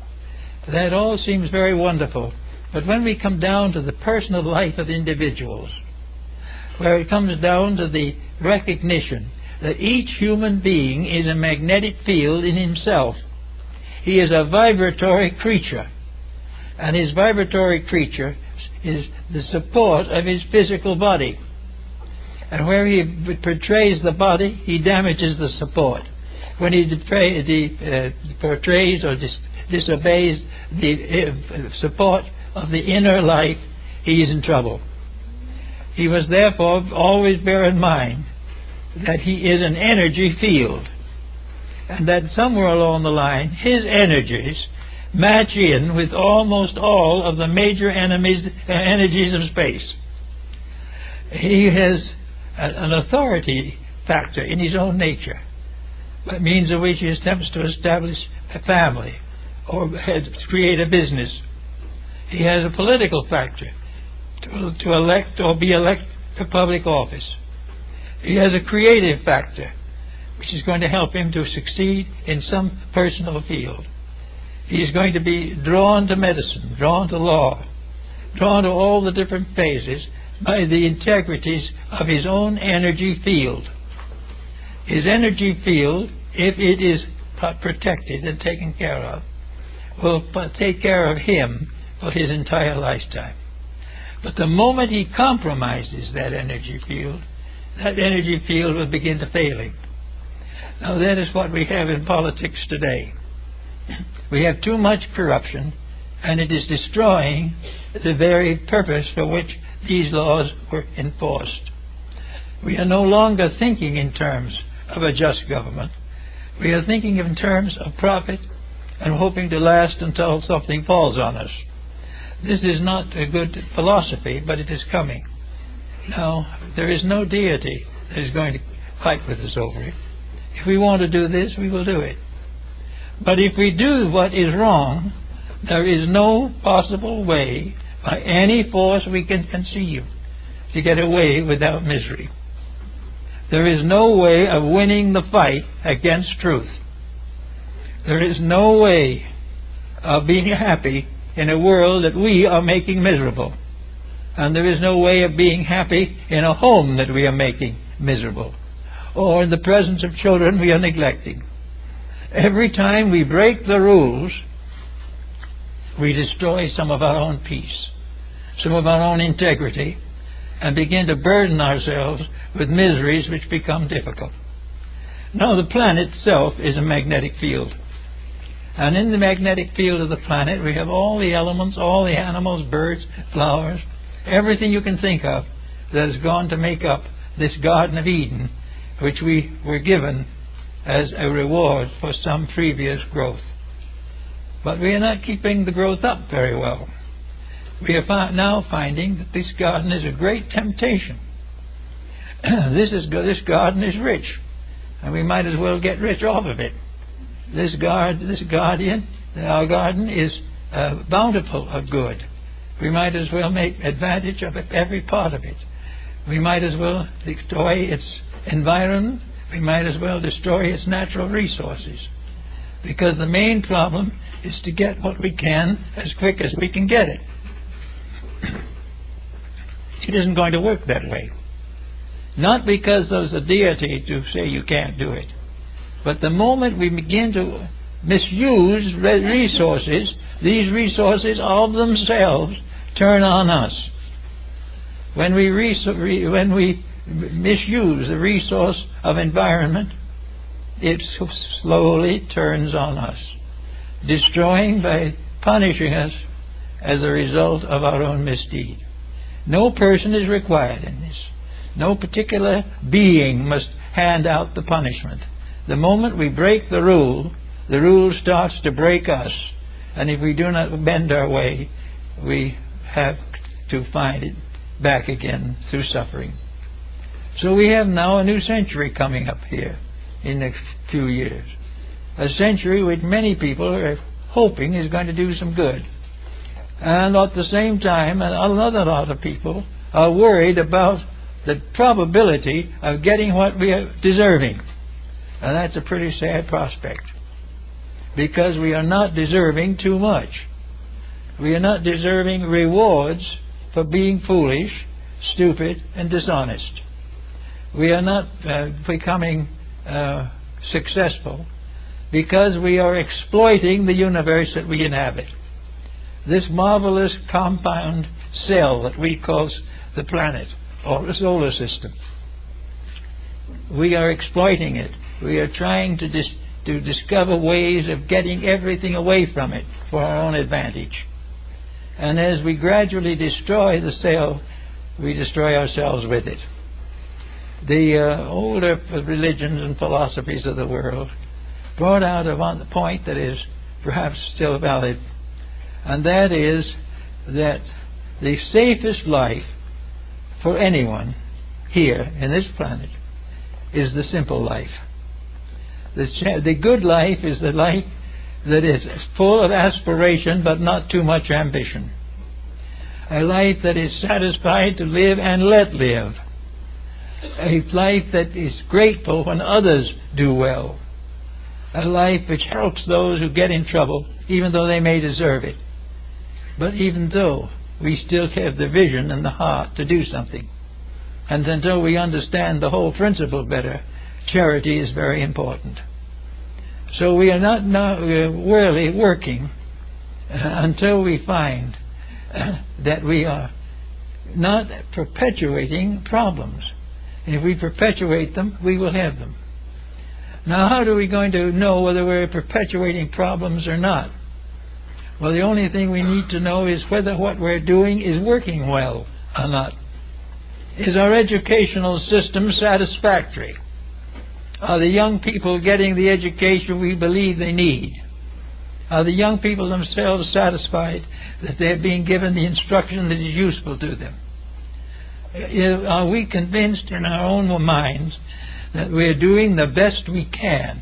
That all seems very wonderful. But when we come down to the personal life of individuals, where it comes down to the recognition that each human being is a magnetic field in himself, he is a vibratory creature, and his vibratory creature is the support of his physical body. And where he portrays the body, he damages the support. When he portrays or disobeys the support of the inner life, he is in trouble. He must therefore always bear in mind that he is an energy field, and that somewhere along the line his energies match in with almost all of the major energies of space. He has an authority factor in his own nature, by means of which he attempts to establish a family or create a business. He has a political factor to elect or be elected to public office. He has a creative factor which is going to help him to succeed in some personal field. He is going to be drawn to medicine, drawn to law, drawn to all the different phases by the integrities of his own energy field. His energy field, if it is protected and taken care of, will take care of him for his entire lifetime. But the moment he compromises that energy field will begin to fail him. Now that is what we have in politics today. We have too much corruption, and it is destroying the very purpose for which these laws were enforced. We are no longer thinking in terms of a just government. We are thinking in terms of profit and hoping to last until something falls on us. This is not a good philosophy, but it is coming. Now, there is no deity that is going to fight with us over it. If we want to do this, we will do it. But if we do what is wrong, there is no possible way, by any force we can conceive, to get away without misery. There is no way of winning the fight against truth. There is no way of being happy in a world that we are making miserable. And there is no way of being happy in a home that we are making miserable, or in the presence of children we are neglecting. Every time we break the rules, we destroy some of our own peace, some of our own integrity, and begin to burden ourselves with miseries which become difficult. Now, the planet itself is a magnetic field. And in the magnetic field of the planet, we have all the elements, all the animals, birds, flowers, everything you can think of that has gone to make up this Garden of Eden, which we were given as a reward for some previous growth. But we are not keeping the growth up very well. We are now finding that this garden is a great temptation. This garden is rich, and we might as well get rich off of it. Our garden is bountiful of good. We might as well make advantage of every part of it. We might as well destroy its environment. We might as well destroy its natural resources. Because the main problem is to get what we can as quick as we can get it. It isn't going to work that way. Not because there's a deity to say you can't do it, but the moment we begin to misuse resources, these resources of themselves turn on us. When we misuse the resource of environment, it slowly turns on us, destroying by punishing us as a result of our own misdeed. No person is required in this. No particular being must hand out the punishment. The moment we break the rule starts to break us, And if we do not bend our way, we have to find it back again through suffering. So we have now a new century coming up here in the few years. A century which many people are hoping is going to do some good. And at the same time, another lot of people are worried about the probability of getting what we are deserving. And that's a pretty sad prospect, because we are not deserving too much. We are not deserving rewards for being foolish, stupid, and dishonest. We are not becoming successful because we are exploiting the universe that we inhabit. This marvelous compound cell that we call the planet or the solar system. We are exploiting it. We are trying to discover ways of getting everything away from it for our own advantage. And as we gradually destroy the cell, we destroy ourselves with it. The older religions and philosophies of the world brought out a point that is perhaps still valid, and that is that the safest life for anyone here in this planet is the simple life. The good life is the life that is full of aspiration but not too much ambition. A life that is satisfied to live and let live. A life that is grateful when others do well. A life which helps those who get in trouble, even though they may deserve it. But even though we still have the vision and the heart to do something. And until we understand the whole principle better, charity is very important. So we are not really working until we find that we are not perpetuating problems. If we perpetuate them, we will have them. Now, how are we going to know whether we're perpetuating problems or not? Well, the only thing we need to know is whether what we're doing is working well or not. Is our educational system satisfactory? Are the young people getting the education we believe they need? Are the young people themselves satisfied that they're being given the instruction that is useful to them? Are we convinced in our own minds that we're doing the best we can,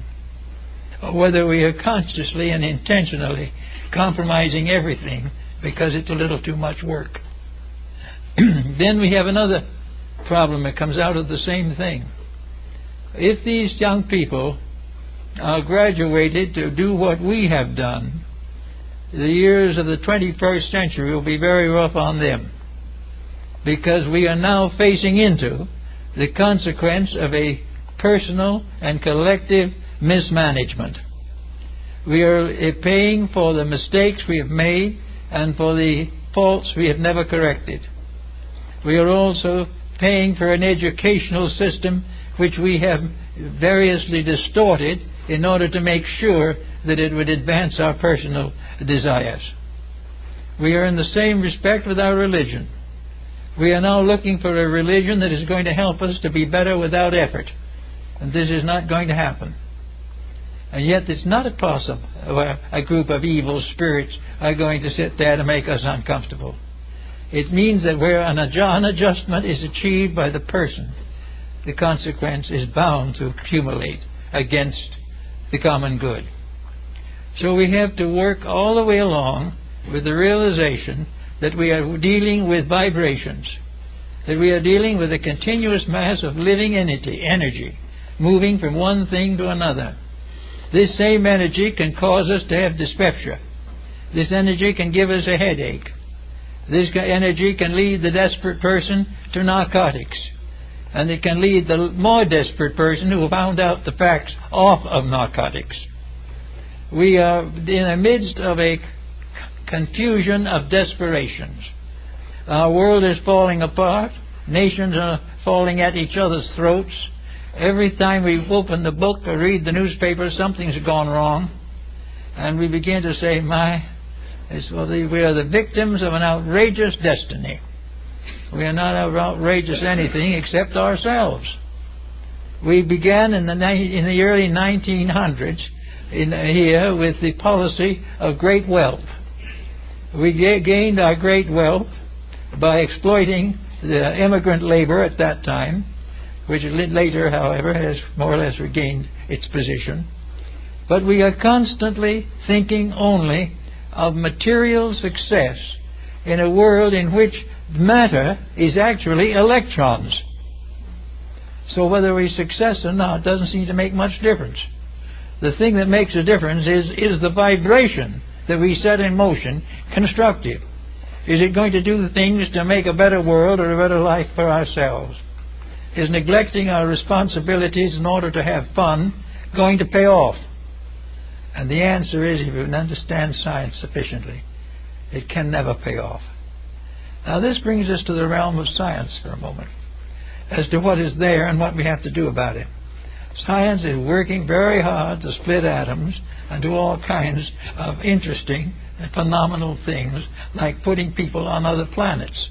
or whether we are consciously and intentionally compromising everything because it's a little too much work? Then we have another problem that comes out of the same thing. If these young people are graduated to do what we have done, the years of the 21st century will be very rough on them, because we are now facing into the consequence of a personal and collective mismanagement. We are paying for the mistakes we have made and for the faults we have never corrected. We are also paying for an educational system which we have variously distorted in order to make sure that it would advance our personal desires. We are in the same respect with our religion. We are now looking for a religion that is going to help us to be better without effort. And this is not going to happen. And yet it's not possible a group of evil spirits are going to sit there to make us uncomfortable. It means that where an adjustment is achieved by the person, the consequence is bound to accumulate against the common good. So we have to work all the way along with the realization that we are dealing with vibrations, that we are dealing with a continuous mass of living energy, moving from one thing to another. This same energy can cause us to have dyspepsia. This energy can give us a headache. This energy can lead the desperate person to narcotics. And it can lead the more desperate person who found out the facts off of narcotics. We are in the midst of a confusion of desperations. Our world is falling apart. Nations are falling at each other's throats. Every time we open the book or read the newspaper, something's gone wrong. And we begin to say, we are the victims of an outrageous destiny. We are not outrageous anything except ourselves. We began in the early 1900s here with the policy of great wealth. We gained our great wealth by exploiting the immigrant labor at that time, which later, however, has more or less regained its position. But we are constantly thinking only of material success in a world in which matter is actually electrons. So whether we're success or not doesn't seem to make much difference. The thing that makes a difference is the vibration that we set in motion constructive. Is it going to do things to make a better world or a better life for ourselves? Is neglecting our responsibilities in order to have fun going to pay off? And the answer is, if you can understand science sufficiently, it can never pay off. Now this brings us to the realm of science for a moment, as to what is there and what we have to do about it. Science is working very hard to split atoms and do all kinds of interesting and phenomenal things, like putting people on other planets.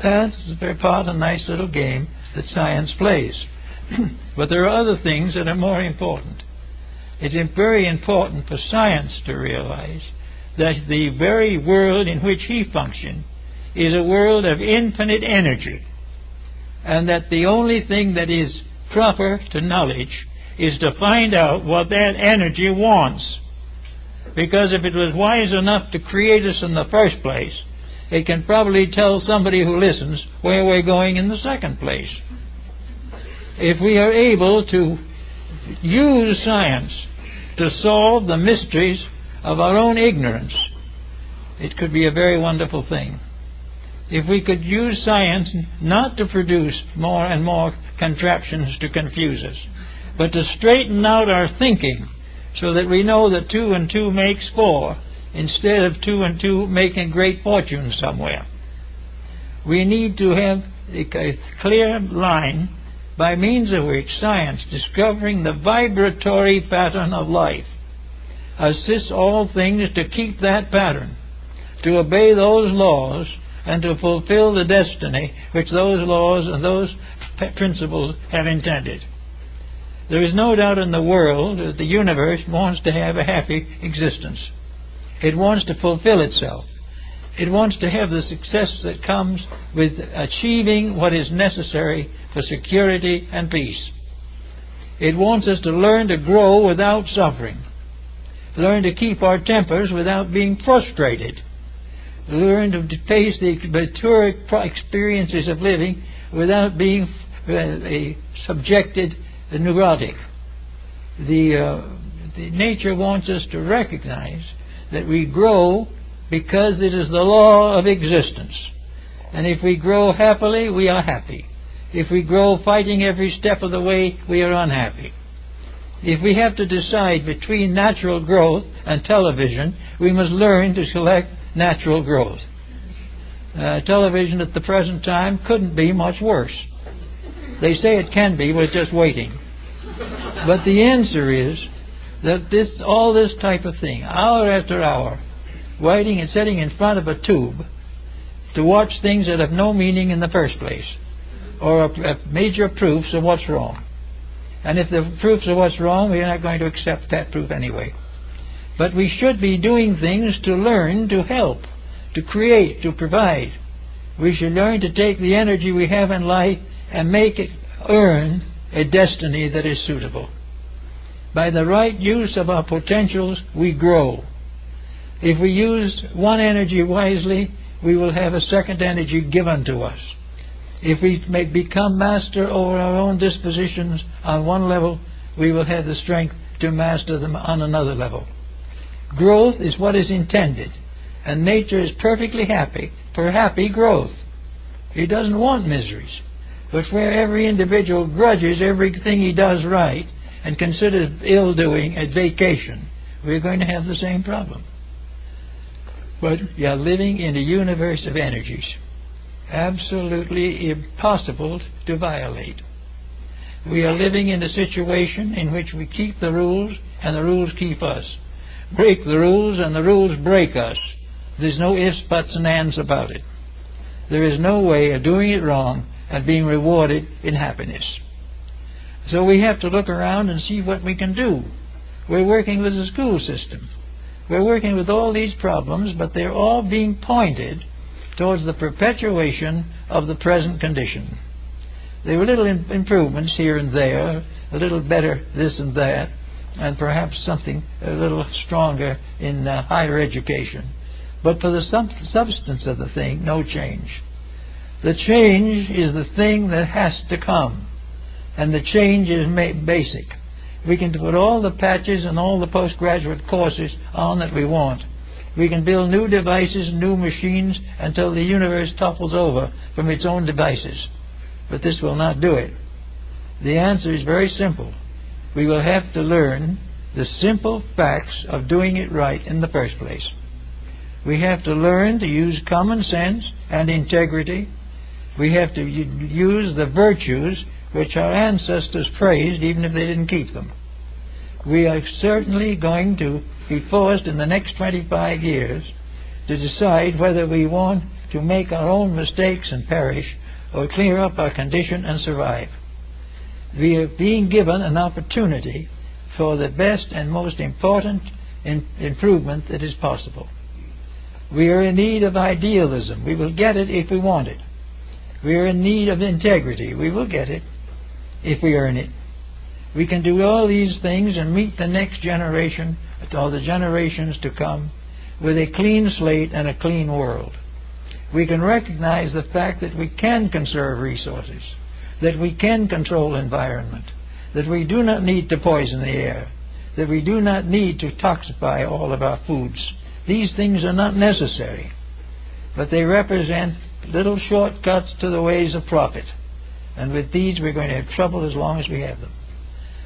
That's very part of a nice little game that science plays. But there are other things that are more important. It's very important for science to realize that the very world in which he functions is a world of infinite energy, and that the only thing that is proper to knowledge is to find out what that energy wants. Because if it was wise enough to create us in the first place, it can probably tell somebody who listens where we're going in the second place. If we are able to use science to solve the mysteries of our own ignorance, it could be a very wonderful thing. If we could use science not to produce more and more contraptions to confuse us, but to straighten out our thinking so that we know that 2 and 2 makes 4, instead of 2 and 2 making great fortunes somewhere. We need to have a clear line by means of which science, discovering the vibratory pattern of life, assists all things to keep that pattern, to obey those laws, and to fulfill the destiny which those laws and those principles have intended. There is no doubt in the world that the universe wants to have a happy existence. It wants to fulfill itself. It wants to have the success that comes with achieving what is necessary for security and peace. It wants us to learn to grow without suffering, learn to keep our tempers without being frustrated, learn to face the mature experiences of living without being subjected neurotic. The nature wants us to recognize that we grow because it is the law of existence. And if we grow happily, we are happy. If we grow fighting every step of the way, we are unhappy. If we have to decide between natural growth and television, we must learn to select natural growth. Television at the present time couldn't be much worse. They say it can be, we're just waiting. But the answer is that all this type of thing, hour after hour, waiting and sitting in front of a tube to watch things that have no meaning in the first place, or major proofs of what's wrong. And if the proofs of what's wrong, we're not going to accept that proof anyway. But we should be doing things to learn, to help, to create, to provide. We should learn to take the energy we have in life and make it earn a destiny that is suitable. By the right use of our potentials, we grow. If we use one energy wisely, we will have a second energy given to us. If we become master over our own dispositions on one level, we will have the strength to master them on another level. Growth is what is intended, and nature is perfectly happy for happy growth. It doesn't want miseries. But where every individual grudges everything he does right and considers ill-doing a vacation, we're going to have the same problem. But we are living in a universe of energies, absolutely impossible to violate. We are living in a situation in which we keep the rules and the rules keep us. Break the rules and the rules break us. There's no ifs, buts, and ands about it. There is no way of doing it wrong and being rewarded in happiness. So we have to look around and see what we can do. We're working with the school system. We're working with all these problems, but they're all being pointed towards the perpetuation of the present condition. There were little improvements here and there, a little better this and that, and perhaps something a little stronger in higher education. But for the substance of the thing, no change. The change is the thing that has to come, and the change is basic. We can put all the patches and all the postgraduate courses on that we want. We can build new devices, new machines, until the universe topples over from its own devices. But this will not do it. The answer is very simple. We will have to learn the simple facts of doing it right in the first place. We have to learn to use common sense and integrity. We have to use the virtues which our ancestors praised, even if they didn't keep them. We are certainly going to be forced in the next 25 years to decide whether we want to make our own mistakes and perish, or clear up our condition and survive. We are being given an opportunity for the best and most important improvement that is possible. We are in need of idealism. We will get it if we want it. We are in need of integrity. We will get it if we earn it. We can do all these things and meet the next generation, or the generations to come, with a clean slate and a clean world. We can recognize the fact that we can conserve resources, that we can control environment, that we do not need to poison the air, that we do not need to toxify all of our foods. These things are not necessary, but they represent little shortcuts to the ways of profit. And with these we're going to have trouble as long as we have them.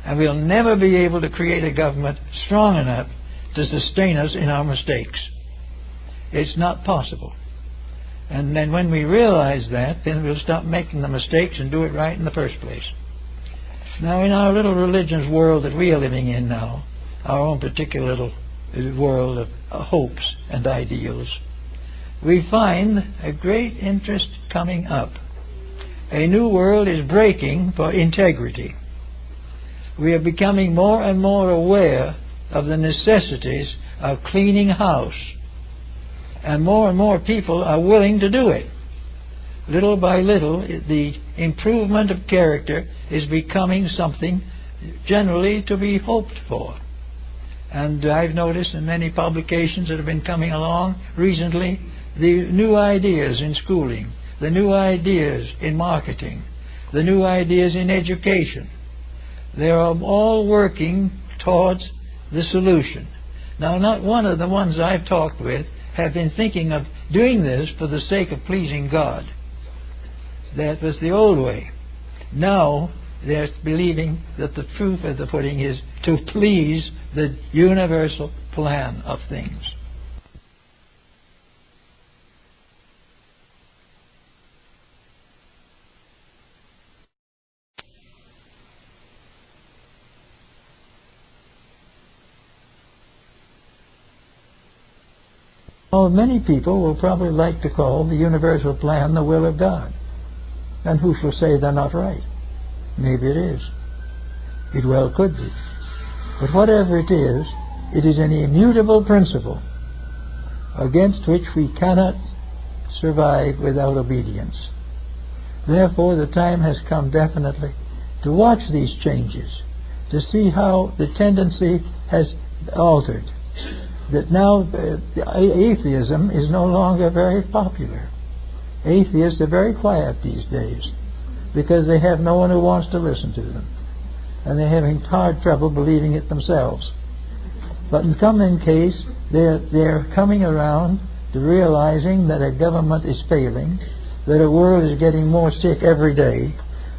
And we'll never be able to create a government strong enough to sustain us in our mistakes. It's not possible. And then when we realize that, then we'll stop making the mistakes and do it right in the first place. Now, in our little religious world that we are living in now, our own particular little world of hopes and ideals, we find a great interest coming up. A new world is breaking for integrity. We are becoming more and more aware of the necessities of cleaning house, and more people are willing to do it. Little by little, the improvement of character is becoming something generally to be hoped for. And I've noticed in many publications that have been coming along recently, the new ideas in schooling, the new ideas in marketing, the new ideas in education. They are all working towards the solution. Now, not one of the ones I've talked with have been thinking of doing this for the sake of pleasing God. That was the old way. Now they're believing that the truth of the pudding is to please the universal plan of things. Well, many people will probably like to call the universal plan the will of God. And who shall say they're not right? Maybe it is. It well could be. But whatever it is an immutable principle against which we cannot survive without obedience. Therefore, the time has come definitely to watch these changes, to see how the tendency has altered. That now atheism is no longer very popular. Atheists are very quiet these days because they have no one who wants to listen to them, and they're having hard trouble believing it themselves. But in common case, they're coming around to realizing that a government is failing, that a world is getting more sick every day,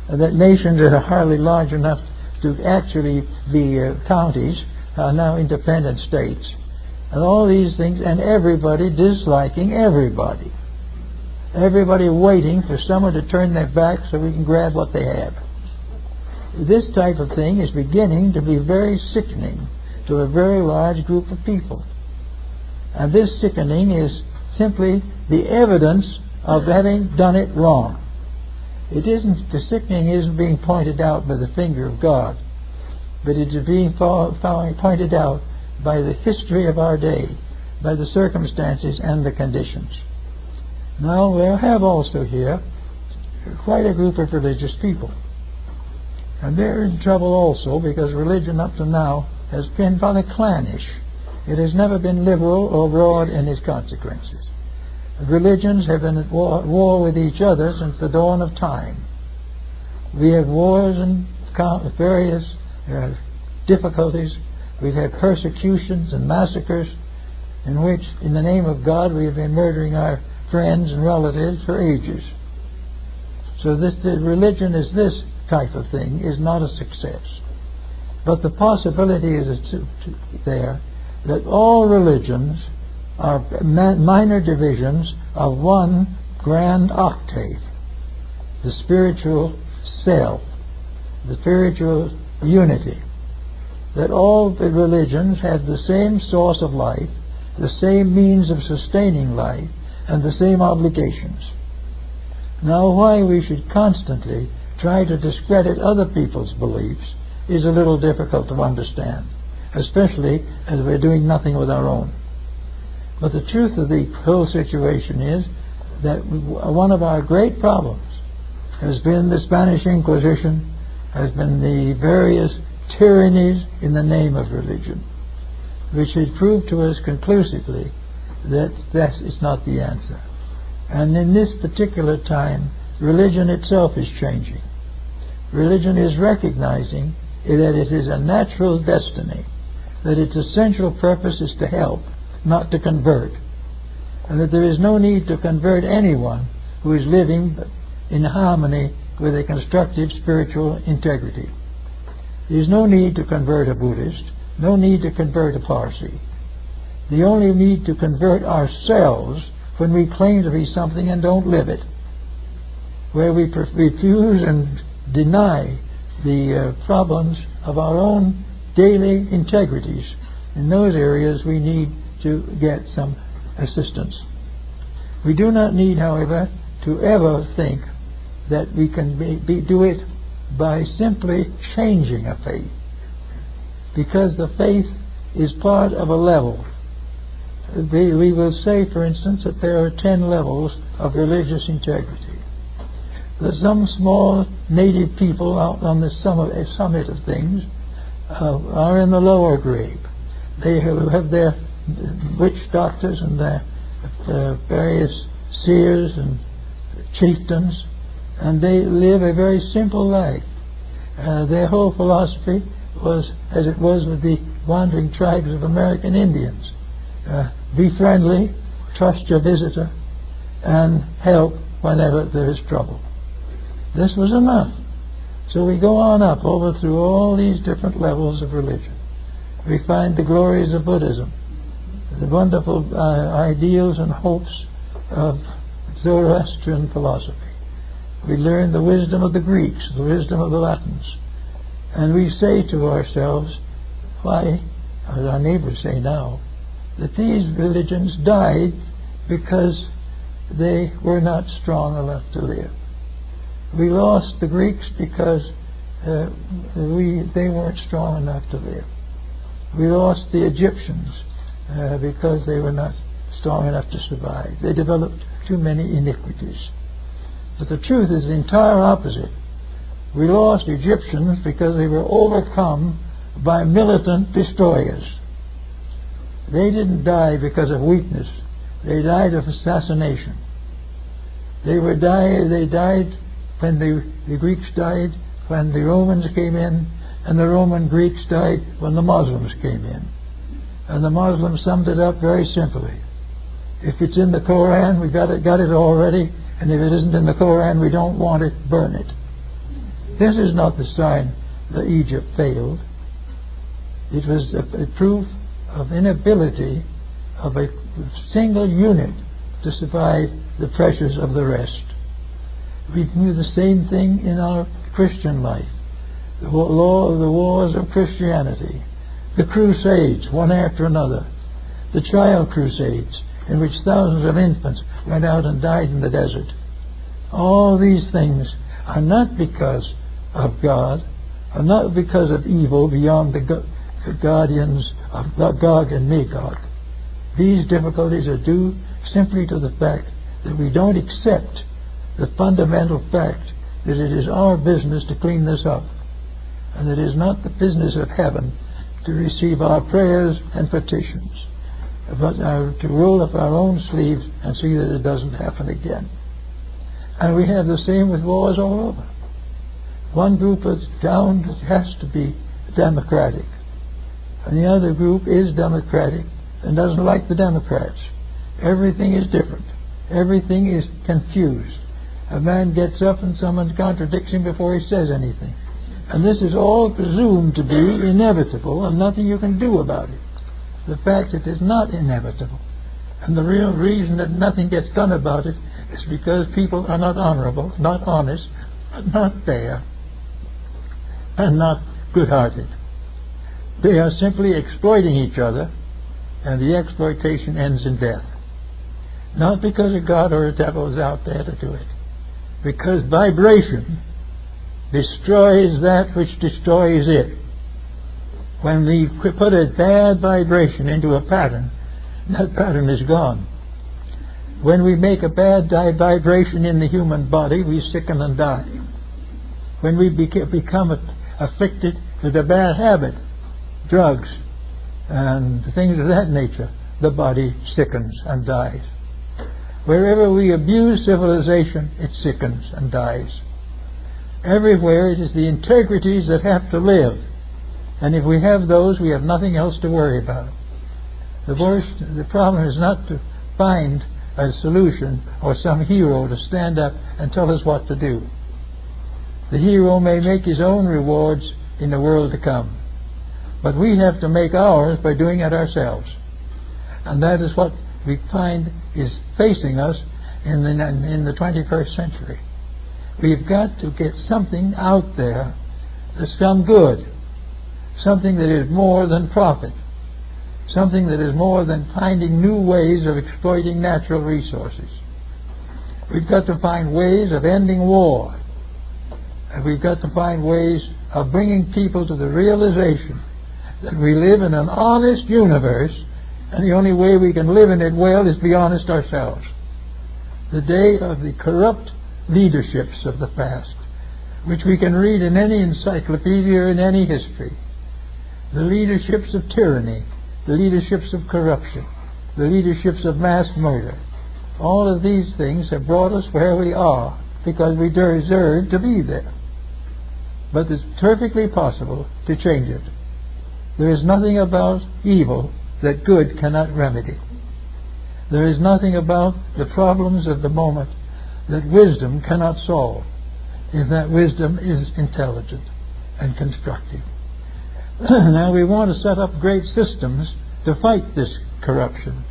and that nations that are hardly large enough to actually be counties are now independent states. And all these things, and everybody disliking everybody. Everybody waiting for someone to turn their back so we can grab what they have. This type of thing is beginning to be very sickening to a very large group of people. And this sickening is simply the evidence of having done it wrong. The sickening isn't being pointed out by the finger of God. but it is being pointed out by the history of our day, by the circumstances and the conditions. Now we have also here quite a group of religious people. And they're in trouble also because religion up to now has been rather clannish. It has never been liberal or broad in its consequences. Religions have been at war with each other since the dawn of time. We have wars and various difficulties. We've had persecutions and massacres in which, in the name of God, we have been murdering our friends and relatives for ages. So the religion is this type of thing is not a success. But the possibility is there that all religions are minor divisions of one grand octave, the spiritual self, the spiritual unity, that all the religions have the same source of life, the same means of sustaining life, and the same obligations. Now, why we should constantly try to discredit other people's beliefs is a little difficult to understand, especially as we're doing nothing with our own. But the truth of the whole situation is that one of our great problems has been the Spanish Inquisition, has been the various tyrannies in the name of religion, which has proved to us conclusively that that is not the answer. And in this particular time, religion itself is changing. Religion is recognizing that it is a natural destiny, that its essential purpose is to help, not to convert, and that there is no need to convert anyone who is living in harmony with a constructive spiritual integrity. There is no need to convert a Buddhist, no need to convert a Parsi. The only need to convert ourselves when we claim to be something and don't live it, where we refuse and deny the problems of our own daily integrities. In those areas we need to get some assistance. We do not need, however, to ever think that we can do it by simply changing a faith, because the faith is part of a level. We will say, for instance, that there are 10 levels of religious integrity. There's some small native people out on the summit of things are in the lower grade. They have their witch doctors and their various seers and chieftains, and they live a very simple life. Their whole philosophy was, as it was with the wandering tribes of American Indians, be friendly, trust your visitor, and help whenever there is trouble. This was enough. So we go on up over through all these different levels of religion. We find the glories of Buddhism, the wonderful ideals and hopes of Zoroastrian philosophy. We learn the wisdom of the Greeks, the wisdom of the Latins. And we say to ourselves, why, as our neighbors say now, that these religions died because they were not strong enough to live. We lost the Greeks because they weren't strong enough to live. We lost the Egyptians because they were not strong enough to survive. They developed too many iniquities. But the truth is the entire opposite. We lost Egyptians because they were overcome by militant destroyers. They didn't die because of weakness. They died of assassination. They died when the Greeks died, when the Romans came in, and the Roman Greeks died when the Muslims came in. And the Muslims summed it up very simply. If it's in the Koran, we got it already, and if it isn't in the Koran, we don't want it, burn it. This is not the sign that Egypt failed. It was a proof of inability of a single unit to survive the pressures of the rest. We do the same thing in our Christian life. The wars of Christianity, the Crusades, one after another, the child crusades, in which thousands of infants went out and died in the desert. All these things are not because of God, are not because of evil beyond the guardians of Gog and Magog. These difficulties are due simply to the fact that we don't accept the fundamental fact that it is our business to clean this up, and it is not the business of heaven to receive our prayers and petitions, but to roll up our own sleeves and see that it doesn't happen again. And we have the same with wars all over. One group is down, has to be democratic, and the other group is democratic and doesn't like the Democrats. Everything is different. Everything is confused. A man gets up and someone contradicts him before he says anything. And this is all presumed to be inevitable and nothing you can do about it. The fact it is not inevitable. And the real reason that nothing gets done about it is because people are not honorable, not honest, not fair, and not good-hearted. They are simply exploiting each other, and the exploitation ends in death. Not because a God or a devil is out there to do it. Because vibration destroys that which destroys it. When we put a bad vibration into a pattern, that pattern is gone. When we make a bad vibration in the human body, we sicken and die. When we become afflicted with a bad habit, drugs and things of that nature, the body sickens and dies. Wherever we abuse civilization, it sickens and dies. Everywhere it is the integrities that have to live. And if we have those, we have nothing else to worry about. The problem is not to find a solution or some hero to stand up and tell us what to do. The hero may make his own rewards in the world to come. But we have to make ours by doing it ourselves. And that is what we find is facing us in the 21st century. We've got to get something out there that's some good, something that is more than profit, something that is more than finding new ways of exploiting natural resources. We've got to find ways of ending war, and we've got to find ways of bringing people to the realization that we live in an honest universe, and the only way we can live in it well is be honest ourselves. The day of the corrupt leaderships of the past, which we can read in any encyclopedia or in any history, the leaderships of tyranny, the leaderships of corruption, the leaderships of mass murder, all of these things have brought us where we are because we deserve to be there. But it's perfectly possible to change it. There is nothing about evil that good cannot remedy. There is nothing about the problems of the moment that wisdom cannot solve, if that wisdom is intelligent and constructive. Now we want to set up great systems to fight this corruption.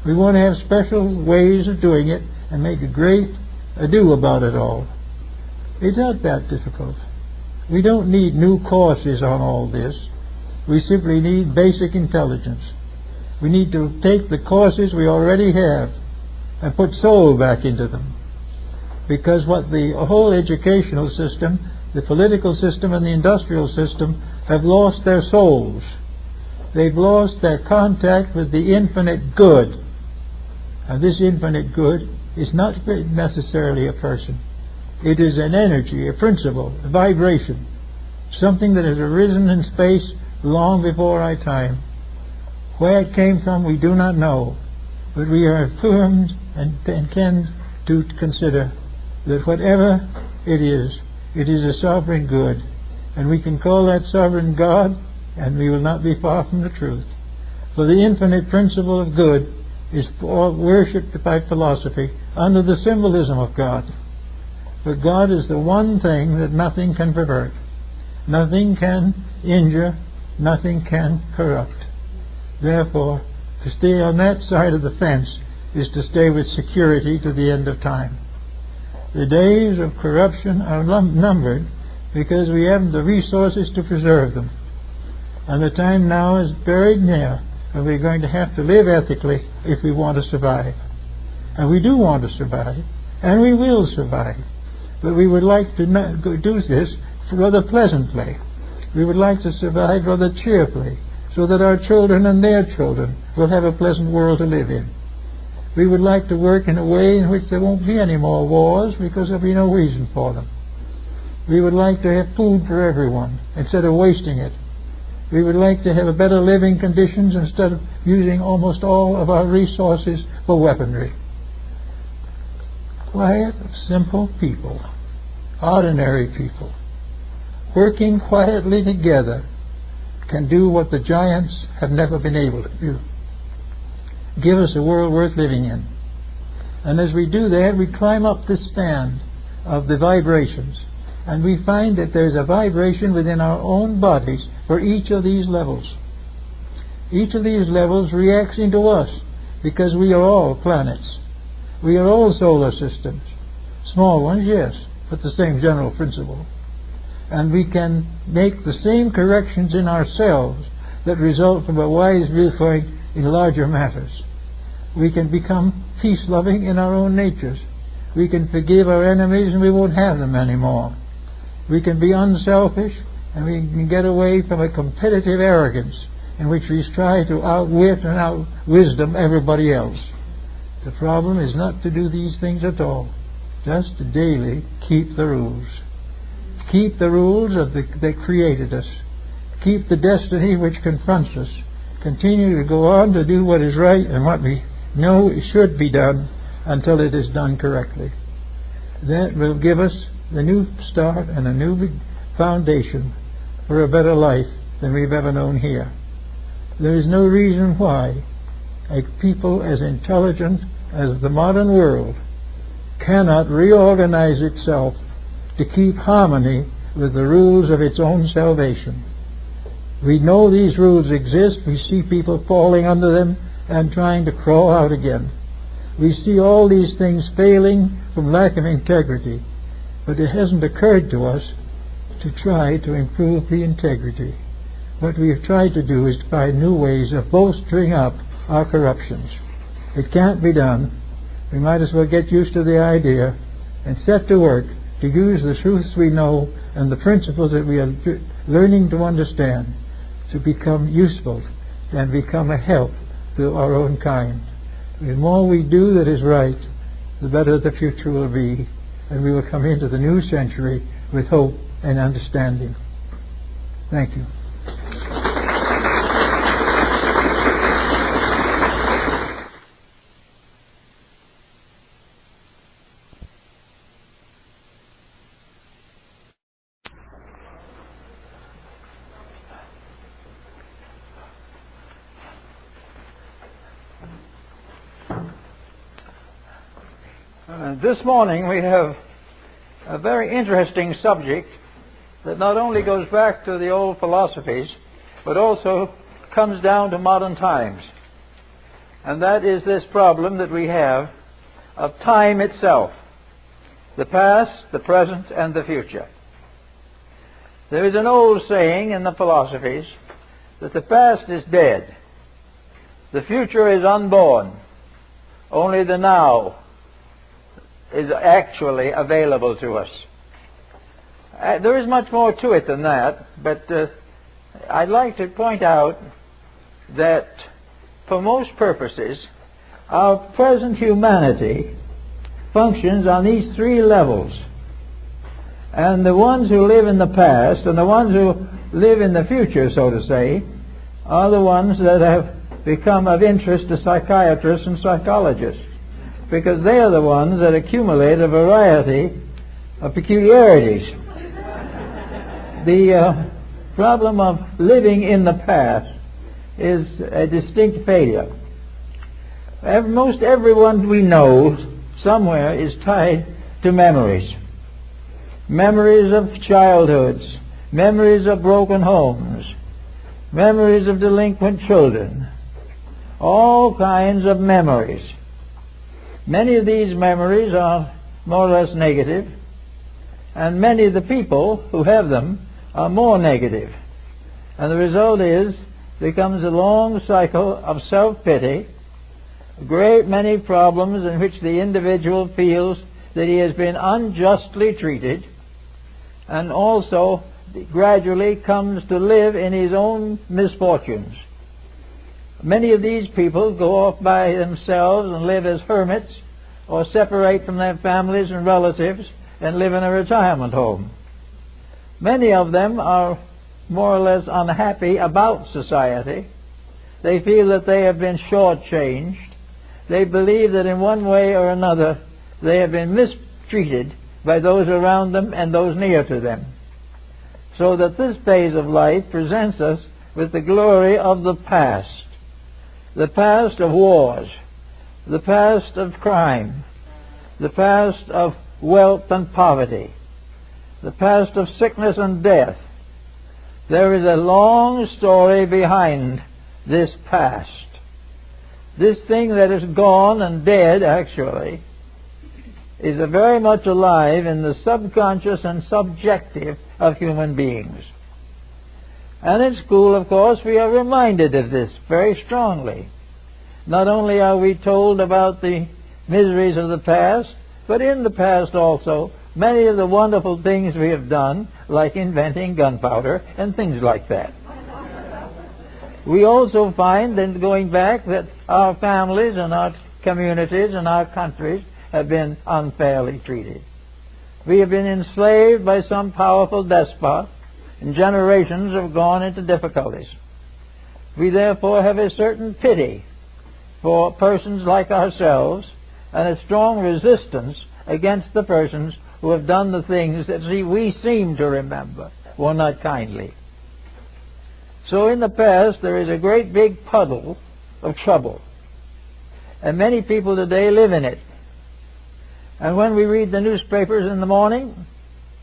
We want to have special ways of doing it and make a great ado about it all. It's not that difficult. We don't need new courses on all this. We simply need basic intelligence. We need to take the courses we already have and put soul back into them. Because what the whole educational system, the political system and the industrial system have lost their souls. They've lost their contact with the infinite good. And this infinite good is not necessarily a person. It is an energy, a principle, a vibration, something that has arisen in space long before our time. Where it came from we do not know, but we are affirmed and intend to consider that whatever it is a sovereign good, and we can call that sovereign God, and we will not be far from the truth. For the infinite principle of good is worshipped by philosophy under the symbolism of God. But God is the one thing that nothing can pervert, nothing can injure, nothing can corrupt. Therefore, to stay on that side of the fence is to stay with security to the end of time. The days of corruption are numbered because we haven't the resources to preserve them. And the time now is very near when we're going to have to live ethically if we want to survive. And we do want to survive, and we will survive. But we would like to do this rather pleasantly, We would like to survive rather cheerfully, so that our children and their children will have a pleasant world to live in. We would like to work in a way in which there won't be any more wars, because there'll be no reason for them. We would like to have food for everyone instead of wasting it. We would like to have better living conditions instead of using almost all of our resources for weaponry. Quiet, simple people, ordinary people, working quietly together, can do what the giants have never been able to do. Give us a world worth living in. And as we do that, we climb up this stand of the vibrations, and we find that there's a vibration within our own bodies for each of these levels. Each of these levels reacts into us, because we are all planets. We are all solar systems. Small ones, yes, but the same general principle. And we can make the same corrections in ourselves that result from a wise viewpoint in larger matters. We can become peace-loving in our own natures. We can forgive our enemies and we won't have them anymore. We can be unselfish, and we can get away from a competitive arrogance in which we try to outwit and out-wisdom everybody else. The problem is not to do these things at all, just to daily keep the rules. Keep the rules that created us. Keep the destiny which confronts us. Continue to go on to do what is right and what we know should be done until it is done correctly. That will give us the new start and a new foundation for a better life than we've ever known here. There is no reason why a people as intelligent as the modern world cannot reorganize itself to keep harmony with the rules of its own salvation. We know these rules exist. We see people falling under them and trying to crawl out again. We see all these things failing from lack of integrity, but it hasn't occurred to us to try to improve the integrity. What we have tried to do is to find new ways of bolstering up our corruptions. It can't be done. We might as well get used to the idea and set to work to use the truths we know and the principles that we are learning to understand to become useful and become a help to our own kind. The more we do that is right, the better the future will be, and we will come into the new century with hope and understanding. Thank you. This morning we have a very interesting subject that not only goes back to the old philosophies, but also comes down to modern times. And that is this problem that we have of time itself, the past, the present, and the future. There is an old saying in the philosophies that the past is dead, the future is unborn, only the now is actually available to us. There is much more to it than that, but I'd like to point out that for most purposes, our present humanity functions on these three levels. And the ones who live in the past and the ones who live in the future, so to say, are the ones that have become of interest to psychiatrists and psychologists, because they are the ones that accumulate a variety of peculiarities. The problem of living in the past is a distinct failure. Most everyone we know somewhere is tied to memories. Memories of childhoods, memories of broken homes, memories of delinquent children, all kinds of memories. Many of these memories are more or less negative, and many of the people who have them are more negative. And the result is, becomes a long cycle of self-pity, a great many problems in which the individual feels that he has been unjustly treated, and also gradually comes to live in his own misfortunes. Many of these people go off by themselves and live as hermits, or separate from their families and relatives and live in a retirement home. Many of them are more or less unhappy about society. They feel that they have been shortchanged. They believe that in one way or another they have been mistreated by those around them and those near to them. So that this phase of life presents us with the glory of the past of wars, the past of crime, the past of wealth and poverty, the past of sickness and death. There is a long story behind this past. This thing that is gone and dead, actually, is very much alive in the subconscious and subjective of human beings. And in school, of course, we are reminded of this very strongly. Not only are we told about the miseries of the past, but in the past also, many of the wonderful things we have done, like inventing gunpowder and things like that. We also find, in going back, that our families and our communities and our countries have been unfairly treated. We have been enslaved by some powerful despot, and generations have gone into difficulties. We therefore have a certain pity for persons like ourselves and a strong resistance against the persons who have done the things that we seem to remember were not kindly. So in the past there is a great big puddle of trouble, and many people today live in it. And when we read the newspapers in the morning,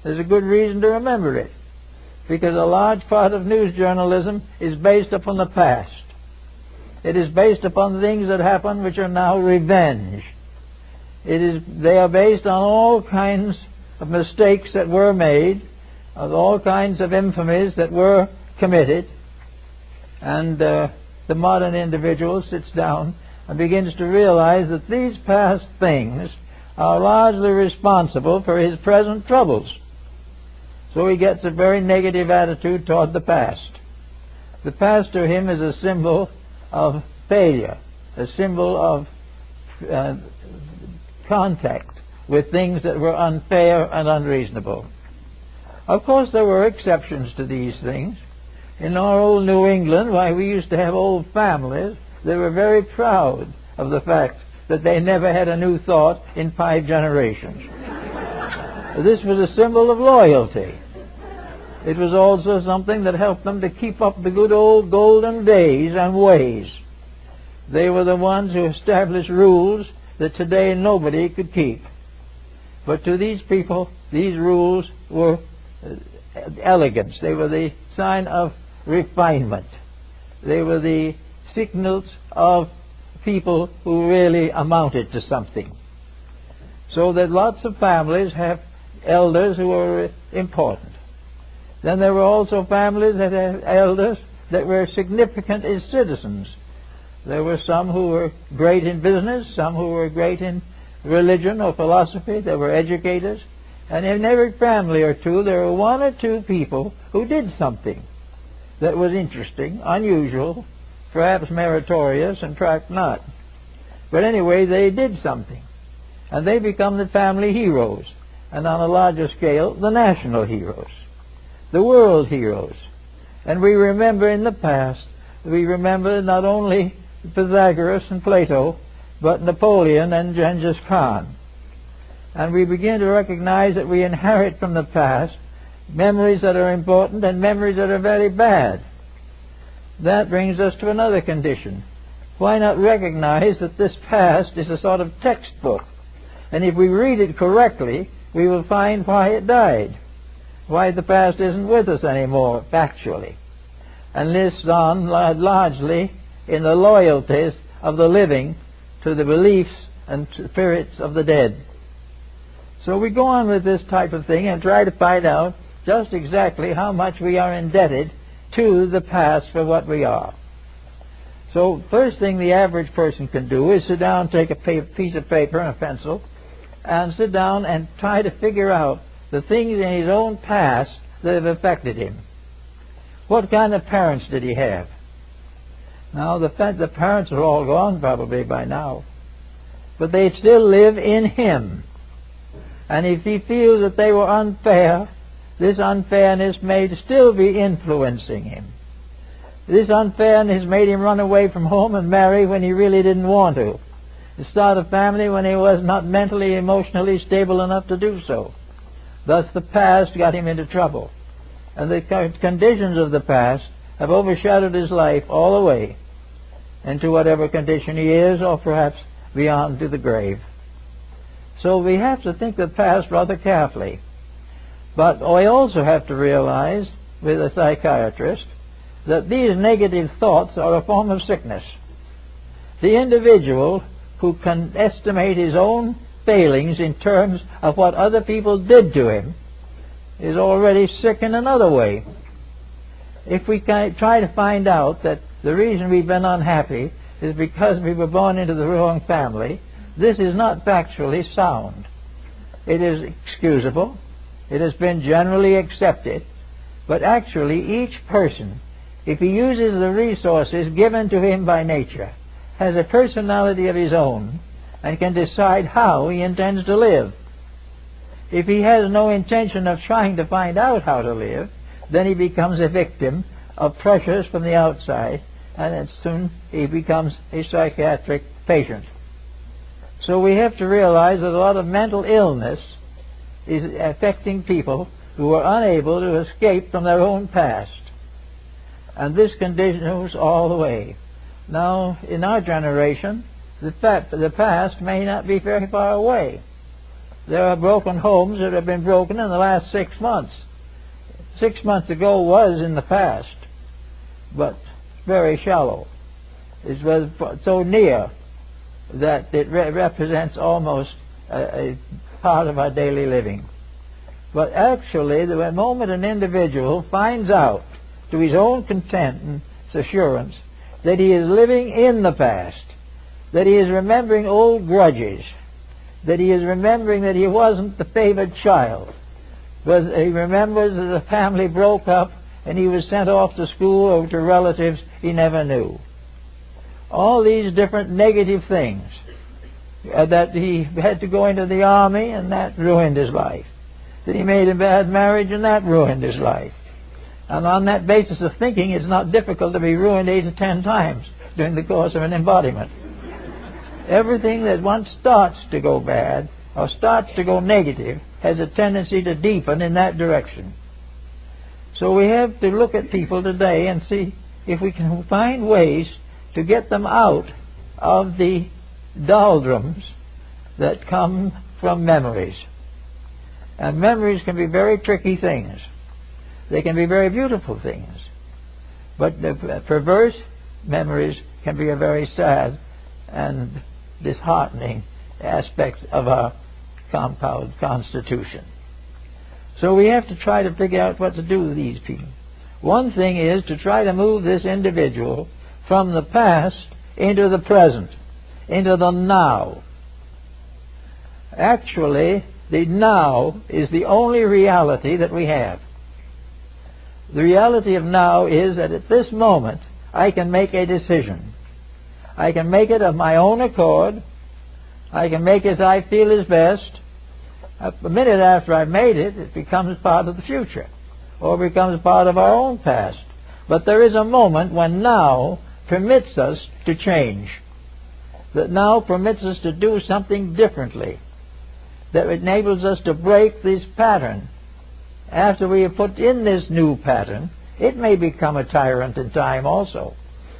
there's a good reason to remember it, because a large part of news journalism is based upon the past. It is based upon things that happen which are now revenge. They are based on all kinds of mistakes that were made, of all kinds of infamies that were committed, and the modern individual sits down and begins to realize that these past things are largely responsible for his present troubles. So he gets a very negative attitude toward the past. The past to him is a symbol of failure, a symbol of contact with things that were unfair and unreasonable. Of course, there were exceptions to these things. In our old New England, why, we used to have old families. They were very proud of the fact that they never had a new thought in 5 generations. This was a symbol of loyalty. It was also something that helped them to keep up the good old golden days and ways. They were the ones who established rules that today nobody could keep. But to these people, these rules were elegance. They were the sign of refinement. They were the signals of people who really amounted to something. So that lots of families have elders who are important. Then there were also families that had elders that were significant as citizens. There were some who were great in business, some who were great in religion or philosophy. They were educators. And in every family or two, there were 1 or 2 people who did something that was interesting, unusual, perhaps meritorious, and perhaps not. But anyway, they did something. And they become the family heroes. And on a larger scale, the national heroes, the world heroes. And we remember in the past, we remember not only Pythagoras and Plato, but Napoleon and Genghis Khan. And we begin to recognize that we inherit from the past memories that are important and memories that are very bad. That brings us to another condition. Why not recognize that this past is a sort of textbook? And if we read it correctly, we will find why it died, why the past isn't with us anymore, factually, and lives on largely in the loyalties of the living to the beliefs and spirits of the dead. So we go on with this type of thing and try to find out just exactly how much we are indebted to the past for what we are. So first thing the average person can do is sit down, take a piece of paper and a pencil, and sit down and try to figure out the things in his own past that have affected him. What kind of parents did he have? Now, the parents are all gone probably by now, but they still live in him. And if he feels that they were unfair, this unfairness may still be influencing him. This unfairness made him run away from home and marry when he really didn't want to start a family when he was not mentally, emotionally stable enough to do so. Thus the past got him into trouble. And the conditions of the past have overshadowed his life all the way into whatever condition he is, or perhaps beyond to the grave. So we have to think of the past rather carefully. But we also have to realize, with a psychiatrist, that these negative thoughts are a form of sickness. The individual who can estimate his own failings in terms of what other people did to him is already sick in another way. If we try to find out that the reason we've been unhappy is because we were born into the wrong family, this is not factually sound. It is excusable. It has been generally accepted. But actually each person, if he uses the resources given to him by nature, has a personality of his own and can decide how he intends to live. If he has no intention of trying to find out how to live, then he becomes a victim of pressures from the outside, and then soon he becomes a psychiatric patient. So we have to realize that a lot of mental illness is affecting people who are unable to escape from their own past. And this continues all the way. Now, in our generation, the past may not be very far away. There are broken homes that have been broken in the last 6 months. 6 months ago was in the past, but very shallow. It was so near that it represents almost a part of our daily living. But actually, the moment an individual finds out to his own content and assurance that he is living in the past, that he is remembering old grudges, that he is remembering that he wasn't the favored child, but he remembers that the family broke up and he was sent off to school or to relatives he never knew. All these different negative things, that he had to go into the army and that ruined his life, that he made a bad marriage and that ruined his life. And on that basis of thinking, it's not difficult to be ruined 8 to 10 times during the course of an embodiment. Everything that once starts to go bad or starts to go negative has a tendency to deepen in that direction. So we have to look at people today and see if we can find ways to get them out of the doldrums that come from memories. And memories can be very tricky things. They can be very beautiful things. But the perverse memories can be a very sad and disheartening aspect of our compound constitution. So we have to try to figure out what to do with these people. One thing is to try to move this individual from the past into the present, into the now. Actually, the now is the only reality that we have. The reality of now is that at this moment I can make a decision. I can make it of my own accord. I can make it as I feel is best. A minute after I've made it, it becomes part of the future, or becomes part of our own past. But there is a moment when now permits us to change, that now permits us to do something differently, that enables us to break this pattern. After we have put in this new pattern, it may become a tyrant in time also,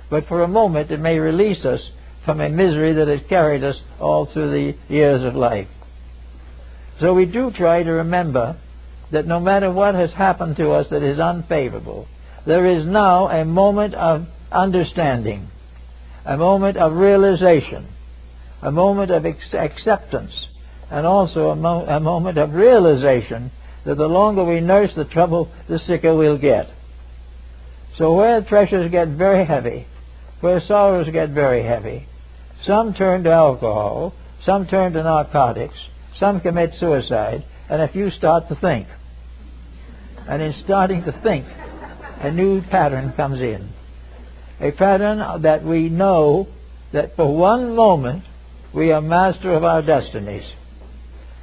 but for a moment it may release us from a misery that has carried us all through the years of life. So we do try to remember that no matter what has happened to us that is unfavorable, there is now a moment of understanding, a moment of realization, a moment of acceptance, and also a moment of realization that the longer we nurse the trouble, the sicker we'll get. So where pressures get very heavy, where sorrows get very heavy, some turn to alcohol, some turn to narcotics, some commit suicide, and a few start to think. And in starting to think, a new pattern comes in. A pattern that we know that for one moment we are master of our destinies.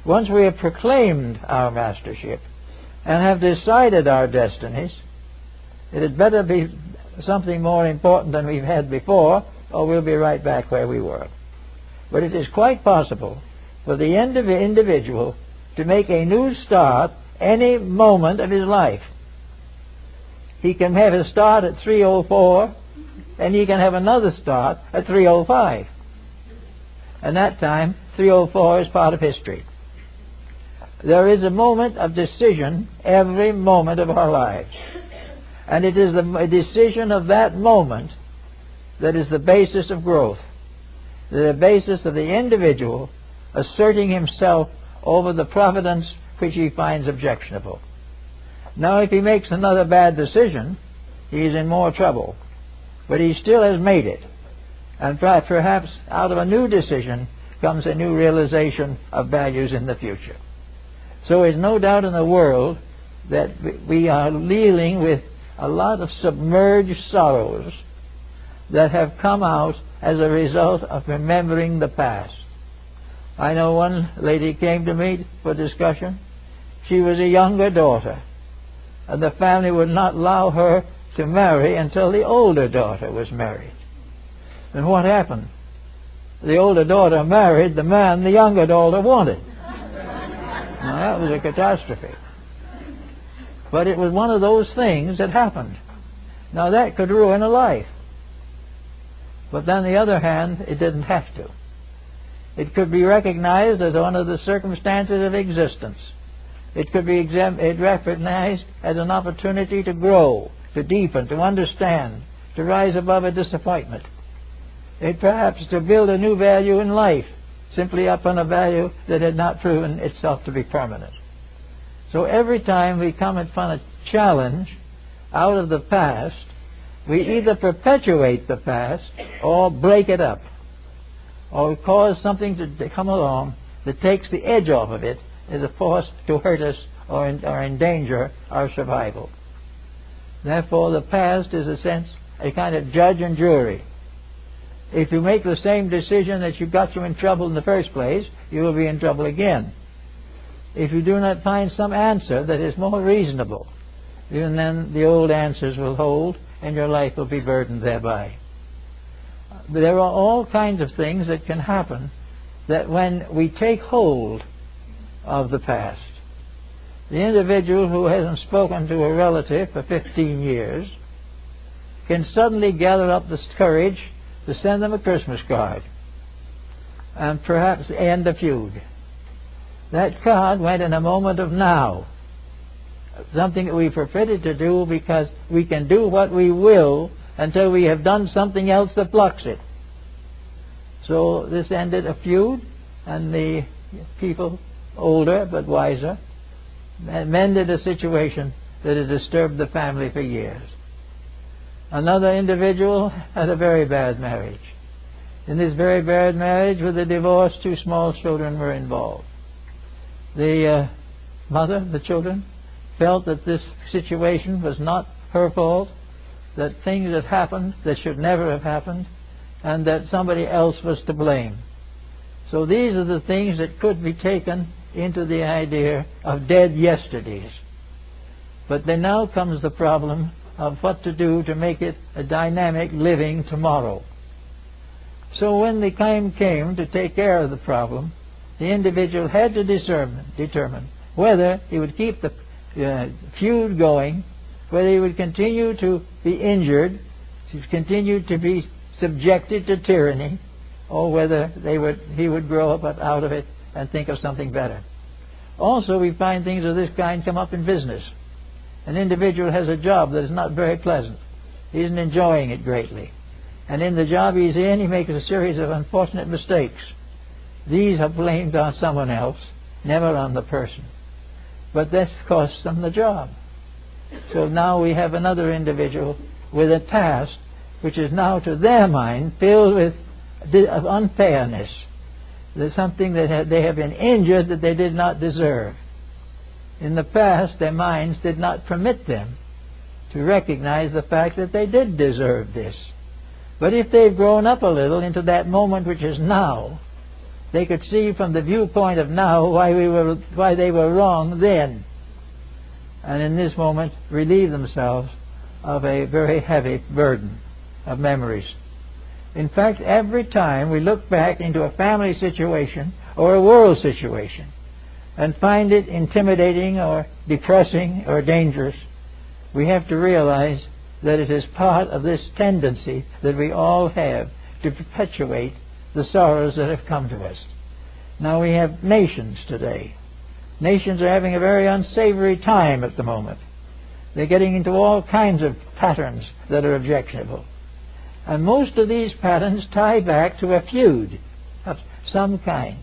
Once we have proclaimed our mastership and have decided our destinies, it had better be something more important than we've had before, or we'll be right back where we were. But it is quite possible for the individual to make a new start any moment of his life. He can have a start at 3:04, and he can have another start at 3:05. And that time, 3:04 is part of history. There is a moment of decision every moment of our lives. And it is the decision of that moment that is the basis of growth, the basis of the individual asserting himself over the providence which he finds objectionable. Now, if he makes another bad decision, he is in more trouble. But he still has made it. And perhaps out of a new decision comes a new realization of values in the future. So there's no doubt in the world that we are dealing with a lot of submerged sorrows that have come out as a result of remembering the past. I know one lady came to me for discussion. She was a younger daughter, and the family would not allow her to marry until the older daughter was married. And what happened? The older daughter married the man the younger daughter wanted. Now, that was a catastrophe. But it was one of those things that happened. Now, that could ruin a life. But on the other hand, it didn't have to. It could be recognized as one of the circumstances of existence. It could be recognized as an opportunity to grow, to deepen, to understand, to rise above a disappointment. It perhaps to build a new value in life, simply upon a value that had not proven itself to be permanent. So every time we come upon a challenge out of the past, we either perpetuate the past or break it up, or cause something to come along that takes the edge off of it as a force to hurt us or endanger our survival. Therefore, the past is, in a sense, a kind of judge and jury. If you make the same decision that got you in trouble in the first place, you will be in trouble again. If you do not find some answer that is more reasonable, even then the old answers will hold, and your life will be burdened thereby. There are all kinds of things that can happen that when we take hold of the past, the individual who hasn't spoken to a relative for 15 years can suddenly gather up the courage to send them a Christmas card and perhaps end the feud. That card went in a moment of now, something that we forbidden to do because we can do what we will until we have done something else that blocks it. So this ended a feud, and the people, older but wiser, mended a situation that had disturbed the family for years. Another individual had a very bad marriage. In this very bad marriage, with the divorce, 2 small children were involved. The mother, the children, felt that this situation was not her fault, that things had happened that should never have happened, and that somebody else was to blame. So these are the things that could be taken into the idea of dead yesterdays. But then now comes the problem of what to do to make it a dynamic living tomorrow. So when the time came to take care of the problem, the individual had to determine whether he would keep the feud going, whether he would continue to be injured, to continue to be subjected to tyranny, or whether he would grow up out of it and think of something better. Also, we find things of this kind come up in business. An individual has a job that is not very pleasant. He isn't enjoying it greatly. And in the job he's in, he makes a series of unfortunate mistakes. These are blamed on someone else, never on the person. But this costs them the job. So now we have another individual with a past which is now to their mind filled with unfairness. There's something that they have been injured that they did not deserve. In the past, their minds did not permit them to recognize the fact that they did deserve this. But if they've grown up a little into that moment which is now, they could see from the viewpoint of now why they were wrong then, and in this moment relieve themselves of a very heavy burden of memories. In fact, every time we look back into a family situation or a world situation and find it intimidating or depressing or dangerous, we have to realize that it is part of this tendency that we all have to perpetuate the sorrows that have come to us. Now we have nations today. Nations are having a very unsavory time at the moment. They're getting into all kinds of patterns that are objectionable. And most of these patterns tie back to a feud of some kind.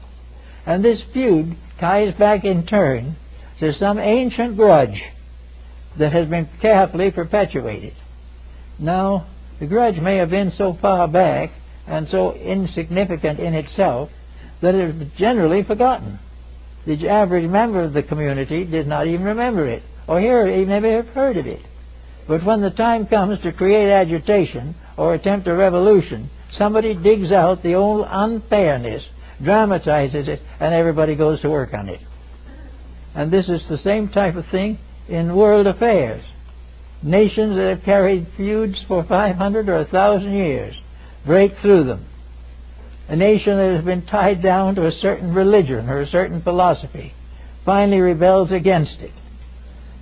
And this feud ties back in turn to some ancient grudge that has been carefully perpetuated. Now, the grudge may have been so far back and so insignificant in itself that it was generally forgotten. The average member of the community did not even remember it, or never have heard of it. But when the time comes to create agitation or attempt a revolution, somebody digs out the old unfairness, dramatizes it, and everybody goes to work on it. And this is the same type of thing in world affairs. Nations that have carried feuds for 500 or 1,000 years break through them. A nation that has been tied down to a certain religion or a certain philosophy finally rebels against it,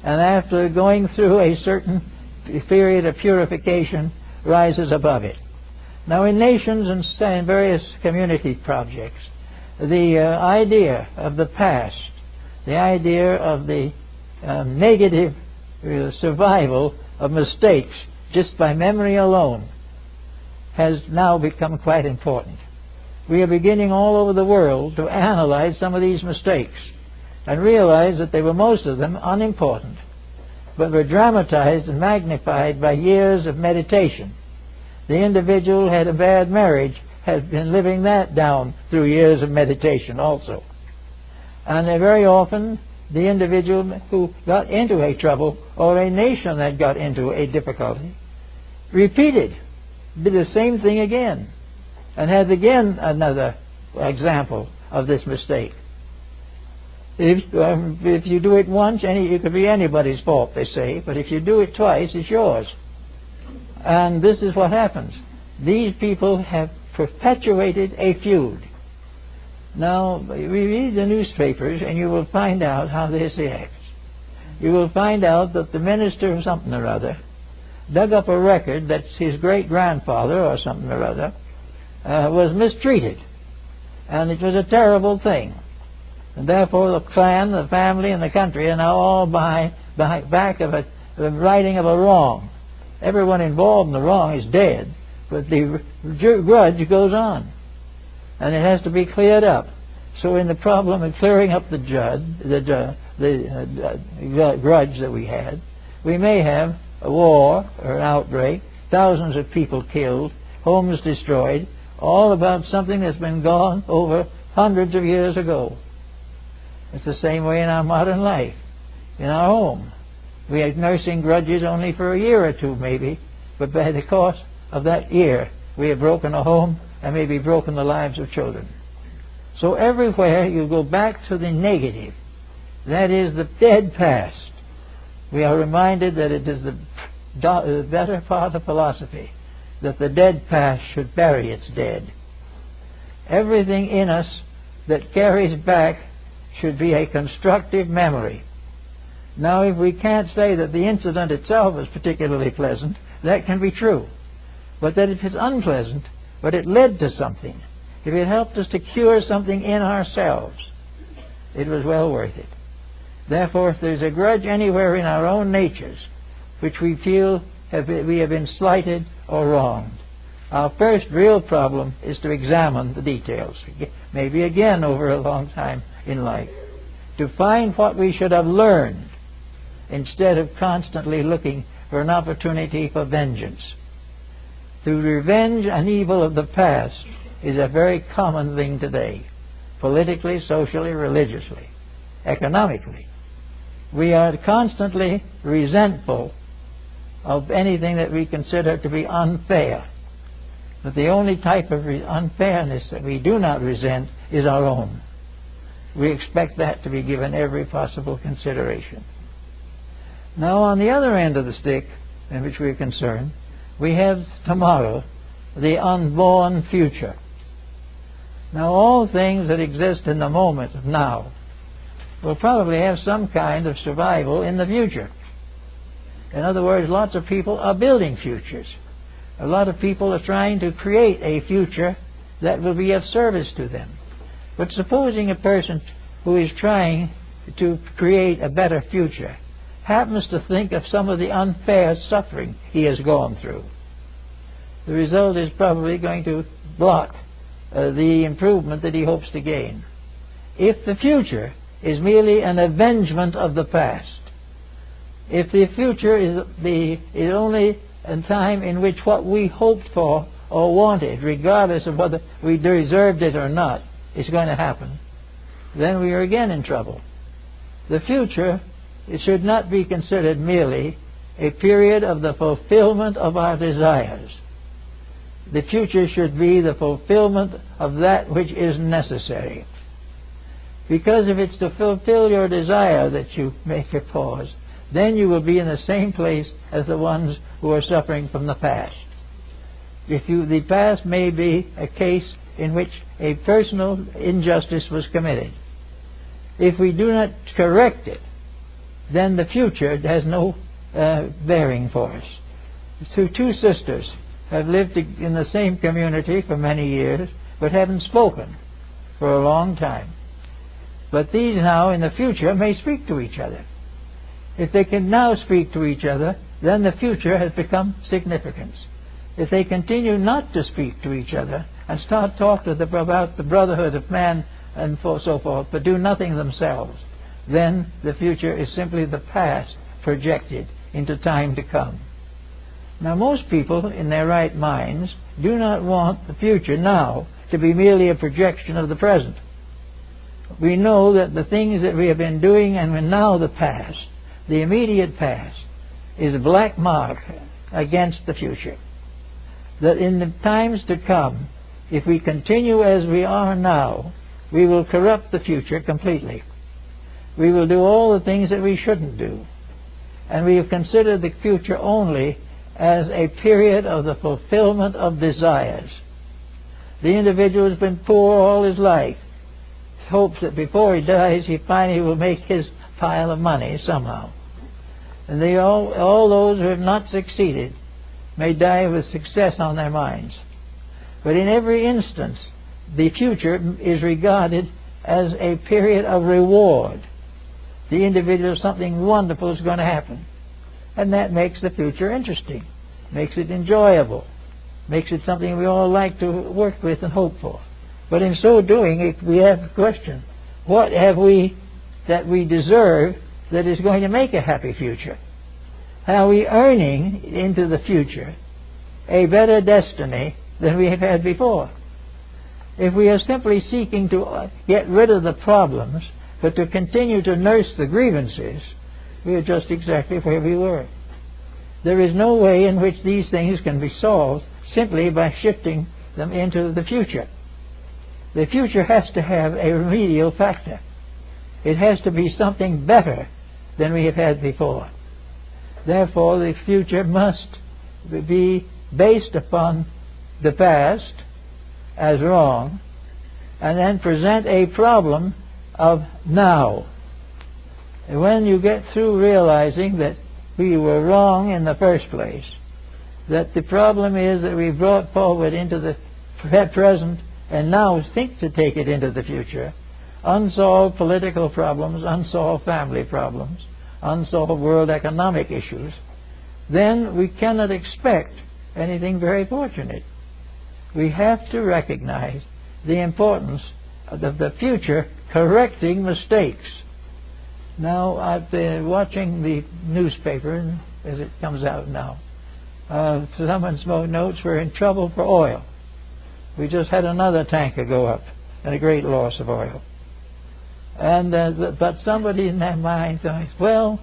and after going through a certain period of purification rises above it. Now in nations and various community projects, the idea of the past, the idea of the negative survival of mistakes just by memory alone has now become quite important. We are beginning all over the world to analyze some of these mistakes and realize that they were, most of them, unimportant, but were dramatized and magnified by years of meditation. The individual had a bad marriage, has been living that down through years of meditation also. And very often the individual who got into a trouble or a nation that got into a difficulty did the same thing again, and had again another example of this mistake. If you do it once, it could be anybody's fault, they say, but if you do it twice, it's yours. And this is what happens. These people have perpetuated a feud. Now, we read the newspapers, and you will find out how this acts. You will find out that the minister of something or other dug up a record that his great-grandfather or something or other was mistreated, and it was a terrible thing. And therefore the clan, the family, and the country are now all back of the righting of a wrong. Everyone involved in the wrong is dead, but the grudge goes on, and it has to be cleared up. So in the problem of clearing up the grudge that we had, we may have a war or an outbreak, thousands of people killed, homes destroyed, all about something that's been gone over hundreds of years ago. It's the same way in our modern life, in our home. We are nursing grudges only for a year or two maybe, but by the course of that year we have broken a home and maybe broken the lives of children. So everywhere you go back to the negative, that is the dead past, we are reminded that it is the better part of philosophy that the dead past should bury its dead. Everything in us that carries back should be a constructive memory. Now, if we can't say that the incident itself is particularly pleasant, that can be true. But that if it's unpleasant, but it led to something, if it helped us to cure something in ourselves, it was well worth it. Therefore, if there's a grudge anywhere in our own natures which we feel we have been slighted or wronged, our first real problem is to examine the details, maybe again over a long time in life, to find what we should have learned instead of constantly looking for an opportunity for vengeance. To revenge an evil of the past is a very common thing today, politically, socially, religiously, economically. We are constantly resentful of anything that we consider to be unfair. But the only type of unfairness that we do not resent is our own. We expect that to be given every possible consideration. Now, on the other end of the stick in which we are concerned, we have tomorrow, the unborn future. Now, all things that exist in the moment of now will probably have some kind of survival in the future. In other words, lots of people are building futures. A lot of people are trying to create a future that will be of service to them. But supposing a person who is trying to create a better future happens to think of some of the unfair suffering he has gone through, the result is probably going to block the improvement that he hopes to gain. If the future is merely an avengement of the past, if the future is only a time in which what we hoped for or wanted, regardless of whether we deserved it or not, is going to happen, then we are again in trouble. The future, it should not be considered merely a period of the fulfillment of our desires. The future should be the fulfillment of that which is necessary. Because if it's to fulfill your desire that you make a pause, then you will be in the same place as the ones who are suffering from the past. The past may be a case in which a personal injustice was committed. If we do not correct it, then the future has no bearing for us. So two sisters have lived in the same community for many years, but haven't spoken for a long time. But these now in the future may speak to each other. If they can now speak to each other, then the future has become significant. If they continue not to speak to each other and start talking about the brotherhood of man and so forth, but do nothing themselves, then the future is simply the past projected into time to come. Now, most people in their right minds do not want the future now to be merely a projection of the present. We know that the things that we have been doing and now the past, the immediate past, is a black mark against the future. That in the times to come, if we continue as we are now, we will corrupt the future completely. We will do all the things that we shouldn't do. And we have considered the future only as a period of the fulfillment of desires. The individual has been poor all his life, hopes that before he dies he finally will make his pile of money somehow. And all those who have not succeeded may die with success on their minds. But in every instance, the future is regarded as a period of reward. The individual, something wonderful is going to happen. And that makes the future interesting, makes it enjoyable, makes it something we all like to work with and hope for. But in so doing, we have the question, what have we that we deserve that is going to make a happy future? Are we earning into the future a better destiny than we have had before? If we are simply seeking to get rid of the problems, but to continue to nurse the grievances, we are just exactly where we were. There is no way in which these things can be solved simply by shifting them into the future. The future has to have a remedial factor. It has to be something better than we have had before. Therefore, the future must be based upon the past as wrong, and then present a problem of now. And when you get through realizing that we were wrong in the first place, that the problem is that we brought forward into the present and now think to take it into the future, unsolved political problems, unsolved family problems, unsolved world economic issues, then we cannot expect anything very fortunate. We have to recognize the importance of the future correcting mistakes. Now, I've been watching the newspaper as it comes out now. Someone notes we're in trouble for oil. We just had another tanker go up and a great loss of oil. And but somebody in their mind thinks, well,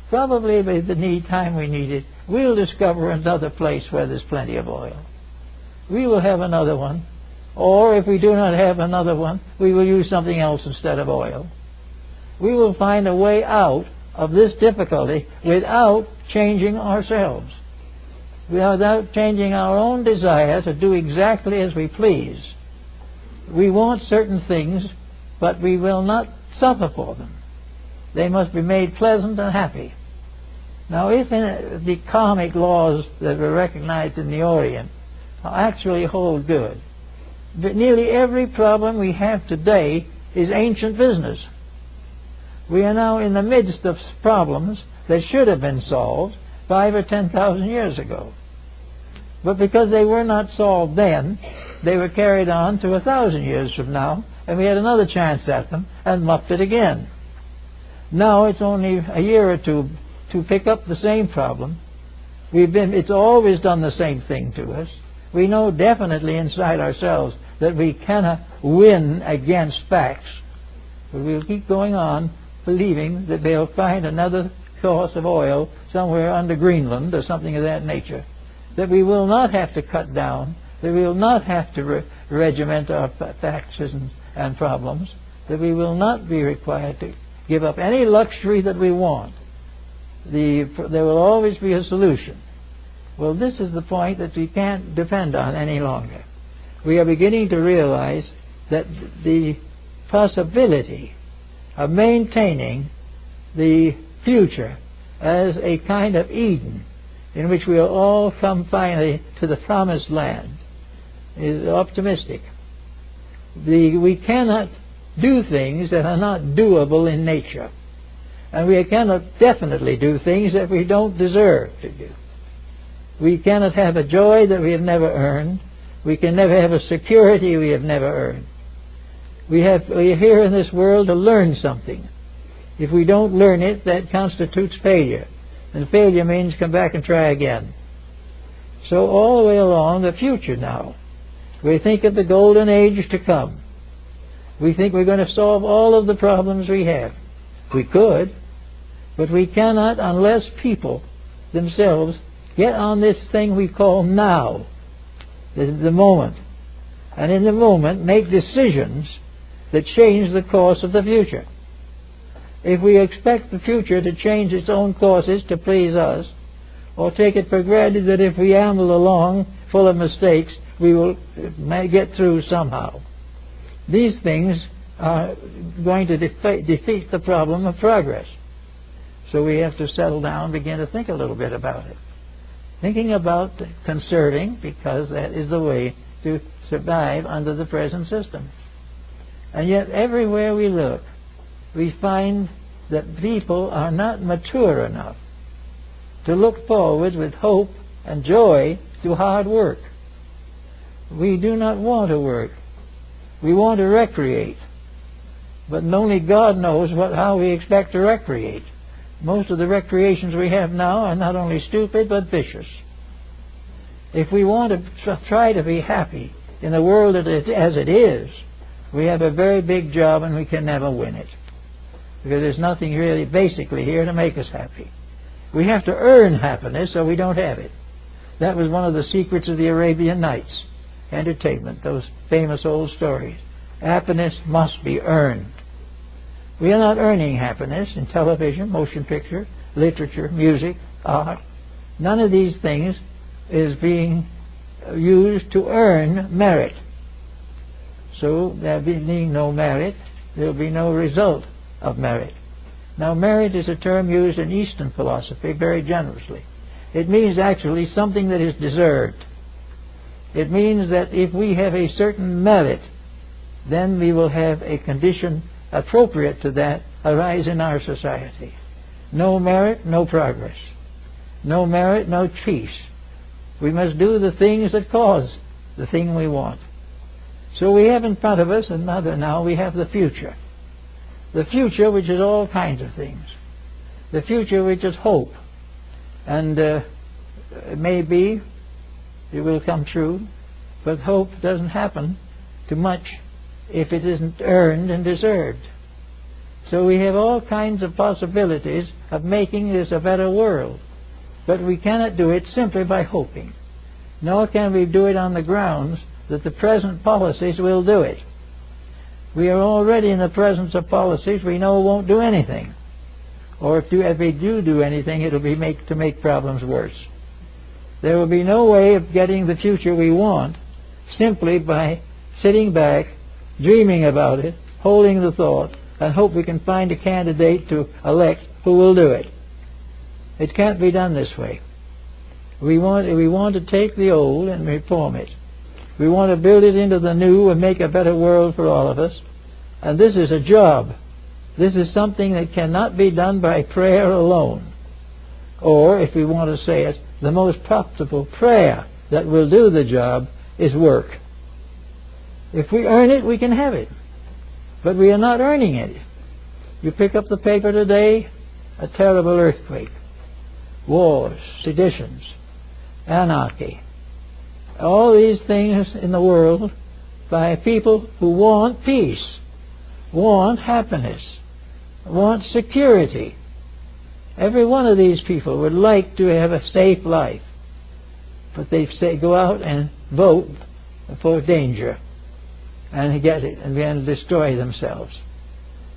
probably by the time we need it, we'll discover another place where there's plenty of oil. We will have another one. Or if we do not have another one, we will use something else instead of oil. We will find a way out of this difficulty without changing ourselves, without changing our own desire to do exactly as we please. We want certain things, but we will not suffer for them. They must be made pleasant and happy. Now, if the karmic laws that were recognized in the Orient actually hold good, nearly every problem we have today is ancient business. We are now in the midst of problems that should have been solved 5,000 or 10,000 years ago. But because they were not solved then, they were carried on to 1,000 years from now, and we had another chance at them and muffed it again. Now it's only a year or two to pick up the same problem. It's always done the same thing to us. We know definitely inside ourselves that we cannot win against facts. But we'll keep going on believing that they'll find another source of oil somewhere under Greenland or something of that nature, that we will not have to cut down, that we will not have to regiment our taxes and problems, that we will not be required to give up any luxury that we want. There will always be a solution. Well, this is the point that we can't depend on any longer. We are beginning to realize that the possibility of maintaining the future as a kind of Eden in which we will all come finally to the promised land is optimistic. We cannot do things that are not doable in nature, and we cannot definitely do things that we don't deserve to do. We cannot have a joy that we have never earned. We can never have a security we have never earned. We are here in this world to learn something. If we don't learn it, that constitutes failure. And failure means come back and try again. So all the way along the future now, we think of the golden age to come. We think we're going to solve all of the problems we have. We could, but we cannot unless people themselves get on this thing we call now, the moment, and in the moment make decisions that change the course of the future. If we expect the future to change its own courses to please us, or take it for granted that if we amble along full of mistakes, we will get through somehow, these things are going to defeat the problem of progress. So we have to settle down and begin to think a little bit about it. Thinking about conserving, because that is the way to survive under the present system. And yet everywhere we look, we find that people are not mature enough to look forward with hope and joy to hard work. We do not want to work. We want to recreate. But only God knows how we expect to recreate. Most of the recreations we have now are not only stupid but vicious. If we want to try to be happy in the world as it is, we have a very big job and we can never win it. Because there's nothing really basically here to make us happy. We have to earn happiness or we don't have it. That was one of the secrets of the Arabian Nights entertainment, those famous old stories. Happiness must be earned. We are not earning happiness in television, motion picture, literature, music, art. None of these things is being used to earn merit. So there being no merit, there will be no result of merit. Now merit is a term used in Eastern philosophy very generously. It means actually something that is deserved. It means that if we have a certain merit, then we will have a condition appropriate to that arise in our society. No merit, no progress. No merit, no peace. We must do the things that cause the thing we want. So we have in front of us another now, we have the future. The future which is all kinds of things. The future which is hope. And it may be, it will come true, but hope doesn't happen too much if it isn't earned and deserved. So we have all kinds of possibilities of making this a better world. But we cannot do it simply by hoping. Nor can we do it on the grounds that the present policies will do it. We are already in the presence of policies we know won't do anything. Or if they do anything, it will be to make problems worse. There will be no way of getting the future we want simply by sitting back, dreaming about it, holding the thought, and hope we can find a candidate to elect who will do it. It can't be done this way. We want to take the old and reform it. We want to build it into the new and make a better world for all of us. And this is a job. This is something that cannot be done by prayer alone. Or, if we want to say it, the most profitable prayer that will do the job is work. If we earn it, we can have it. But we are not earning it. You pick up the paper today, a terrible earthquake, wars, seditions, anarchy, all these things in the world by people who want peace, want happiness, want security. Every one of these people would like to have a safe life, but they say go out and vote for danger and get it and then destroy themselves.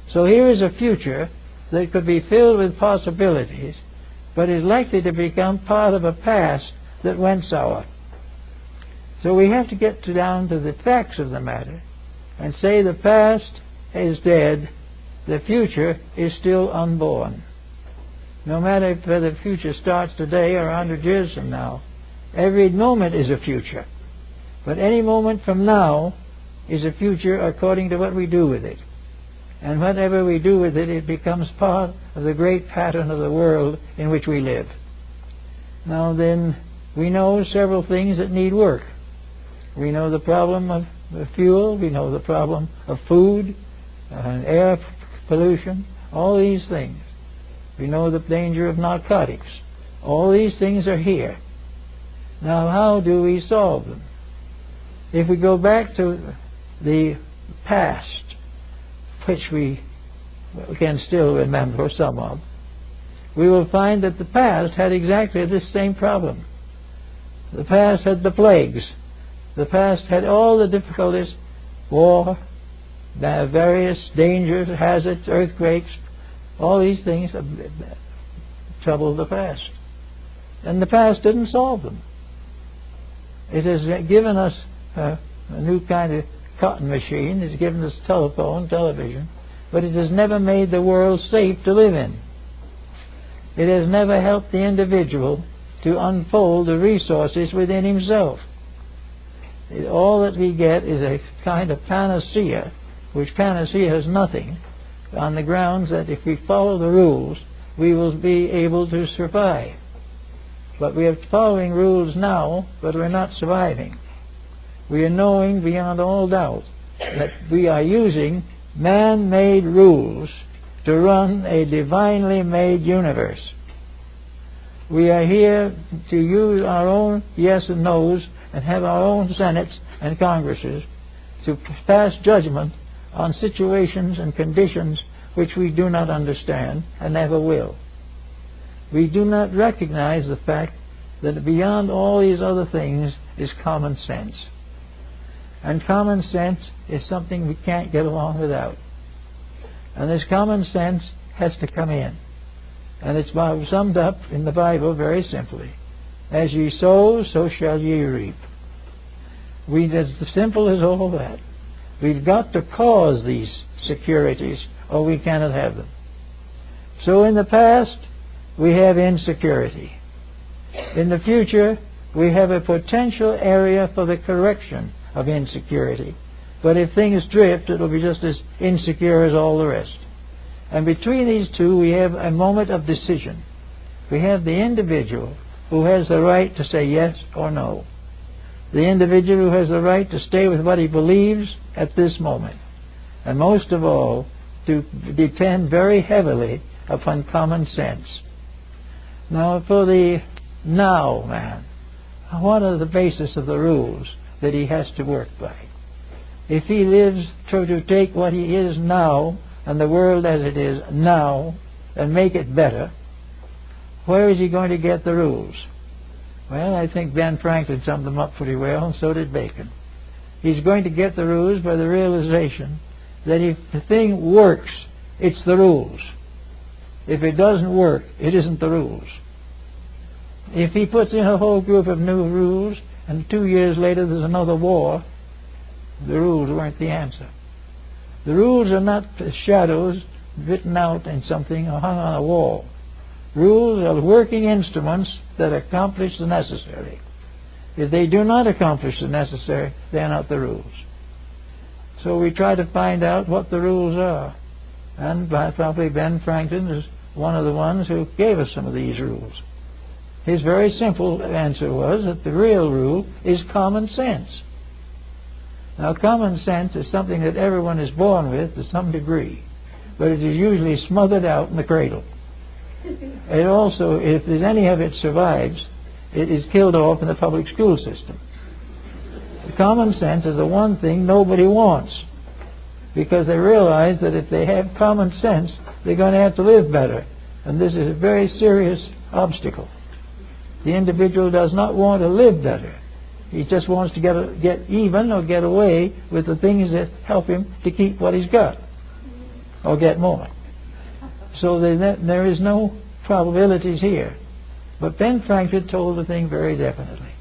So here is a future that could be filled with possibilities, but is likely to become part of a past that went sour. So we have to get down to the facts of the matter and say the past is dead, the future is still unborn. No matter if the future starts today or 100 years from now, every moment is a future. But any moment from now is a future according to what we do with it. And whatever we do with it, it becomes part of the great pattern of the world in which we live. Now then, we know several things that need work. We know the problem of fuel, we know the problem of food, air pollution, all these things. We know the danger of narcotics. All these things are here. Now how do we solve them? If we go back to the past, which we can still remember some of, we will find that the past had exactly this same problem. The past had the plagues. The past had all the difficulties, war, the various dangers, hazards, earthquakes, all these things troubled the past. And the past didn't solve them. It has given us a new kind of cotton machine. It's given us telephone, television, but it has never made the world safe to live in. It has never helped the individual to unfold the resources within himself. All that we get is a kind of panacea, which panacea has nothing, on the grounds that if we follow the rules, we will be able to survive. But we are following rules now, but we're not surviving. We are knowing beyond all doubt that we are using man-made rules to run a divinely made universe. We are here to use our own yes and no's and have our own senates and congresses to pass judgment on situations and conditions which we do not understand and never will. We do not recognize the fact that beyond all these other things is common sense. And common sense is something we can't get along without. And this common sense has to come in. And it's summed up in the Bible very simply. As ye sow, so shall ye reap. As simple as all that. We've got to cause these securities or we cannot have them. So in the past, we have insecurity. In the future, we have a potential area for the correction of insecurity. But if things drift, it will be just as insecure as all the rest. And between these two, we have a moment of decision. We have the individual who has the right to say yes or no. The individual who has the right to stay with what he believes at this moment. And most of all, to depend very heavily upon common sense. Now, for the now man, what are the basis of the rules that he has to work by? If he lives to take what he is now and the world as it is now and make it better, where is he going to get the rules? Well, I think Ben Franklin summed them up pretty well, and so did Bacon. He's going to get the rules by the realization that if the thing works, it's the rules. If it doesn't work, it isn't the rules. If he puts in a whole group of new rules, and 2 years later there's another war, the rules weren't the answer. The rules are not shadows written out in something or hung on a wall. Rules are working instruments that accomplish the necessary. If they do not accomplish the necessary, they are not the rules. So we try to find out what the rules are. And probably Ben Franklin is one of the ones who gave us some of these rules. His very simple answer was that the real rule is common sense. Now, common sense is something that everyone is born with to some degree, but it is usually smothered out in the cradle. It also, if there's any of it survives, it is killed off in the public school system. Common sense is the one thing nobody wants, because they realize that if they have common sense, they're going to have to live better, and this is a very serious obstacle. The individual does not want to live better. He just wants to get even or get away with the things that help him to keep what he's got, or get more. So there is no probabilities here. But Ben Franklin told the thing very definitely.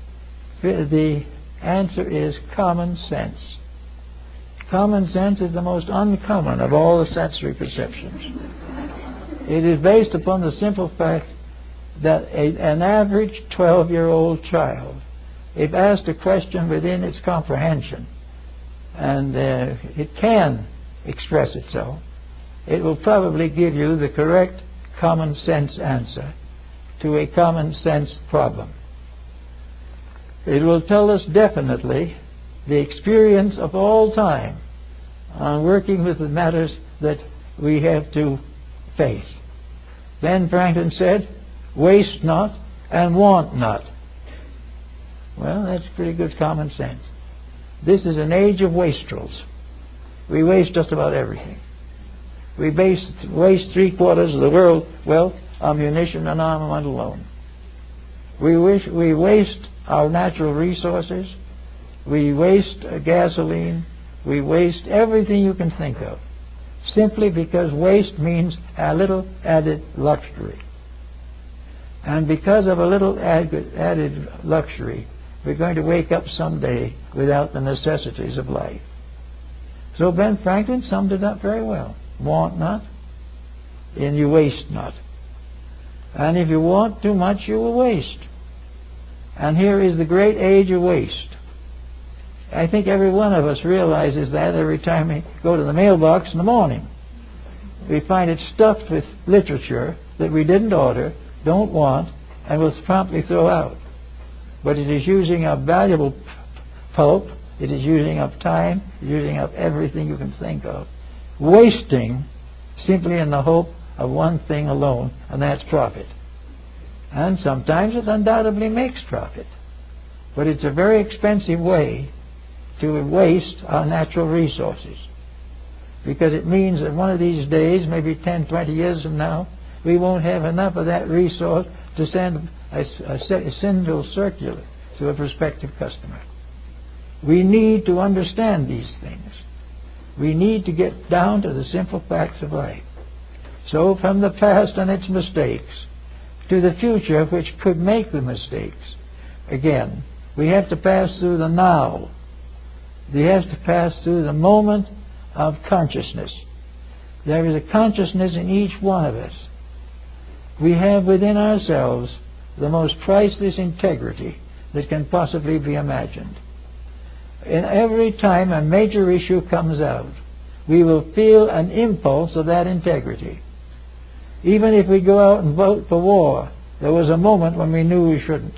The answer is common sense. Common sense is the most uncommon of all the sensory perceptions. It is based upon the simple fact that an average 12-year-old child, if asked a question within its comprehension, and it can express itself, it will probably give you the correct common sense answer to a common sense problem. It will tell us definitely the experience of all time on working with the matters that we have to face. Ben Franklin said, "Waste not and want not." Well, that's pretty good common sense. This is an age of wastrels. We waste just about everything. We waste 3/4 of the world's wealth on munition and armament alone. We waste our natural resources. We waste gasoline. We waste everything you can think of, simply because waste means a little added luxury. And because of a little added luxury, we're going to wake up someday without the necessities of life. So Ben Franklin summed it up very well. Want not, and you waste not. And if you want too much, you will waste. And here is the great age of waste. I think every one of us realizes that every time we go to the mailbox in the morning. We find it stuffed with literature that we didn't order, don't want, and will promptly throw out. But it is using up valuable pulp, it is using up time, using up everything you can think of. Wasting simply in the hope of one thing alone, and that's profit. And sometimes it undoubtedly makes profit. But it's a very expensive way to waste our natural resources, because it means that one of these days, maybe 10, 20 years from now, we won't have enough of that resource to send a single circular to a prospective customer. We need to understand these things. We need to get down to the simple facts of life. So from the past and its mistakes to the future which could make the mistakes, again, we have to pass through the now. We have to pass through the moment of consciousness. There is a consciousness in each one of us. We have within ourselves the most priceless integrity that can possibly be imagined. And every time a major issue comes out, we will feel an impulse of that integrity. Even if we go out and vote for war, there was a moment when we knew we shouldn't.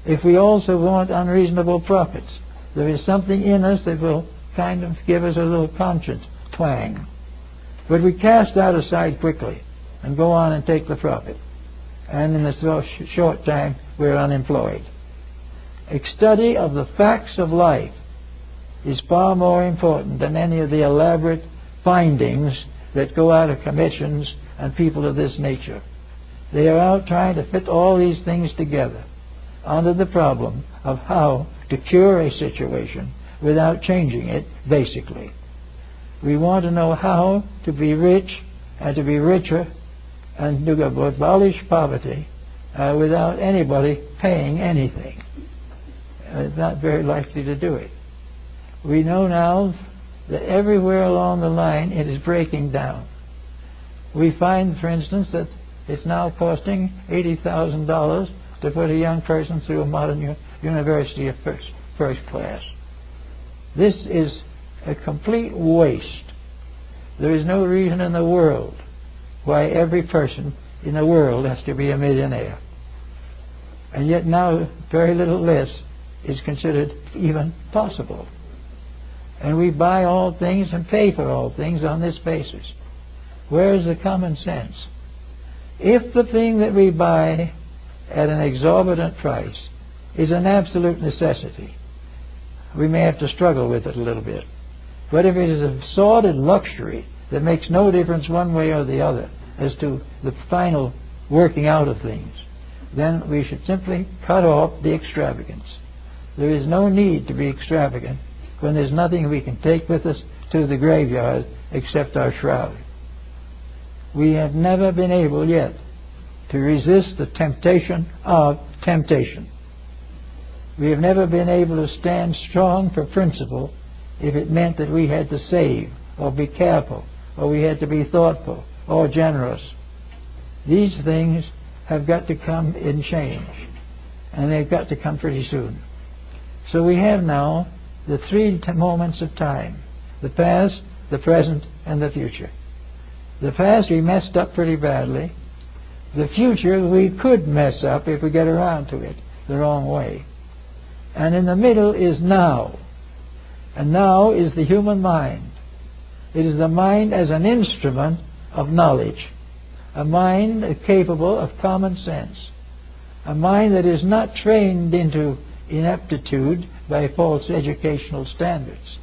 If we also want unreasonable profits, there is something in us that will kind of give us a little conscience twang. But we cast that aside quickly and go on and take the profit. And in a short time, we're unemployed. A study of the facts of life is far more important than any of the elaborate findings that go out of commissions and people of this nature. They are out trying to fit all these things together under the problem of how to cure a situation without changing it basically. We want to know how to be rich and to be richer and to abolish poverty without anybody paying anything. It's not very likely to do it. We know now that everywhere along the line it is breaking down. We find, for instance, that it's now costing $80,000 to put a young person through a modern university of first class. This is a complete waste. There is no reason in the world why every person in the world has to be a millionaire. And yet now very little less is considered even possible. And we buy all things and pay for all things on this basis. Where is the common sense? If the thing that we buy at an exorbitant price is an absolute necessity, we may have to struggle with it a little bit. But if it is a sordid luxury that makes no difference one way or the other as to the final working out of things, then we should simply cut off the extravagance. There is no need to be extravagant when there's nothing we can take with us to the graveyard except our shroud. We have never been able yet to resist the temptation of temptation. We have never been able to stand strong for principle if it meant that we had to save or be careful or we had to be thoughtful or generous. These things have got to come in change, and they've got to come pretty soon. So we have now the three moments of time: the past, the present, and the future. The past we messed up pretty badly. The future we could mess up if we get around to it the wrong way. And in the middle is now. And now is the human mind. It is the mind as an instrument of knowledge, a mind capable of common sense, a mind that is not trained into ineptitude by false educational standards,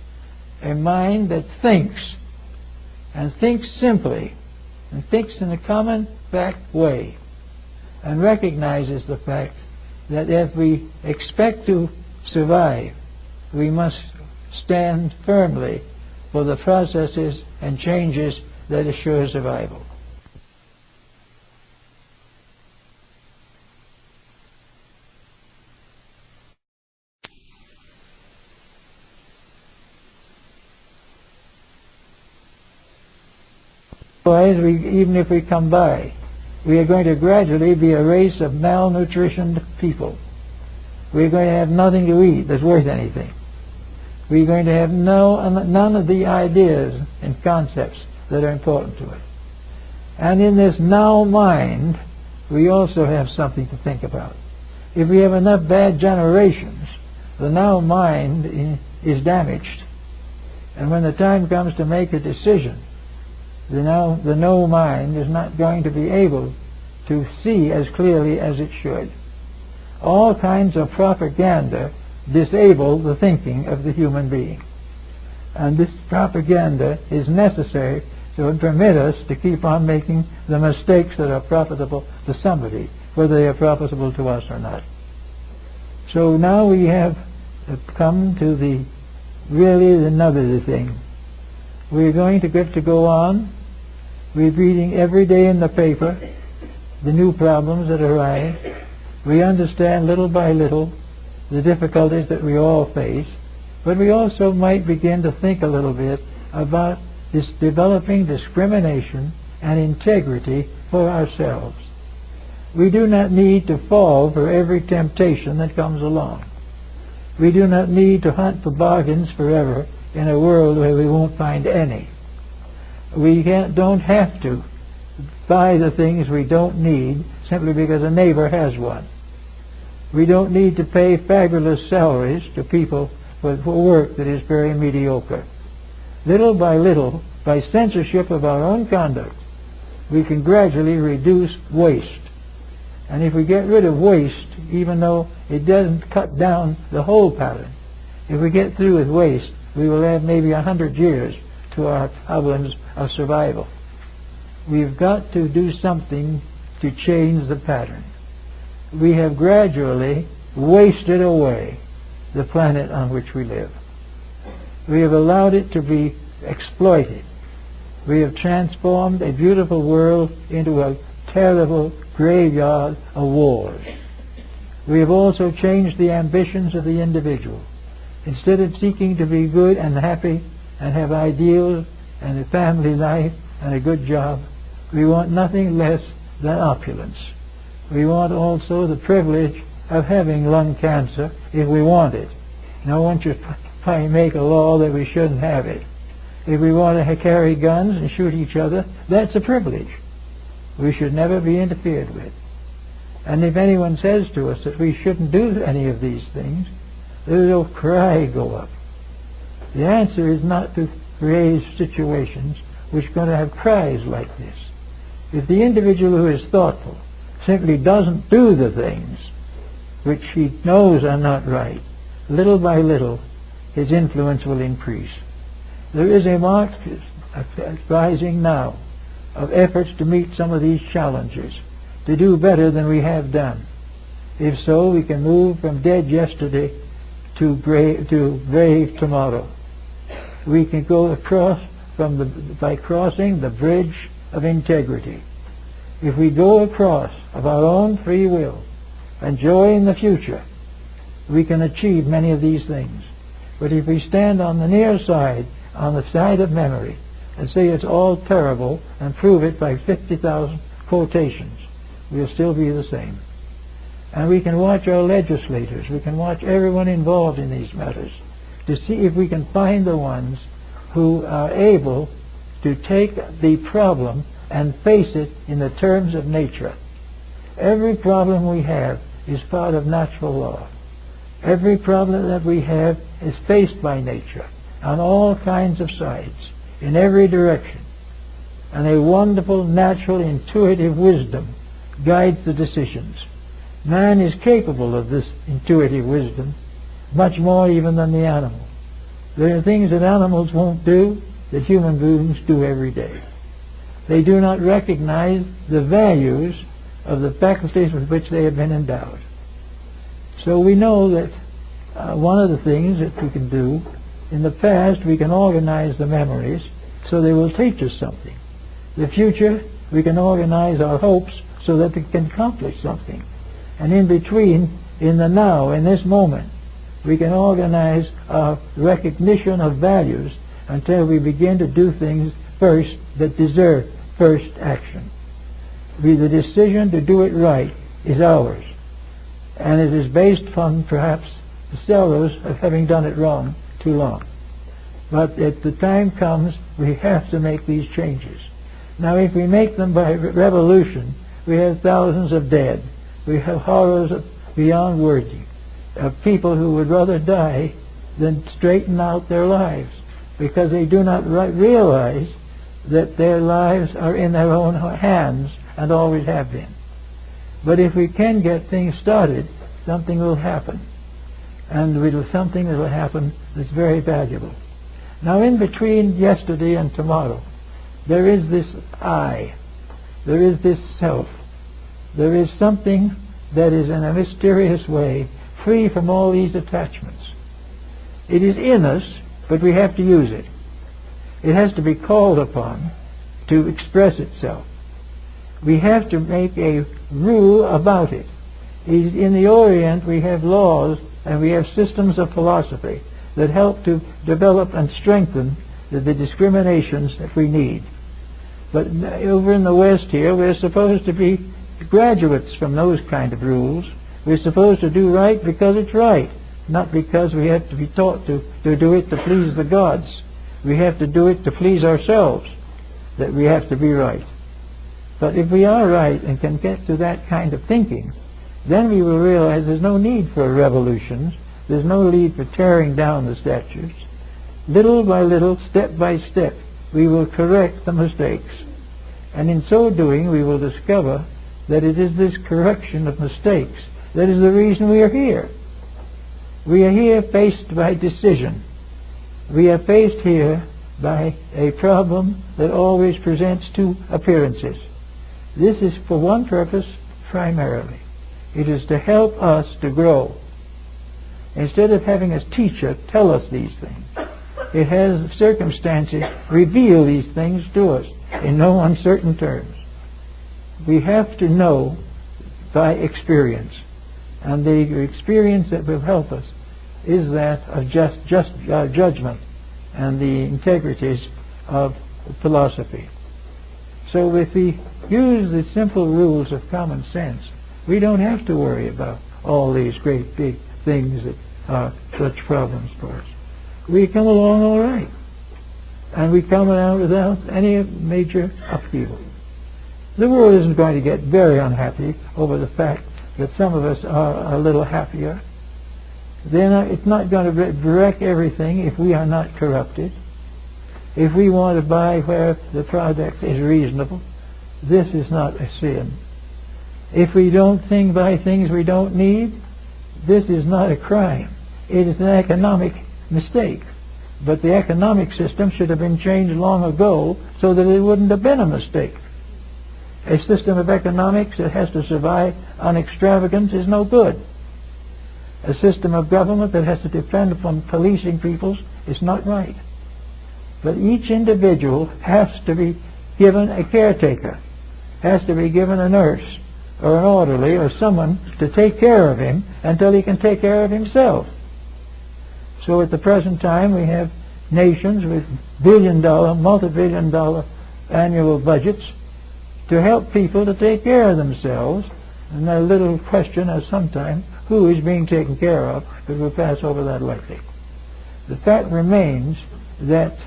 a mind that thinks, and thinks simply, and thinks in a common fact way, and recognizes the fact that if we expect to survive, we must stand firmly for the processes and changes that assure survival. Otherwise, even if we come by, we are going to gradually be a race of malnutritioned people. We're going to have nothing to eat that's worth anything. We're going to have none of the ideas and concepts that are important to us. And in this now mind, we also have something to think about. If we have enough bad generations, the now mind is damaged. And when the time comes to make a decision, the no mind is not going to be able to see as clearly as it should. All kinds of propaganda disable the thinking of the human being. And this propaganda is necessary to permit us to keep on making the mistakes that are profitable to somebody, whether they are profitable to us or not. So now we have come to the another thing. We're going to get to go on. We're reading every day in the paper the new problems that arise. We understand little by little the difficulties that we all face, but we also might begin to think a little bit about this developing discrimination and integrity for ourselves. We do not need to fall for every temptation that comes along. We do not need to hunt for bargains forever in a world where we won't find any. We don't have to buy the things we don't need simply because a neighbor has one. We don't need to pay fabulous salaries to people for work that is very mediocre. Little by little, by censorship of our own conduct, we can gradually reduce waste. And if we get rid of waste, even though it doesn't cut down the whole pattern, if we get through with waste, we will have maybe 100 years to our problems of survival. We've got to do something to change the pattern. We have gradually wasted away the planet on which we live. We have allowed it to be exploited. We have transformed a beautiful world into a terrible graveyard of wars. We have also changed the ambitions of the individual. Instead of seeking to be good and happy and have ideals and a family life and a good job, we want nothing less than opulence. We want also the privilege of having lung cancer if we want it. No one should make a law that we shouldn't have it. If we want to carry guns and shoot each other, that's a privilege. We should never be interfered with. And if anyone says to us that we shouldn't do any of these things, there's a cry go up. The answer is not to create situations which are going to have cries like this. If the individual who is thoughtful simply doesn't do the things which he knows are not right, little by little his influence will increase. There is a marked rising now of efforts to meet some of these challenges, to do better than we have done. If so, we can move from dead yesterday to brave tomorrow. We can go across by crossing the bridge of integrity. If we go across of our own free will and joy in the future, we can achieve many of these things. But if we stand on the near side, on the side of memory, and say it's all terrible and prove it by 50,000 quotations, we'll still be the same. And we can watch our legislators, we can watch everyone involved in these matters to see if we can find the ones who are able to take the problem and face it in the terms of nature. Every problem we have is part of natural law. Every problem that we have is faced by nature on all kinds of sides, in every direction. And a wonderful, natural, intuitive wisdom guides the decisions. Man is capable of this intuitive wisdom, much more even than the animal. There are things that animals won't do that human beings do every day. They do not recognize the values of the faculties with which they have been endowed. So we know that one of the things that we can do, in the past we can organize the memories so they will teach us something. The future, we can organize our hopes so that they can accomplish something. And in between, in the now, in this moment, we can organize our recognition of values until we begin to do things first that deserve first action. The decision to do it right is ours, and it is based upon perhaps the sorrows of having done it wrong too long. But if the time comes, we have to make these changes. Now, if we make them by revolution, we have thousands of dead. We have horrors beyond wording of people who would rather die than straighten out their lives, because they do not realize that their lives are in their own hands and always have been. But if we can get things started, something will happen. And something that will happen that's very valuable. Now, in between yesterday and tomorrow, there is this I. There is this self. There is something that is in a mysterious way free from all these attachments. It is in us, but we have to use it. It has to be called upon to express itself. We have to make a rule about it. In the Orient, we have laws and we have systems of philosophy that help to develop and strengthen the discriminations that we need. But over in the West here, we're supposed to be graduates from those kind of rules. We're supposed to do right because it's right, not because we have to be taught to do it to please the gods. We have to do it to please ourselves, that we have to be right. But if we are right and can get to that kind of thinking, then we will realize there's no need for revolutions. There's no need for tearing down the statues. Little by little, step by step, we will correct the mistakes. And in so doing, we will discover that it is this correction of mistakes that is the reason we are here. We are here faced by decision. We are faced here by a problem that always presents two appearances. This is for one purpose primarily. It is to help us to grow. Instead of having a teacher tell us these things, it has circumstances reveal these things to us in no uncertain terms. We have to know by experience, and the experience that will help us is that of just judgment and the integrities of philosophy. So if we use the simple rules of common sense, we don't have to worry about all these great big things that are such problems for us. We come along all right, and we come out without any major upheaval. The world isn't going to get very unhappy over the fact that some of us are a little happier. It's not going to wreck everything if we are not corrupted. If we want to buy where the product is reasonable, this is not a sin. If we don't buy things we don't need, this is not a crime. It is an economic mistake. But the economic system should have been changed long ago so that it wouldn't have been a mistake. A system of economics that has to survive on extravagance is no good. A system of government that has to depend upon policing peoples is not right. But each individual has to be given a caretaker, has to be given a nurse or an orderly or someone to take care of him until he can take care of himself. So at the present time we have nations with billion-dollar, multi-billion-dollar annual budgets to help people to take care of themselves. And a little question as sometimes, who is being taken care of, but we'll pass over that lightly. The fact remains that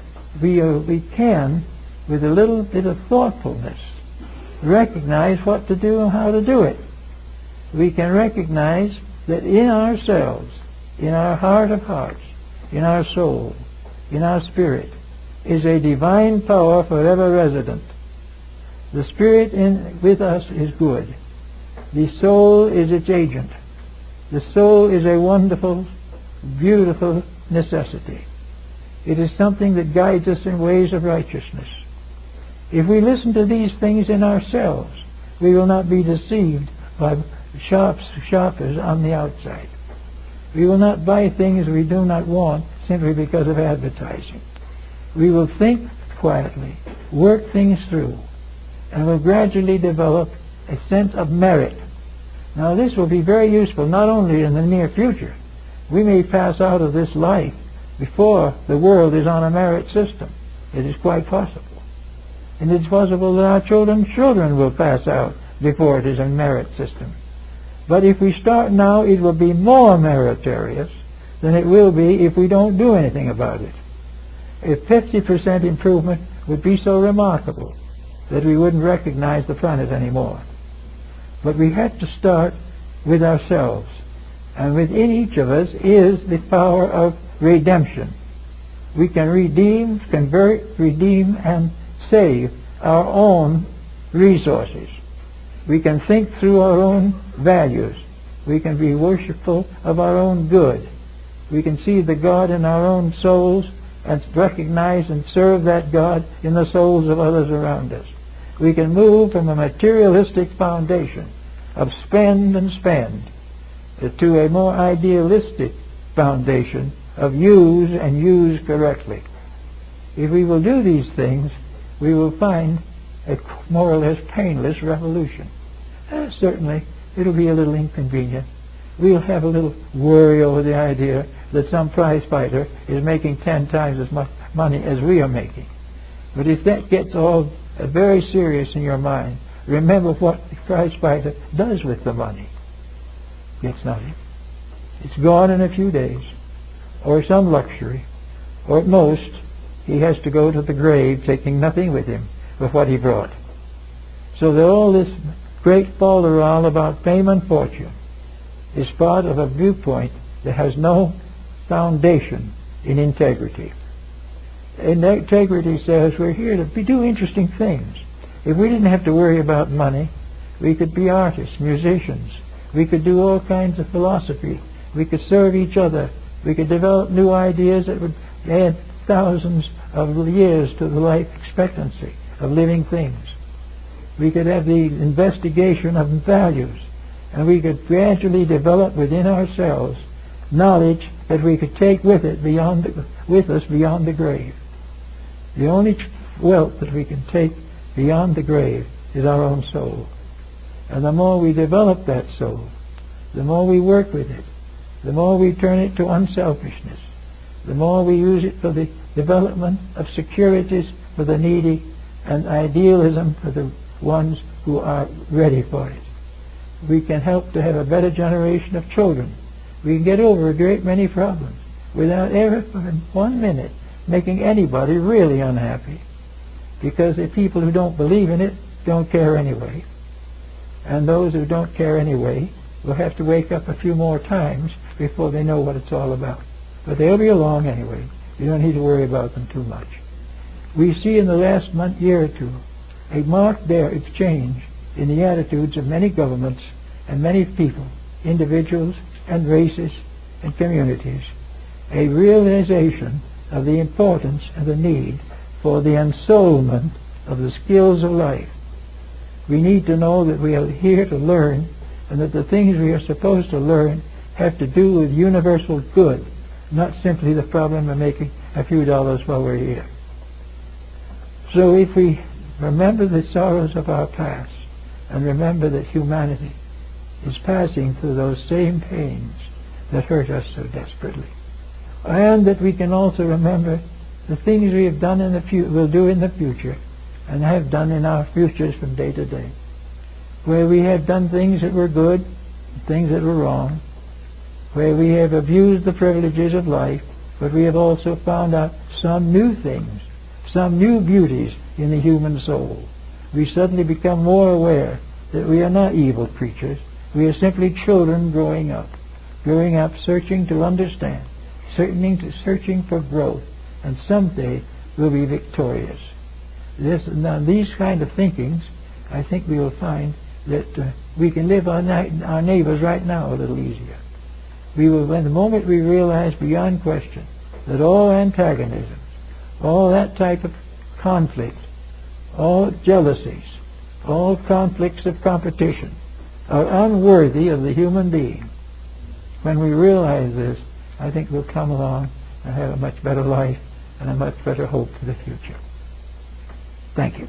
we can, with a little bit of thoughtfulness, recognize what to do and how to do it. We can recognize that in ourselves, in our heart of hearts, in our soul, in our spirit, is a divine power forever resident. The spirit with us is good. The soul is its agent. The soul is a wonderful, beautiful necessity. It is something that guides us in ways of righteousness. If we listen to these things in ourselves, we will not be deceived by shoppers on the outside. We will not buy things we do not want simply because of advertising. We will think quietly, work things through, and will gradually develop a sense of merit. Now this will be very useful not only in the near future. We may pass out of this life before the world is on a merit system. It is quite possible. And it's possible that our children's children will pass out before it is a merit system. But if we start now, it will be more meritorious than it will be if we don't do anything about it. If 50% improvement would be so remarkable that we wouldn't recognize the planet anymore. But we have to start with ourselves. And within each of us is the power of redemption. We can redeem, convert, redeem, and save our own resources. We can think through our own values. We can be worshipful of our own good. We can see the God in our own souls and recognize and serve that God in the souls of others around us. We can move from a materialistic foundation of spend and spend to a more idealistic foundation of use and use correctly. If we will do these things, we will find a more or less painless revolution. Certainly, it'll be a little inconvenient. We'll have a little worry over the idea that some prize fighter is making 10 times as much money as we are making. But if that gets all very serious in your mind, remember what the prize fighter does with the money. Gets nothing. It's gone in a few days, or some luxury, or at most he has to go to the grave taking nothing with him but what he brought. So that all this great falderall about fame and fortune is part of a viewpoint that has no foundation in integrity. And integrity says we're here to do interesting things. If we didn't have to worry about money, we could be artists, musicians. We could do all kinds of philosophy. We could serve each other. We could develop new ideas that would add thousands of years to the life expectancy of living things. We could have the investigation of values, and we could gradually develop within ourselves knowledge that we could take with us beyond the grave. The only wealth that we can take beyond the grave is our own soul. And the more we develop that soul, the more we work with it, the more we turn it to unselfishness, the more we use it for the development of securities for the needy and idealism for the ones who are ready for it. We can help to have a better generation of children. We can get over a great many problems without ever for 1 minute making anybody really unhappy, because the people who don't believe in it don't care anyway. And those who don't care anyway will have to wake up a few more times before they know what it's all about. But they'll be along anyway. You don't need to worry about them too much. We see in the last year or two a marked change in the attitudes of many governments and many people, individuals and races and communities, a realization of the importance and the need for the ensoulment of the skills of life. We need to know that we are here to learn, and that the things we are supposed to learn have to do with universal good, not simply the problem of making a few dollars while we're here. So if we remember the sorrows of our past, and remember that humanity is passing through those same pains that hurt us so desperately, and that we can also remember the things we have done in the will do in the future, and have done in our futures from day to day, where we have done things that were good, things that were wrong, where we have abused the privileges of life, but we have also found out some new things, some new beauties in the human soul. We suddenly become more aware that we are not evil creatures. We are simply children growing up searching to understand, searching for growth, and someday we'll be victorious. Now these kind of thinkings, I think we will find that we can live our neighbors right now a little easier. We will, when the moment we realize beyond question that all antagonisms, all that type of conflict, all jealousies, all conflicts of competition are unworthy of the human being. When we realize this, I think we'll come along and have a much better life and a much better hope for the future. Thank you.